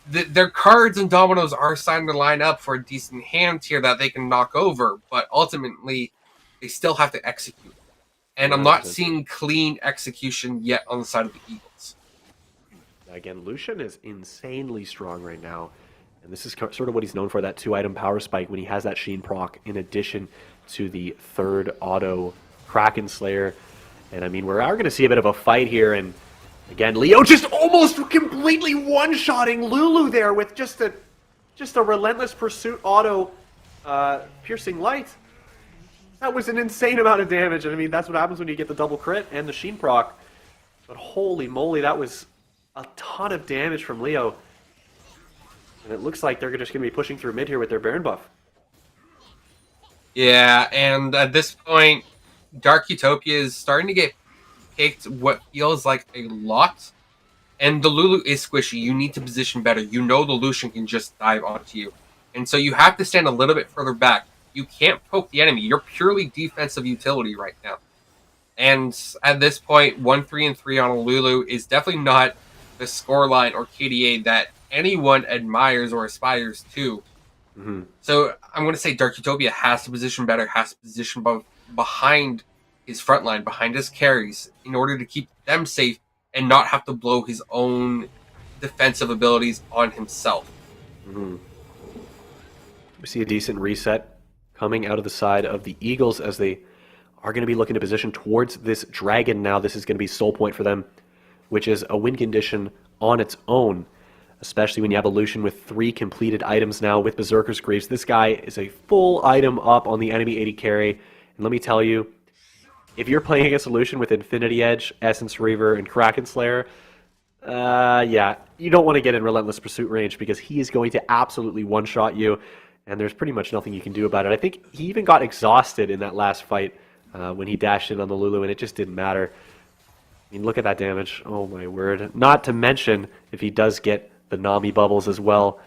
Their cards and dominoes are starting to line up for a decent hand here that they can knock over. But ultimately, they still have to execute. And I'm not seeing clean execution yet on the side of the Eagles. Again, Lucian is insanely strong right now. And this is sort of what he's known for, that 2-item power spike when he has that Sheen proc in addition to the 3rd auto Kraken Slayer. And I mean, we are going to see a bit of a fight here. And again, Leo just almost completely one-shotting Lulu there with just a relentless pursuit auto piercing light. That was an insane amount of damage. And I mean, that's what happens when you get the double crit and the Sheen proc. But holy moly, that was a ton of damage from Leo. And it looks like they're just going to be pushing through mid here with their Baron buff. Yeah, and at this point, Dark Utopia is starting to get picked what feels like a lot. And the Lulu is squishy. You need to position better. You know the Lucian can just dive onto you. And so you have to stand a little bit further back. You can't poke the enemy. You're purely defensive utility right now. And at this point, 1-3-3 on a Lulu is definitely not the scoreline or KDA that anyone admires or aspires to. So I'm going to say Dark Utopia has to position better, has to position both behind his front line, behind his carries, in order to keep them safe and not have to blow his own defensive abilities on himself. We see a decent reset coming out of the side of the Eagles as they are going to be looking to position towards this dragon now. This is going to be Soul Point for them, which is a win condition on its own, especially when you have a Lucian with 3 completed items now with Berserker's Greaves. This guy is a full item up on the enemy 80 carry. And let me tell you, if you're playing against a Lucian with Infinity Edge, Essence Reaver, and Kraken Slayer, yeah, you don't want to get in Relentless Pursuit range because he is going to absolutely one-shot you, and there's pretty much nothing you can do about it. I think he even got exhausted in that last fight when he dashed in on the Lulu, and it just didn't matter. I mean, look at that damage. Oh, my word. Not to mention, if he does get the Nami bubbles as well,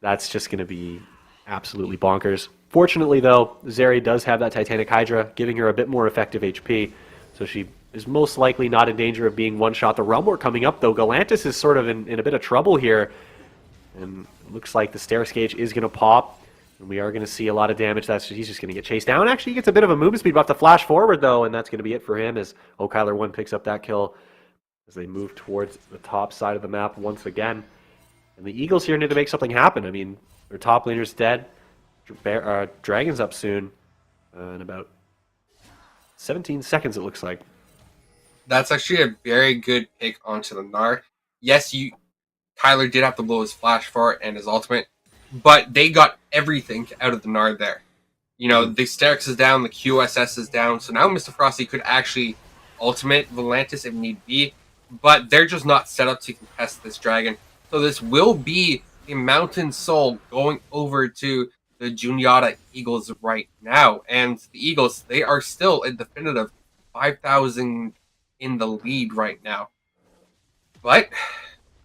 that's just going to be absolutely bonkers. Fortunately, though, Zeri does have that Titanic Hydra, giving her a bit more effective HP, so she is most likely not in danger of being one-shot. The Realm War coming up, though. Galantis is sort of in a bit of trouble here, and it looks like the Stair Gauge is going to pop. And we are going to see a lot of damage. He's just going to get chased down. Actually, he gets a bit of a movement speed, but have to flash forward, though, and that's going to be it for him as Kyler 1 picks up that kill as they move towards the top side of the map once again. And the Eagles here need to make something happen. I mean, their top laner's dead. Dragon's up soon in about 17 seconds, it looks like. That's actually a very good pick onto the Gnar. Yes, Kyler did have to blow his flash for it and his ultimate, but they got everything out of the Gnar there. You know, the Sterix is down, the QSS is down, so now Mr. Frosty could actually ultimate Volantis if need be, but they're just not set up to contest this dragon. So this will be a Mountain Soul going over to the Juniata Eagles right now. And the Eagles, they are still a definitive 5,000 in the lead right now. But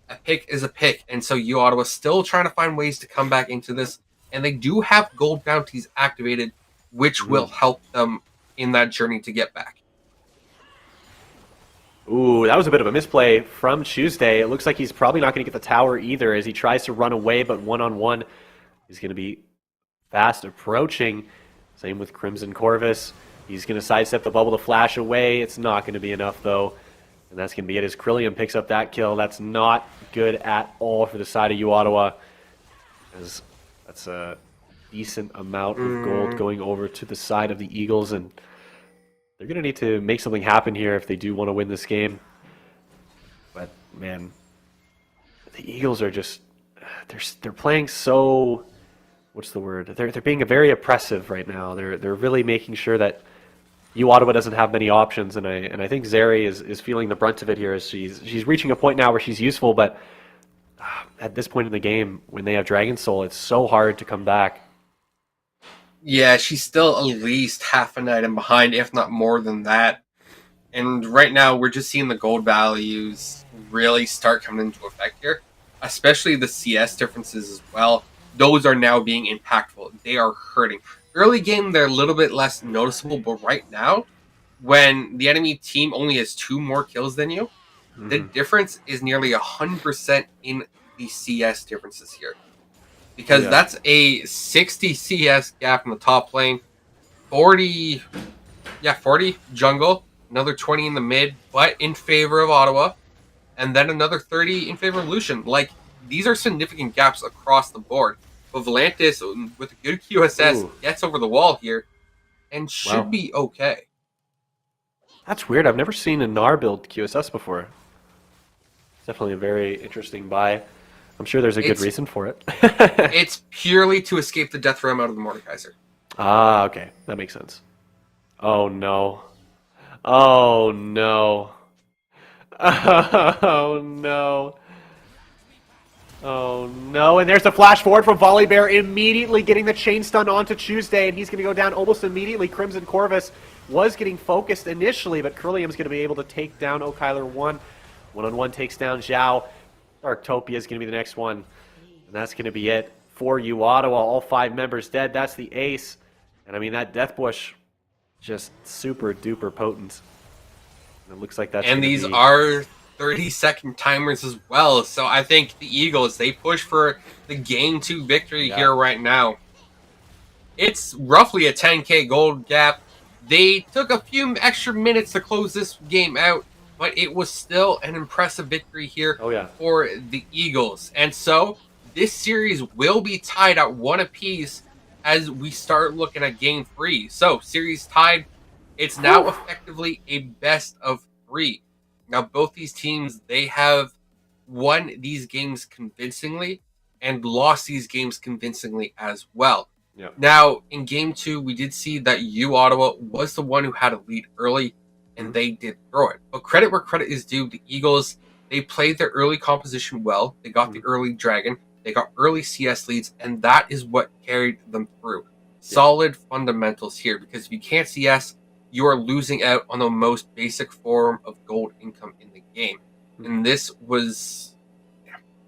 a pick is a pick, and so U Ottawa still trying to find ways to come back into this, and they do have gold bounties activated, which will help them in that journey to get back. Ooh, that was a bit of a misplay from Tuesday. It looks like he's probably not going to get the tower either as he tries to run away, but one-on-one he's going to be fast approaching. Same with Crimson Corvus. He's going to sidestep the bubble to flash away. It's not going to be enough, though. And that's going to be it as Krillium picks up that kill. That's not good at all for the side of U Ottawa, as that's a decent amount of gold going over to the side of the Eagles, and they're going to need to make something happen here if they do want to win this game. But, man, the Eagles are just... They're playing so... What's the word? They're being very oppressive right now. They're really making sure that U Ottawa doesn't have many options, and I think Zeri is feeling the brunt of it here as she's reaching a point now where she's useful, but at this point in the game, when they have Dragon Soul, it's so hard to come back. Yeah, she's still at least half an item behind, if not more than that. And right now, we're just seeing the gold values really start coming into effect here, especially the CS differences as well. Those are now being impactful. They are hurting. Early game, they're a little bit less noticeable, but right now, when the enemy team only has 2 more kills than you, the difference is nearly 100% in the CS differences here. Because that's a 60 CS gap in the top lane, 40 jungle, another 20 in the mid, but in favor of Ottawa, and then another 30 in favor of Lucian. Like, these are significant gaps across the board. But Volantis, with a good QSS, gets over the wall here and should be okay. That's weird. I've never seen a Gnar build QSS before. It's definitely a very interesting buy. I'm sure there's a good reason for it. It's purely to escape the death realm out of the Mordekaiser. Ah, okay. That makes sense. Oh, no. Oh, no. Oh, no. Oh, no. And there's the flash forward from Volibear, immediately getting the chain stun onto Tuesday, and he's going to go down almost immediately. Crimson Corvus was getting focused initially, but Krillium's going to be able to take down Kyler 1. One-on-one takes down Zhao. Darktopia is going to be the next one. And that's going to be it for U Ottawa. All 5 members dead. That's the ace. And I mean, that Death Bush, just super duper potent. And it looks like that's and these are 30-second timers as well. So I think the Eagles, they push for the Game 2 victory here right now. It's roughly a 10k gold gap. They took a few extra minutes to close this game out, but it was still an impressive victory here for the Eagles. And so this series will be tied at 1 apiece as we start looking at Game 3. So series tied. It's now effectively a best of 3. Now, both these teams, they have won these games convincingly and lost these games convincingly as well. Now, in Game 2, we did see that U Ottawa was the one who had a lead early, and they did throw it. But credit where credit is due. The Eagles, they played their early composition well. They got the early Dragon. They got early CS leads, and that is what carried them through. Solid fundamentals here, because if you can't CS, you are losing out on the most basic form of gold income in the game. And this was...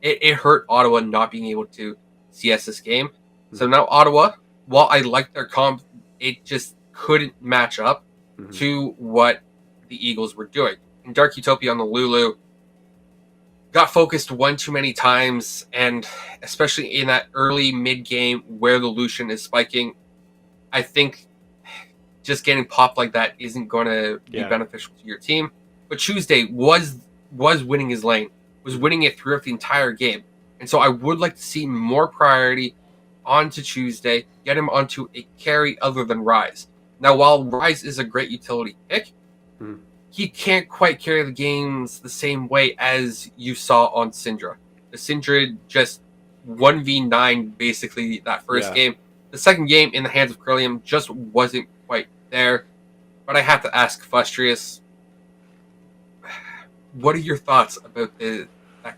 It hurt Ottawa not being able to CS this game. So now Ottawa, while I like their comp, it just couldn't match up to what the Eagles were doing. And Dark Utopia on the Lulu, got focused one too many times, and especially in that early mid game where the Lucian is spiking, I think just getting popped like that isn't going to be beneficial to your team. But Tuesday was winning his lane, was winning it throughout the entire game, and so I would like to see more priority onto Tuesday, get him onto a carry other than Rise. Now, while Rise is a great utility pick, he can't quite carry the games the same way as you saw on Syndra. The Syndra just 1v9 basically that first game. The second game in the hands of Curlium just wasn't quite there. But I have to ask Fustrious, what are your thoughts about that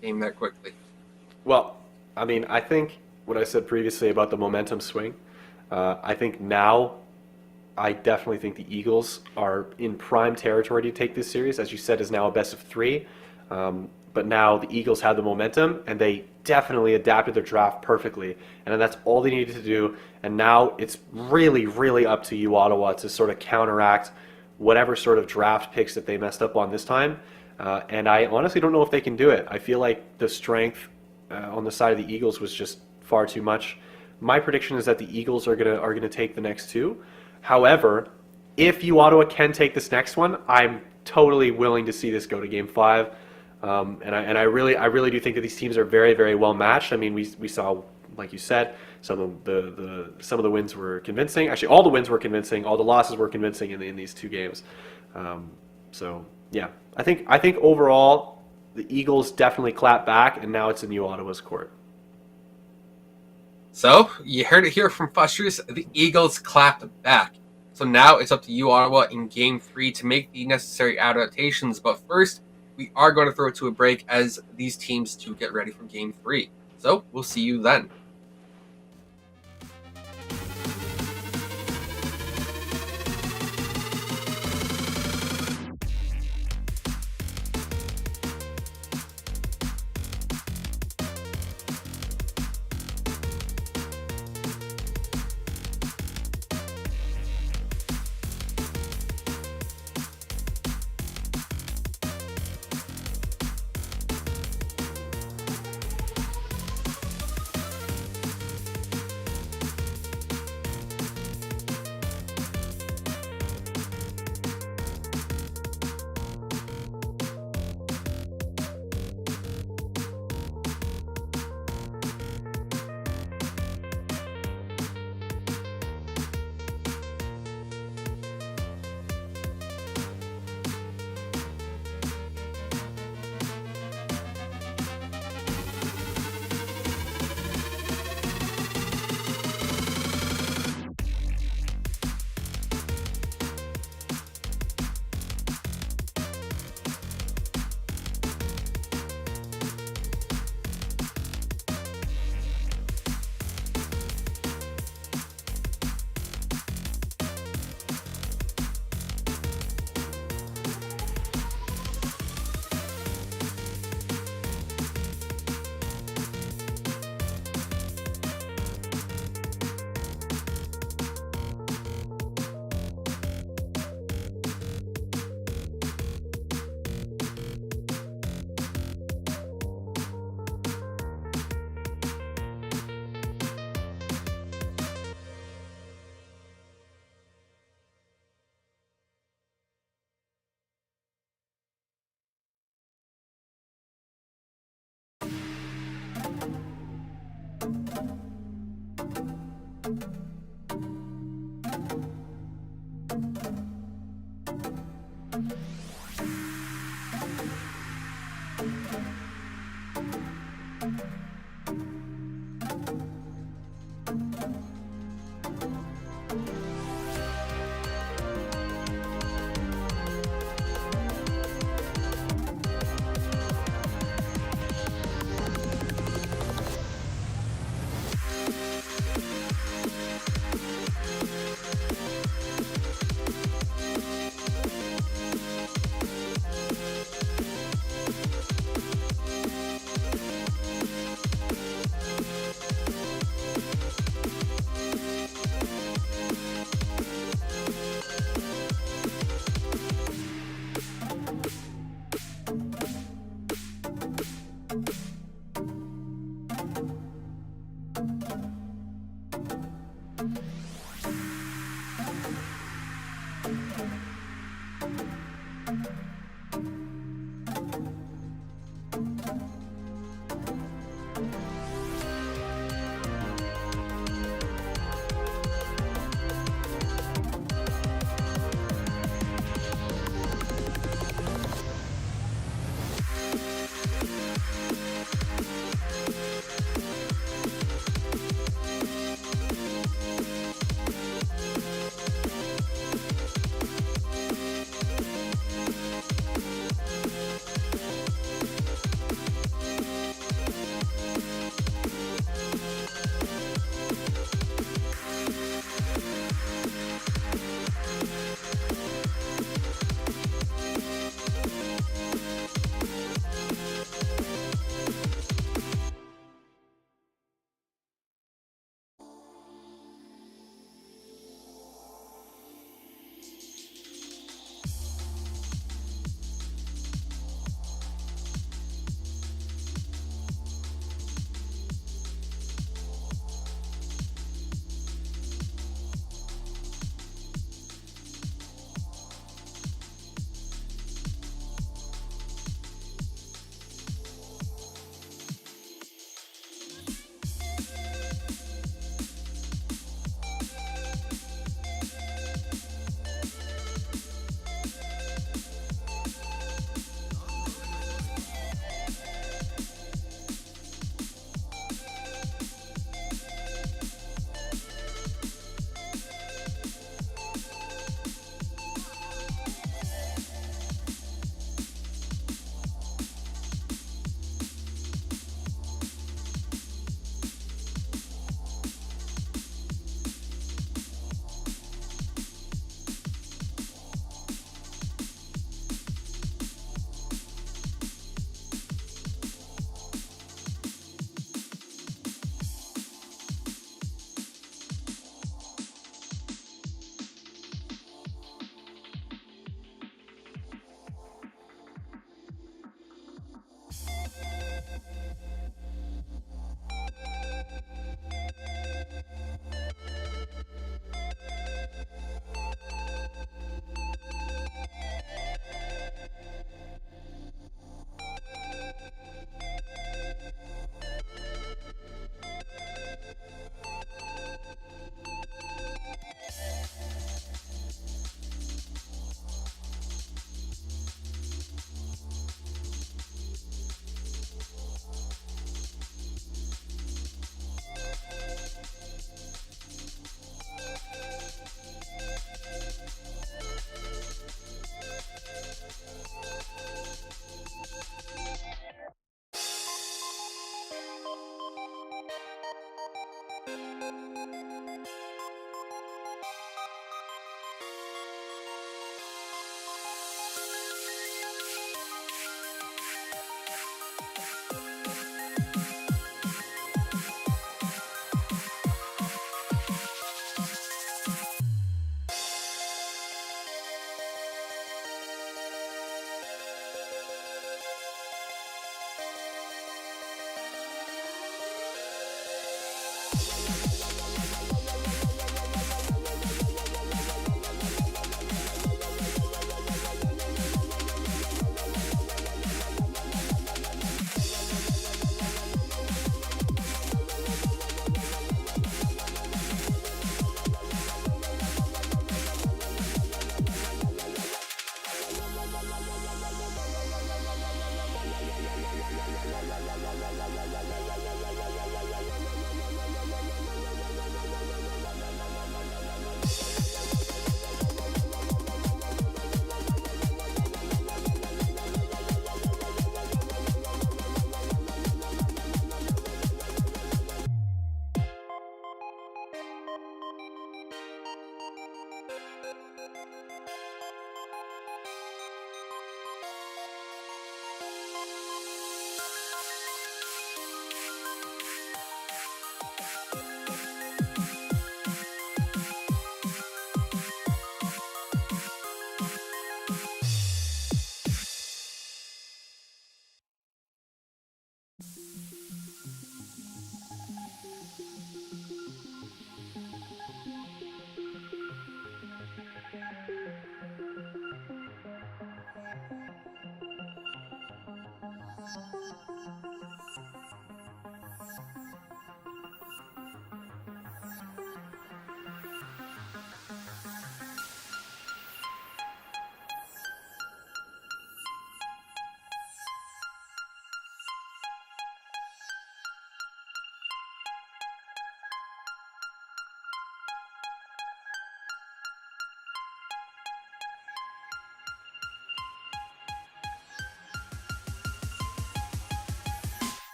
game there quickly? Well, I mean, I think what I said previously about the momentum swing, I think now I definitely think the Eagles are in prime territory to take this series. As you said, is now a best of 3. But now the Eagles have the momentum, and they definitely adapted their draft perfectly. And that's all they needed to do. And now it's really, really up to you, Ottawa, to sort of counteract whatever sort of draft picks that they messed up on this time. And I honestly don't know if they can do it. I feel like the strength on the side of the Eagles was just far too much. My prediction is that the Eagles are gonna take the next 2. However, if you Ottawa can take this next one, I'm totally willing to see this go to Game 5. And I really do think that these teams are very, very well matched. I mean, we saw, like you said, some of the wins were convincing. Actually, all the wins were convincing. All the losses were convincing in these 2 games. So yeah, I think overall the Eagles definitely clap back, and now it's in New Ottawa's court. So, you heard it here from Fustrious. The Eagles clapped back. So now it's up to you, Ottawa, in Game 3 to make the necessary adaptations. But first, we are going to throw it to a break as these teams to get ready for Game 3. So, we'll see you then.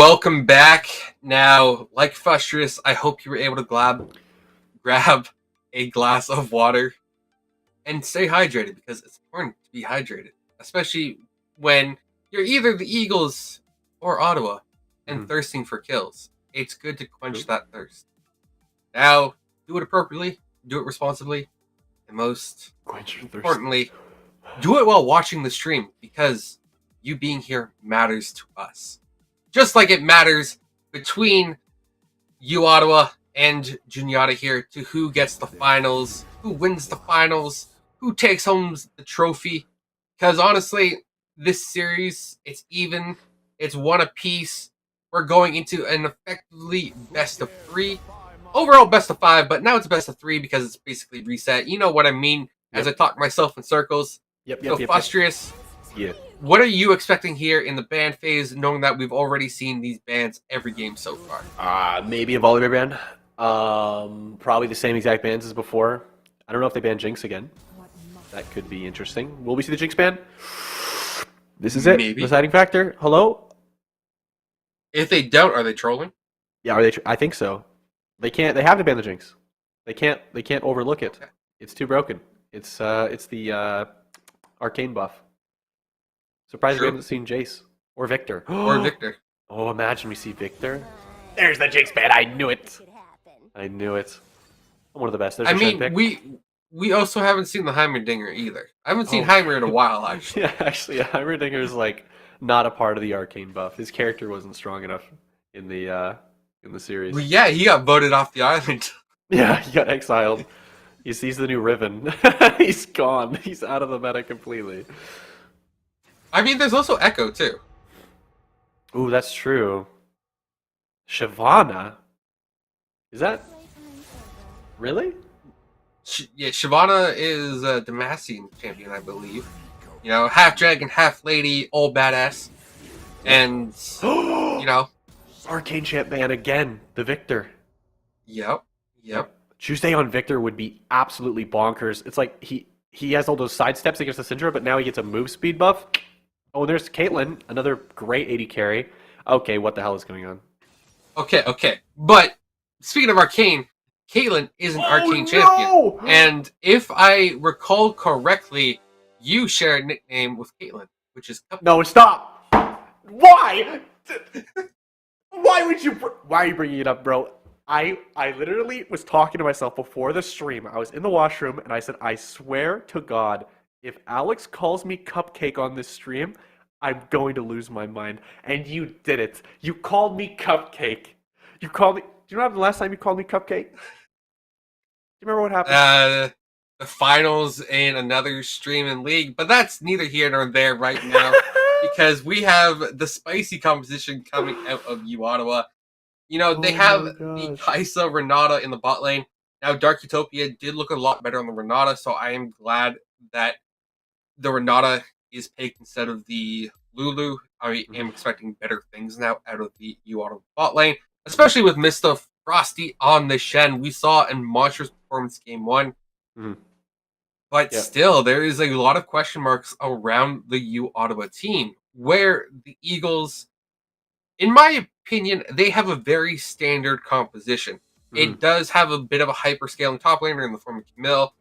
welcome back. Now, like Frustrous, I hope you were able to grab a glass of water and stay hydrated, because it's important to be hydrated, especially when you're either the Eagles or Ottawa and thirsting for kills. It's good to quench that thirst. Now, do it appropriately, do it responsibly, and most importantly, do it while watching the stream, because you being here matters to us. Just like it matters between you, Ottawa, and Juniata here to who gets the finals, who wins the finals, who takes home the trophy. Because honestly, this series, it's even, it's one apiece. We're going into an effectively best of 3. Overall best of 5, but now it's best of 3 because it's basically reset. You know what I mean, as I talk myself in circles. So Frustrous, what are you expecting here in the ban phase, knowing that we've already seen these bans every game so far? Maybe a Volibear ban. Probably the same exact bans as before. I don't know if they ban Jinx again. That could be interesting. Will we see the Jinx ban? This is it. Maybe. Deciding factor. Hello? If they don't, are they trolling? Yeah, are they? I think so. They can't. They have to ban the Jinx. They can't. They can't overlook it. It's too broken. It's the arcane buff. Surprised we haven't seen Jace or Victor. Or Victor. Oh, imagine we see Victor. There's the Jinx ban. I knew it. I knew it. I'm one of the best. There's I a mean, pick. we also haven't seen the Heimerdinger either. I haven't seen Heimer in a while, actually. Yeah, actually, Heimerdinger's like not a part of the arcane buff. His character wasn't strong enough in the series. Well, yeah, he got voted off the island. Yeah, he got exiled. He's the new Riven. He's gone. He's out of the meta completely. I mean, there's also Echo, too. Ooh, that's true. Shyvana? Is that... Really? Yeah, Shyvana is a Demacian champion, I believe. You know, half dragon, half lady, all badass. And, you know... Arcane champ ban again. The Victor. Yep. Tuesday on Victor would be absolutely bonkers. It's like he has all those side steps against the Syndra, but now he gets a move speed buff. Oh, and there's Caitlyn, another great AD carry. Okay, what the hell is going on? Okay. But, speaking of Arcane, Caitlyn is an Arcane champion. And if I recall correctly, you share a nickname with Caitlyn, which is Cupcake. No, stop! Why? Why are you bringing it up, bro? I literally was talking to myself before the stream. I was in the washroom, and I said, I swear to God, if Alex calls me Cupcake on this stream, I'm going to lose my mind. And you did it. You called me Cupcake. You called me... Do you remember the last time you called me Cupcake? Do you remember what happened? The finals in another stream in League, but that's neither here nor there right now, because we have the spicy composition coming out of U Ottawa. You know, they have the Kaisa Renata in the bot lane. Now, Dark Utopia did look a lot better on the Renata, so I am glad that the Renata is picked instead of the Lulu. I am expecting better things now out of the U Ottawa bot lane, especially with Mr. Frosty on the Shen. We saw in monstrous performance game 1. But still, there is a lot of question marks around the U Ottawa team, where the Eagles, in my opinion, they have a very standard composition. It does have a bit of a hyper-scaling top laner in the form of Camille,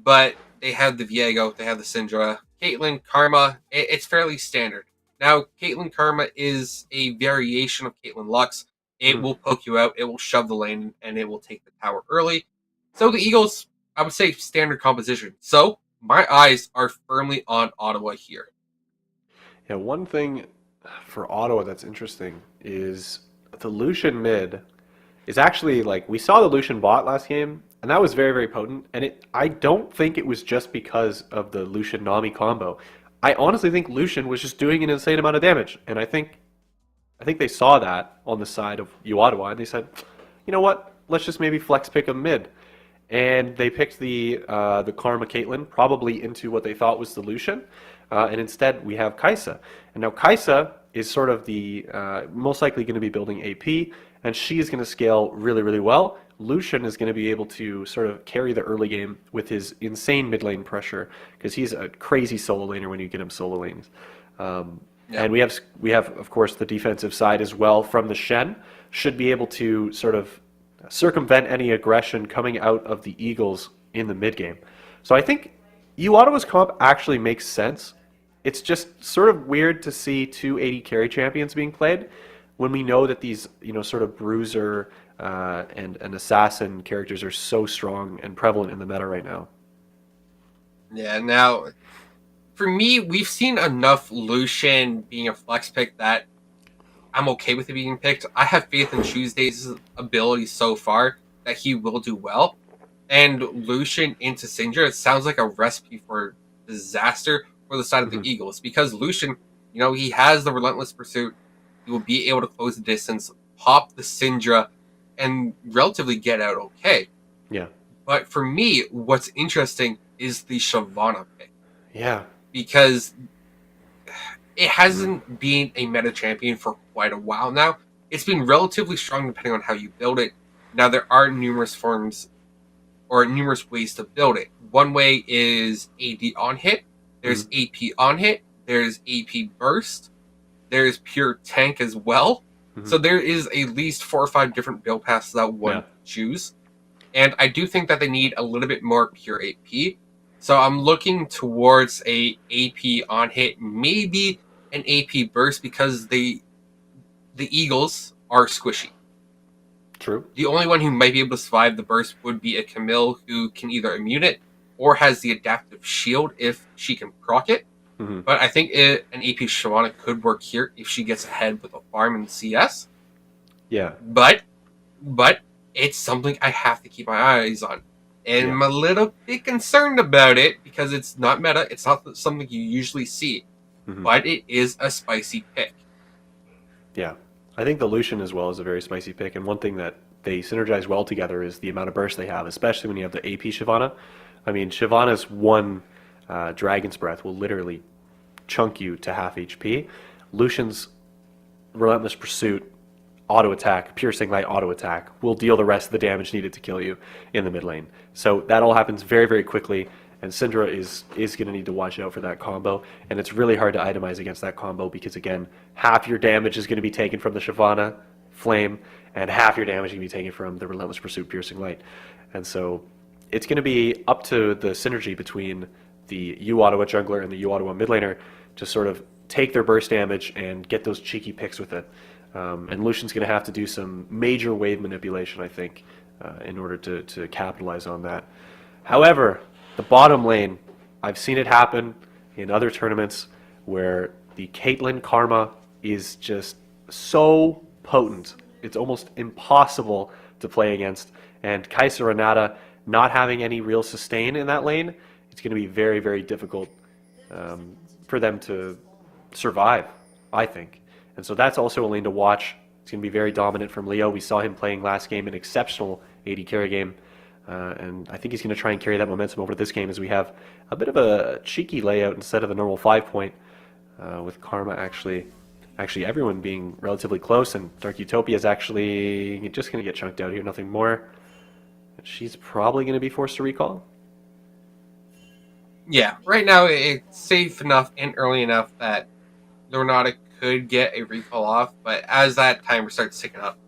but they have the Viego, they have the Syndra, Caitlyn, Karma. It's fairly standard. Now, Caitlyn Karma is a variation of Caitlyn Lux. It will poke you out, it will shove the lane, and it will take the tower early. So the Eagles, I would say, standard composition. So my eyes are firmly on Ottawa here. Yeah, one thing for Ottawa that's interesting is the Lucian mid is actually, like, we saw the Lucian bot last game, and that was very, very potent. And I don't think it was just because of the Lucian Nami combo. I honestly think Lucian was just doing an insane amount of damage, and I think they saw that on the side of U Ottawa, and they said, you know what, let's just maybe flex pick a mid. And they picked the Karma Caitlyn probably into what they thought was the Lucian, and instead we have Kaisa. And now Kaisa is sort of the most likely going to be building AP, and she is going to scale really, really well. Lucian is going to be able to sort of carry the early game with his insane mid lane pressure, because he's a crazy solo laner when you get him solo lanes. Yeah. And we have of course the defensive side as well from the Shen. Should be able to sort of circumvent any aggression coming out of the Eagles in the mid game. So I think U Ottawa's comp actually makes sense. It's just sort of weird to see two 80 carry champions being played when we know that these, sort of bruiser and assassin characters are so strong and prevalent in the meta right now. Yeah, now, for me, we've seen enough Lucian being a flex pick that I'm okay with it being picked. I have faith in Tuesday's ability so far that he will do well. And Lucian into Syndra, it sounds like a recipe for disaster for the side of the Eagles. Because Lucian, he has the Relentless Pursuit. He will be able to close the distance, pop the Syndra, and relatively get out okay. Yeah. But for me, what's interesting is the Shyvana pick. Yeah. Because it hasn't been a meta champion for quite a while now. It's been relatively strong depending on how you build it. Now, there are numerous forms or numerous ways to build it. One way is AD on hit. There's AP on hit. There's AP burst. There's pure tank as well. So there is at least 4 or 5 different build paths that one can choose. And I do think that they need a little bit more pure AP. So I'm looking towards a AP on hit, maybe an AP burst, because the Eagles are squishy. True. The only one who might be able to survive the burst would be a Camille, who can either immune it or has the adaptive shield if she can proc it. But I think an AP Shyvana could work here if she gets ahead with a farm in CS. Yeah. But it's something I have to keep my eyes on. And I'm a little bit concerned about it because it's not meta. It's not something you usually see. But it is a spicy pick. Yeah. I think the Lucian as well is a very spicy pick. And one thing that they synergize well together is the amount of burst they have, especially when you have the AP Shyvana. I mean, Shyvana's one Dragon's Breath will literally chunk you to half HP. Lucian's Relentless Pursuit, auto attack, Piercing Light auto attack will deal the rest of the damage needed to kill you in the mid lane. So that all happens very, very quickly, and Syndra is going to need to watch out for that combo, and it's really hard to itemize against that combo because, again, half your damage is going to be taken from the Shyvana Flame, and half your damage is going to be taken from the Relentless Pursuit Piercing Light. And so it's going to be up to the synergy between the U Ottawa jungler and the U Ottawa mid laner to sort of take their burst damage and get those cheeky picks with it. And Lucian's going to have to do some major wave manipulation, I think, in order to capitalize on that. However, the bottom lane, I've seen it happen in other tournaments where the Caitlyn Karma is just so potent. It's almost impossible to play against. And Kai'Sa Renata not having any real sustain in that lane, it's going to be very, very difficult for them to survive, I think. And so that's also a lane to watch. It's going to be very dominant from Leo. We saw him playing last game, an exceptional AD carry game. And I think he's going to try and carry that momentum over to this game as we have a bit of a cheeky layout instead of the normal 5-point, with Karma actually everyone being relatively close, and Dark Utopia is actually just going to get chunked out here, nothing more. She's probably going to be forced to recall. Yeah, right now it's safe enough and early enough that Lornata could get a recall off, but as that timer starts ticking up,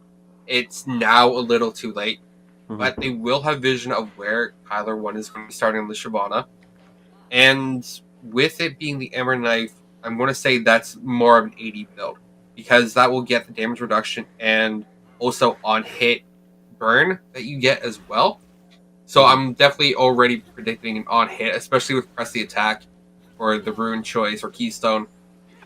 it's now a little too late. But they will have vision of where Kyler 1 is going to be starting on the Shyvana. And with it being the Ember Knife, I'm going to say that's more of an 80 build, because that will get the damage reduction and also on hit burn that you get as well. So I'm definitely already predicting an on hit, especially with Press the Attack or the Rune Choice or Keystone.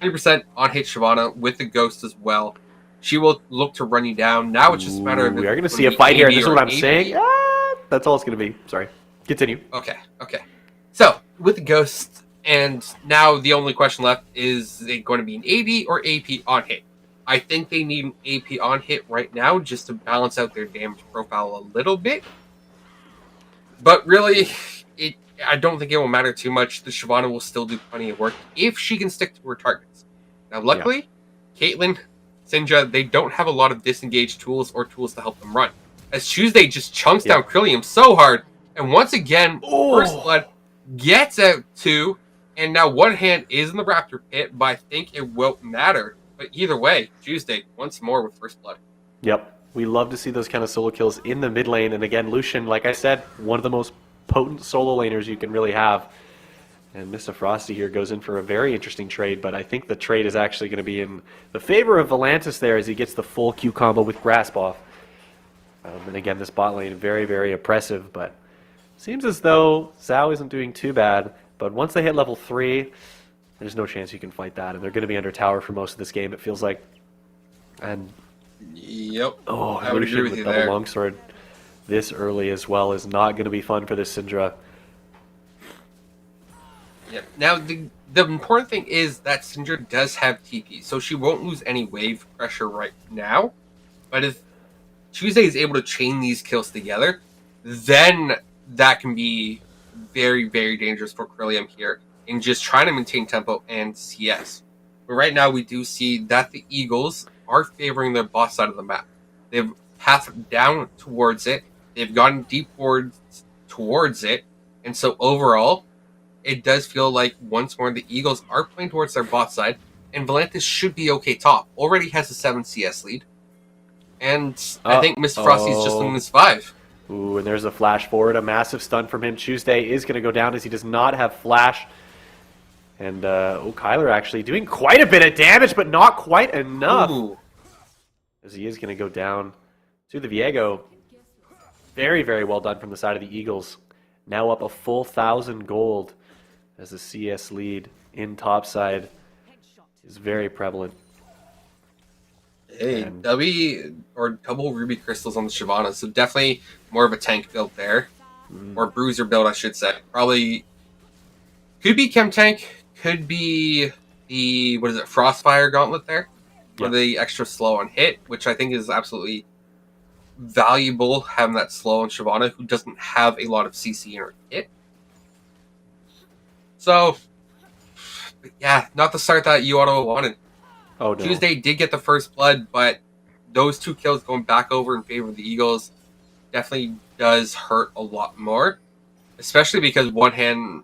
100% on hit Shyvana with the Ghost as well. She will look to run you down. Now it's just a matter of... We are going to see a fight here. This is what I'm saying. That's all it's going to be. Sorry. Continue. Okay. So, with the Ghost, and now the only question left is it going to be an AD or AP on hit? I think they need an AP on hit right now just to balance out their damage profile a little bit. But really, I don't think it will matter too much. The Shyvana will still do plenty of work if she can stick to her targets. Now, luckily, Caitlyn, Syndra, they don't have a lot of disengaged tools or tools to help them run. As Tuesday just chunks down Krillium so hard, and once again, First Blood gets out too, And now one hand is in the Raptor pit, but I think it won't matter. But either way, Tuesday once more with first blood. Yep. We love to see those kind of solo kills in the mid lane. And again, Lucian, like I said, one of the most potent solo laners you can really have. And Mr. Frosty here goes in for a very interesting trade, but I think the trade is actually going to be in the favor of Volantis there as he gets the full Q combo with Grasp off. And again, this bot lane, very, very oppressive, but seems as though Zhao isn't doing too bad. But once they hit level 3, there's no chance you can fight that, and they're going to be under tower for most of this game, it feels like. And Yep. oh, I would agree with you double there. longsword this early as well is not going to be fun for this Syndra. Yeah. Now, the important thing is that Syndra does have TP, so she won't lose any wave pressure right now. But if Tuesday is able to chain these kills together, then that can be very, very dangerous for Krillium here in just trying to maintain tempo and CS. But right now, we do see that the Eagles are favoring the bot side of the map. They've pathed down towards it. They've gotten deep towards it. And so overall, it does feel like once more the Eagles are playing towards their bot side, and Volantis should be okay top. Already has a 7 CS lead. And I think Mr. Frosty's just in this 5. Ooh, and there's a flash forward, a massive stun from him. Tuesday is going to go down as he does not have flash. And Kyler actually doing quite a bit of damage, but not quite enough. Ooh. As he is going to go down to the Viego. Very, very well done from the side of the Eagles. Now up a full 1,000 gold as the CS lead in topside is very prevalent. Hey, And- double ruby crystals on the Shyvana, so definitely more of a tank build there. Or bruiser build, I should say. Probably could be Chem Tank, could be the, Frostfire Gauntlet there. For Yep. the extra slow on hit, which I think is absolutely valuable, having that slow on Shyvana, who doesn't have a lot of CC in her hit. So, yeah, not the start that you Ottawa wanted. Oh, no. Tuesday did get the first blood, but those 2 kills going back over in favor of the Eagles definitely does hurt a lot more. Especially because one hand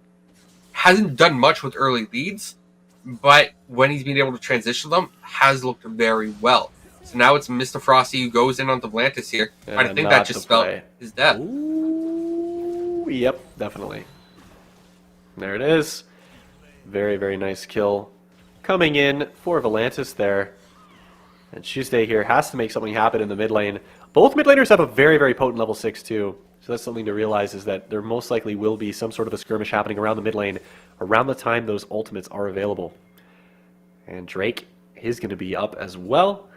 hasn't done much with early leads, but when he's been able to transition them, has looked very well. So now it's Mr. Frosty who goes in on the Volantis here. And I think not that the just spelled play. his death. Ooh, yep, definitely. There it is. Very, very nice kill. Coming in for Volantis there. And Tuesday here has to make something happen in the mid lane. Both mid laners have a very, very potent level 6 too. So that's something to realize, is that there most likely will be some sort of a skirmish happening around the mid lane around the time those ultimates are available. And Drake is going to be up as well,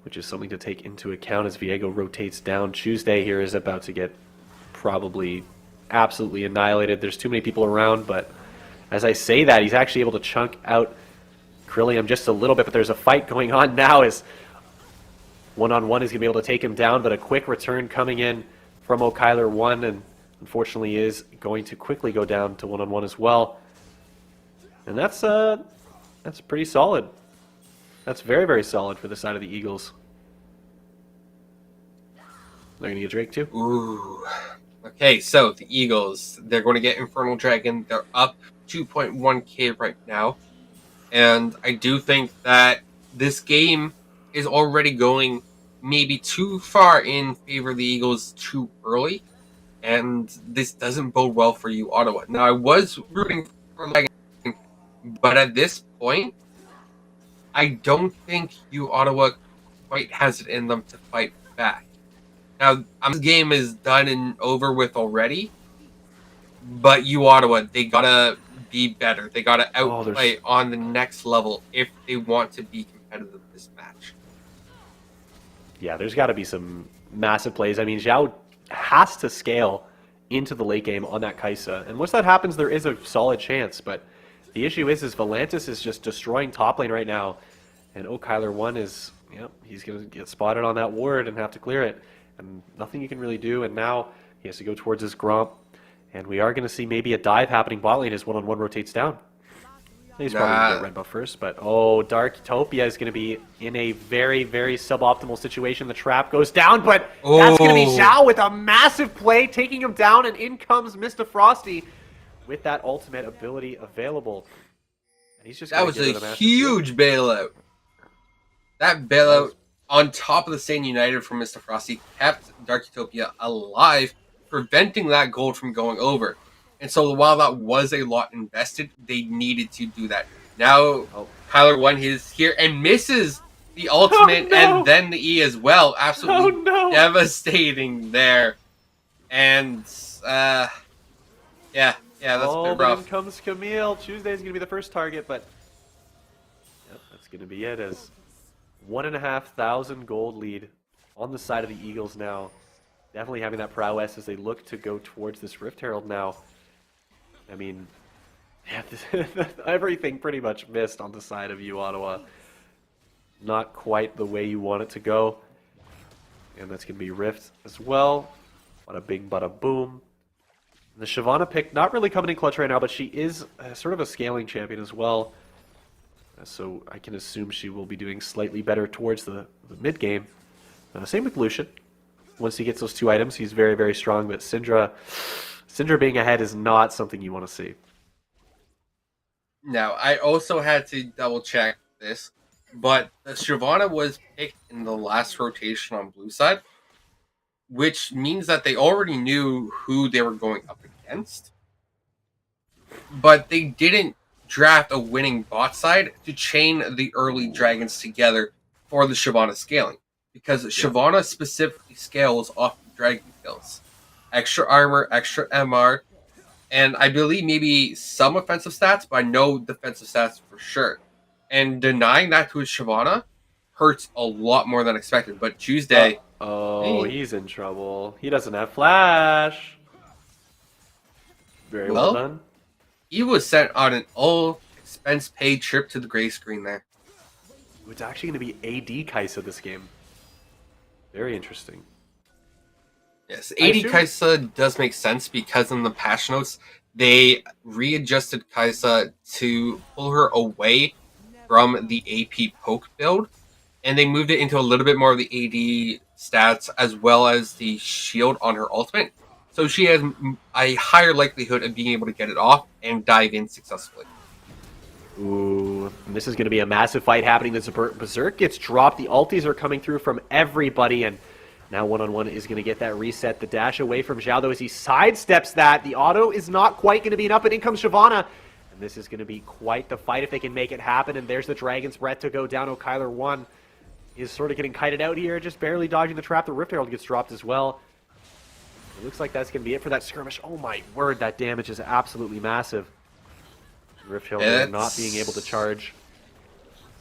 which is something to take into account as Viego rotates down. Tuesday here is about to get probably absolutely annihilated. There's too many people around, but as I say that, he's actually able to chunk out Krillium just a little bit, but there's a fight going on now as one-on-one is going to be able to take him down, but a quick return coming in from Kyler 1, and unfortunately is going to quickly go down to one-on-one as well. And that's pretty solid. That's very, very solid for the side of the Eagles. They're going to get Drake too. Ooh. Okay, so the Eagles, they're going to get Infernal Dragon. They're up 2.1k right now. And I do think that this game is already going maybe too far in favor of the Eagles too early. And this doesn't bode well for you, Ottawa. Now, I was rooting for Dragon, but at this point, I don't think you Ottawa quite has it in them to fight back. Now, this game is done and over with already, but you Ottawa, they gotta be better. They gotta outplay on the next level if they want to be competitive this match. Yeah, there's got to be some massive plays. I mean, Zhao has to scale into the late game on that Kaisa, and once that happens, there is a solid chance. But the issue is Volantis is just destroying top lane right now, and Kyler 1 is, he's gonna get spotted on that ward and have to clear it, and nothing you can really do. And now he has to go towards his Gromp, and we are going to see maybe a dive happening bot lane as one-on-one rotates down. He's probably going to get red buff first, but Dark Utopia is going to be in a very, very suboptimal situation. The trap goes down, but that's going to be Zhao with a massive play, taking him down, and in comes Mr. Frosty with that ultimate ability available. And he's just That was give a it massive steal. huge bailout. That bailout on top of the Stain United from Mr. Frosty kept Dark Utopia alive, preventing that gold from going over. And so while that was a lot invested, they needed to do that. Now Kyler won his here and misses the ultimate and then the E as well. Absolutely devastating there. And yeah, that's a bit rough. In comes Camille. Tuesday's gonna be the first target, but yep, that's gonna be it. As 1,500 gold lead on the side of the Eagles now. Definitely having that prowess as they look to go towards this Rift Herald now. I mean, yeah, everything pretty much missed on the side of you, Ottawa. Not quite the way you want it to go. And that's going to be Rift as well. Bada bing, bada boom. And the Shyvana pick, not really coming in clutch right now, but she is sort of a scaling champion as well. So I can assume she will be doing slightly better towards the mid game. Same with Lucian. Once he gets those 2 items, he's very, very strong. But Syndra being ahead is not something you want to see. Now, I also had to double check this, but Shyvana was picked in the last rotation on blue side, which means that they already knew who they were going up against, but they didn't draft a winning bot side to chain the early dragons together for the Shyvana scaling, because Shyvana specifically scales off the dragon kills. Extra armor, extra MR, and I believe maybe some offensive stats, but I know defensive stats for sure. And denying that to his Shyvana hurts a lot more than expected. But Tuesday... he's in trouble. He doesn't have flash. Very well done. He was sent on an all-expense-paid trip to the gray screen there. It's actually going to be AD Kaisa this game. Very interesting. Yes, AD Kaisa does make sense because in the patch notes, they readjusted Kaisa to pull her away from the AP poke build, and they moved it into a little bit more of the AD stats as well as the shield on her ultimate. So she has a higher likelihood of being able to get it off and dive in successfully. Ooh, and this is going to be a massive fight happening. The Berserk gets dropped. The ultis are coming through from everybody, and now one-on-one is going to get that reset. The dash away from Zhao, though, as he sidesteps that. The auto is not quite going to be enough, but in comes Shyvana. And this is going to be quite the fight if they can make it happen. And there's the Dragon's Breath to go down. Kyler 1 is sort of getting kited out here, just barely dodging the trap. The Rift Herald gets dropped as well. It looks like that's going to be it for that skirmish. Oh my word, that damage is absolutely massive. Rift Herald not being able to charge.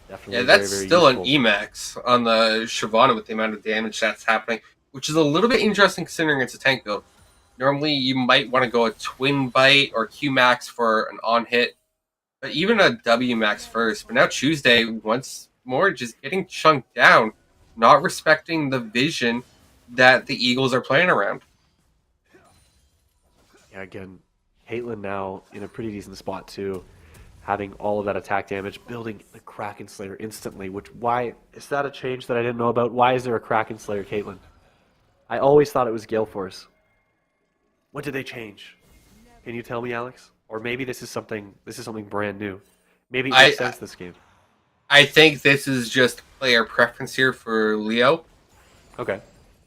Definitely that's very, very still useful. an Emax on the Shyvana with the amount of damage that's happening, which is a little bit interesting considering it's a tank build. Normally, you might want to go a Twin Bite or Q-Max for an on-hit, but even a W-Max first. But now Tuesday, once more, just getting chunked down, not respecting the vision that the Eagles are playing around. Yeah, again, Caitlyn now in a pretty decent spot too, having all of that attack damage, building the Kraken Slayer instantly, why is that a change that I didn't know about? Why is there a Kraken Slayer Caitlyn? I always thought it was Gale Force. What did they change? Can you tell me, Alex? Or maybe this is something brand new. Maybe it makes sense this game. I think this is just player preference here for Leo. Okay.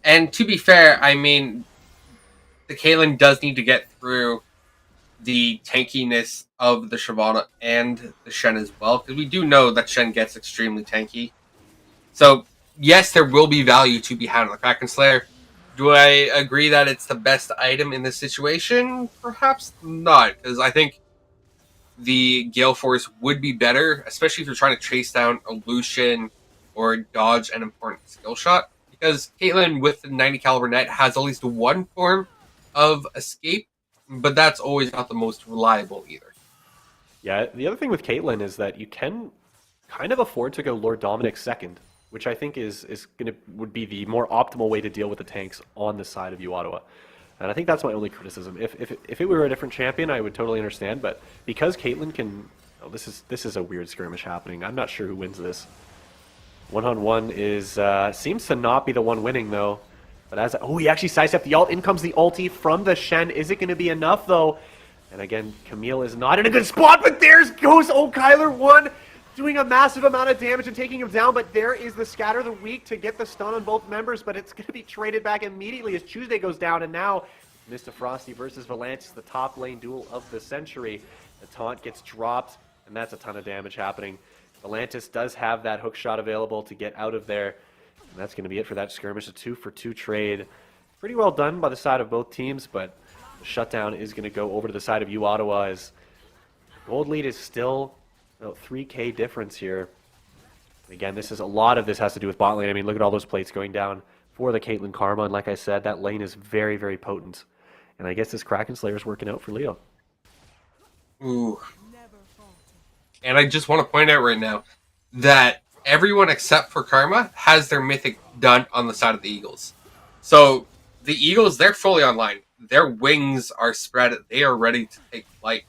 And to be fair, I mean, the Caitlyn does need to get through the tankiness of the Shyvana and the Shen as well, because we do know that Shen gets extremely tanky. So, yes, there will be value to be had on the Kraken Slayer. Do I agree that it's the best item in this situation? Perhaps not, because I think the Gale Force would be better, especially if you're trying to chase down a Lucian or dodge an important skill shot. Because Caitlyn with the 90 caliber net has at least one form of escape, but that's always not the most reliable either. Yeah, the other thing with Caitlyn is that you can kind of afford to go Lord Dominic second, which I think would be the more optimal way to deal with the tanks on the side of you, Ottawa. And I think that's my only criticism. If it were a different champion, I would totally understand. But because Caitlyn can, this is a weird skirmish happening. I'm not sure who wins this. 1-on-1 is seems to not be the one winning though. But he actually sidestepped the ult. In comes the ulti from the Shen. Is it going to be enough though? And again, Camille is not in a good spot, but there's goes Kyler 1, doing a massive amount of damage and taking him down, but there is the Scatter the Weak to get the stun on both members, but it's going to be traded back immediately as Tuesday goes down, and now Mr. Frosty versus Volantis, the top lane duel of the century. The taunt gets dropped, and that's a ton of damage happening. Volantis does have that hook shot available to get out of there, and that's going to be it for that skirmish. A 2-for-2 trade. Pretty well done by the side of both teams, but the shutdown is going to go over to the side of U Ottawa as the gold lead is still about 3K difference here. Again, a lot of this has to do with bot lane. I mean, look at all those plates going down for the Caitlyn Karma, and like I said, that lane is very, very potent. And I guess this Kraken Slayer is working out for Leo. Ooh. And I just want to point out right now that everyone except for Karma has their mythic done on the side of the Eagles. So the Eagles, they're fully online. Their wings are spread. They are ready to take flight.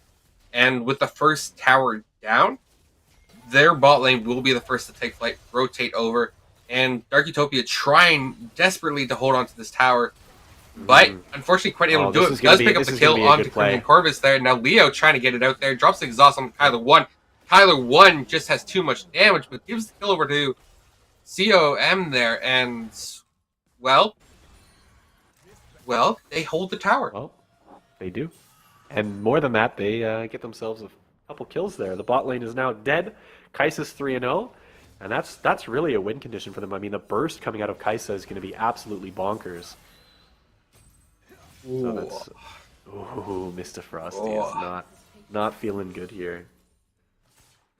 And with the first tower down, their bot lane will be the first to take flight, rotate over, and Dark Utopia trying desperately to hold on to this tower. But unfortunately, quite able to do it. Does pick up the kill onto Crimson Corvus there. Now Leo trying to get it out there. Drops the exhaust on Kyler 1. Kyler 1 just has too much damage, but gives the kill over to COM there. And, well, they hold the tower. Well, they do. And more than that, they get themselves a couple kills there. The bot lane is now dead. Kai'Sa's 3-0. And that's really a win condition for them. I mean, the burst coming out of Kai'Sa is going to be absolutely bonkers. So that's, Mr. Frosty is not feeling good here.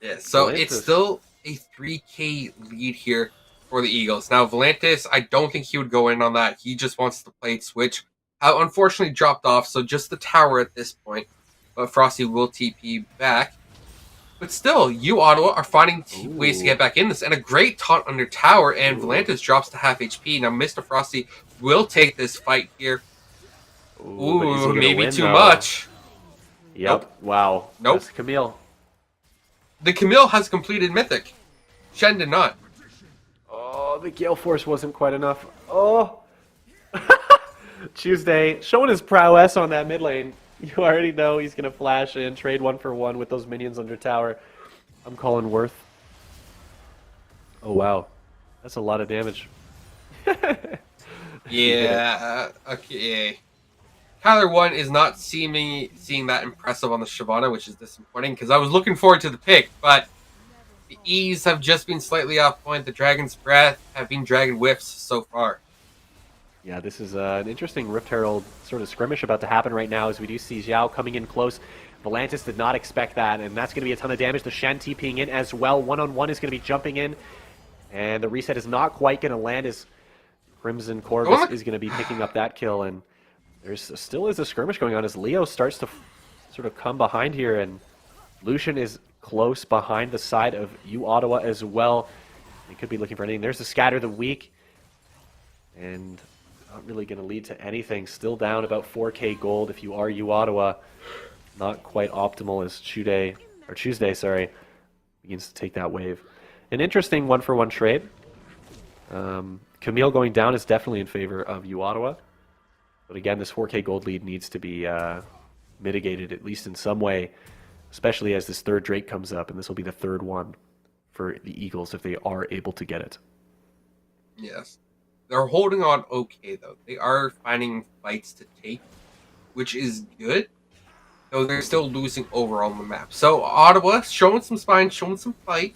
Yeah, so Volantis. It's still a 3K lead here for the Eagles. Now, Volantis, I don't think he would go in on that. He just wants the plate switch. Unfortunately, dropped off, so just the tower at this point. But Frosty will TP back. But still, you Ottawa are finding ways to get back in this. And a great taunt under tower, and Volantis drops to half HP. Now, Mr. Frosty will take this fight here. Ooh, maybe too much. Yep. Nope. Wow. Nope. That's Camille. The Camille has completed Mythic. Shen did not. Oh, the Gale Force wasn't quite enough. Oh. Tuesday showing his prowess on that mid lane. You already know he's going to flash in, trade 1-for-1 with those minions under tower. I'm calling Worth. Oh, wow. That's a lot of damage. Yeah, okay. Kyler 1 is not seeing that impressive on the Shyvana, which is disappointing, because I was looking forward to the pick, but the E's have just been slightly off point. The Dragon's Breath have been Dragon Whiffs so far. Yeah, this is an interesting Rift Herald sort of skirmish about to happen right now as we do see Xiao coming in close. Volantis did not expect that, and that's going to be a ton of damage. The Shen TPing in as well. One-on-one is going to be jumping in, and the reset is not quite going to land as Crimson Corvus is going to be picking up that kill, and there's still is a skirmish going on as Leo starts to sort of come behind here, and Lucian is close behind the side of U Ottawa as well. He could be looking for anything. There's the Scatter the Weak, and not really going to lead to anything. Still down about 4K gold if you are U Ottawa. Not quite optimal as Tuesday, begins to take that wave. An interesting 1-for-1 trade. Camille going down is definitely in favor of U Ottawa. But again, this 4K gold lead needs to be mitigated at least in some way, especially as this third Drake comes up, and this will be the third one for the Eagles if they are able to get it. Yes. They're holding on okay, though. They are finding fights to take, which is good, though they're still losing overall on the map. So Ottawa showing some spine, showing some fight.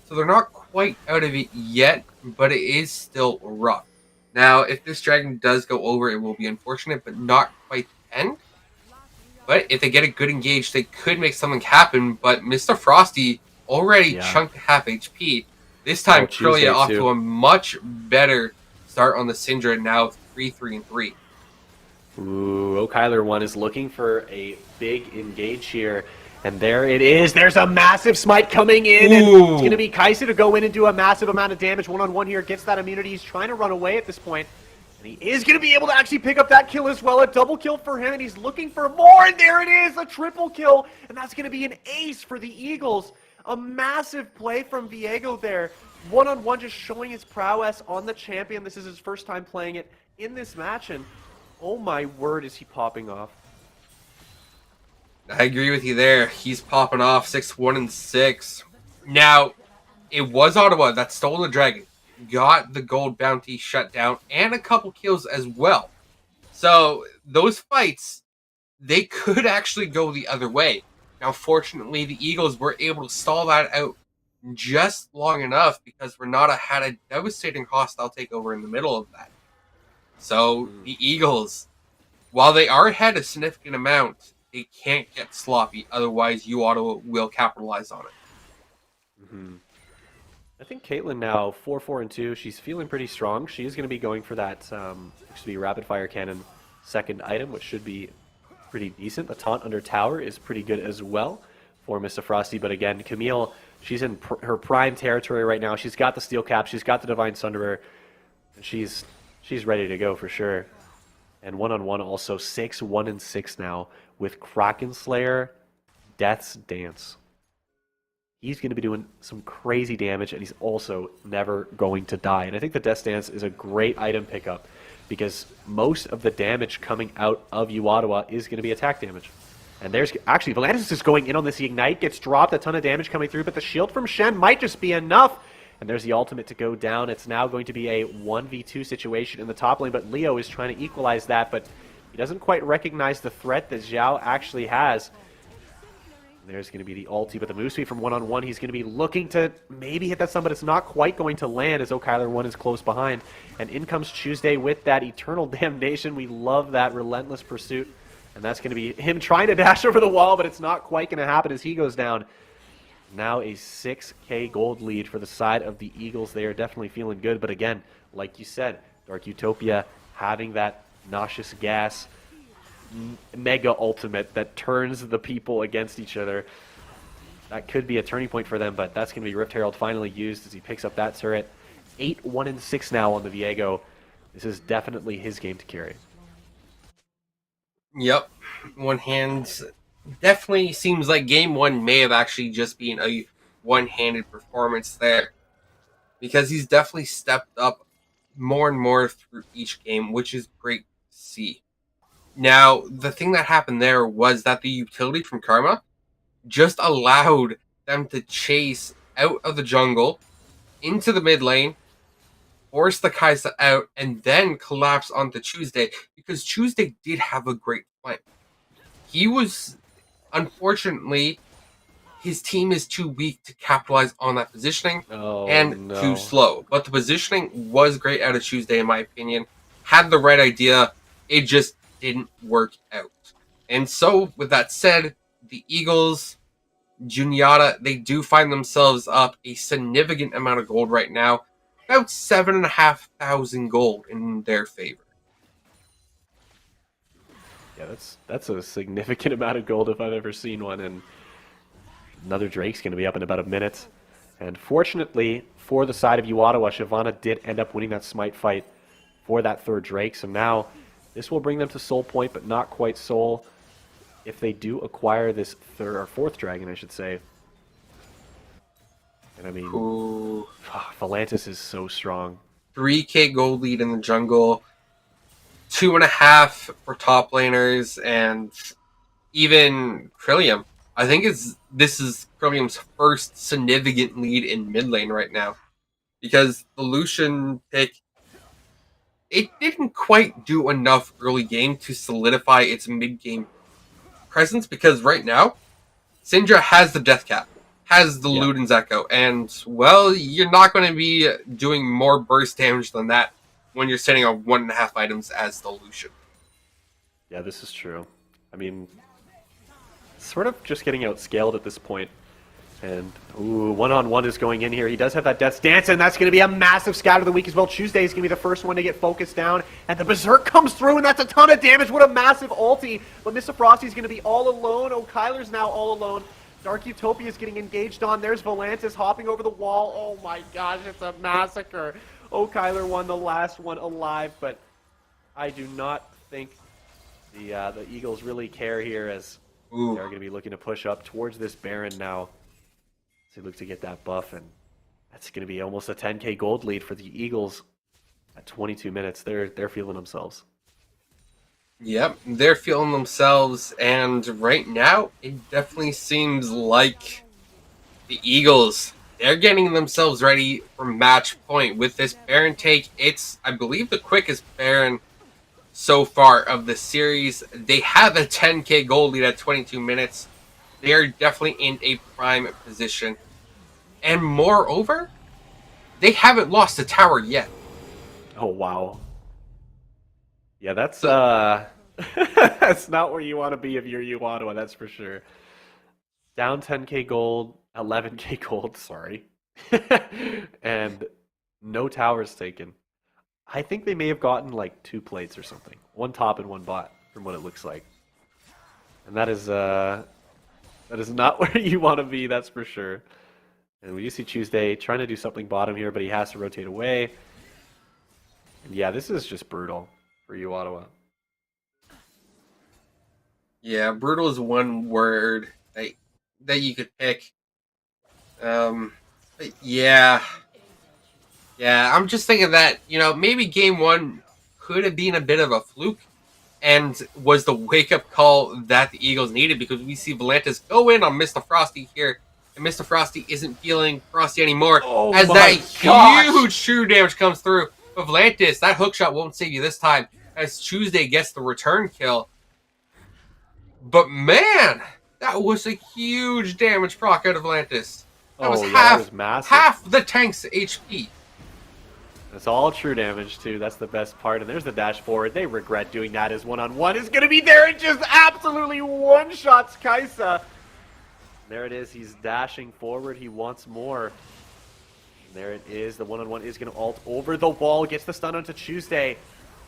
So they're not quite out of it yet, but it is still rough. Now, if this dragon does go over, it will be unfortunate, but not quite the end. But if they get a good engage, they could make something happen. But Mr. Frosty already chunked half HP. This time, Trillia off to a much better start on the Syndra, now 3-3-3. Ooh, Kyler 1 is looking for a big engage here. And there it is. There's a massive smite coming in. And it's going to be Kai'Sa to go in and do a massive amount of damage. One-on-one here. Gets that immunity. He's trying to run away at this point. And he is going to be able to actually pick up that kill as well. A double kill for him. And he's looking for more. And there it is. A triple kill. And that's going to be an ace for the Eagles. A massive play from Viego there. One-on-one just showing his prowess on the champion. This is his first time playing it in this match. And oh my word, is he popping off. I agree with you there. He's popping off 6-1-6. Now, it was Ottawa that stole the dragon, got the gold bounty shut down, and a couple kills as well. So those fights, they could actually go the other way. Now, fortunately, the Eagles were able to stall that out just long enough because Renata had a devastating hostile takeover in the middle of that. So the Eagles, while they are ahead a significant amount, they can't get sloppy. Otherwise, Ottawa will capitalize on it. Mm-hmm. I think Caitlyn now 4-4-2. She's feeling pretty strong. She is going to be going for that rapid fire cannon second item, which should be pretty decent. The taunt under tower is pretty good as well for Mr. Frosty. But again, Camille, she's in her prime territory right now. She's got the steel cap. She's got the divine sunderer. And she's ready to go for sure. And one-on-one also 6-1-6 now with Kraken Slayer, Death's Dance. He's going to be doing some crazy damage, and he's also never going to die. And I think the Death's Dance is a great item pickup because most of the damage coming out of Ottawa is going to be attack damage. And there's actually, Volantis is going in on this Ignite, gets dropped, a ton of damage coming through, but the shield from Shen might just be enough. And there's the ultimate to go down. It's now going to be a 1v2 situation in the top lane, but Leo is trying to equalize that, but he doesn't quite recognize the threat that Xiao actually has. There's going to be the ulti, but the move speed from one-on-one, he's going to be looking to maybe hit that stun, but it's not quite going to land as Okyler 1 is close behind. And in comes Tuesday with that Eternal Damnation. We love that relentless pursuit. And that's going to be him trying to dash over the wall, but it's not quite going to happen as he goes down. Now a 6k gold lead for the side of the Eagles. They are definitely feeling good, but again, like you said, Dark Utopia having that nauseous gas mega ultimate that turns the people against each other. That could be a turning point for them, but that's going to be Rift Herald finally used as he picks up that turret. 8-1-6 now on the Viego. This is definitely his game to carry. Yep. One hand definitely seems like game one may have actually just been a one-handed performance there, because he's definitely stepped up more and more through each game, which is great to see. Now, the thing that happened there was that the utility from Karma just allowed them to chase out of the jungle into the mid lane, force the Kai'Sa out, and then collapse onto Tuesday, because Tuesday did have a great flank. He was, unfortunately, his team is too weak to capitalize on that positioning too slow. But the positioning was great out of Tuesday, in my opinion. Had the right idea, it just didn't work out. And so, with that said, the Eagles, Juniata, they do find themselves up a significant amount of gold right now. About 7,500 gold in their favor. Yeah, that's a significant amount of gold if I've ever seen one, and another Drake's going to be up in about a minute. And fortunately, for the side of Ottawa, Shyvana did end up winning that smite fight for that third Drake, so now this will bring them to Soul Point, but not quite Soul, if they do acquire this third or fourth dragon, I should say. And I mean, Volantis is so strong. 3k gold lead in the jungle, 2.5 for top laners, and even Krillium. I think this is Krillium's first significant lead in mid lane right now, because the Lucian pick, it didn't quite do enough early game to solidify its mid game presence, because right now Syndra has the death cap, has the Luden's Echo, and, well, you're not going to be doing more burst damage than that when you're sitting on 1.5 items as the Lucian. Yeah, this is true. I mean, sort of just getting outscaled at this point. And, one-on-one is going in here. He does have that Death's Dance, and that's going to be a massive scout of the week as well. Tuesday is going to be the first one to get focused down, and the Berserk comes through, and that's a ton of damage. What a massive ulti. But Mr. Frosty is going to be all alone. Kyler's now all alone. Dark Utopia is getting engaged on. There's Volantis hopping over the wall. Oh my gosh, it's a massacre. Kyler won the last one alive, but I do not think the Eagles really care here, as they're going to be looking to push up towards this Baron now. So they look to get that buff, and that's going to be almost a 10k gold lead for the Eagles at 22 minutes. They're feeling themselves. Yep, they're feeling themselves, and right now it definitely seems like the Eagles, they're getting themselves ready for match point with this Baron take. It's, I believe, the quickest Baron so far of the series. They have a 10k gold lead at 22 minutes. They are definitely in a prime position. And moreover, they haven't lost a tower yet. Oh wow. Yeah, that's So, that's not where you want to be if you're U Ottawa, that's for sure. Down 10k gold, 11k gold, sorry. And no towers taken. I think they may have gotten like 2 plates or something. One top and one bot, from what it looks like. And that is not where you want to be, that's for sure. And we do see Tuesday trying to do something bottom here, but he has to rotate away. And yeah, this is just brutal for you, Ottawa. yeah, brutal is one word that you could pick. But yeah, I'm just thinking that, maybe game one could have been a bit of a fluke and was the wake up call that the Eagles needed, because we see Volantis go in on Mr. Frosty here, and Mr. Frosty isn't feeling Frosty anymore as that huge true damage comes through. But Volantis, that hook shot won't save you this time as Tuesday gets the return kill. But man, that was a huge damage proc out of Volantis. That was that was massive. half the tank's HP. It's all true damage, too. That's the best part. And there's the dash forward. They regret doing that as one-on-one is going to be there and just absolutely one-shots Kaisa. There it is. He's dashing forward. He wants more. And there it is. The one-on-one is going to ult over the wall. Gets the stun onto Tuesday.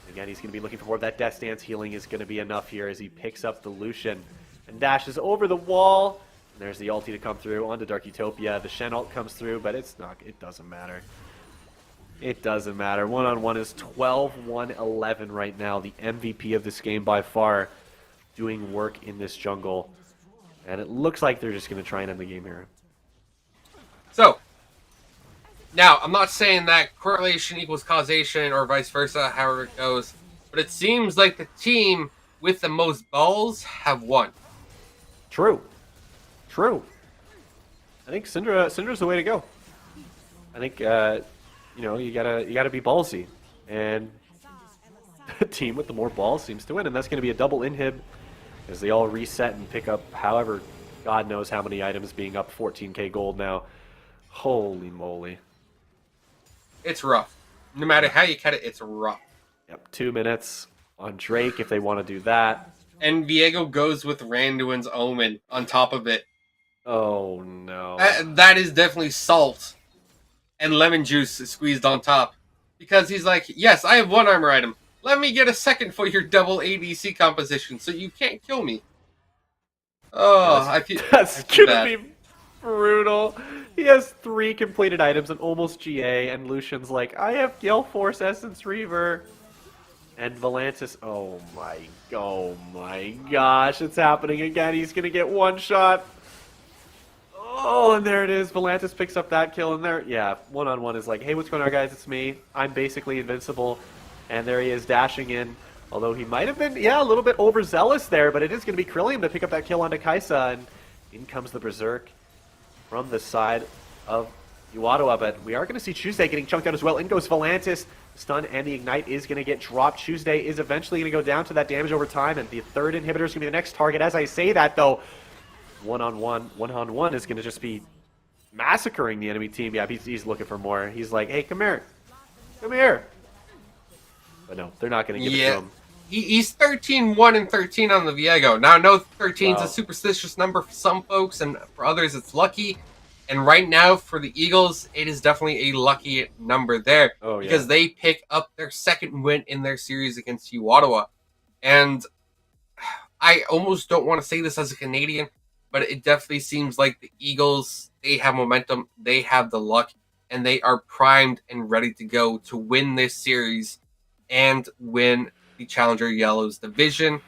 Again, he's going to be looking for more of that Death Stance. Healing is going to be enough here as he picks up the Lucian and dashes over the wall. And there's the ulti to come through onto Dark Utopia. The Shen ult comes through, but it doesn't matter. It doesn't matter. One-on-one is 12-1-11 right now. The MVP of this game by far doing work in this jungle. And it looks like they're just going to try and end the game here. So, now, I'm not saying that correlation equals causation or vice versa, however it goes, but it seems like the team with the most balls have won. True. I think Syndra's the way to go. I think you gotta be ballsy, and the team with the more balls seems to win, and that's going to be a double inhib as they all reset and pick up however God knows how many items, being up 14k gold now. Holy moly! It's rough. No matter how you cut it, it's rough. Yep, 2 minutes on Drake if they want to do that. And Viego goes with Randuin's Omen on top of it. Oh no! That is definitely salt and lemon juice squeezed on top. Because he's like, yes, I have one armor item. Let me get a second for your double ADC composition so you can't kill me. Oh, that's gonna be brutal. He has 3 completed items and almost GA, and Lucian's like, I have Gale Force Essence Reaver. And Volantis, oh my gosh, it's happening again. He's gonna get one shot. Oh, and there it is. Volantis picks up that kill, and there, yeah, one-on-one is like, hey, what's going on, guys? It's me. I'm basically invincible. And there he is dashing in. Although he might have been, a little bit overzealous there, but it is going to be Krillium to pick up that kill onto Kaisa, and in comes the Berserk from the side of Ottawa. But we are going to see Tuesday getting chunked out as well. In goes Volantis. Stun and the Ignite is going to get dropped. Tuesday is eventually going to go down to that damage over time, and the third inhibitor is going to be the next target. As I say that, though, one-on-one is going to just be massacring the enemy team. Yeah, he's looking for more. He's like, hey, come here. But no, they're not going to give it to him. He's 13-1 and 13 on the Viego. Now, I know 13 is a superstitious number for some folks, and for others it's lucky. And right now, for the Eagles, it is definitely a lucky number there. Oh, yeah. Because they pick up their second win in their series against Ottawa. And I almost don't want to say this as a Canadian, but it definitely seems like the Eagles, they have momentum, they have the luck, and they are primed and ready to go to win this series and win the Challenger Yellows division.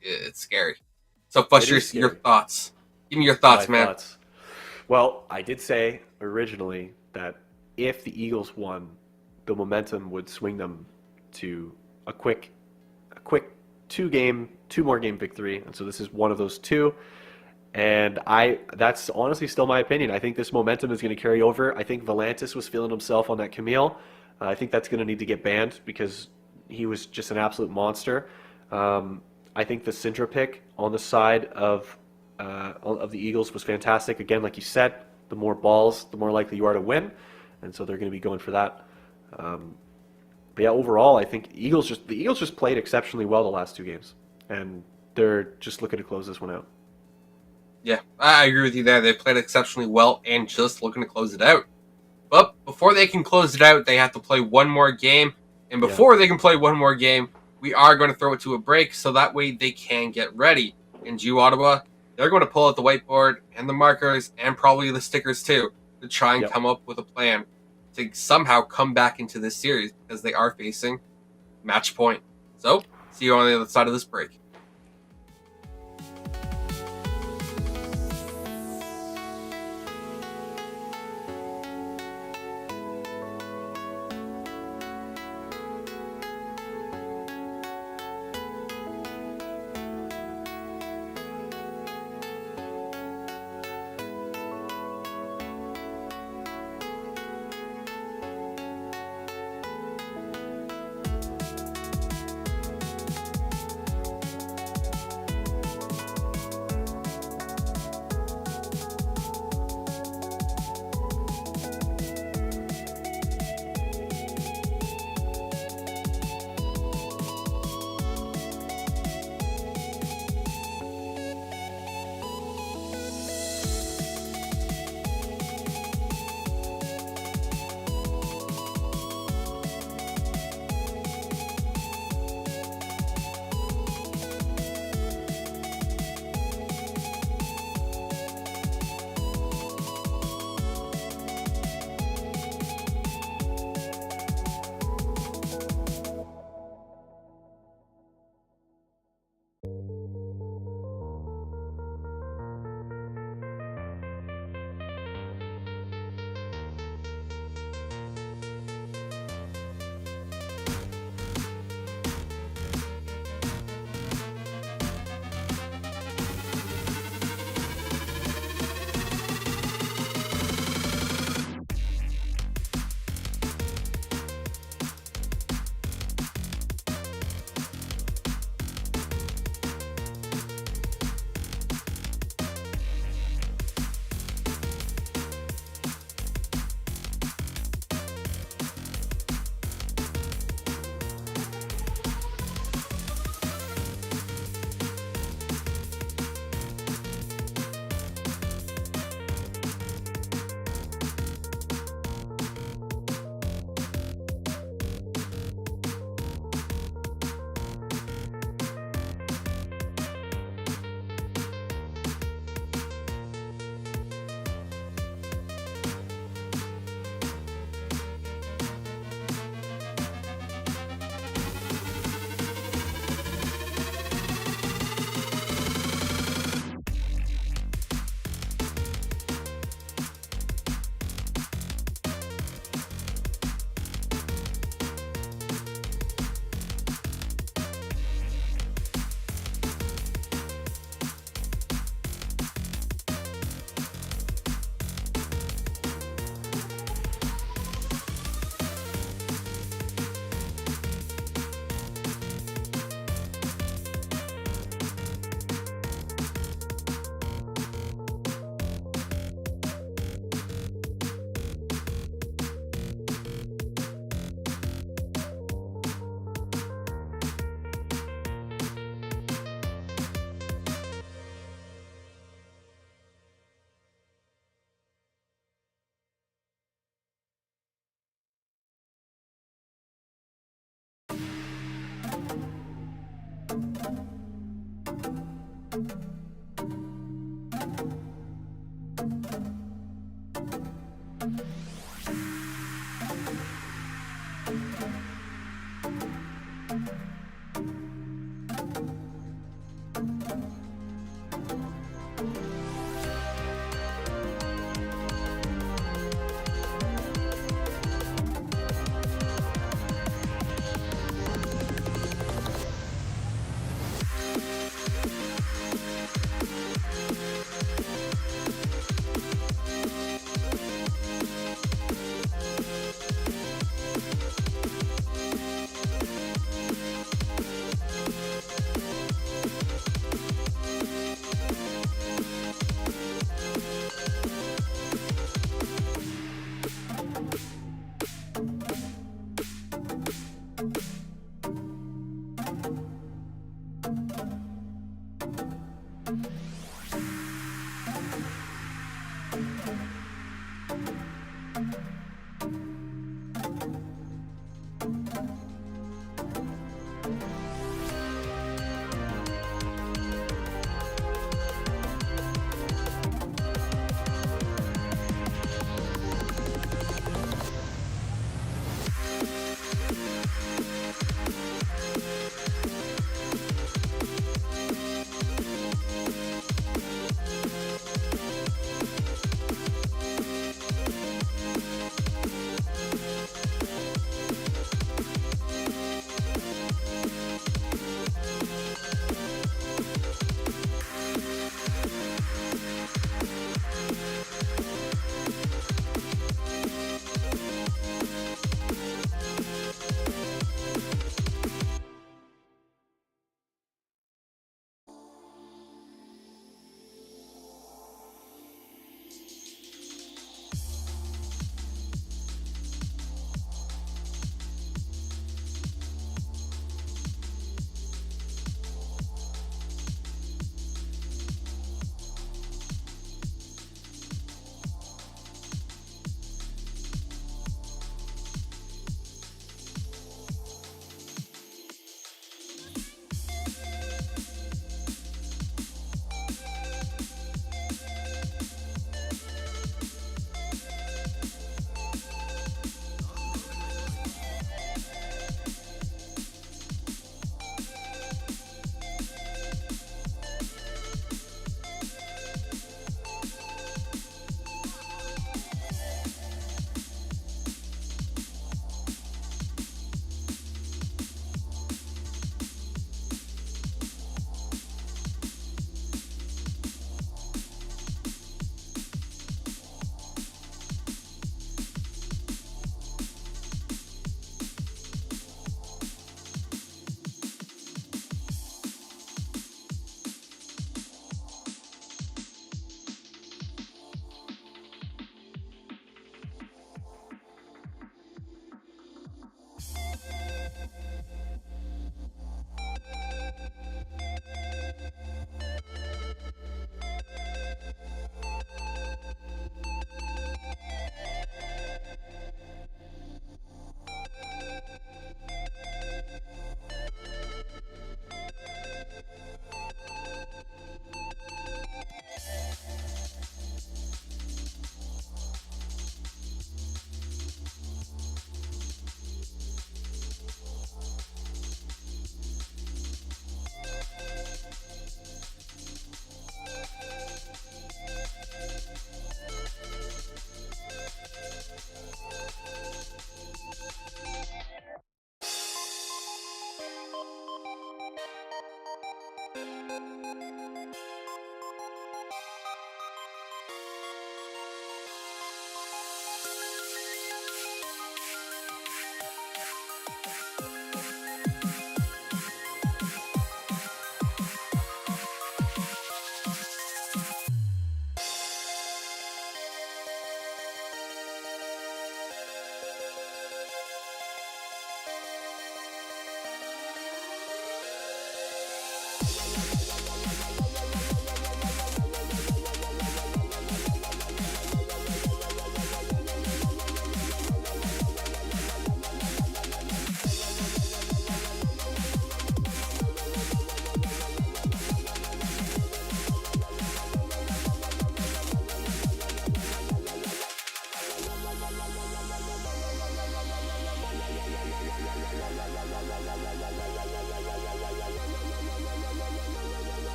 It's scary. So, Fush, your thoughts. Give me your thoughts, man. Well, I did say originally that if the Eagles won, the momentum would swing them to a quick quick two more game victory, and so this is one of those two. And that's honestly still my opinion. I think this momentum is going to carry over. I think Volantis was feeling himself on that Camille. I think that's going to need to get banned because he was just an absolute monster. I think the Syndra pick on the side of the Eagles was fantastic. Again, like you said, the more balls, the more likely you are to win, and so they're going to be going for that. But yeah, overall, I think the Eagles just played exceptionally well the last two games, and they're just looking to close this one out. Yeah, I agree with you there. They played exceptionally well and just looking to close it out. But before they can close it out, they have to play one more game. And before they can play one more game, we are going to throw it to a break so that way they can get ready. And G Ottawa, they're going to pull out the whiteboard and the markers and probably the stickers too to try and come up with a plan to somehow come back into this series because they are facing match point. So, see you on the other side of this break.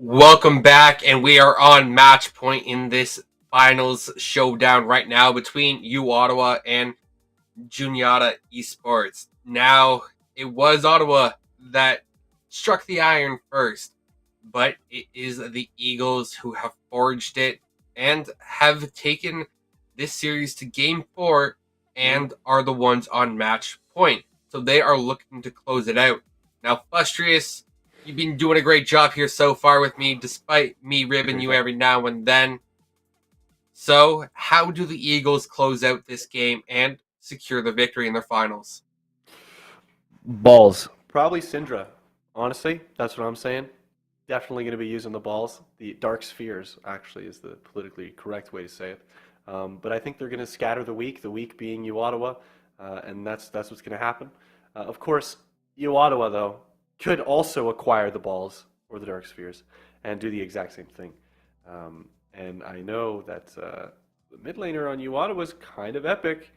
Welcome back, and we are on match point in this finals showdown right now between U Ottawa and Juniata Esports. Now, it was Ottawa that struck the iron first, but it is the Eagles who have forged it and have taken this series to game 4 and are the ones on match point. So they are looking to close it out. Now, Fustrious, you've been doing a great job here so far with me, despite me ribbing you every now and then. So, how do the Eagles close out this game and secure the victory in their finals? Balls. Probably Syndra. Honestly, that's what I'm saying. Definitely going to be using the balls. The Dark Spheres, actually, is the politically correct way to say it. But I think they're going to scatter the weak being U Ottawa, and that's what's going to happen. Of course, U Ottawa, though, could also acquire the balls or the Dark Spheres and do the exact same thing. And I know that the mid laner on U Ottawa was kind of epic.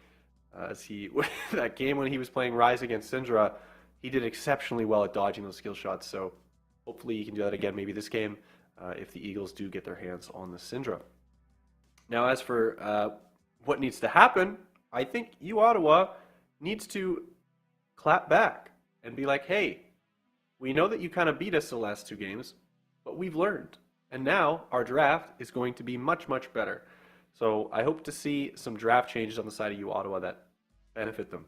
As he that game when he was playing Rise against Syndra, he did exceptionally well at dodging those skill shots. So hopefully he can do that again maybe this game if the Eagles do get their hands on the Syndra. Now as for what needs to happen, I think U Ottawa needs to clap back and be like, hey, we know that you kind of beat us the last 2 games, but we've learned. And now our draft is going to be much, much better. So I hope to see some draft changes on the side of U Ottawa that benefit them.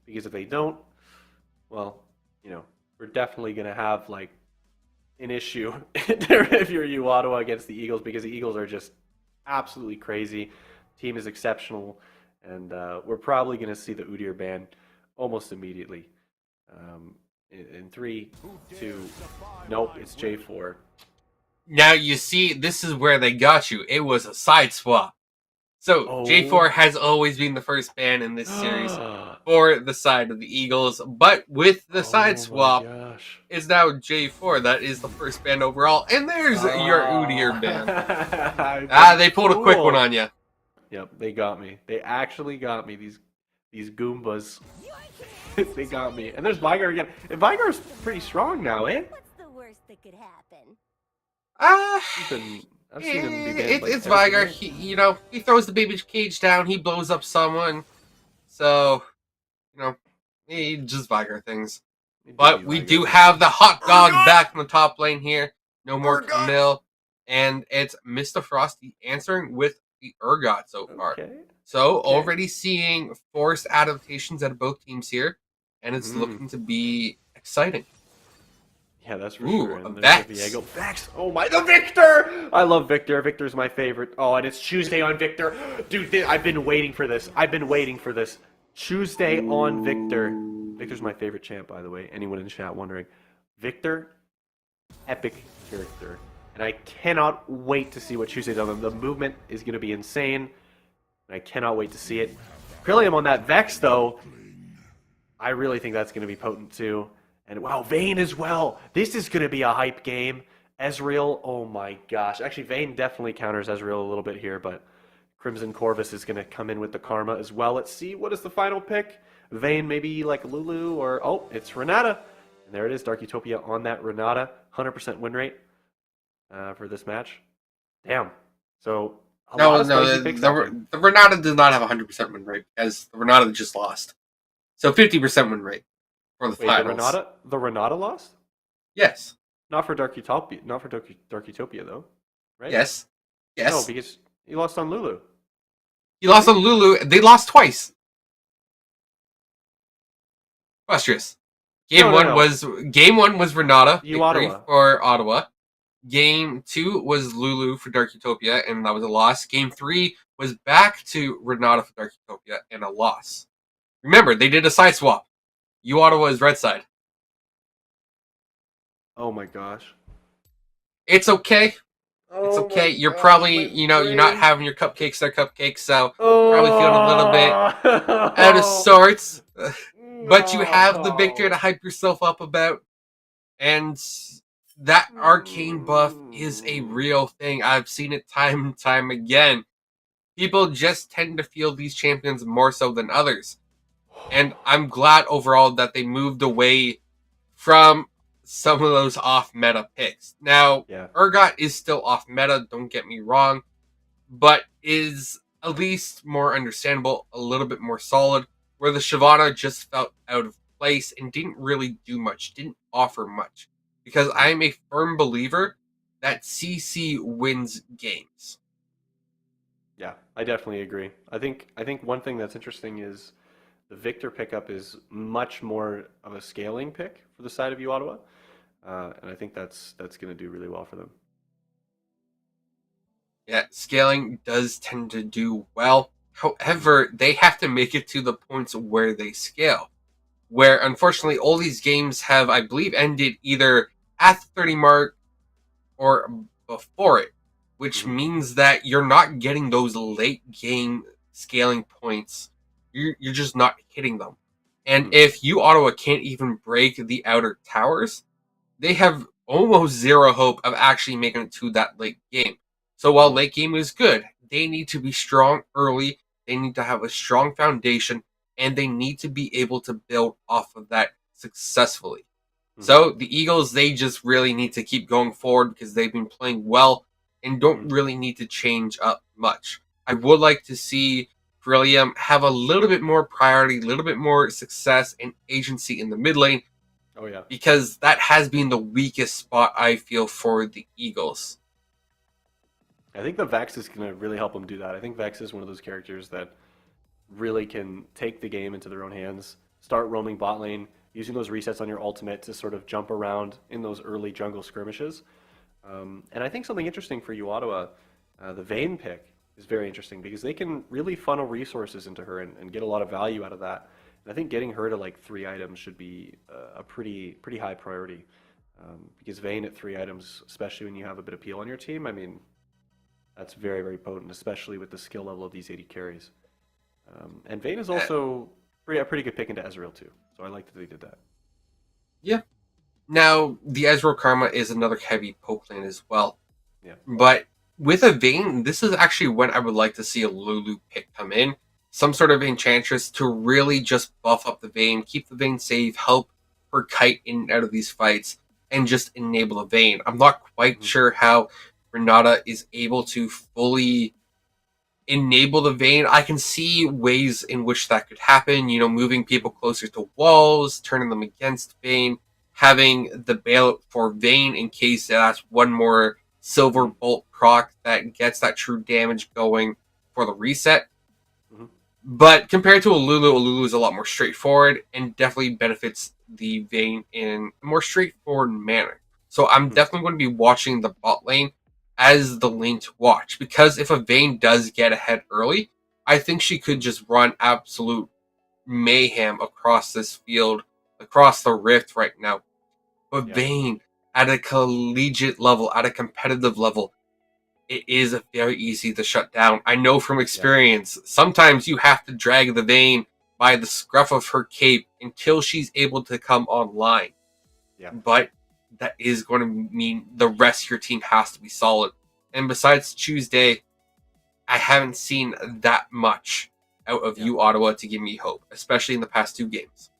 Because if they don't, well, you know, we're definitely going to have like an issue if you're U Ottawa against the Eagles, because the Eagles are just absolutely crazy. Team is exceptional. And we're probably going to see the Udyr ban almost immediately. In 3, 2, nope, it's J4. Now, you see, this is where they got you. It was a side swap. So, J4 has always been the first ban in this series for the side of the Eagles. But with the side swap, it's now J4 that is the first ban overall. And there's your Udyr ban. They pulled a quick one on you. Yep, they got me. They actually got me, these Goombas. They got me. And there's Vigar again. And Vigar's pretty strong now, eh? What's the worst that could happen? I've seen him be banned, it's Vigar. He throws the baby cage down. He blows up someone. So, he just Vigar things. But we do have the hot dog back in the top lane here. No more Camille. And it's Mr. Frosty answering with the Urgot so far. So, already seeing forced adaptations out of both teams here. And it's looking to be exciting. Yeah, that's for sure. And Vex. Vex! Oh my, the Victor! I love Victor. Victor's my favorite. Oh, and it's Tuesday on Victor. Dude, I've been waiting for this. Tuesday on Victor. Victor's my favorite champ, by the way. Anyone in chat wondering. Victor, epic character. And I cannot wait to see what Tuesday does. The movement is going to be insane. And I cannot wait to see it. Trillium on that Vex, though. I really think that's going to be potent, too. And wow, Vayne as well. This is going to be a hype game. Ezreal, oh my gosh. Actually, Vayne definitely counters Ezreal a little bit here, but Crimson Corvus is going to come in with the Karma as well. Let's see, what is the final pick? Vayne, maybe like Lulu, or oh, it's Renata. And there it is, Dark Utopia on that Renata. 100% win rate for this match. Damn. So, the Renata does not have a 100% win rate, because the Renata just lost. So 50% win rate. For the finals. The Renata lost? Yes. Not for Dark Utopia. Not for Dark Utopia though, right? Yes. No, because he lost on Lulu. He lost on Lulu. They lost twice. Frustrous. Game one was Renata. Ottawa. For Ottawa. Game 2 was Lulu for Dark Utopia, and that was a loss. Game 3 was back to Renata for Dark Utopia, and a loss. Remember, they did a side swap. U Ottawa is red side. Oh my gosh. It's okay. It's okay. You're probably, you're not having your cupcakes, their cupcakes, so probably feeling a little bit out of sorts. But you have the victory to hype yourself up about. And that arcane buff is a real thing. I've seen it time and time again. People just tend to feel these champions more so than others. And I'm glad overall that they moved away from some of those off-meta picks. Now, Yeah. Urgot is still off-meta, don't get me wrong, but is at least more understandable, a little bit more solid, where the Shyvana just felt out of place and didn't really do much, didn't offer much. Because I am a firm believer that CC wins games. Yeah, I definitely agree. I think one thing that's interesting is the Victor pickup is much more of a scaling pick for the side of U Ottawa, and I think that's going to do really well for them. Yeah, scaling does tend to do well. However, they have to make it to the points where they scale. Where unfortunately all these games have, I believe, ended either at the 30 mark or before it, which means that you're not getting those late game scaling points. You're just not hitting them. And if you Ottawa can't even break the outer towers, they have almost zero hope of actually making it to that late game. So while late game is good, they need to be strong early, they need to have a strong foundation, and they need to be able to build off of that successfully. So the Eagles, they just really need to keep going forward because they've been playing well and don't really need to change up much. I would like to see Brillium have a little bit more priority, a little bit more success and agency in the mid lane. Oh yeah, Because that has been the weakest spot, I feel, for the Eagles. I think the Vex is going to really help them do that. I think Vex is one of those characters that really can take the game into their own hands, start roaming bot lane, using those resets on your ultimate to sort of jump around in those early jungle skirmishes. And I think something interesting for you, Ottawa, the Vayne pick is very interesting because they can really funnel resources into her and get a lot of value out of that. And I think getting her to like 3 items should be a pretty high priority because Vayne at 3 items, especially when you have a bit of peel on your team, I mean, that's very, very potent, especially with the skill level of these 80 carries. And Vayne is also a pretty good pick into Ezreal too, so I like that they did that. Yeah. Now, the Ezreal Karma is another heavy poke lane as well. Yeah. But with a Vayne, this is actually when I would like to see a Lulu pick come in. Some sort of Enchantress to really just buff up the Vayne, keep the Vayne safe, help her kite in and out of these fights, and just enable the Vayne. I'm not quite sure how Renata is able to fully enable the Vayne. I can see ways in which that could happen, you know, moving people closer to walls, turning them against Vayne, having the bailout for Vayne in case that's one more silver bolt proc that gets that true damage going for the reset. But compared to a Lulu is a lot more straightforward and definitely benefits the Vayne in a more straightforward manner. So I'm definitely going to be watching the bot lane as the lane to watch, because if a Vayne does get ahead early, I think she could just run absolute mayhem across this field, across the rift right now. But Vayne, at a collegiate level, at a competitive level, it is very easy to shut down. I know from experience, sometimes you have to drag the Vayne by the scruff of her cape until she's able to come online. Yeah. But that is going to mean the rest of your team has to be solid. And besides Tuesday, I haven't seen that much out of you, Ottawa, to give me hope, especially in the past 2 games.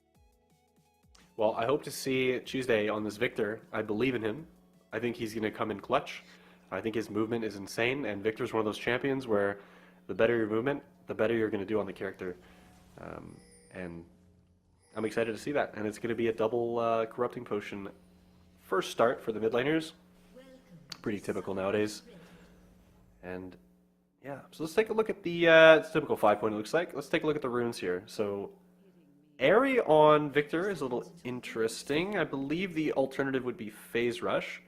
Well, I hope to see Tuesday on this Victor. I believe in him. I think he's going to come in clutch. I think his movement is insane, and Victor's one of those champions where the better your movement, the better you're going to do on the character. And I'm excited to see that. And it's going to be a double Corrupting Potion first start for the mid laners. Pretty typical nowadays. And yeah, so let's take a look at the it's typical 5-point it looks like. Let's take a look at the runes here. So Airy on Victor is a little interesting. I believe the alternative would be Phase Rush.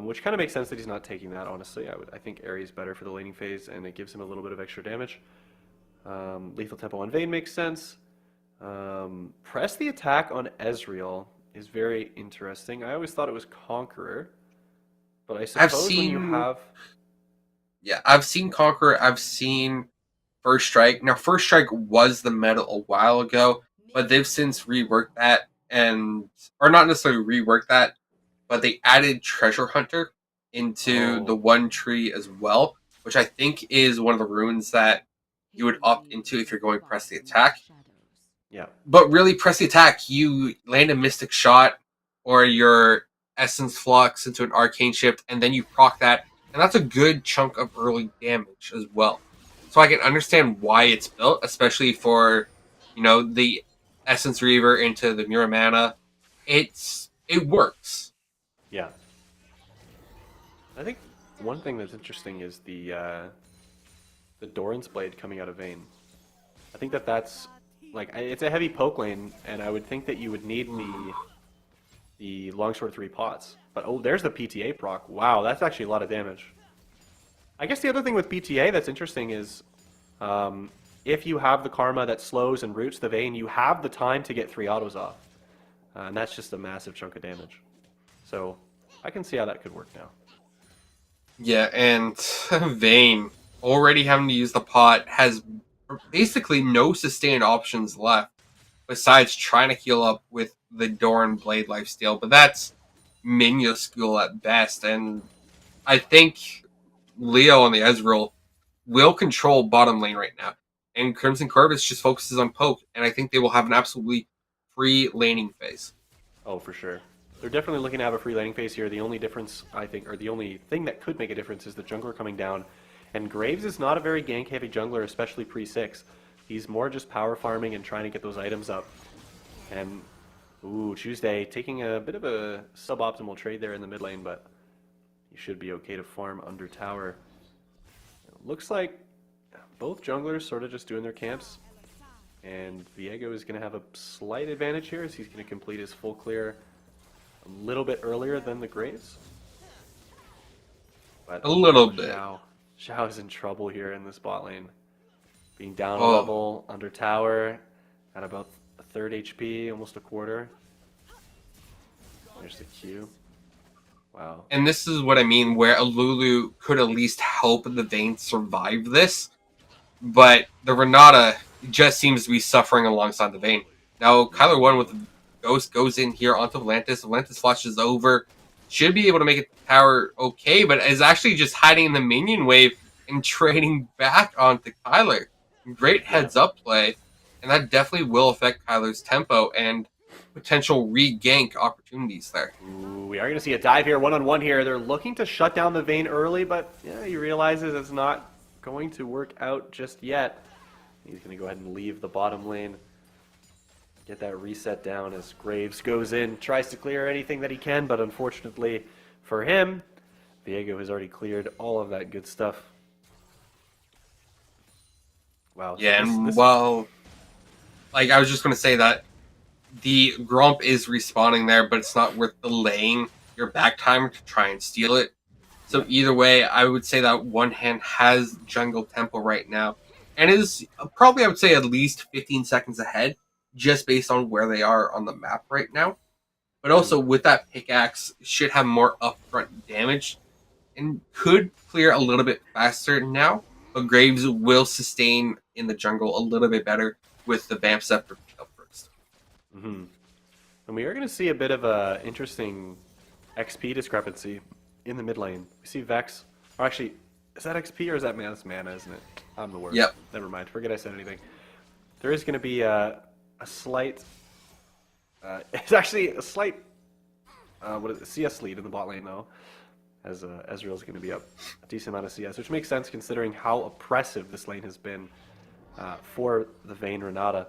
Which kind of makes sense that he's not taking that, honestly. I think Airy is better for the laning phase, and it gives him a little bit of extra damage. Lethal Tempo on Vayne makes sense. Press the attack on Ezreal is very interesting. I always thought it was Conqueror, but I suppose when you have... Yeah, I've seen Conqueror, I've seen First Strike. Now, First Strike was the meta a while ago, but they've since reworked that, or not necessarily reworked that, but they added Treasure Hunter into the one tree as well, which I think is one of the runes that you would opt into if you're going Press the Attack. Yeah. But really, Press the Attack, you land a Mystic Shot, or your Essence Flux into an Arcane Shift, and then you proc that, and that's a good chunk of early damage as well. So I can understand why it's built, especially for, the Essence Reaver into the Muramana. It works. Yeah. I think one thing that's interesting is the Doran's Blade coming out of Vayne. I think that's like it's a heavy poke lane, and I would think that you would need the longsword 3 pots. But oh, there's the PTA proc. Wow, that's actually a lot of damage. I guess the other thing with PTA that's interesting is if you have the Karma that slows and roots the Vayne, you have the time to get 3 autos off. And that's just a massive chunk of damage. So I can see how that could work now. Yeah, and Vayne, already having to use the pot, has basically no sustained options left besides trying to heal up with the Doran Blade lifesteal, but that's minuscule at best, and I think Leo and the Ezreal will control bottom lane right now, and Crimson Corvus just focuses on poke, and I think they will have an absolutely free laning phase. Oh, for sure. They're definitely looking to have a free laning phase here. The only difference, I think, or the only thing that could make a difference is the jungler coming down. And Graves is not a very gank-heavy jungler, especially pre-6. He's more just power farming and trying to get those items up. And, ooh, Tuesday taking a bit of a suboptimal trade there in the mid lane, but he should be okay to farm under tower. It looks like both junglers sort of just doing their camps. And Viego is going to have a slight advantage here as he's going to complete his full clear a little bit earlier than the Graves. But A little bit. Xiao is in trouble here in this bot lane. Being down a level, under tower, at about a third HP, almost a quarter. There's the Q. Wow. And this is what I mean, where a Lulu could at least help the Vayne survive this, but the Renata just seems to be suffering alongside the Vayne. Now, Kyler 1 with the Ghost goes in here onto Atlantis. Atlantis flashes over. Should be able to make it to tower okay, but is actually just hiding in the minion wave and trading back onto Kyler. Great heads-up play, and that definitely will affect Kyler's tempo and potential re-gank opportunities there. Ooh, we are going to see a dive here, one-on-one here. They're looking to shut down the Vayne early, but yeah, he realizes it's not going to work out just yet. He's going to go ahead and leave the bottom lane. Get that reset down as Graves goes in, tries to clear anything that he can, but unfortunately for him, Viego has already cleared all of that good stuff. Wow. Yeah, well, like I was just going to say that the Grump is respawning there, but it's not worth delaying your back time to try and steal it. So either way, I would say that One Hand has jungle tempo right now, and is probably, I would say, at least 15 seconds ahead, just based on where they are on the map right now. But also, with that pickaxe, should have more upfront damage, and could clear a little bit faster now, but Graves will sustain in the jungle a little bit better with the Vamp Scepter up first. Mm-hmm. And we are going to see a bit of a interesting XP discrepancy in the mid lane. We see Vex, or actually, is that XP or is that mana? That's mana, isn't it? I'm the worst. Yep. Never mind. Forget I said anything. There is going to be a slight. It's actually a slight. CS lead in the bot lane though, as Ezreal's going to be up a decent amount of CS, which makes sense considering how oppressive this lane has been for the Vayne Renata.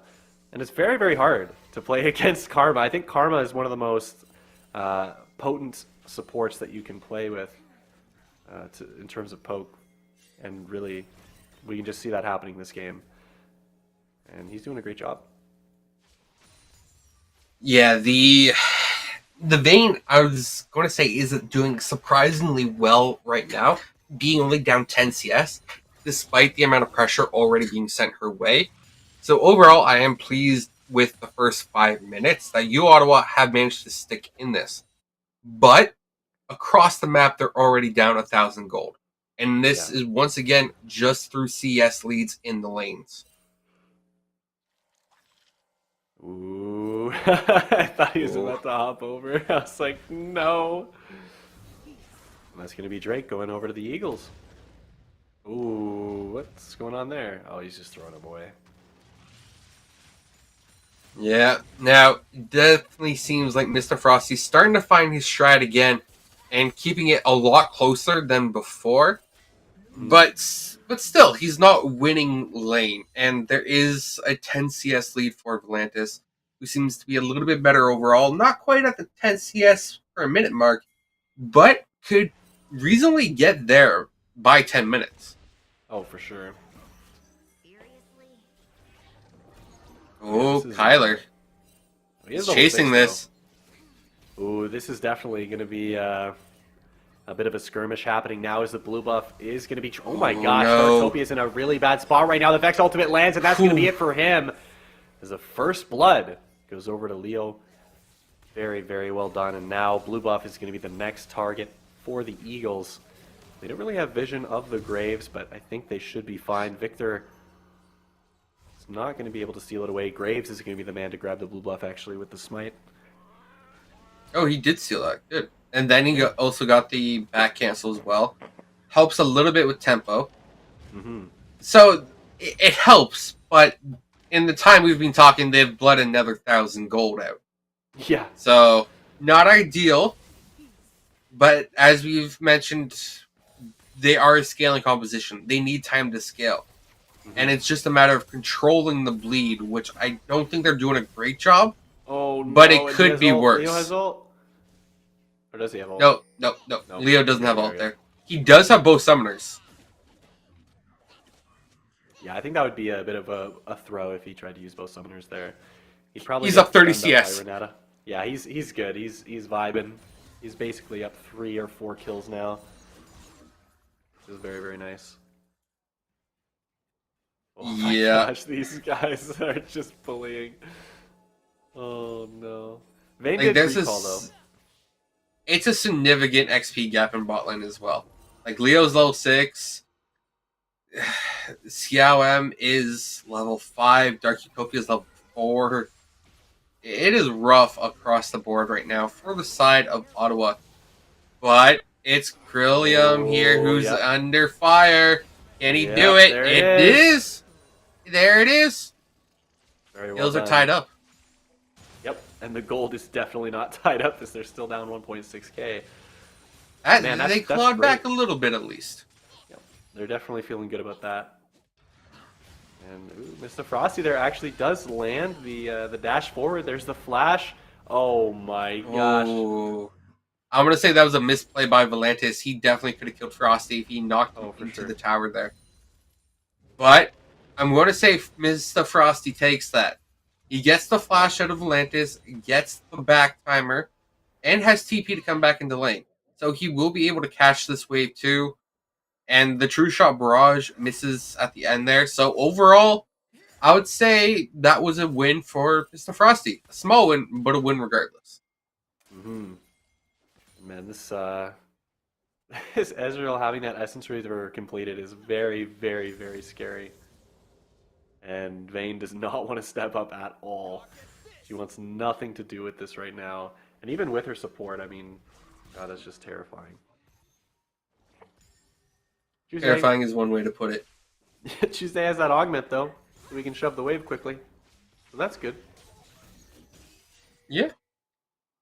And it's very, very hard to play against Karma. I think Karma is one of the most potent supports that you can play with in terms of poke. And really, we can just see that happening this game. And he's doing a great job. Yeah, the Vayne, I was going to say, is doing surprisingly well right now, being only down 10 CS, despite the amount of pressure already being sent her way. So overall, I am pleased with the first 5 minutes that U Ottawa have managed to stick in this. But across the map, they're already down 1,000 gold. And this is, once again, just through CS leads in the lanes. Ooh, I thought he was about to hop over. I was like, no. And that's going to be Drake going over to the Eagles. Ooh, what's going on there? Oh, he's just throwing him away. Yeah. Now, definitely seems like Mr. Frosty's starting to find his stride again and keeping it a lot closer than before. But still, he's not winning lane, and there is a 10 CS lead for Volantis, who seems to be a little bit better overall. Not quite at the 10 CS per minute mark, but could reasonably get there by 10 minutes. Oh, for sure. Oh, this is, Kyler. He is He's level chasing 6, this. though. Ooh, this is definitely going to be a bit of a skirmish happening now as the blue buff is going to be... Oh my gosh, no. Darktopia is in a really bad spot right now. The Vex ultimate lands, and that's going to be it for him. As the first blood goes over to Leo. Very, very well done. And now blue buff is going to be the next target for the Eagles. They don't really have vision of the Graves, but I think they should be fine. Victor is not going to be able to steal it away. Graves is going to be the man to grab the blue buff, actually, with the smite. Oh, he did steal that. Good. And then he also got the back cancel as well. Helps a little bit with tempo. So it helps, but in the time we've been talking, they've bled another 1,000 gold out. Yeah. So not ideal, but as we've mentioned, they are a scaling composition. They need time to scale. And it's just a matter of controlling the bleed, which I don't think they're doing a great job. Oh, no. But it could be worse. Leo has ult? Or does he have ult? No. No. Leo doesn't have Okay, ult there. He does have both summoners. Yeah, I think that would be a bit of a throw if he tried to use both summoners there. He's probably He's up 30 stunned up CS. by Renata. Yeah, he's good. He's vibing. He's basically up 3 or 4 kills now. Which is very, very nice. Oh my gosh, these guys are just bullying. Oh no. Vayne Like, did recall though. It's a significant XP gap in bot lane as well. Like, Leo's level 6. Xiao M is level 5. Dark Utopia is level 4. It is rough across the board right now for the side of Ottawa. But it's Krillium here who's under fire. Can he do it? It is. There it is. Very well Hills done. are tied up. Yep, and the gold is definitely not tied up as they're still down 1.6k. They clawed back a little bit at least. Yep, they're definitely feeling good about that. And Mr. Frosty there actually does land the dash forward. There's the flash. Oh my gosh. Oh. I'm going to say that was a misplay by Volantis. He definitely could have killed Frosty if he knocked him into the tower there. But I'm going to say Mr. Frosty takes that. He gets the flash out of Volantis, gets the back timer, and has TP to come back into lane. So he will be able to catch this wave too. And the True Shot Barrage misses at the end there. So overall, I would say that was a win for Mr. Frosty. A small win, but a win regardless. Man, this Ezreal having that Essence Reaver completed is very, very, very scary. And Vayne does not want to step up at all. She wants nothing to do with this right now. And even with her support, I mean, God, that's just terrifying. Tuesday, Terrifying is one way to put it. Tuesday has that augment, though, so we can shove the wave quickly. So that's good. Yeah.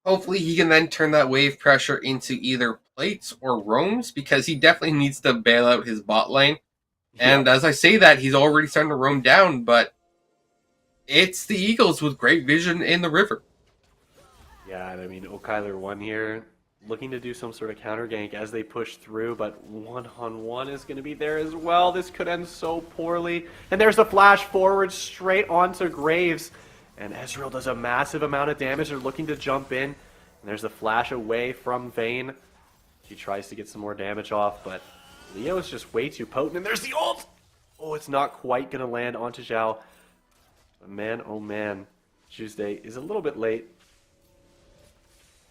Hopefully he can then turn that wave pressure into either plates or roams, because he definitely needs to bail out his bot lane. And as I say that, he's already starting to roam down, but it's the Eagles with great vision in the river. Yeah, and I mean, Kyler won here, looking to do some sort of counter gank as they push through, but 1-on-1 is going to be there as well. This could end so poorly. And there's a flash forward straight onto Graves. And Ezreal does a massive amount of damage. They're looking to jump in. And there's the flash away from Vayne. She tries to get some more damage off, but Leo is just way too potent. And there's the ult! Oh, it's not quite going to land onto Zhao. But man, oh man, Tuesday is a little bit late.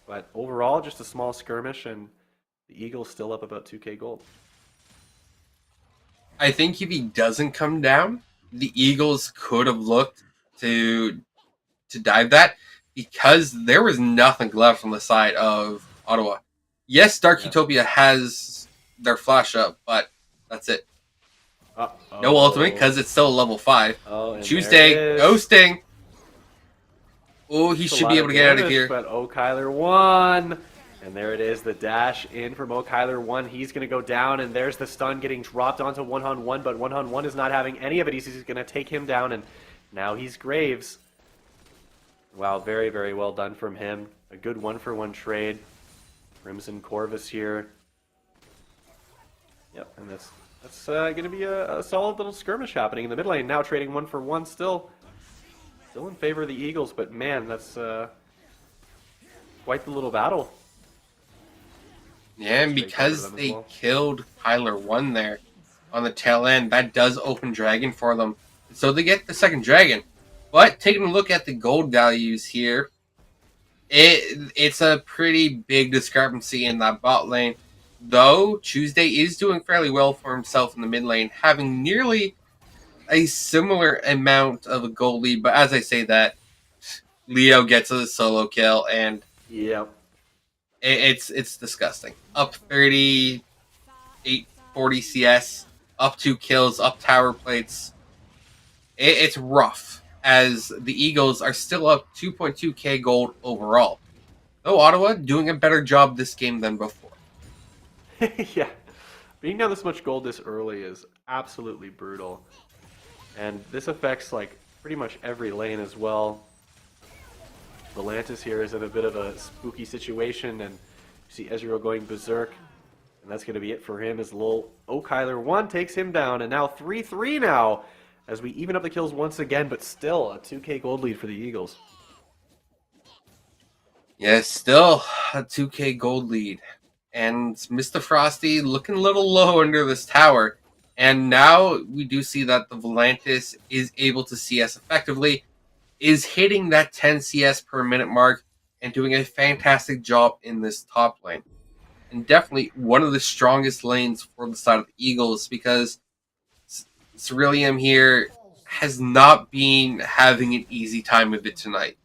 But overall, just a small skirmish, and the Eagles still up about 2k gold. I think if he doesn't come down, the Eagles could have looked to dive that, because there was nothing left on the side of Ottawa. Yes, Dark Utopia has their flash up, but that's it. No ultimate, because it's still level 5. Oh, Tuesday, ghosting. Oh, he It's a should lot be able to get out of damage, here. But Kyler won. And there it is, the dash in from Kyler 1. He's going to go down, and there's the stun getting dropped onto 1-on-1, but 1-on-1 is not having any of it. He's going to take him down, and now he's Graves. Wow, very, very well done from him. A good one-for-one trade. Crimson Corvus here. Yep, and that's going to be a solid little skirmish happening in the mid lane. Now trading 1-for-1 still in favor of the Eagles, but man, that's quite the little battle. Yeah, and because they killed Kyler 1 there on the tail end, that does open Dragon for them. So they get the second Dragon. But taking a look at the gold values here, it's a pretty big discrepancy in that bot lane. Though Tuesday is doing fairly well for himself in the mid lane, having nearly a similar amount of a gold lead. But as I say that, Leo gets a solo kill, and yep. It's disgusting. Up 30, 840 CS, up 2 kills, up tower plates. It's rough, as the Eagles are still up 2.2k gold overall. Though Ottawa doing a better job this game than before. Yeah, being down this much gold this early is absolutely brutal. And this affects like pretty much every lane as well. Volantis here is in a bit of a spooky situation, and you see Ezreal going berserk, and that's going to be it for him as little Kyler 1 takes him down, and now 3-3 now, as we even up the kills once again, but still a 2k gold lead for the Eagles. Yeah, still a 2k gold lead. And Mr. Frosty looking a little low under this tower, and now we do see that the Volantis is able to CS effectively, is hitting that 10 CS per minute mark and doing a fantastic job in this top lane. And definitely one of the strongest lanes for the side of the Eagles, because Cerulean here has not been having an easy time with it tonight.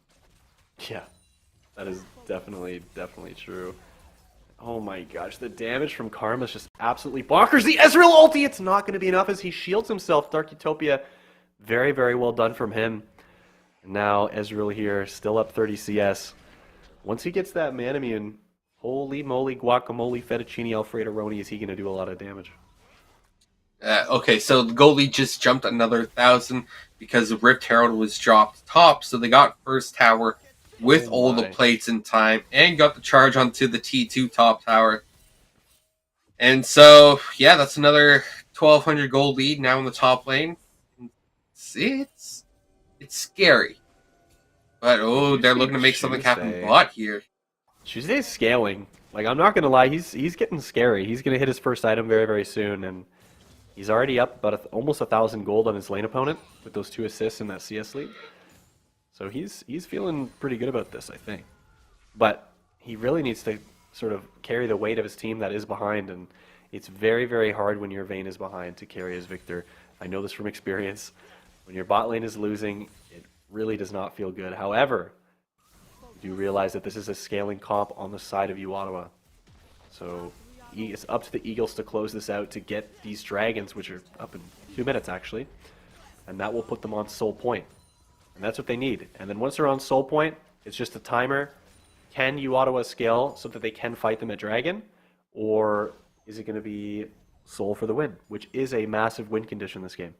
Yeah, that is definitely true. Oh my gosh, the damage from Karma is just absolutely bonkers. The Ezreal ulti, it's not going to be enough as he shields himself. Dark Utopia, very, very well done from him. Now Ezreal here, still up 30 CS. Once he gets that Manamune, holy moly, guacamole, fettuccine, alfredoroni, is he going to do a lot of damage. Okay, so the goalie just jumped another 1,000 because the Rift Herald was dropped top, so they got first tower with all the plates in time and got the charge onto the T2 top tower. And so, yeah, that's another 1,200 gold lead now in the top lane. It's scary. But, they're looking to make something happen bot here. Tuesday's scaling. Like, I'm not going to lie, he's getting scary. He's going to hit his first item very, very soon, and he's already up about almost 1,000 gold on his lane opponent with those 2 assists in that CS lead. So he's feeling pretty good about this, I think. But he really needs to sort of carry the weight of his team that is behind, and it's very, very hard when your Vayne is behind to carry as Victor. I know this from experience. When your bot lane is losing, it really does not feel good. However, you do realize that this is a scaling comp on the side of Ottawa. So it's up to the Eagles to close this out to get these dragons, which are up in 2 minutes actually, and that will put them on soul point. And that's what they need. And then once they're on soul point, it's just a timer. Can Ottawa scale so that they can fight them at dragon? Or is it going to be soul for the win, which is a massive win condition in this game?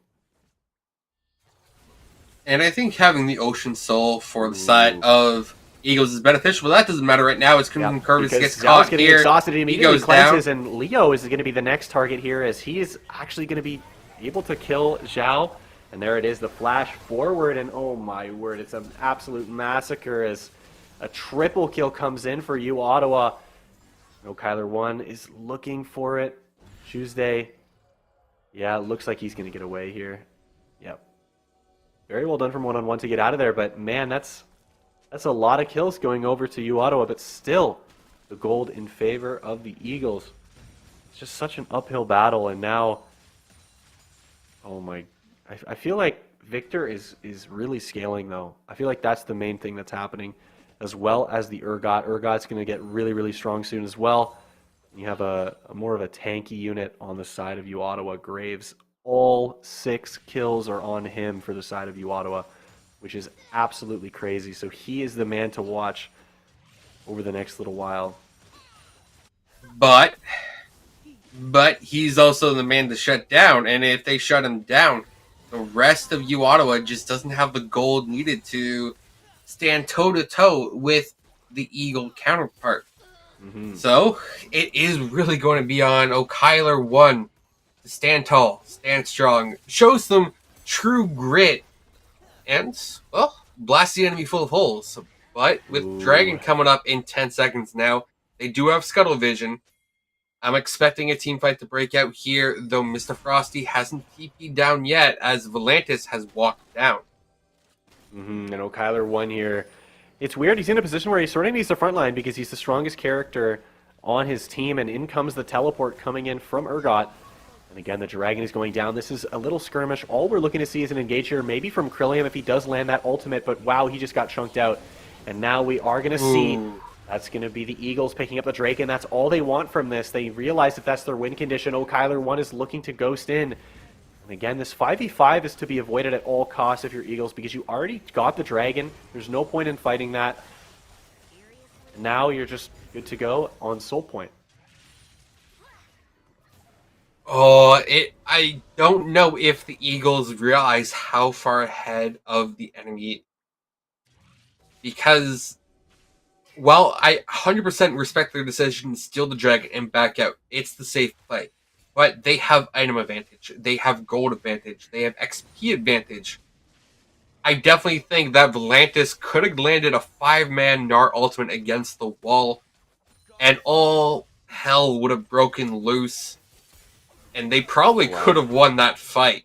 And I think having the Ocean Soul for the side of Eagles is beneficial, but that doesn't matter right now. It's Crimson Corvus gets caught getting here. Exhausted, he immediately goes cleanses, down. and Leo is going to be the next target here, as he is actually going to be able to kill Zhao. And there it is, the flash forward, and oh my word, it's an absolute massacre as a triple kill comes in for Ottawa. No, Kyler 1 is looking for it. Tuesday, yeah, it looks like he's going to get away here. Yep. Very well done from 1-on-1 to get out of there, but man, that's a lot of kills going over to Ottawa, but still the gold in favor of the Eagles. It's just such an uphill battle, and now, oh my, I feel like Victor is really scaling though. I feel like that's the main thing that's happening, as well as the Urgot. Urgot's going to get really, really strong soon as well. You have a more of a tanky unit on the side of Ottawa. Graves, all 6 kills are on him for the side of Ottawa. which is absolutely crazy. So he is the man to watch over the next little while. But he's also the man to shut down, and if they shut him down, the rest of U Ottawa just doesn't have the gold needed to stand toe to toe with the Eagle counterpart. So it is really going to be on O'Kyler 1 to stand tall, stand strong, show some true grit, and, well, blast the enemy full of holes. But with Dragon coming up in 10 seconds now, they do have Scuttle Vision. I'm expecting a team fight to break out here, though Mr. Frosty hasn't TP'd down yet, as Volantis has walked down. And O'Kyler 1 here. It's weird. He's in a position where he sort of needs the front line because he's the strongest character on his team, and in comes the teleport coming in from Urgot. And again, the Dragon is going down. This is a little skirmish. All we're looking to see is an engage here, maybe from Krillium if he does land that ultimate, but wow, he just got chunked out. And now we are going to see... That's going to be the Eagles picking up the Drake, and that's all they want from this. They realize that that's their win condition. O'Kyler 1 is looking to ghost in. And again, this 5v5 is to be avoided at all costs if you're Eagles, because you already got the Dragon. There's no point in fighting that. And now you're just good to go on Soul Point. I don't know if the Eagles realize how far ahead of the enemy, because... While I 100% respect their decision to steal the Dragon and back out, it's the safe play. But they have item advantage, they have gold advantage, they have XP advantage. I definitely think that Volantis could have landed a 5-man Gnar ultimate against the wall, and all hell would have broken loose, and they probably could have won that fight.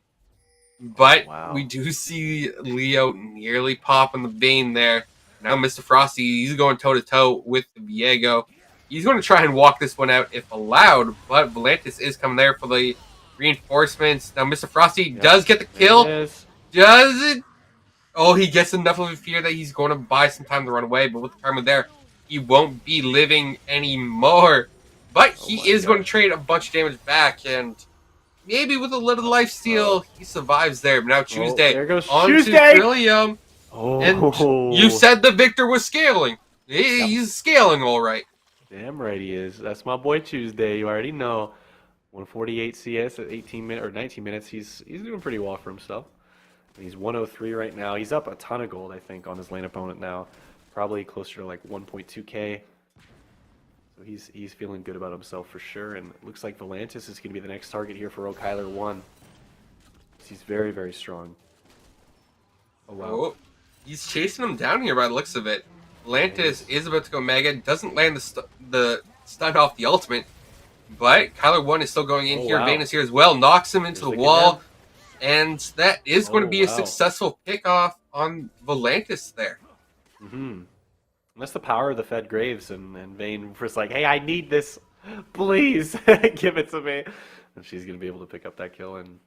But we do see Leo nearly popping the vein there. Now Mr. Frosty, he's going toe-to-toe with Viego. He's going to try and walk this one out if allowed, but Volantis is coming there for the reinforcements. Now Mr. Frosty does get the kill. Does it? Oh, he gets enough of a fear that he's going to buy some time to run away, but with the Karma there, he won't be living anymore. But he is going to trade a bunch of damage back, and maybe with a little lifesteal, he survives there. But now Tuesday, there goes on Tuesday! to Trillium. And you said the Victor was scaling. He's scaling all right. Damn right he is. That's my boy Tuesday. You already know. 148 CS at 18 minutes or 19 minutes. He's doing pretty well for himself. He's 103 right now. He's up a ton of gold, I think, on his lane opponent now. Probably closer to like 1.2k. So he's feeling good about himself for sure. And it looks like Volantis is going to be the next target here for O'Kyler 1. He's very, very strong. Oh wow. Oh. He's chasing him down here by the looks of it. Volantis is about to go Mega. Doesn't land the stun off the ultimate. But Kyler 1 is still going in here. Vayne is here as well. Knocks him into the wall. And that is going to be a successful pick-off on Volantis there. That's the power of the Fed Graves. And Vayne was like, hey, I need this. Please give it to me. And she's going to be able to pick up that kill. And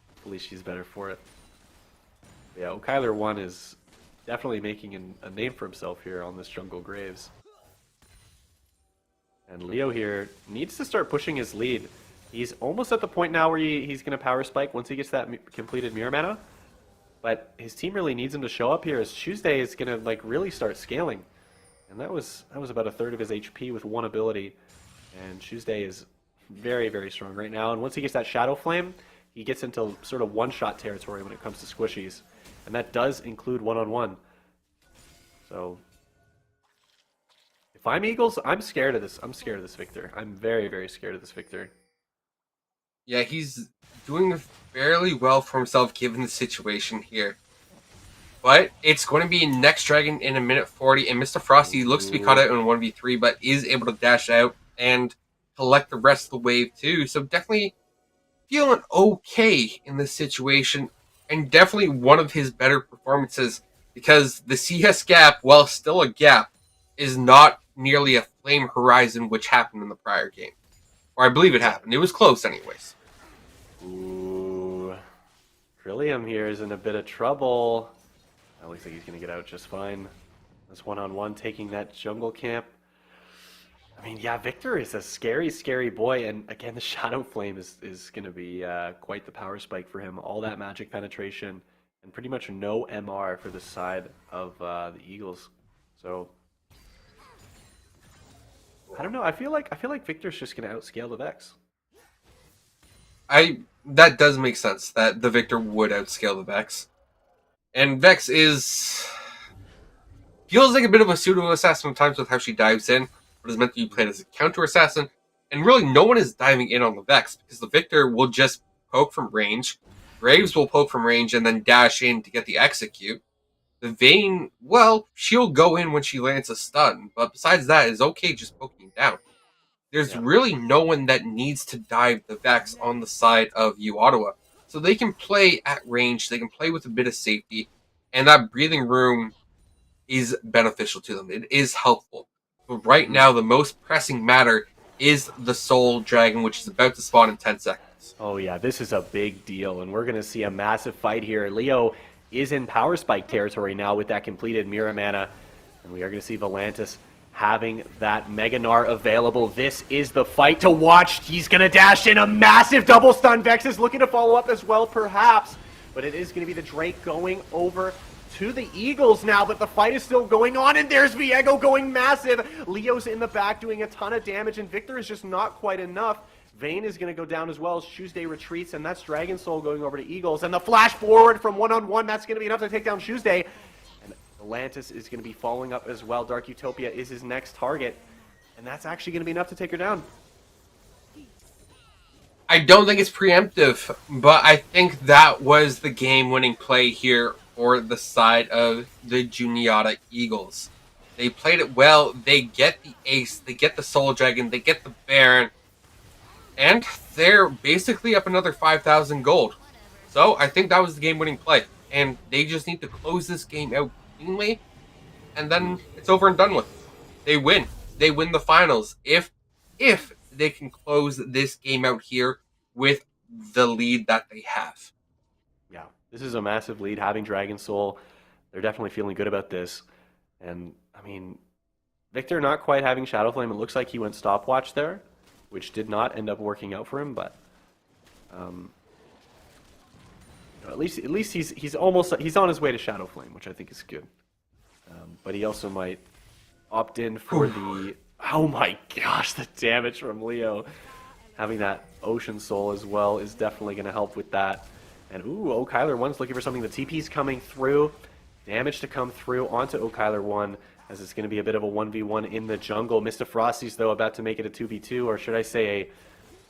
hopefully she's better for it. Yeah, O'Kyler 1 is definitely making a name for himself here on this jungle Graves. And Leo here needs to start pushing his lead. He's almost at the point now where he's going to power spike once he gets that completed mirror mana. But his team really needs him to show up here as Tuesday is going to like really start scaling. And that was about a third of his HP with one ability. And Tuesday is very, very strong right now. And once he gets that Shadow Flame, he gets into sort of one-shot territory when it comes to squishies. And that does include one-on-one. So if I'm Eagles, I'm scared of this. I'm scared of this Victor. I'm very, very scared of this Victor. Yeah, he's doing fairly well for himself given the situation here. But it's going to be next Dragon in a minute 40, and Mr. Frosty looks to be caught out in 1v3, but is able to dash out and collect the rest of the wave too. So definitely feeling okay in this situation, and definitely one of his better performances, because the CS gap, while still a gap, is not nearly a flame horizon, which happened in the prior game. Or I believe it happened. It was close anyways. Ooh. Trillium here is in a bit of trouble. That looks like he's going to get out just fine. This one-on-one taking that jungle camp. I mean, yeah, Victor is a scary, scary boy. And again, the Shadow Flame is going to be quite the power spike for him. All that magic penetration and pretty much no MR for the side of the Eagles. So I don't know. I feel like Victor's just gonna outscale the Vex. That does make sense that the Victor would outscale the Vex. And Vex feels like a bit of a pseudo assassin sometimes with how she dives in, but is meant to be played as a counter assassin. And really, no one is diving in on the Vex because the Victor will just poke from range. Graves will poke from range and then dash in to get the execute. The Vayne, well, she'll go in when she lands a stun, but besides that, is okay just poking down. There's really no one that needs to dive the Vex on the side of U Ottawa. So they can play at range, they can play with a bit of safety, and that breathing room is beneficial to them. It is helpful. But right now, the most pressing matter is the Soul Dragon, which is about to spawn in 10 seconds. Oh yeah, this is a big deal, and we're going to see a massive fight here. Leo is in Power Spike territory now with that completed Mira Mana, and we are going to see Volantis having that Mega Gnar available. This is the fight to watch. He's going to dash in a massive double stun. Vex is looking to follow up as well, perhaps, but it is going to be the Drake going over to the Eagles now, but the fight is still going on, and there's Viego going massive. Leo's in the back doing a ton of damage, and Victor is just not quite enough. Vayne is going to go down as well as Tuesday retreats, and that's Dragon Soul going over to Eagles. And the flash forward from one-on-one, that's going to be enough to take down Tuesday. And Atlantis is going to be following up as well. Dark Utopia is his next target, and that's actually going to be enough to take her down. I don't think it's preemptive, but I think that was the game-winning play here for the side of the Juniata Eagles. They played it well. They get the Ace, they get the Soul Dragon, they get the Baron, and they're basically up another 5,000 gold. So I think that was the game-winning play. And they just need to close this game out cleanly, and then it's over and done with. They win. They win the finals. If they can close this game out here with the lead that they have. Yeah, this is a massive lead. Having Dragon Soul, they're definitely feeling good about this. And, I mean, Victor not quite having Shadow Flame. It looks like he went stopwatch there, which did not end up working out for him, but at least he's on his way to Shadow Flame, which I think is good. But he also might opt in for the oh my gosh, the damage from Leo. Having that Ocean Soul as well is definitely going to help with that. And ooh, Kyler 1's looking for something. The TP's coming through. Damage to come through onto Kyler 1. As it's going to be a bit of a 1v1 in the jungle. Mr. Frosty's, though, about to make it a 2v2, or should I say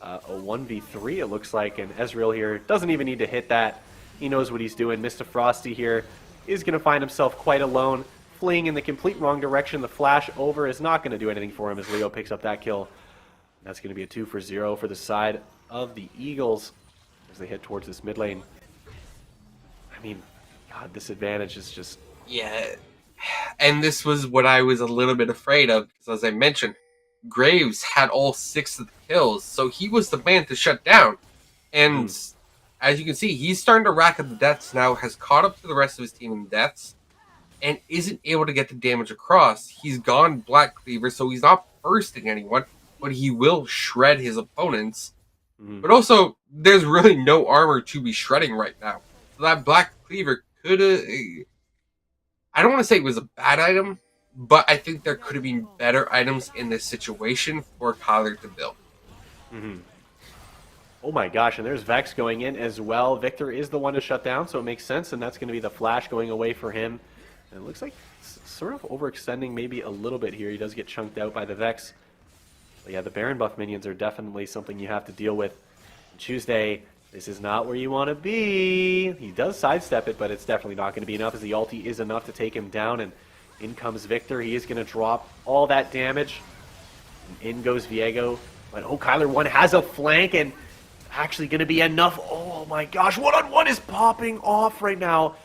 a 1v3, it looks like. And Ezreal here doesn't even need to hit that. He knows what he's doing. Mr. Frosty here is going to find himself quite alone, fleeing in the complete wrong direction. The flash over is not going to do anything for him as Leo picks up that kill. And that's going to be a 2-for-0 for the side of the Eagles as they head towards this mid lane. I mean, God, this advantage is just... Yeah. And this was what I was a little bit afraid of, because as I mentioned, Graves had all 6 of the kills, so he was the man to shut down. And as you can see, he's starting to rack up the deaths now, has caught up to the rest of his team in deaths, and isn't able to get the damage across. He's gone Black Cleaver, so he's not bursting anyone, but he will shred his opponents. But also, there's really no armor to be shredding right now. So that Black Cleaver could have... I don't want to say it was a bad item, but I think there could have been better items in this situation for Kyler to build. Oh my gosh, and there's Vex going in as well. Victor is the one to shut down, so it makes sense, and that's going to be the flash going away for him. And it looks like sort of overextending maybe a little bit here. He does get chunked out by the Vex. But yeah, the Baron buff minions are definitely something you have to deal with. Tuesday, this is not where you want to be. He does sidestep it, but it's definitely not going to be enough, as the ulti is enough to take him down. And in comes Victor. He is going to drop all that damage. And in goes Viego. But oh, Kyler 1 has a flank, and actually going to be enough. Oh my gosh, one-on-one is popping off right now.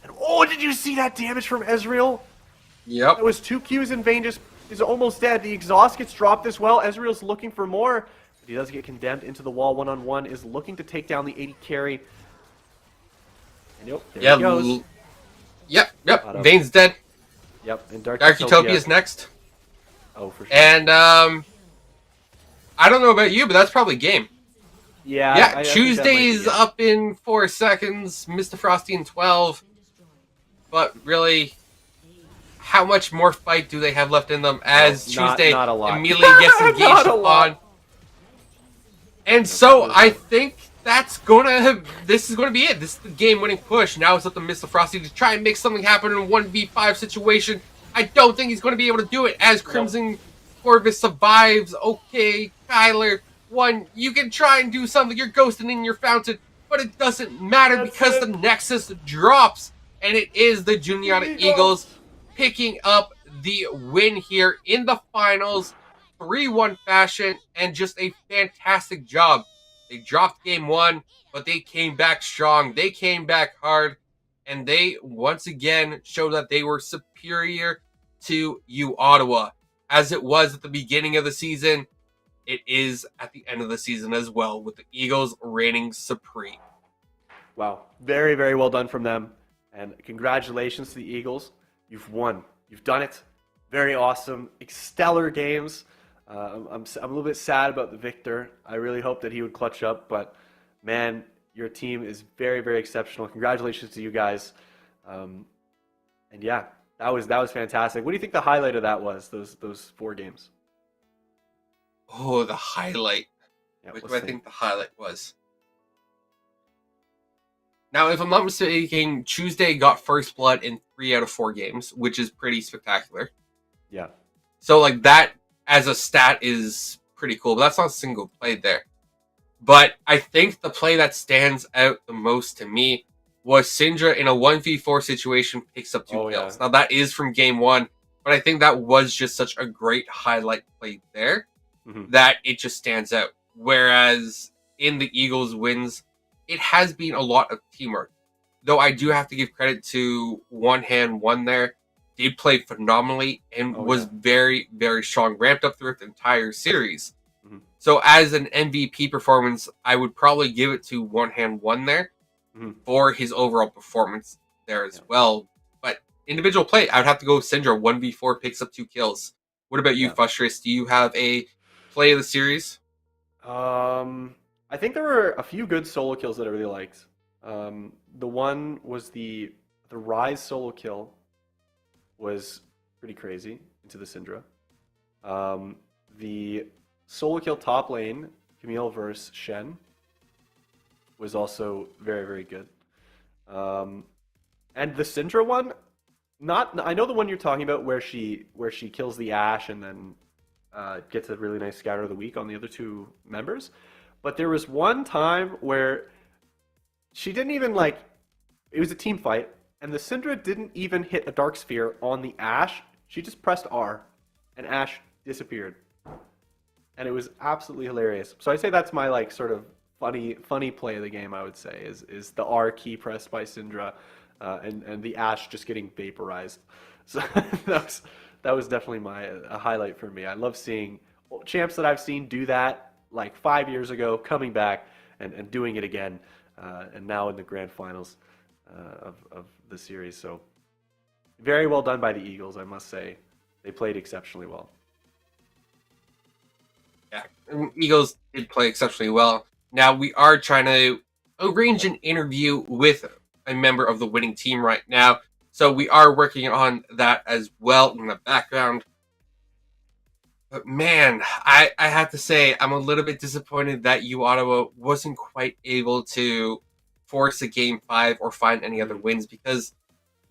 And oh, did you see that damage from Ezreal? Yep. That was 2 Qs, and Vayne just is almost dead. The exhaust gets dropped as well. Ezreal's looking for more. But he does get condemned into the wall. One-on-one is looking to take down the 80 carry. And yep, there he goes. Yep. Vayne's dead. Yep, and Dark Utopia is next. Oh, for sure. And I don't know about you, but that's probably game. Yeah, Yeah, I think that might be Tuesday's it. up in 4 seconds, Mr. Frosty in 12. But really, how much more fight do they have left in them No, as Tuesday not a lot. immediately gets engaged Not a lot. upon? And No, so there's I no- think this is gonna be it. This is the game-winning push. Now it's up to Mr. Frosty to try and make something happen in a 1v5 situation. I don't think he's gonna be able to do it as Crimson Corvus survives. Okay, Kyler, you can try and do something. You're ghosting in your fountain, but it doesn't matter That's because it. the Nexus drops, and it is the Juniata Eagles picking up the win here in the finals. 3-1 fashion, and just a fantastic job. They dropped game 1, but they came back strong. They came back hard, and they once again showed that they were superior to you, Ottawa. As it was at the beginning of the season, it is at the end of the season as well, with the Eagles reigning supreme. Wow, very, very well done from them. And congratulations to the Eagles. You've won. You've done it. Very awesome. Stellar games. I'm a little bit sad about the victor. I really hope that he would clutch up, but man, your team is very, very exceptional. Congratulations to you guys. And yeah, that was fantastic. What do you think the highlight of that was? Those 4 games. Oh, the highlight. Yeah, What let's do I think the highlight was? Now, if I'm not mistaken, Tuesday got first blood in 3 out of 4 games, which is pretty spectacular. Yeah. So, like, that as a stat is pretty cool, but that's not a single play there. But I think the play that stands out the most to me was Syndra in a 1v4 situation picks up 2 Oh, kills. yeah. Now, that is from game 1, but I think that was just such a great highlight play there that it just stands out. Whereas in the Eagles' wins, it has been a lot of teamwork. Though I do have to give credit to One Hand One there. Did play phenomenally and was very, very strong. Ramped up throughout the entire series. So as an MVP performance, I would probably give it to One Hand One there for his overall performance there as well. But individual play, I would have to go with Syndra. 1v4 picks up 2 kills. What about you, Fustress? Do you have a play of the series? I think there were a few good solo kills that I really liked. The one was the Rise solo kill was pretty crazy into the Syndra. The solo kill top lane, Camille versus Shen, was also very, very good. And the Syndra one, I know the one you're talking about where she kills the Ashe and then gets a really nice scatter of the week on the other 2 members. But there was one time where she didn't even it was a team fight, and the Syndra didn't even hit a Dark Sphere on the Ashe. She just pressed R, and Ashe disappeared. And it was absolutely hilarious. So I'd say that's my sort of funny play of the game, I would say, is the R key pressed by Syndra, and the Ashe just getting vaporized. So that was definitely a highlight for me. I love seeing champs that I've seen do that 5 years ago, coming back and doing it again, and now in the grand finals of the series. So very well done by the Eagles, I must say. They played exceptionally well. Yeah, Eagles did play exceptionally well. Now we are trying to arrange an interview with a member of the winning team right now. So we are working on that as well in the background. But man, I have to say, I'm a little bit disappointed that you, Ottawa, wasn't quite able to force a game 5 or find any other wins, because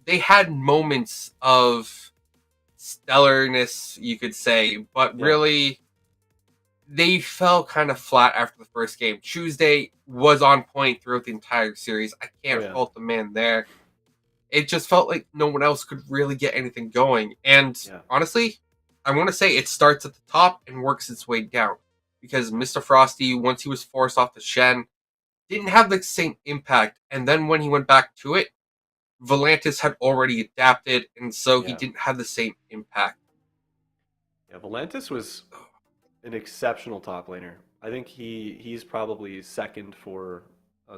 they had moments of stellarness, you could say, but really they fell kind of flat after the first game. Tuesday was on point throughout the entire series. I can't fault the man there. It just felt like no one else could really get anything going. And honestly, I want to say it starts at the top and works its way down. Because Mr. Frosty, once he was forced off the Shen, didn't have the same impact. And then when he went back to it, Volantis had already adapted, and so he didn't have the same impact. Yeah, Volantis was an exceptional top laner. I think he's probably second for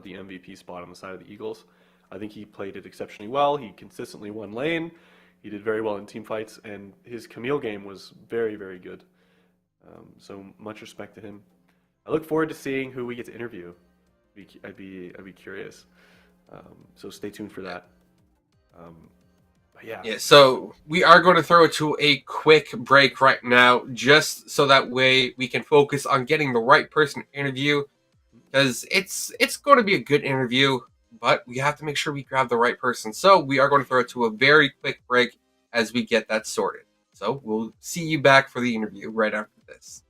the MVP spot on the side of the Eagles. I think he played it exceptionally well. He consistently won lane. He did very well in team fights, and his Camille game was very, very good. So much respect to him. I look forward to seeing who we get to interview. I'd be curious. So stay tuned for that. But yeah. Yeah, so we are going to throw it to a quick break right now, just so that way we can focus on getting the right person to interview, because it's going to be a good interview, but we have to make sure we grab the right person. So we are going to throw it to a very quick break as we get that sorted. So we'll see you back for the interview right after this.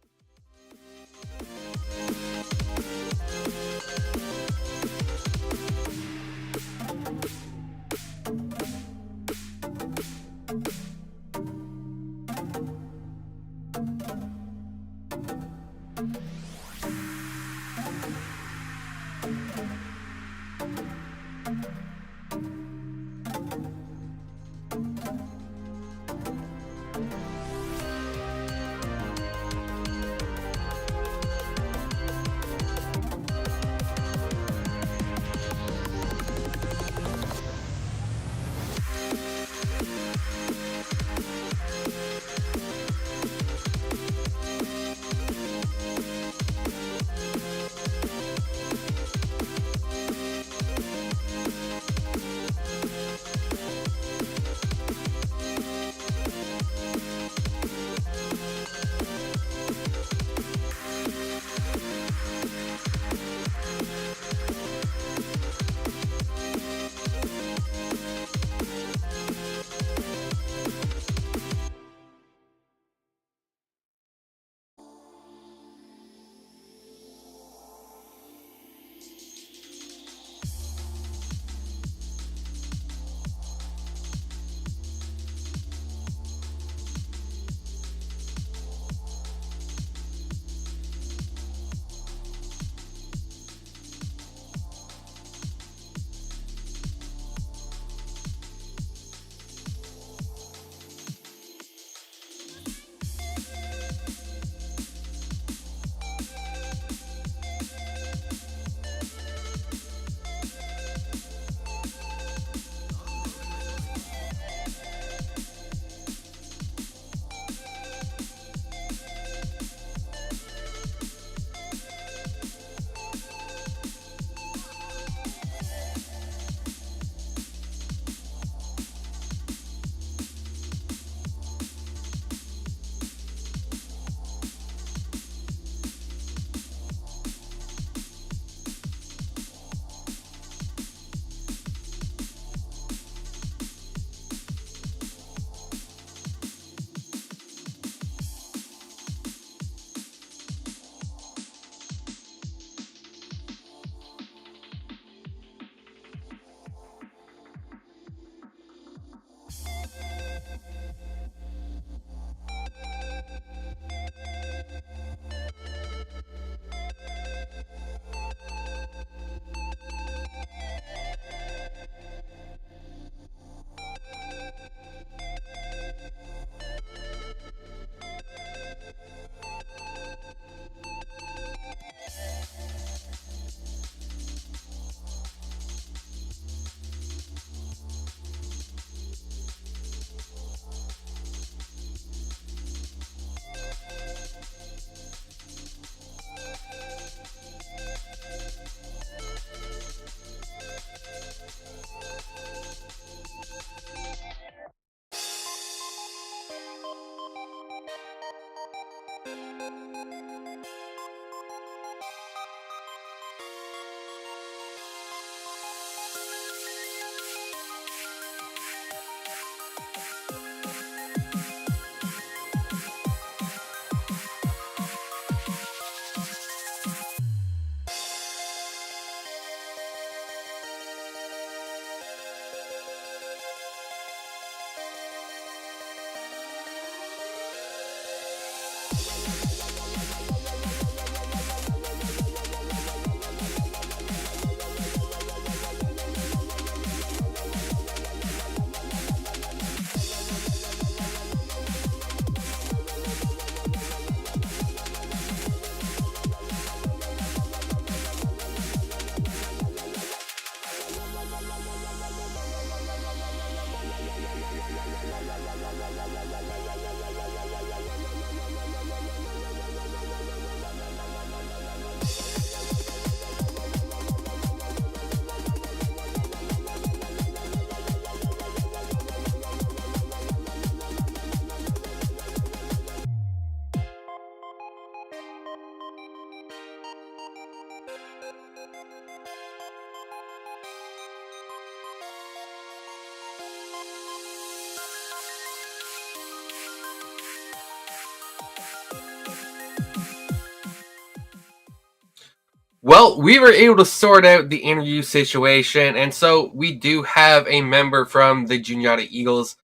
Well, we were able to sort out the interview situation, and so we do have a member from the Juniata Eagles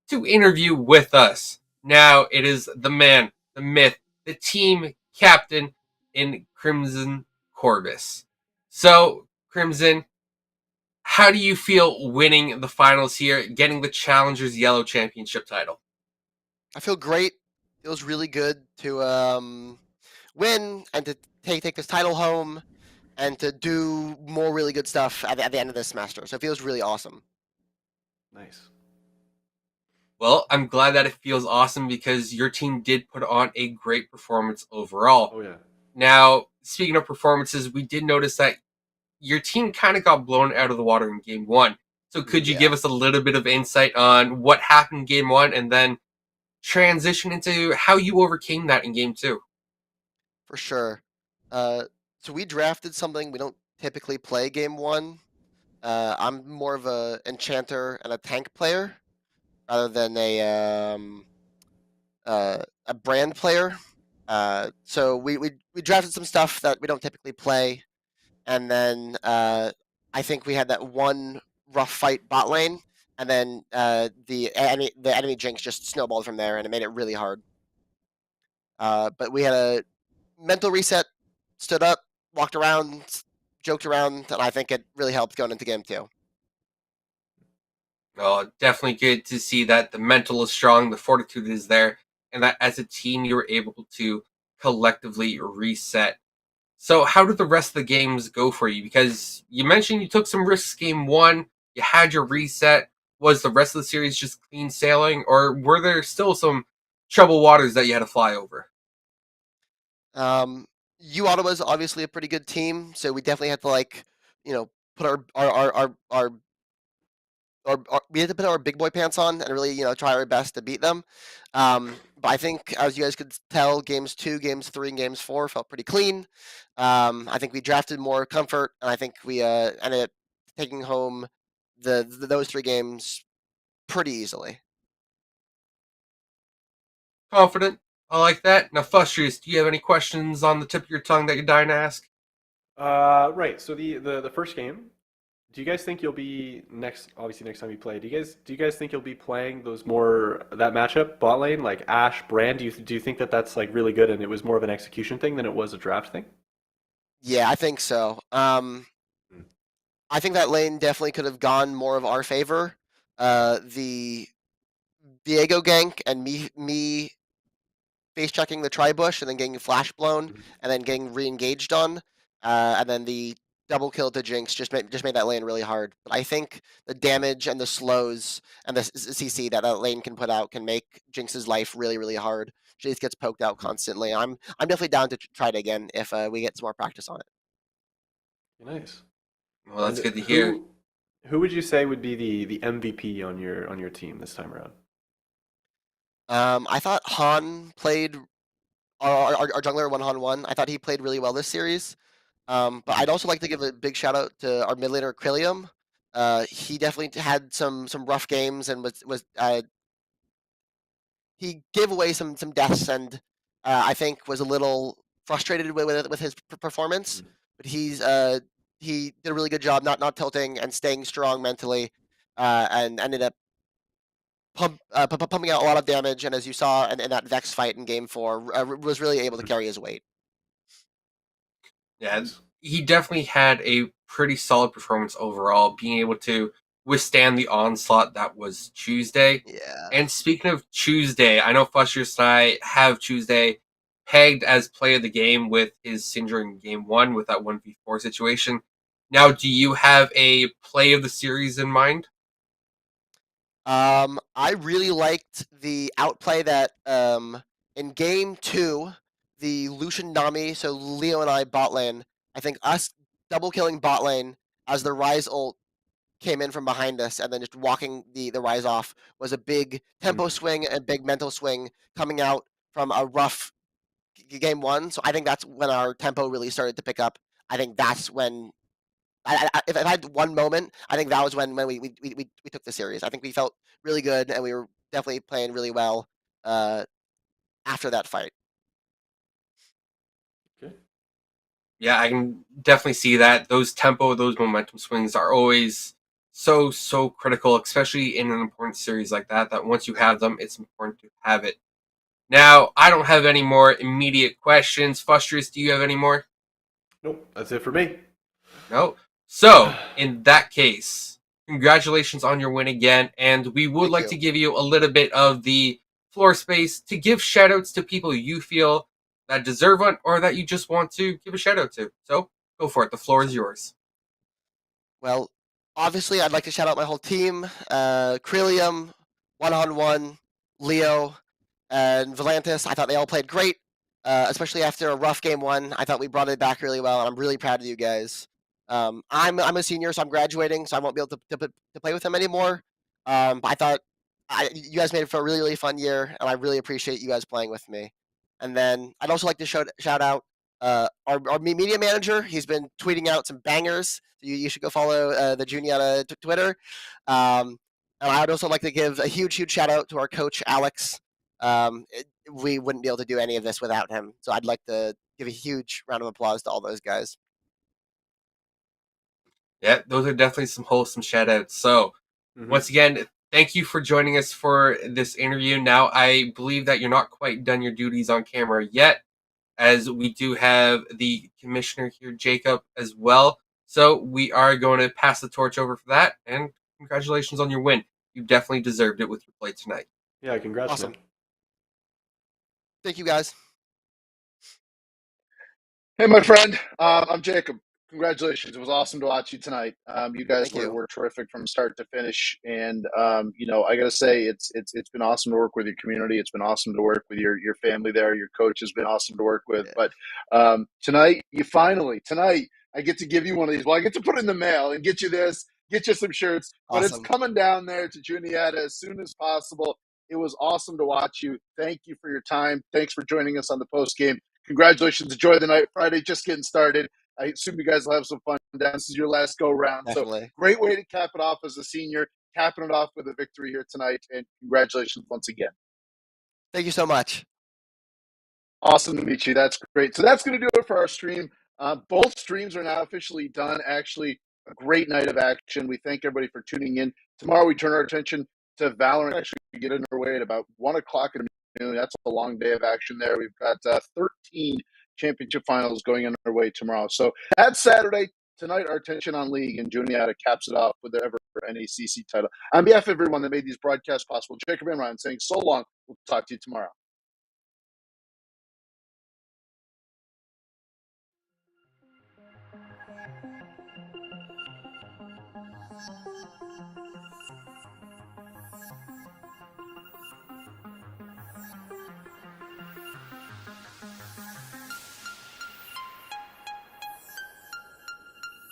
to interview with us. Now it is the man, the myth, the team captain in Crimson Corvus. So, Crimson, how do you feel winning the finals here, getting the Challengers Yellow Championship title? I feel great. Feels really good to win and to take this title home and to do more really good stuff at the end of this semester. So it feels really awesome. Nice. Well, I'm glad that it feels awesome because your team did put on a great performance overall. Oh yeah. Now, speaking of performances, we did notice that your team kind of got blown out of the water in game one. So could you give us a little bit of insight on what happened in game one and then transition into how you overcame that in game two? For sure. So we drafted something we don't typically play game one. I'm more of a enchanter and a tank player rather than a brand player. So we drafted some stuff that we don't typically play, and then I think we had that one rough fight bot lane, and then the enemy Jinx just snowballed from there, and it made it really hard. But we had a mental reset, stood up, walked around, joked around, and I think it really helped going into game two. Definitely good to see that the mental is strong, the fortitude is there, and that as a team you were able to collectively reset. So, how did the rest of the games go for you? Because you mentioned you took some risks game one, you had your reset. Was the rest of the series just clean sailing, or were there still some troubled waters that you had to fly over? U Ottawa is obviously a pretty good team, so we definitely had to put we had to put our big boy pants on and really try our best to beat them. But I think, as you guys could tell, games 2, games 3, and games 4 felt pretty clean. I think we drafted more comfort, and I think we ended up taking home those 3 games pretty easily. Confident. I like that. Now, Fustrious, do you have any questions on the tip of your tongue that you're dying to ask? Right. So the first game, do you guys think you'll be next? Obviously, next time you play, do you guys think you'll be playing that matchup bot lane like Ashe Brand? Do you think that that's like really good and it was more of an execution thing than it was a draft thing? Yeah, I think so. I think that lane definitely could have gone more of our favor. The Diego gank and me face checking the tri-bush and then getting flash blown and then getting re-engaged on, and then the double kill to Jinx just made that lane really hard. But I think the damage and the slows and the CC that lane can put out can make Jinx's life really, really hard. She just gets poked out constantly. I'm definitely down to try it again if we get some more practice on it. Nice. Well, that's And good to hear. who would you say would be the MVP on your team this time around? I thought Han played our jungler 1-on-1. I thought he played really well this series. But I'd also like to give a big shout out to our mid laner Krillium. He definitely had some rough games and he gave away some deaths and I think was a little frustrated with his performance. But he did a really good job not tilting and staying strong mentally, and ended up pumping out a lot of damage. And as you saw in that Vex fight in Game 4, was really able to carry his weight. Yeah, he definitely had a pretty solid performance overall, being able to withstand the onslaught that was Tuesday. Yeah. And speaking of Tuesday, I know Fustrious and I have Tuesday pegged as play of the game with his Syndra in game one with that 1v4 situation. Now, do you have a play of the series in mind? I really liked the outplay that in game 2, the Lucian Nami, so Leo and I bot lane. I think us double killing bot lane as the Rise ult came in from behind us and then just walking the Rise off was a big tempo swing and big mental swing coming out from a rough game 1. So I think that's when our tempo really started to pick up. I think that's when if I had one moment, I think that was when we took the series. I think we felt really good and we were definitely playing really well after that fight. Okay. Yeah, I can definitely see that. Those tempo, those momentum swings are always so critical, especially in an important series like that. That once you have them, it's important to have it. Now, I don't have any more immediate questions. Fustrous, do you have any more? Nope, that's it for me. No. So, in that case, congratulations on your win again, and we would Thank like you. to give you a little bit of the floor space to give shoutouts to people you feel that deserve one or that you just want to give a shout out to. So, go for it. The floor is yours. Well, obviously, I'd like to shout out my whole team: Crelium, One on One, Leo, and Volantis. I thought they all played great, especially after a rough game one. I thought we brought it back really well, and I'm really proud of you guys. I'm a senior, so I'm graduating, so I won't be able to play with them anymore. But I thought you guys made it for a really fun year, and I really appreciate you guys playing with me. And then I'd also like to shout out our media manager. He's been tweeting out some bangers. You should go follow the Juniata Twitter. And I'd also like to give a huge shout out to our coach Alex. We wouldn't be able to do any of this without him. So I'd like to give a huge round of applause to all those guys. Yeah, those are definitely some wholesome shout outs. So, once again, thank you for joining us for this interview. Now, I believe that you're not quite done your duties on camera yet, as we do have the commissioner here, Jacob, as well. So, we are going to pass the torch over for that, and congratulations on your win. You definitely deserved it with your play tonight. Yeah, congrats, Awesome. man. Thank you guys. Hey, my friend. I'm Jacob. Congratulations. It was awesome to watch you tonight. You guys Thank you. were terrific from start to finish. And, I got to say, it's been awesome to work with your community. It's been awesome to work with your family there. Your coach has been awesome to work with. Yeah. But tonight, tonight, I get to give you one of these. Well, I get to put it in the mail and get you this, get you some shirts. But it's Awesome. coming down there to Juniata as soon as possible. It was awesome to watch you. Thank you for your time. Thanks for joining us on the post game. Congratulations. Enjoy the night. Friday just getting started. I assume you guys will have some fun down. This is your last go round. Definitely. So great way to cap it off as a senior, capping it off with a victory here tonight. And congratulations once again. Thank you so much. Awesome to meet you. That's great. So that's going to do it for our stream. Both streams are now officially done. Actually, a great night of action. We thank everybody for tuning in. Tomorrow we turn our attention to Valorant. Actually, we get underway at about 1 o'clock in the noon. That's a long day of action there. We've got 13 championship finals going underway tomorrow. So that's Saturday. Tonight, our attention on League, and Juniata caps it off with their ever NECC title. On behalf of everyone that made these broadcasts possible, Jacob and Ryan saying so long. We'll talk to you tomorrow.